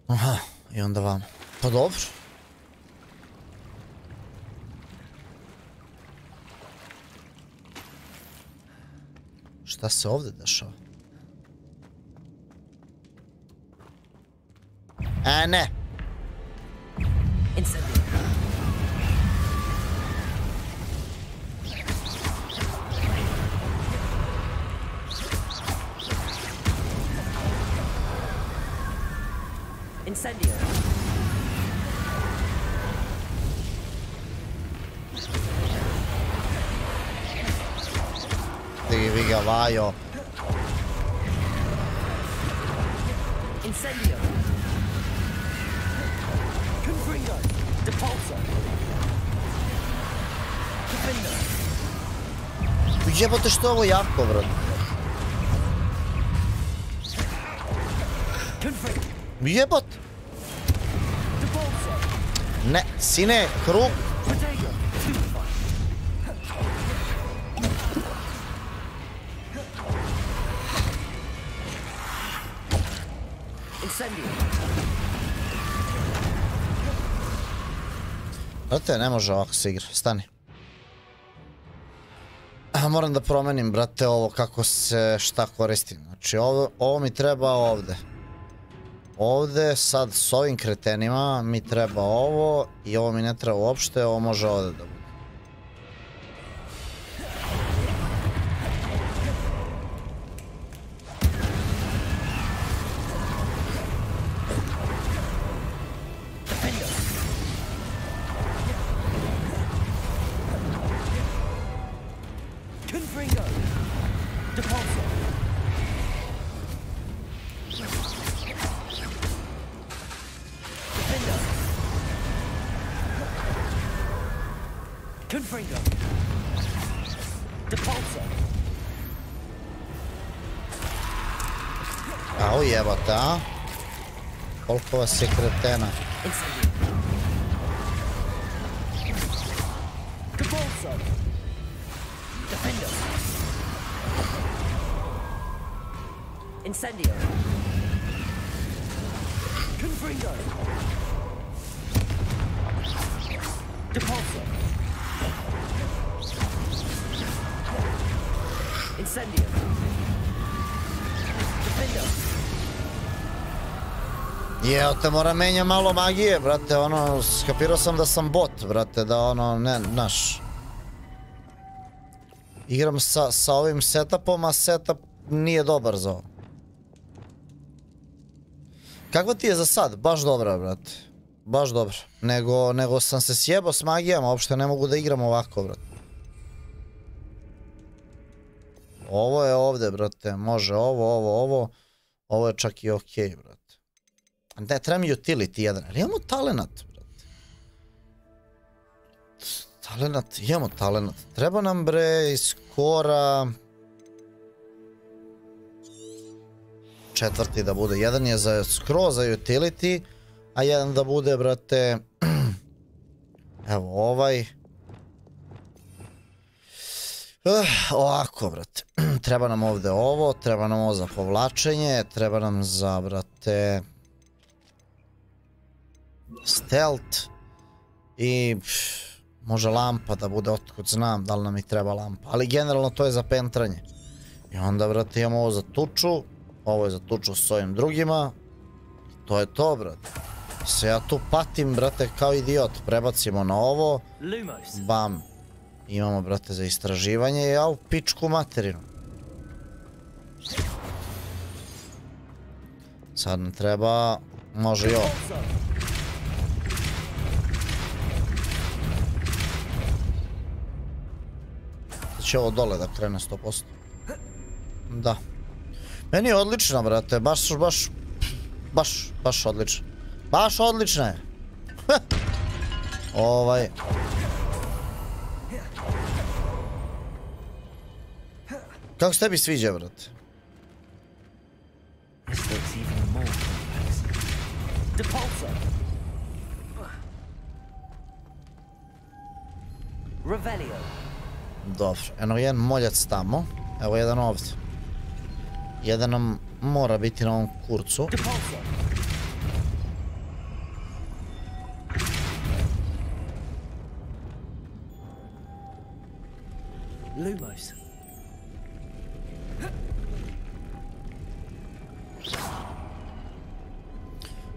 Speaker 1: Aha, i onda vamo. Pa dobro. Šta se ovdje dešava? A ne.
Speaker 19: Incendio.
Speaker 1: Devi ga vajo.
Speaker 19: Incendio. Confringo. Depulso. Defender.
Speaker 1: Jebote, što je ovo jako, bro? Jebot! Ne, sine, krug! Brate, ne može ovako se igra, stani. Moram da promenim, brate, ovo kako se šta koristim. Znači, ovo mi treba ovde. Ovde, sad s ovim kretenima mi treba ovo i ovo mi ne treba uopšte, ovo može ovde da bude.
Speaker 19: Confringo. Depulso. Defender. Confringo. Depulso.
Speaker 1: Au jebate, a? Koliko vas je kretena?
Speaker 19: Depulso. Defender. Incendio. Confringo. Depulso. Incendio. Defender.
Speaker 1: Jeo te mora menja malo magije, brate, ono, skapirao sam da sam bot, brate, da ono, ne, znaš. Igram sa ovim setupom, a setup nije dobar za ovo. Kakva ti je za sad? Baš dobra, brate. Baš dobra. Nego sam se sjebao s magijama, uopšte ne mogu da igram ovako, brate. Ovo je ovde, brate, može ovo. Ovo je čak i okej, brate. Ne, treba mi utility jedan, ali imamo talenat, brate. Imamo talenat. Treba nam, bre, skora... četvrti da bude. Jedan je skroz za utility, a jedan da bude, brate... Evo, ovaj... Ovako, brate. Treba nam ovde ovo, treba nam ovo za povlačenje, treba nam za, brate... stealth i može lampa da bude, otkud znam da li nam i treba lampa, ali generalno to je za pentranje. I onda, brate, imamo ovo za tuču, ovo je za tuču s ovim drugima, to je to, brate. Se ja tu patim, brate, kao idiot, prebacimo na ovo, bam, imamo, brate, za istraživanje i ja u pičku materinu. Sad nam treba, može i ovo. Će ovo dole da krene 100%. Da. Meni je odlična, brate, baš odlična. Baš odlična je. Kako se tebi sviđa, brate? Dobro, eno jedan moljac tamo, evo jedan ovdje. Jedan nam mora biti na ovom kurcu.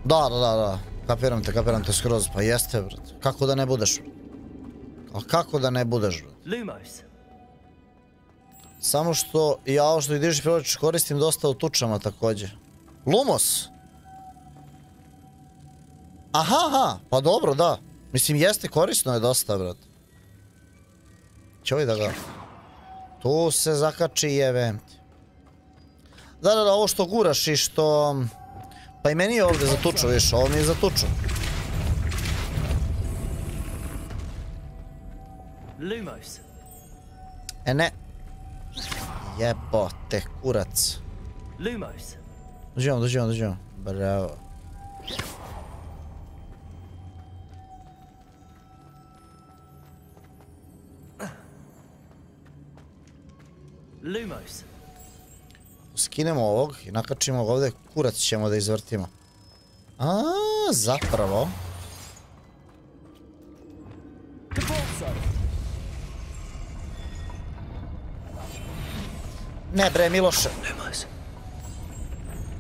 Speaker 1: Da, kapiram te skroz, pa jeste, brate. Kako da ne budeš, brate? Ali kako da ne budeš, brate? Samo što ja ovo što vidiš prilično koristim dosta u tučama također. Lumos! Aha, pa dobro, da. Mislim, jeste, korisno je dosta, brate. Čovjek da ga... Tu se zakači i event. Da, ovo što guraš i što... Pa i meni je ovdje za tuču, viš, ovo mi je za tuču. E ne. Jebote, kurac. Dođemo. Bravo. Skinemo ovog i nakačimo ga ovdje, kurac ćemo da izvrtimo. A, zapravo. Ne bre, Miloše.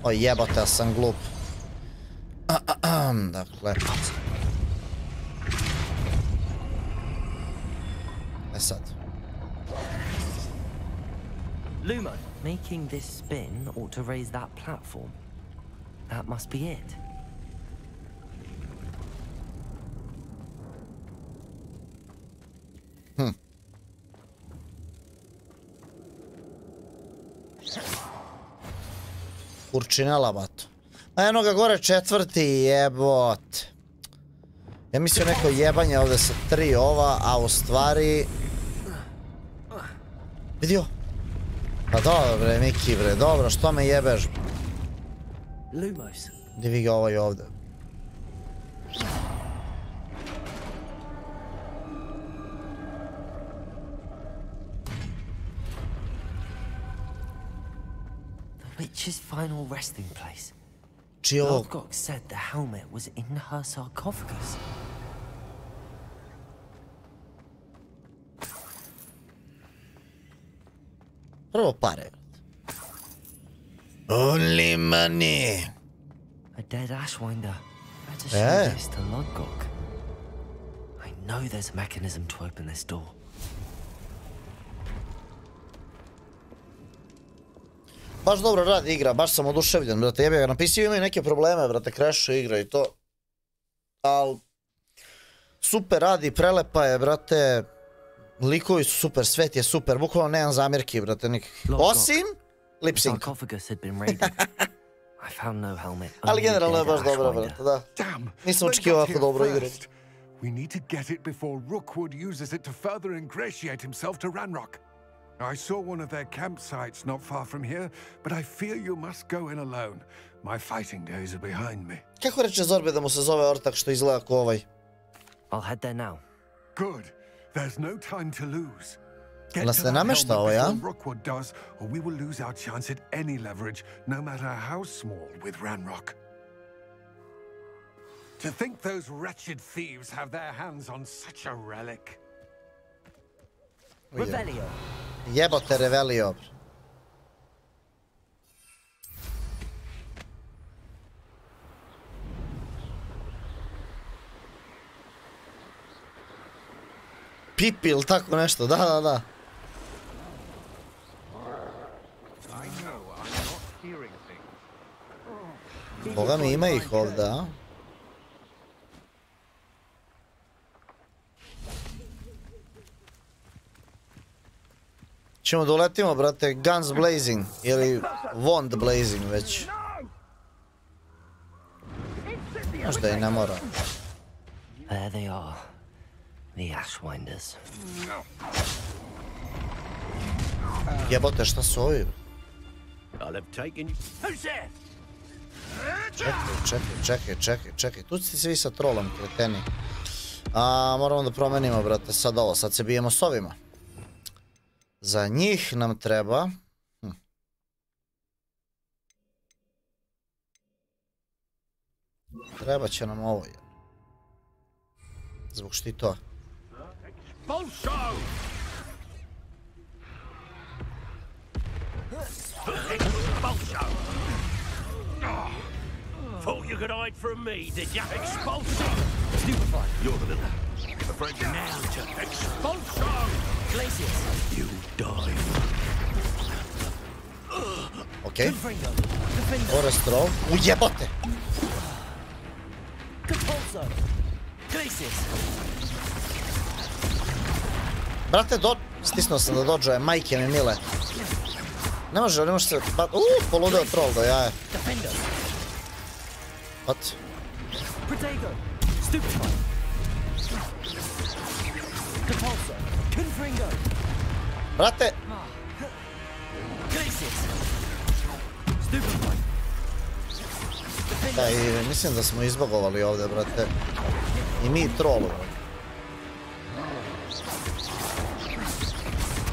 Speaker 1: O jebote, ja sam glup. Dakle. E sad.
Speaker 14: Lumo, making this spin ought to raise that platform. That must be it.
Speaker 1: Kurčinela, bato. A eno ga gore četvrti, jebot. Ja mislio neko jebanje ovdje sa 3 ova, a u stvari... Vidio? Pa dobro bre, Miki bre, dobro, što me jebeš? Divi ga ovaj ovdje.
Speaker 14: The witch's final resting place.
Speaker 1: Čiji ovo?
Speaker 14: Lodgok said the helmet was in her sarcophagus.
Speaker 1: Prvo pare. Only money.
Speaker 14: A dead ashwinder. Better show this to Lodgok. I know there's a mechanism to open this door.
Speaker 1: Baš dobro radi igra, baš sam oduševljen, brate, jebe ga, napisio imaju neke probleme, brate, crashuje igra i to. Al, super radi, prelepa je, brate, likovi su super, svet je super, bukvalno nemam zamjerki, brate, nikakvih. Osim, lip sync. Ali generalno je baš dobro, brate, da. Nisam očekivao ovako dobro igru.
Speaker 13: We need to get it before Rookwood uses it to further ingratiate himself to Ranrock. I saw one of their campsites not far from here, but I fear you must go in alone. My fighting days are behind me.
Speaker 1: Kako reče Zorbe da mu se zove ortak što izgleda ko ovaj?
Speaker 14: I'll head there now.
Speaker 13: Good. There's no time to lose.
Speaker 1: Nas ne namešta ovo, ja?
Speaker 13: Rookwood does, or we will lose our chance at any leverage, no matter how small, with Ranrock. To think those wretched thieves have their hands on such a relic.
Speaker 1: Revelio. Jebote Revelio. Pipi ili tako nešto, da. Boga mi ima ih ovdje, a? Ćemo da uletimo, brate, guns blazing, ili wand blazing već. Možda i ne mora.
Speaker 14: There they are, the Ashwinders.
Speaker 1: Jebote, šta su ovi? Čekaj, tu ste svi sa trolom, kreteni. Moramo da promenimo, brate, sad ovo, sad se bijemo s ovima. Za njih nam treba... Treba će nam ovo. Zbog štitova.
Speaker 9: Thought you could hide from me, did ya? Expulso! Stupefy! You're the villain. Afraid you now to expulso! Glacius! You die.
Speaker 1: Okej. Forest roll. Ujebote!
Speaker 9: Compulso! Glacius!
Speaker 1: Brate, stisnuo sam da dođe, majke mi mile. Ne može se... poludeo troll do jaje. What?
Speaker 9: Protego! Stupefy! Compulso! Confringo!
Speaker 1: Brate!
Speaker 9: Glacius! Stupefy!
Speaker 1: Da, i mislim da smo izbogovali ovdje, brate. I mi i trollu.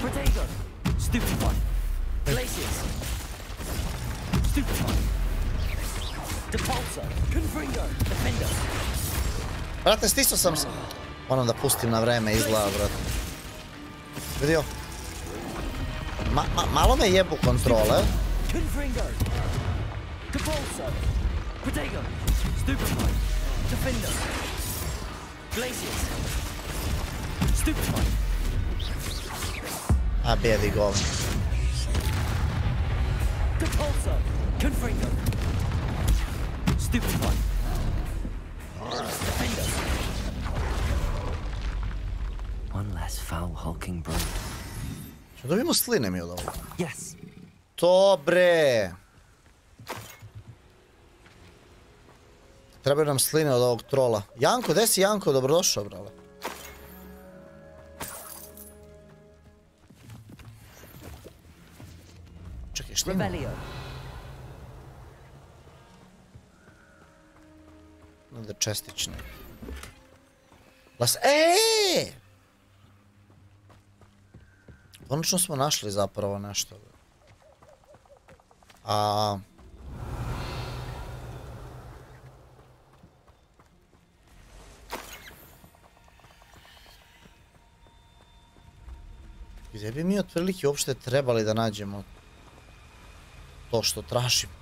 Speaker 9: Protego! Stupefy! Glacius! Stupefy! Depulso! Confringo! Defender!
Speaker 1: Brate, stisao sam se. Moram da pustim na vreme, izgleda, brate. Vidio? Malo me jebu kontrole.
Speaker 9: Confringo! Depulso! Protego! Stupefy! Defender! Glacius! Stupefy!
Speaker 1: A bijedi govno.
Speaker 9: Depulso! Confringo! Stupefy! Defender!
Speaker 14: One less foul hulking brood.
Speaker 1: Što dobijemo sline mi od ovoga?
Speaker 14: Yes.
Speaker 1: To bre! Trebaju nam sline od ovog trola. Janko, gde si Janko? Dobrodošao, brale. Čekaj, šta ima? Onda čestične. Eee! Konačno smo našli zapravo nešto. Gdje bi mi otprilike uopšte trebali da nađemo to što tražimo?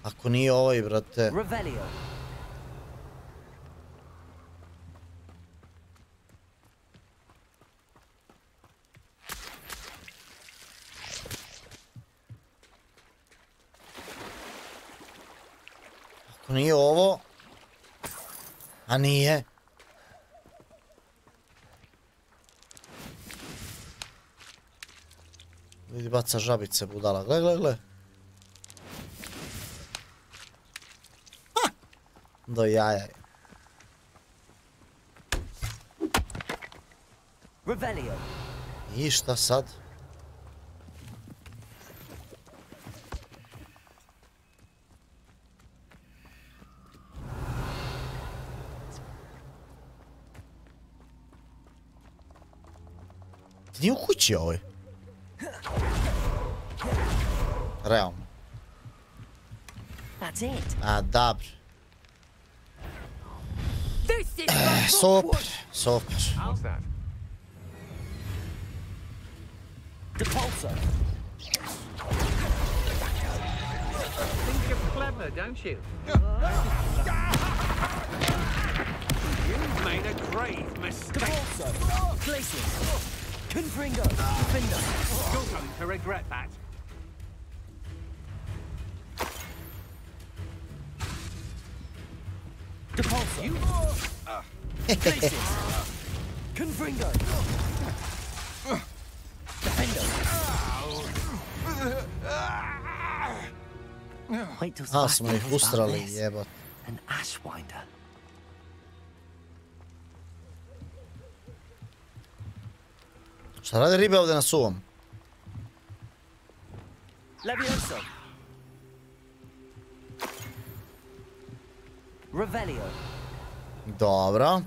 Speaker 1: Ako nije ovaj, brate... Ako nije ovo... A nije... Vidi, baca žabice, budala. Gle, gle, gle. Do jaja. I šta sad? Ti nije u kući ovoj? Realno. A, dobro. Super, super.
Speaker 6: Think you're clever, don't you? You've made a grave mistake. You're going to regret that.
Speaker 9: You...
Speaker 19: Confringo. Defender. Wait till
Speaker 1: smo ih ustrali, jebot.
Speaker 19: An ashwinder.
Speaker 1: Šta rade ribe ovdje na suvom?
Speaker 19: Levioso. Revelio.
Speaker 1: Dobro.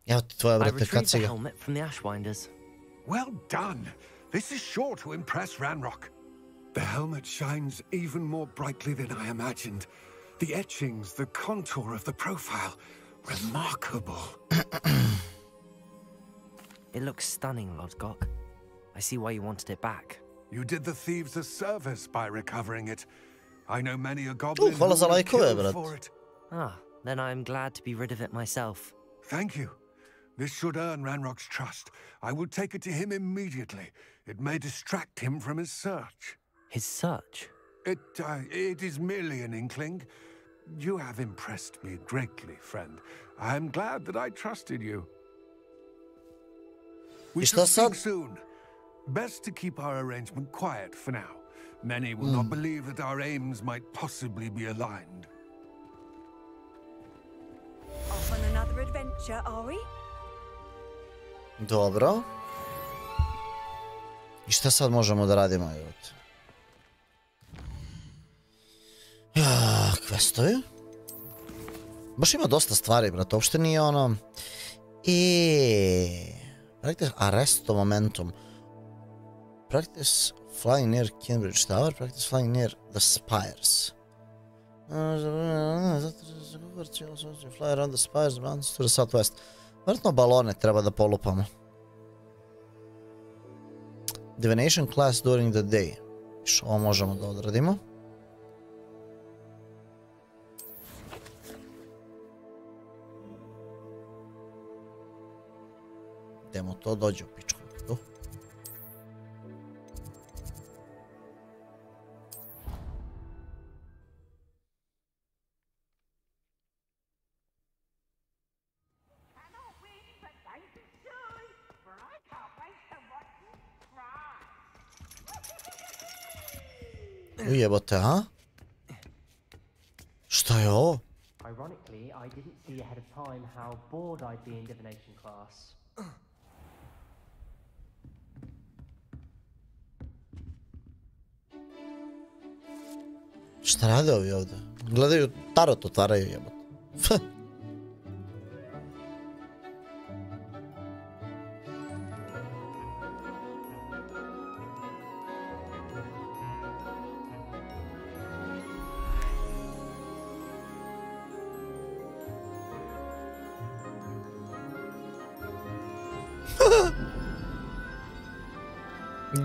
Speaker 1: Evo ti tvoja, brate, kaciga.
Speaker 13: Well done. This is sure to impress Ranrock. The helmet shines even more brightly than I imagined. The etchings, the contour of the profile. Remarkable.
Speaker 14: It looks stunning, Lodgok. I see why you wanted it back.
Speaker 13: You did the thieves a service by recovering it. I know many a goblin
Speaker 1: hvala za lajkove,
Speaker 13: for it.
Speaker 14: Ah, then I'm glad to be rid of it myself.
Speaker 13: Thank you. This should earn Ranrock's trust. I will take it to him immediately. It may distract him from his search.
Speaker 14: His search?
Speaker 13: It is merely an inkling. You have impressed me greatly, friend. I am glad that I trusted you. We shall speak soon. Best to keep our arrangement quiet for now. Many will not believe that our aims might possibly be aligned.
Speaker 20: Off on another adventure, are we?
Speaker 1: Dobro. I šta sad možemo da radimo? Questovi. Baš ima dosta stvari, brate. Uopšte nije ono... Practice arresto momentum. Practice flying near Cambridge Tower. Practice flying near the spires. Fly around the spires, mountains to the southwest. Vjerojatno balone treba da polupamo. Divination class during the day. Što ovo možemo da odradimo. Dajte mu to, dođe u pičku. Ujebote, a? Šta je ovo?
Speaker 19: Ironically, I didn't see ahead of time how bored I'd be in divination class.
Speaker 1: Šta rade ovi ovdje? Gledaju tarot, otvaraju jebote.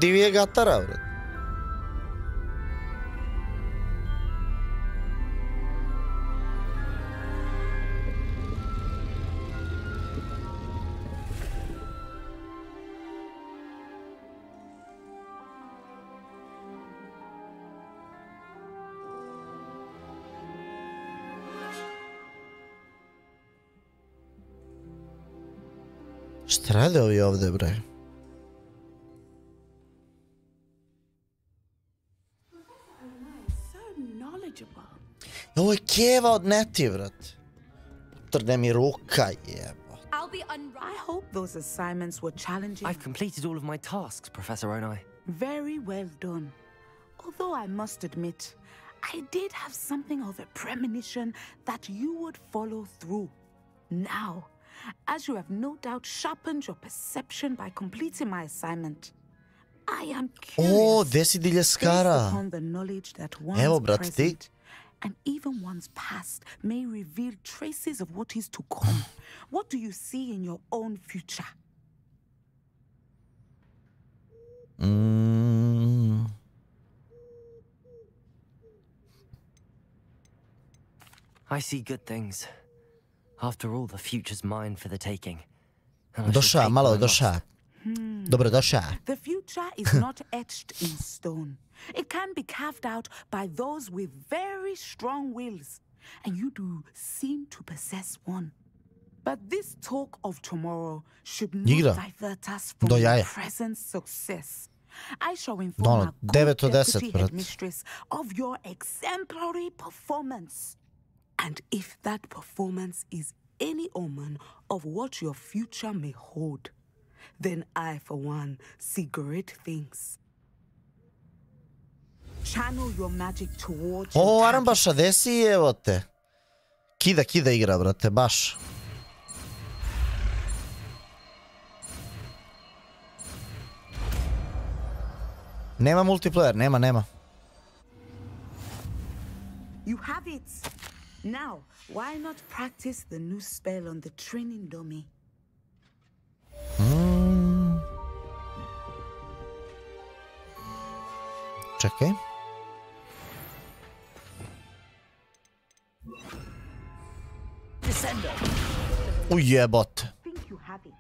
Speaker 1: Divije gatara, vrat. Šta rade ovi ovdje, bre? Ovo je keva od neti, vrat. Trne mi ruka, jebo.
Speaker 8: I hope those assignments were challenging.
Speaker 14: I've completed all of my tasks, Professor Onai.
Speaker 8: Very well done. Although I must admit, I did have something of a premonition that you would follow through. Now, as you have no doubt sharpened your perception by completing my assignment, I am curious based upon the knowledge that one's present and even one's past may reveal traces of what is to come. What do you see in your own future?
Speaker 14: I see good things. After all, the future's mine for the taking.
Speaker 1: Došao, malo došao. Dobro došao.
Speaker 8: The future is not etched in stone. It can be carved out by those with very strong wills, and you do seem to possess one. But this talk of tomorrow should not divert us from your present success. I shall inform our good deputy headmistress of your exemplary performance. And if that performance is any omen of what your future may hold, then I, for one, see great things. Channel your magic towards your
Speaker 1: O, Arambaša, desi, evo te. Kida igra, brate, baš. Nema multiplayer, nema.
Speaker 8: You have it. Now, why not practice the new spell on the training dummy?
Speaker 1: Čekaj.
Speaker 9: Descendo.
Speaker 1: Ujebot.
Speaker 8: Think you have it.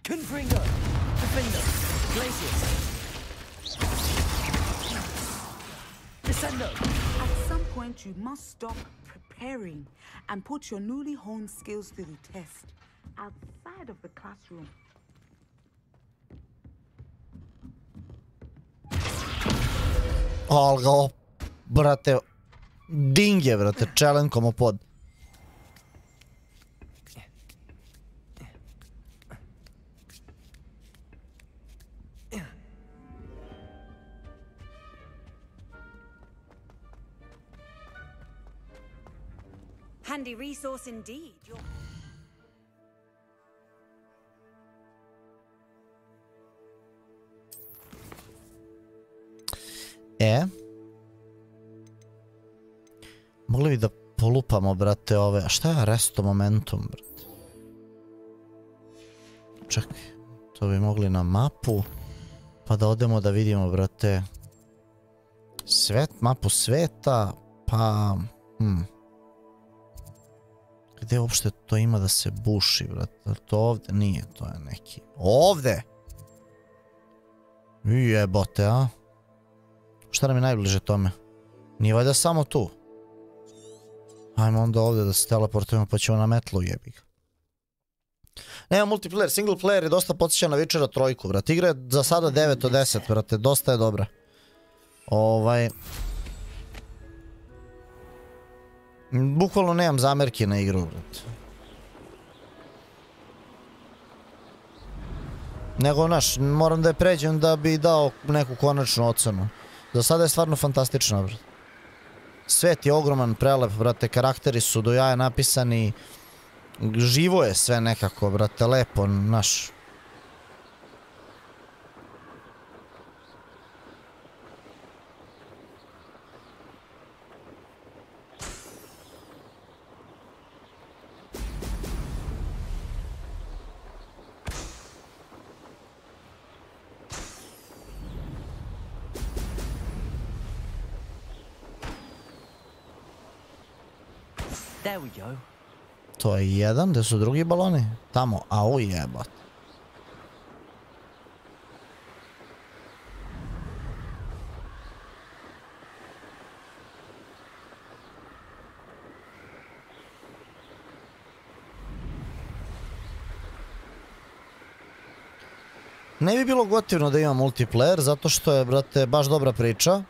Speaker 9: Confringo. Defendo. Glacius. Descendo.
Speaker 8: At some point, you must stop preparing and put your newly honed skills to the test outside of the classroom.
Speaker 1: Ali ga, brate, dinge, brate, čelenkom u pod.
Speaker 11: Handy resource indeed.
Speaker 1: Mogli bi da polupamo, brate, ove... A šta je resto momentum, brate? Čekaj, to bi mogli na mapu, pa da odemo da vidimo, brate, mapu sveta, pa... Gde uopšte to ima da se buši, brate? To ovde nije, to je neki... Ovde! Jebote, a? Šta nam je najbliže tome? Nije valjda samo tu. Ajmo onda ovde da se teleportujemo pa ćemo na metlu, jebi ga. Nema multiplayer, single player je dosta podsjeća na Witchera 3, brate. Igra je za sada 9 od 10, brate. Dosta je dobra. Bukvalno nemam zamerke na igru, brate. Nego, znaš, moram da je pređem da bi dao neku konačnu ocenu. Za sada je stvarno fantastično, brate. Svet je ogroman, prelep, brate. Karakteri su do jaja napisani. Živo je sve nekako, brate, lepo, znaš.
Speaker 14: There we go.
Speaker 1: To je jedan, gde su drugi baloni? Tamo, au jebat. Ne bi bilo gotivno da ima multiplayer, zato što je, brate, baš dobra priča.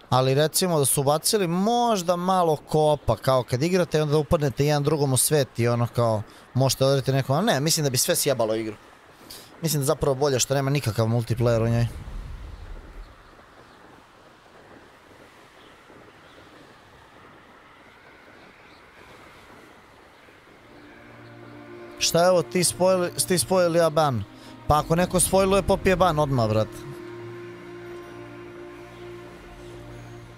Speaker 1: Ali recimo da su ubacili možda malo koopa, kao kad igrate i onda upadnete jedan drugom u svet i ono kao možete odrediti nekom, ne, mislim da bi sve sjebalo igru. Mislim da zapravo bolje što nema nikakav multiplayer u njoj. Šta je ovo, ti spojili ja ban? Pa ako neko spojiluje popije ban odmah, brat.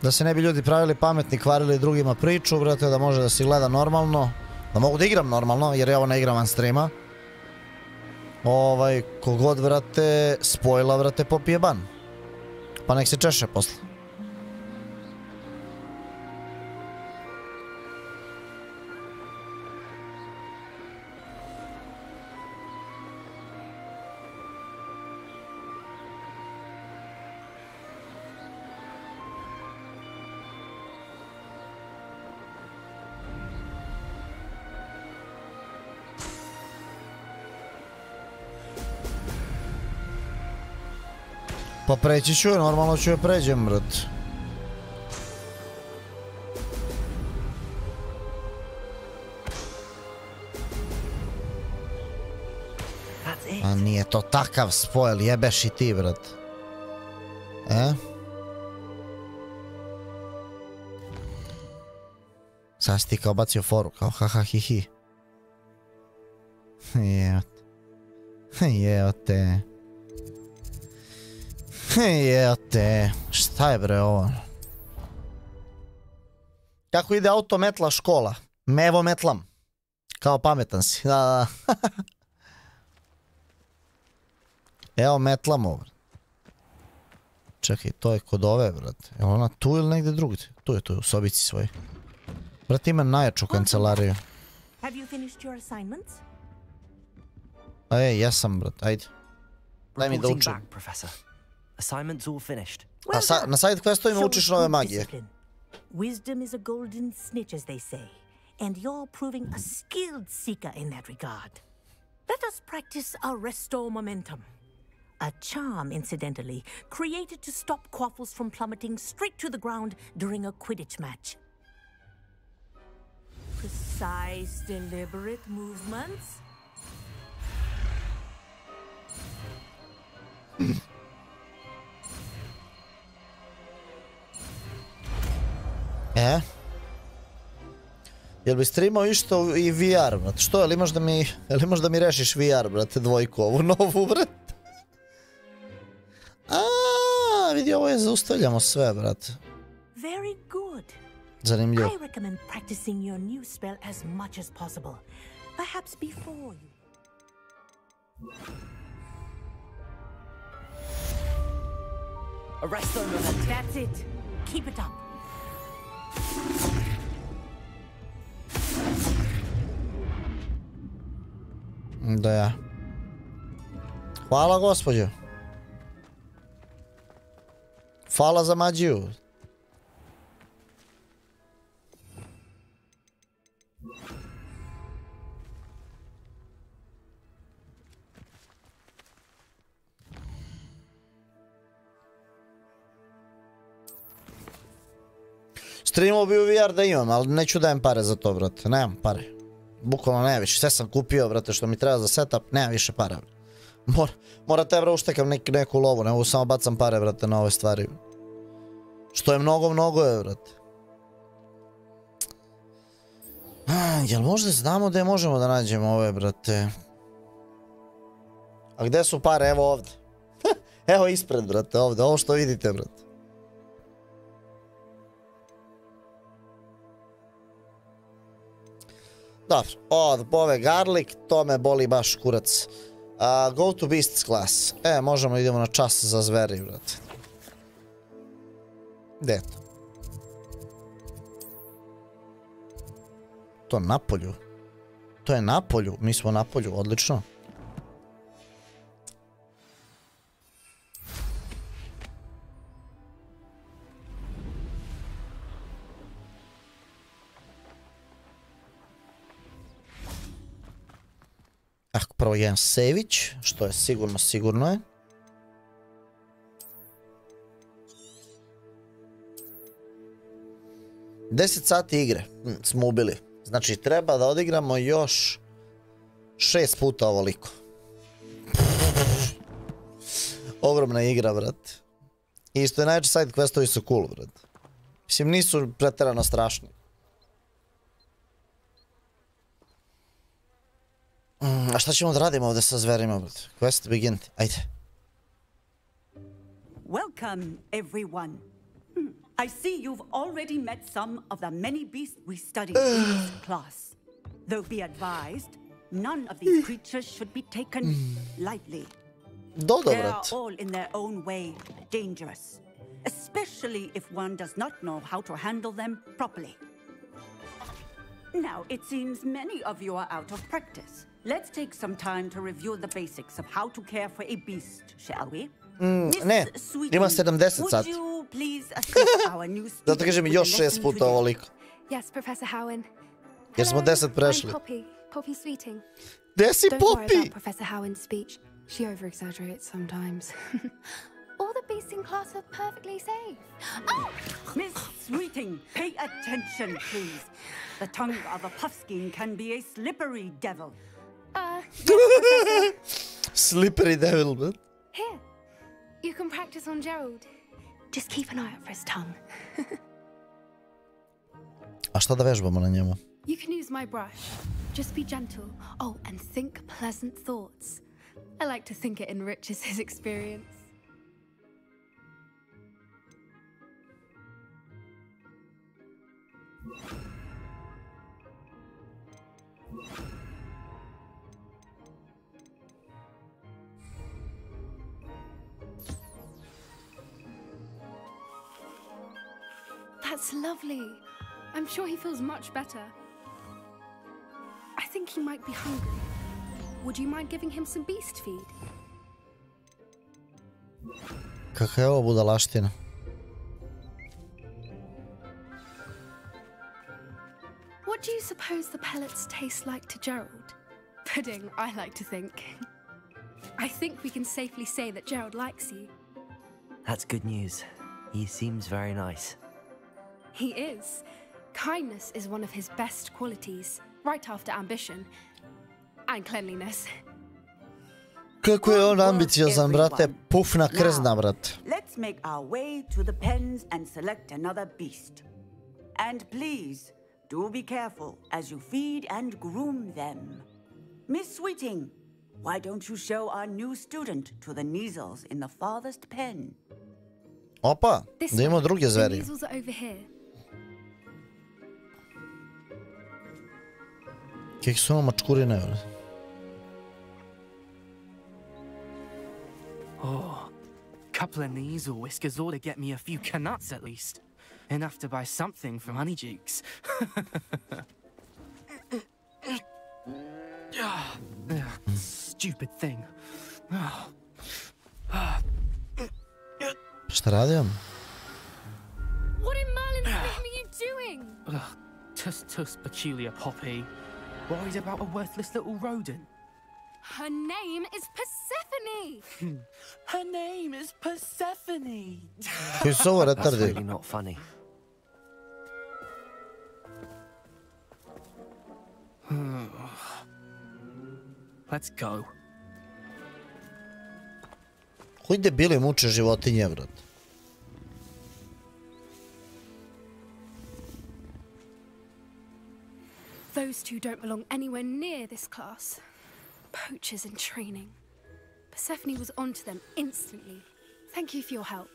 Speaker 1: Da se ne bi ljudi pravili pametni, kvarili drugima priču, brate, da može da se gleda normalno. Da mogu da igram normalno, jer ja ovo ne igram van streama. Kogod, brate, spojila, brate, popije ban. Pa nek se češe posle. Pa preći ću je, normalno ću je pređem, brat. A nije to takav spojel, jebeš i ti, brat. Sad si ti kao bacio foru, kao haha hi hi. Jeote. Jeote. Šta je bre ovo? Kako ide auto metla škola? Mevo metlam. Kao pametan si. Da. Evo metlam ovo. Čekaj, to je kod ove, brate. Je ona tu ili negdje drugdje? Tu je, u sobici svoj. Brate, ima najjaču kancelariju. Jesam, brate, ajde. Daj mi da učim. A na side questovima učiš nove magije.
Speaker 2: Wisdom is a golden snitch, as they say, and you're proving a skilled seeker in that regard. Let us practice our restore momentum. A charm, incidentally, created to stop quaffles from plummeting straight to the ground during a Quidditch match. Precise, deliberate movements. Jel bi streamao išto i VR, brate? Što, jel imaš da mi rešiš VR, brate, dvojku, ovu novu, brate? Vidi, ovo je zaustavljamo sve, brate. Very good.
Speaker 1: Zanimljivo.
Speaker 2: I recommend practicing your new spell as much as possible. Perhaps before you.
Speaker 14: Arrest them.
Speaker 2: That's it. Keep it up.
Speaker 1: Da ja. Hvala, gospođo. Hvala za mađiju. Streamo bi u VR da imam, ali neću dajem pare za to, brate. Nemam pare. Bukvalno nemam više. Sve sam kupio, brate, što mi treba za setup. Nemam više para. Morate, bro, uštekam neku lovu. Ne mogu samo bacam pare, brate, na ove stvari. Što je mnogo je, brate. Jel možda znamo gdje možemo da nađemo ove, brate? A gdje su pare? Evo ovdje. Evo ispred, brate, ovdje. Ovo što vidite, brate. Dobro, od ove garlic, to me boli baš kurac. Go to beasts class. Možemo idemo na čas za zveri, brate. Gdje je to? To na polju. To je na polju, mi smo na polju, odlično. Prvo jedan sević, što je sigurno je. Deset sati igre smo ubili. Znači treba da odigramo još 6 puta ovoliko. Ogromna igra, brate. Isto je najveći side questovi su cool, brate. Mislim, nisu pretjerano strašni. A šta ćemo da radimo ovdje sa zverima, brate? Quest begin. Ajde.
Speaker 10: Welcome, everyone. I see you've already met some of the many beasts we studied in this class. Though be advised, none of these creatures should be taken lightly. They are all in their own way dangerous, especially if one does not know how to handle them properly. Now, it seems many of you are out of practice. Let's take some time to review the basics of how to care for a beast, shall we?
Speaker 1: Ne, ima 70 sati. Zato kažem još 6 puta ovoliko.
Speaker 16: Yes, Professor Howen.
Speaker 1: Jer smo 10 prešli.
Speaker 16: Poppy Sweeting.
Speaker 1: Gdje si Poppy?
Speaker 16: Don't worry about Professor Howen's speech. She over-exaggerates sometimes. All the beasts in class are perfectly safe.
Speaker 10: Oh! Miss Sweeting, pay attention, please. The tongue of a puffskein can be a slippery devil.
Speaker 1: Slippery devil, but...
Speaker 16: Here, you can practice on Gerald. Just keep an eye out for his tongue.
Speaker 1: A šta da vežbamo na njemu?
Speaker 16: You can use my brush. Just be gentle. Oh, and think pleasant thoughts. I like to think it enriches his experience. That's lovely. I'm sure he feels much better. I think he might be hungry. Would you mind giving him some beast feed?
Speaker 1: Kakva je ovo budalaština?
Speaker 16: What do you suppose the pellets taste like to Gerald? Pudding, I like to think. I think we can safely say that Gerald likes you.
Speaker 14: That's good news. He seems very nice.
Speaker 16: He is. Kindness is one of his best qualities, right after ambition and cleanliness.
Speaker 1: Kako je on ambiciozan, brate, pufna krzna, brate.
Speaker 10: Let's make our way to the pens and select another beast. And please, do be careful as you feed and groom them. Miss Sweeting, why don't you show our new student to the Neizels in the farthest pen?
Speaker 1: Opa, da imamo druge zveri.
Speaker 16: The Neizels are over here.
Speaker 1: Kak su ono mačkurine, brate.
Speaker 19: Oh, couple of Neizal whiskers ought to get me a few canuts at least. Enough to buy something from Honeydukes. Stupid thing.
Speaker 1: Šta radi on?
Speaker 16: What in Merlin's name are you doing?
Speaker 19: Tuss, peculiar Poppy. Worried about a worthless little rodent?
Speaker 16: Her name is Persephone!
Speaker 19: Her name is Persephone!
Speaker 1: That's
Speaker 14: really not funny.
Speaker 19: Let's go.
Speaker 1: Koji debili muče životinje, brat?
Speaker 16: Those two don't belong anywhere near this class. Poachers in training. Persephone was onto them instantly. Thank you for your help.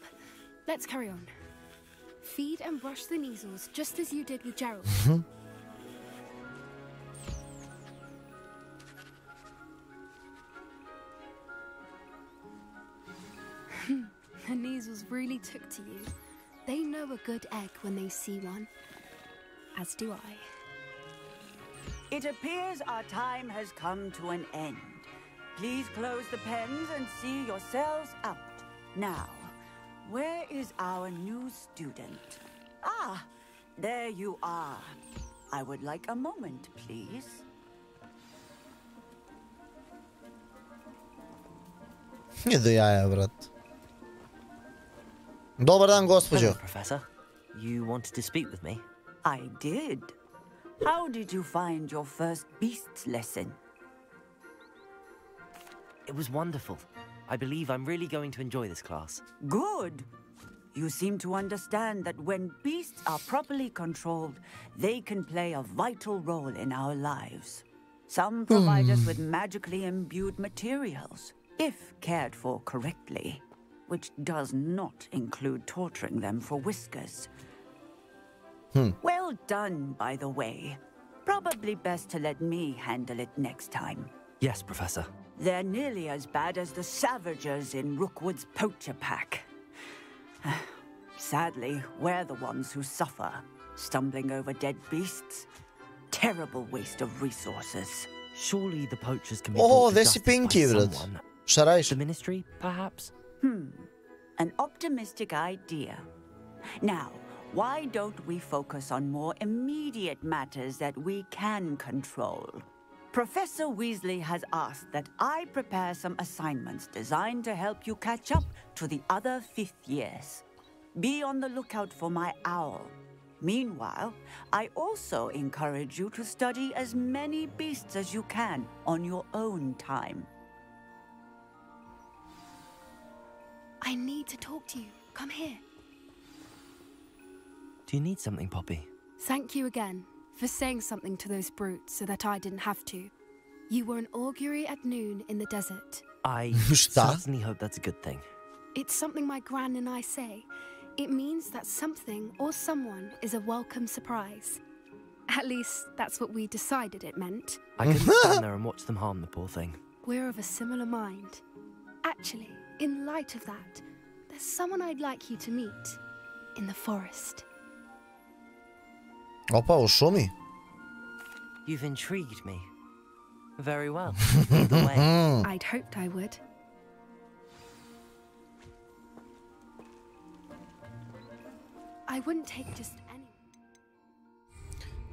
Speaker 16: Let's carry on. Feed and brush the measles just as you did with Gerald. The measles really took to you. They know a good egg when they see one. As do I.
Speaker 10: It appears our time has come to an end. Please close the pens and see yourselves out. Now, where is our new student? Ah, there you are. I would like a moment, please.
Speaker 1: Nie do jaja, brat. Dobar dan, gospođo.
Speaker 14: Hello, Professor. You wanted to speak with me?
Speaker 10: I did. How did you find your first beasts lesson?
Speaker 14: It was wonderful. I believe I'm really going to enjoy this class.
Speaker 10: Good. You seem to understand that when beasts are properly controlled, they can play a vital role in our lives. Some provide us with magically imbued materials, if cared for correctly, which does not include torturing them for whiskers. Well done, by the way. Probably best to let me handle it next time.
Speaker 14: Yes, Professor.
Speaker 10: They're nearly as bad as the Savagers in Rookwood's poacher pack. Sadly, we're the ones who suffer, stumbling over dead beasts. Terrible waste of resources.
Speaker 14: Surely the poachers can be
Speaker 1: Oh, this is Pinky, brat. Šta radiš?
Speaker 14: The ministry, perhaps?
Speaker 10: An optimistic idea. Now, why don't we focus on more immediate matters that we can control? Professor Weasley has asked that I prepare some assignments designed to help you catch up to the other 5th years. Be on the lookout for my owl. Meanwhile, I also encourage you to study as many beasts as you can on your own time.
Speaker 16: I need to talk to you. Come here.
Speaker 14: Do you need something, Poppy?
Speaker 16: Thank you again for saying something to those brutes so that I didn't have to. You were an augury at noon in the desert.
Speaker 14: I certainly hope that's a good thing.
Speaker 16: It's something my gran and I say. It means that something or someone is a welcome surprise. At least, that's what we decided it meant.
Speaker 14: I couldn't stand there and watch them harm the poor thing.
Speaker 16: We're of a similar mind. Actually, in light of that, there's someone I'd like you to meet in the forest.
Speaker 1: Opa, u šumi.
Speaker 14: You've intrigued me. Very well. Either way.
Speaker 16: I'd hoped I would. I wouldn't take just any.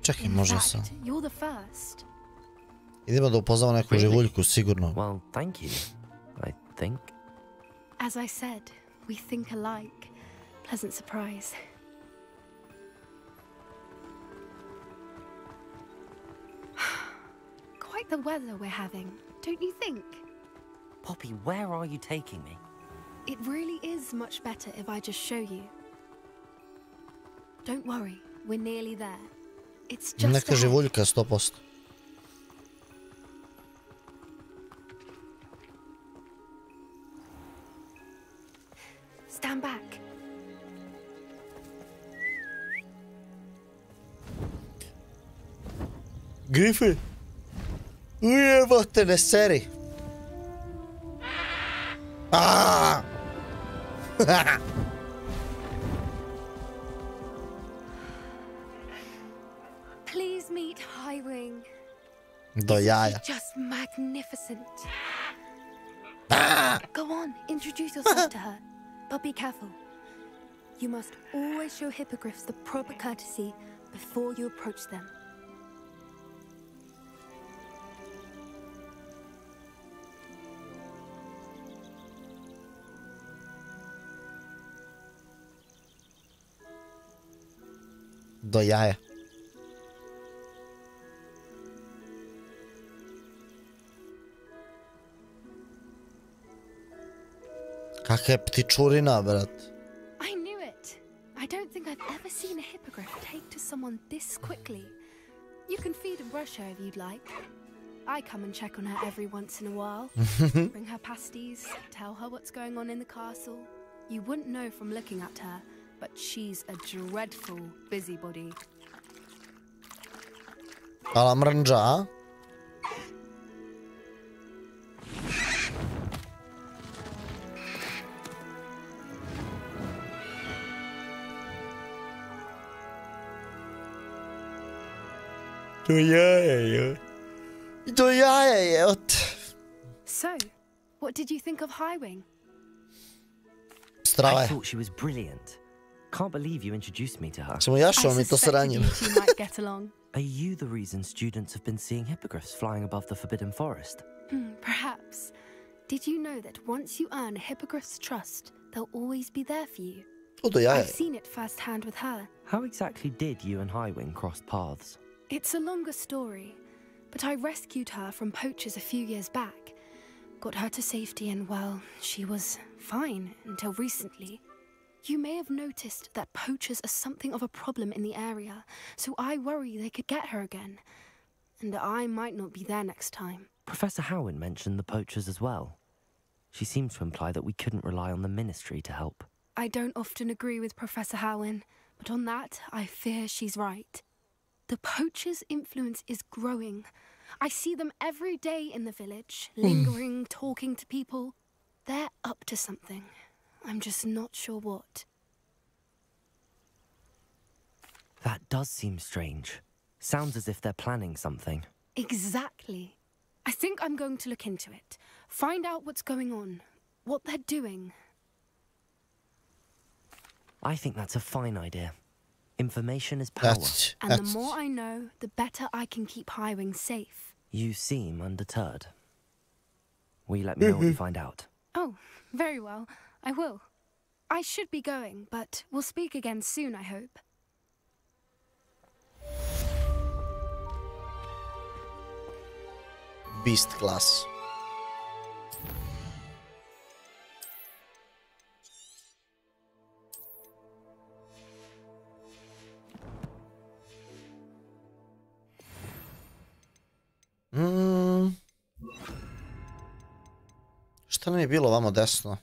Speaker 1: Čekaj, može sam.
Speaker 16: You're the first.
Speaker 1: Idemo da upoznamo neku živuljku, sigurno.
Speaker 14: Well, thank you. I think.
Speaker 16: As I said, we think alike. Pleasant surprise. Quite the weather we're having, don't you think?
Speaker 14: Poppy, where are you taking me?
Speaker 16: It really is much better if I just show you. Don't worry, we're nearly there. It's just
Speaker 1: neka živuljka, 100%.
Speaker 16: Stand back.
Speaker 1: Griffin! Ujebote, ne seri! Aaaa!
Speaker 16: Please meet Highwing.
Speaker 1: Do jaja.
Speaker 16: Just magnificent. Go on, introduce yourself to her. But be careful. You must always show hippogriffs the proper courtesy before you approach them.
Speaker 1: Do jaja. Kakva je ptičurina, brat.
Speaker 16: I knew it. I don't think I've ever seen a hippogriff take to someone this quickly. You can feed and brush her if you'd like. I come and check on her every once in a while. Bring her pasties, tell her what's going on in the castle. You wouldn't know from looking at her, but she's a dreadful busybody.
Speaker 1: Hvala mrnđa, a? Do jaja. Do jaja,
Speaker 16: So, what did you think of Highwing?
Speaker 14: I thought she was brilliant. Can't believe you introduced me to her.
Speaker 16: I suspected you two might get along.
Speaker 14: Are you the reason students have been seeing hippogriffs flying above the Forbidden Forest?
Speaker 16: Perhaps. Did you know that once you earn a hippogriff's trust, they'll always be there for you? I've seen it firsthand with her.
Speaker 14: How exactly did you and Highwing cross paths?
Speaker 16: It's a longer story, but I rescued her from poachers a few years back. Got her to safety and, well, she was fine until recently. You may have noticed that poachers are something of a problem in the area, so I worry they could get her again. And I might not be there next time.
Speaker 14: Professor Howin mentioned the poachers as well. She seemed to imply that we couldn't rely on the ministry to help.
Speaker 16: I don't often agree with Professor Howin, but on that, I fear she's right. The poachers' influence is growing. I see them every day in the village, lingering, talking to people. They're up to something. I'm just not sure what.
Speaker 14: That does seem strange. Sounds as if they're planning something.
Speaker 16: Exactly. I think I'm going to look into it. Find out what's going on, what they're doing.
Speaker 14: I think that's a fine idea. Information is power.
Speaker 16: And the more I know, the better I can keep Highwing safe.
Speaker 14: You seem undeterred. Will you let me know what you find out?
Speaker 16: Oh, very well. I will. I should be going, but we'll speak again soon, I hope.
Speaker 1: Beast class. Šta nam je bilo vamo desno?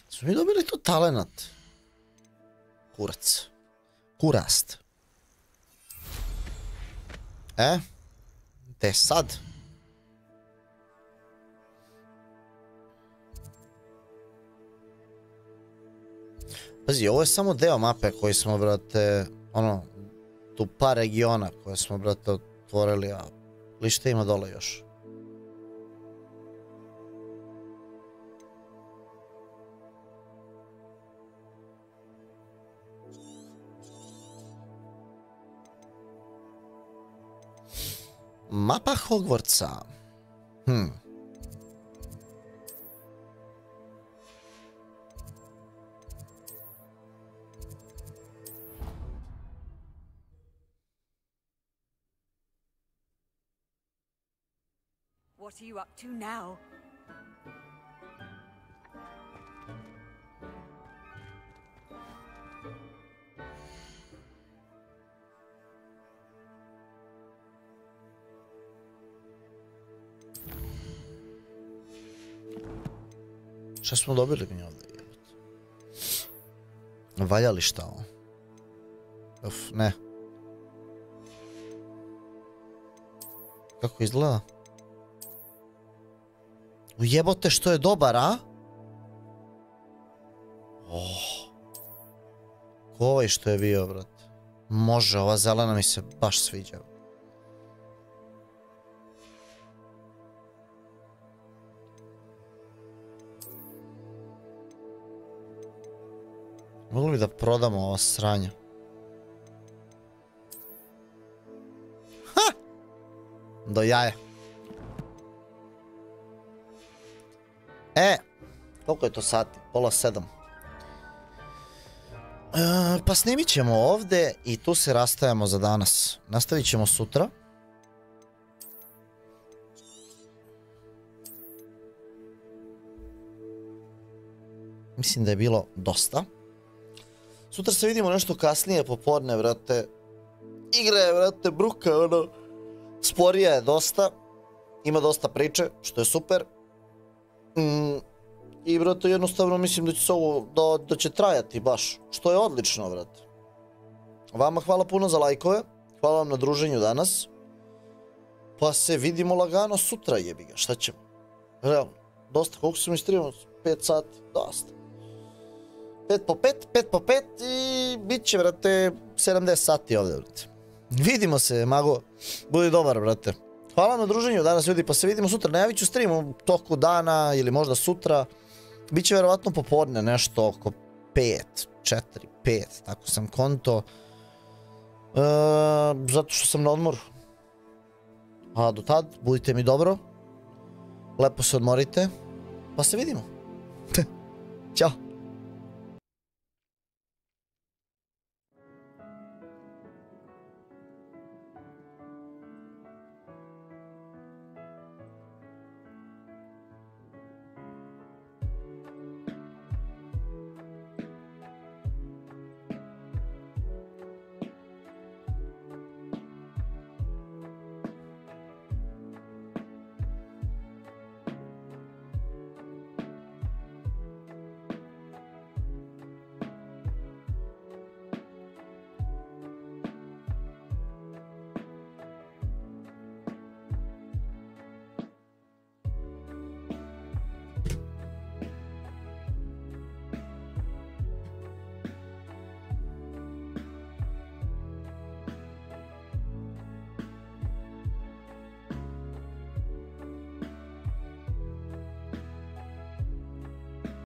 Speaker 1: Smo mi dobili tu talenat? Kurac. Kurast. Gde sad? Pazi, ovo je samo deo mape koji smo, brate, ono, tu par regiona koje smo, brate, otvorili, a lište ima dole još. Mapa Hogwartsa.
Speaker 11: What are you up to now?
Speaker 1: Šta smo dobili mi ovdje? Valja li šta ovo? Uf, ne. Kako izgleda? Ujebote što je dobar, a? Ko ovaj što je bio, brate. Može, ova zelena mi se baš sviđa. Mogli bi da prodamo ova sranja? Ha! Do jaja. Koliko je to sati? 6:30. Pa snimit ćemo ovde i tu se rastajamo za danas. Nastavit ćemo sutra. Mislim da je bilo dosta. Sutra se vidimo nešto kasnije popodne, vrate. Igra je, vrate, bruka, ono. Sporija je dosta. Ima dosta priče, što je super. I, vrate, jednostavno mislim da će se ovo, da će trajati baš. Što je odlično, vrate. Vama hvala puno za lajkove. Hvala vam na druženju danas. Pa se vidimo lagano sutra, jebi ga. Šta ćemo? Realno. Dosta, koliko sam istrimao? 5 sati. Dosta. 5 po 5 i bit će, vrate, 70 sati ovdje, vrate. Vidimo se, mago. Budi dobar, vrate. Hvala na druženju danas, ljudi, pa se vidimo sutra. Najavit ću stream u toku dana ili možda sutra. Biće verovatno popodne nešto oko 5, 4, 5, tako sam konto. Zato što sam na odmoru. A do tad, budite mi dobro. Lepo se odmorite. Pa se vidimo. Ćao.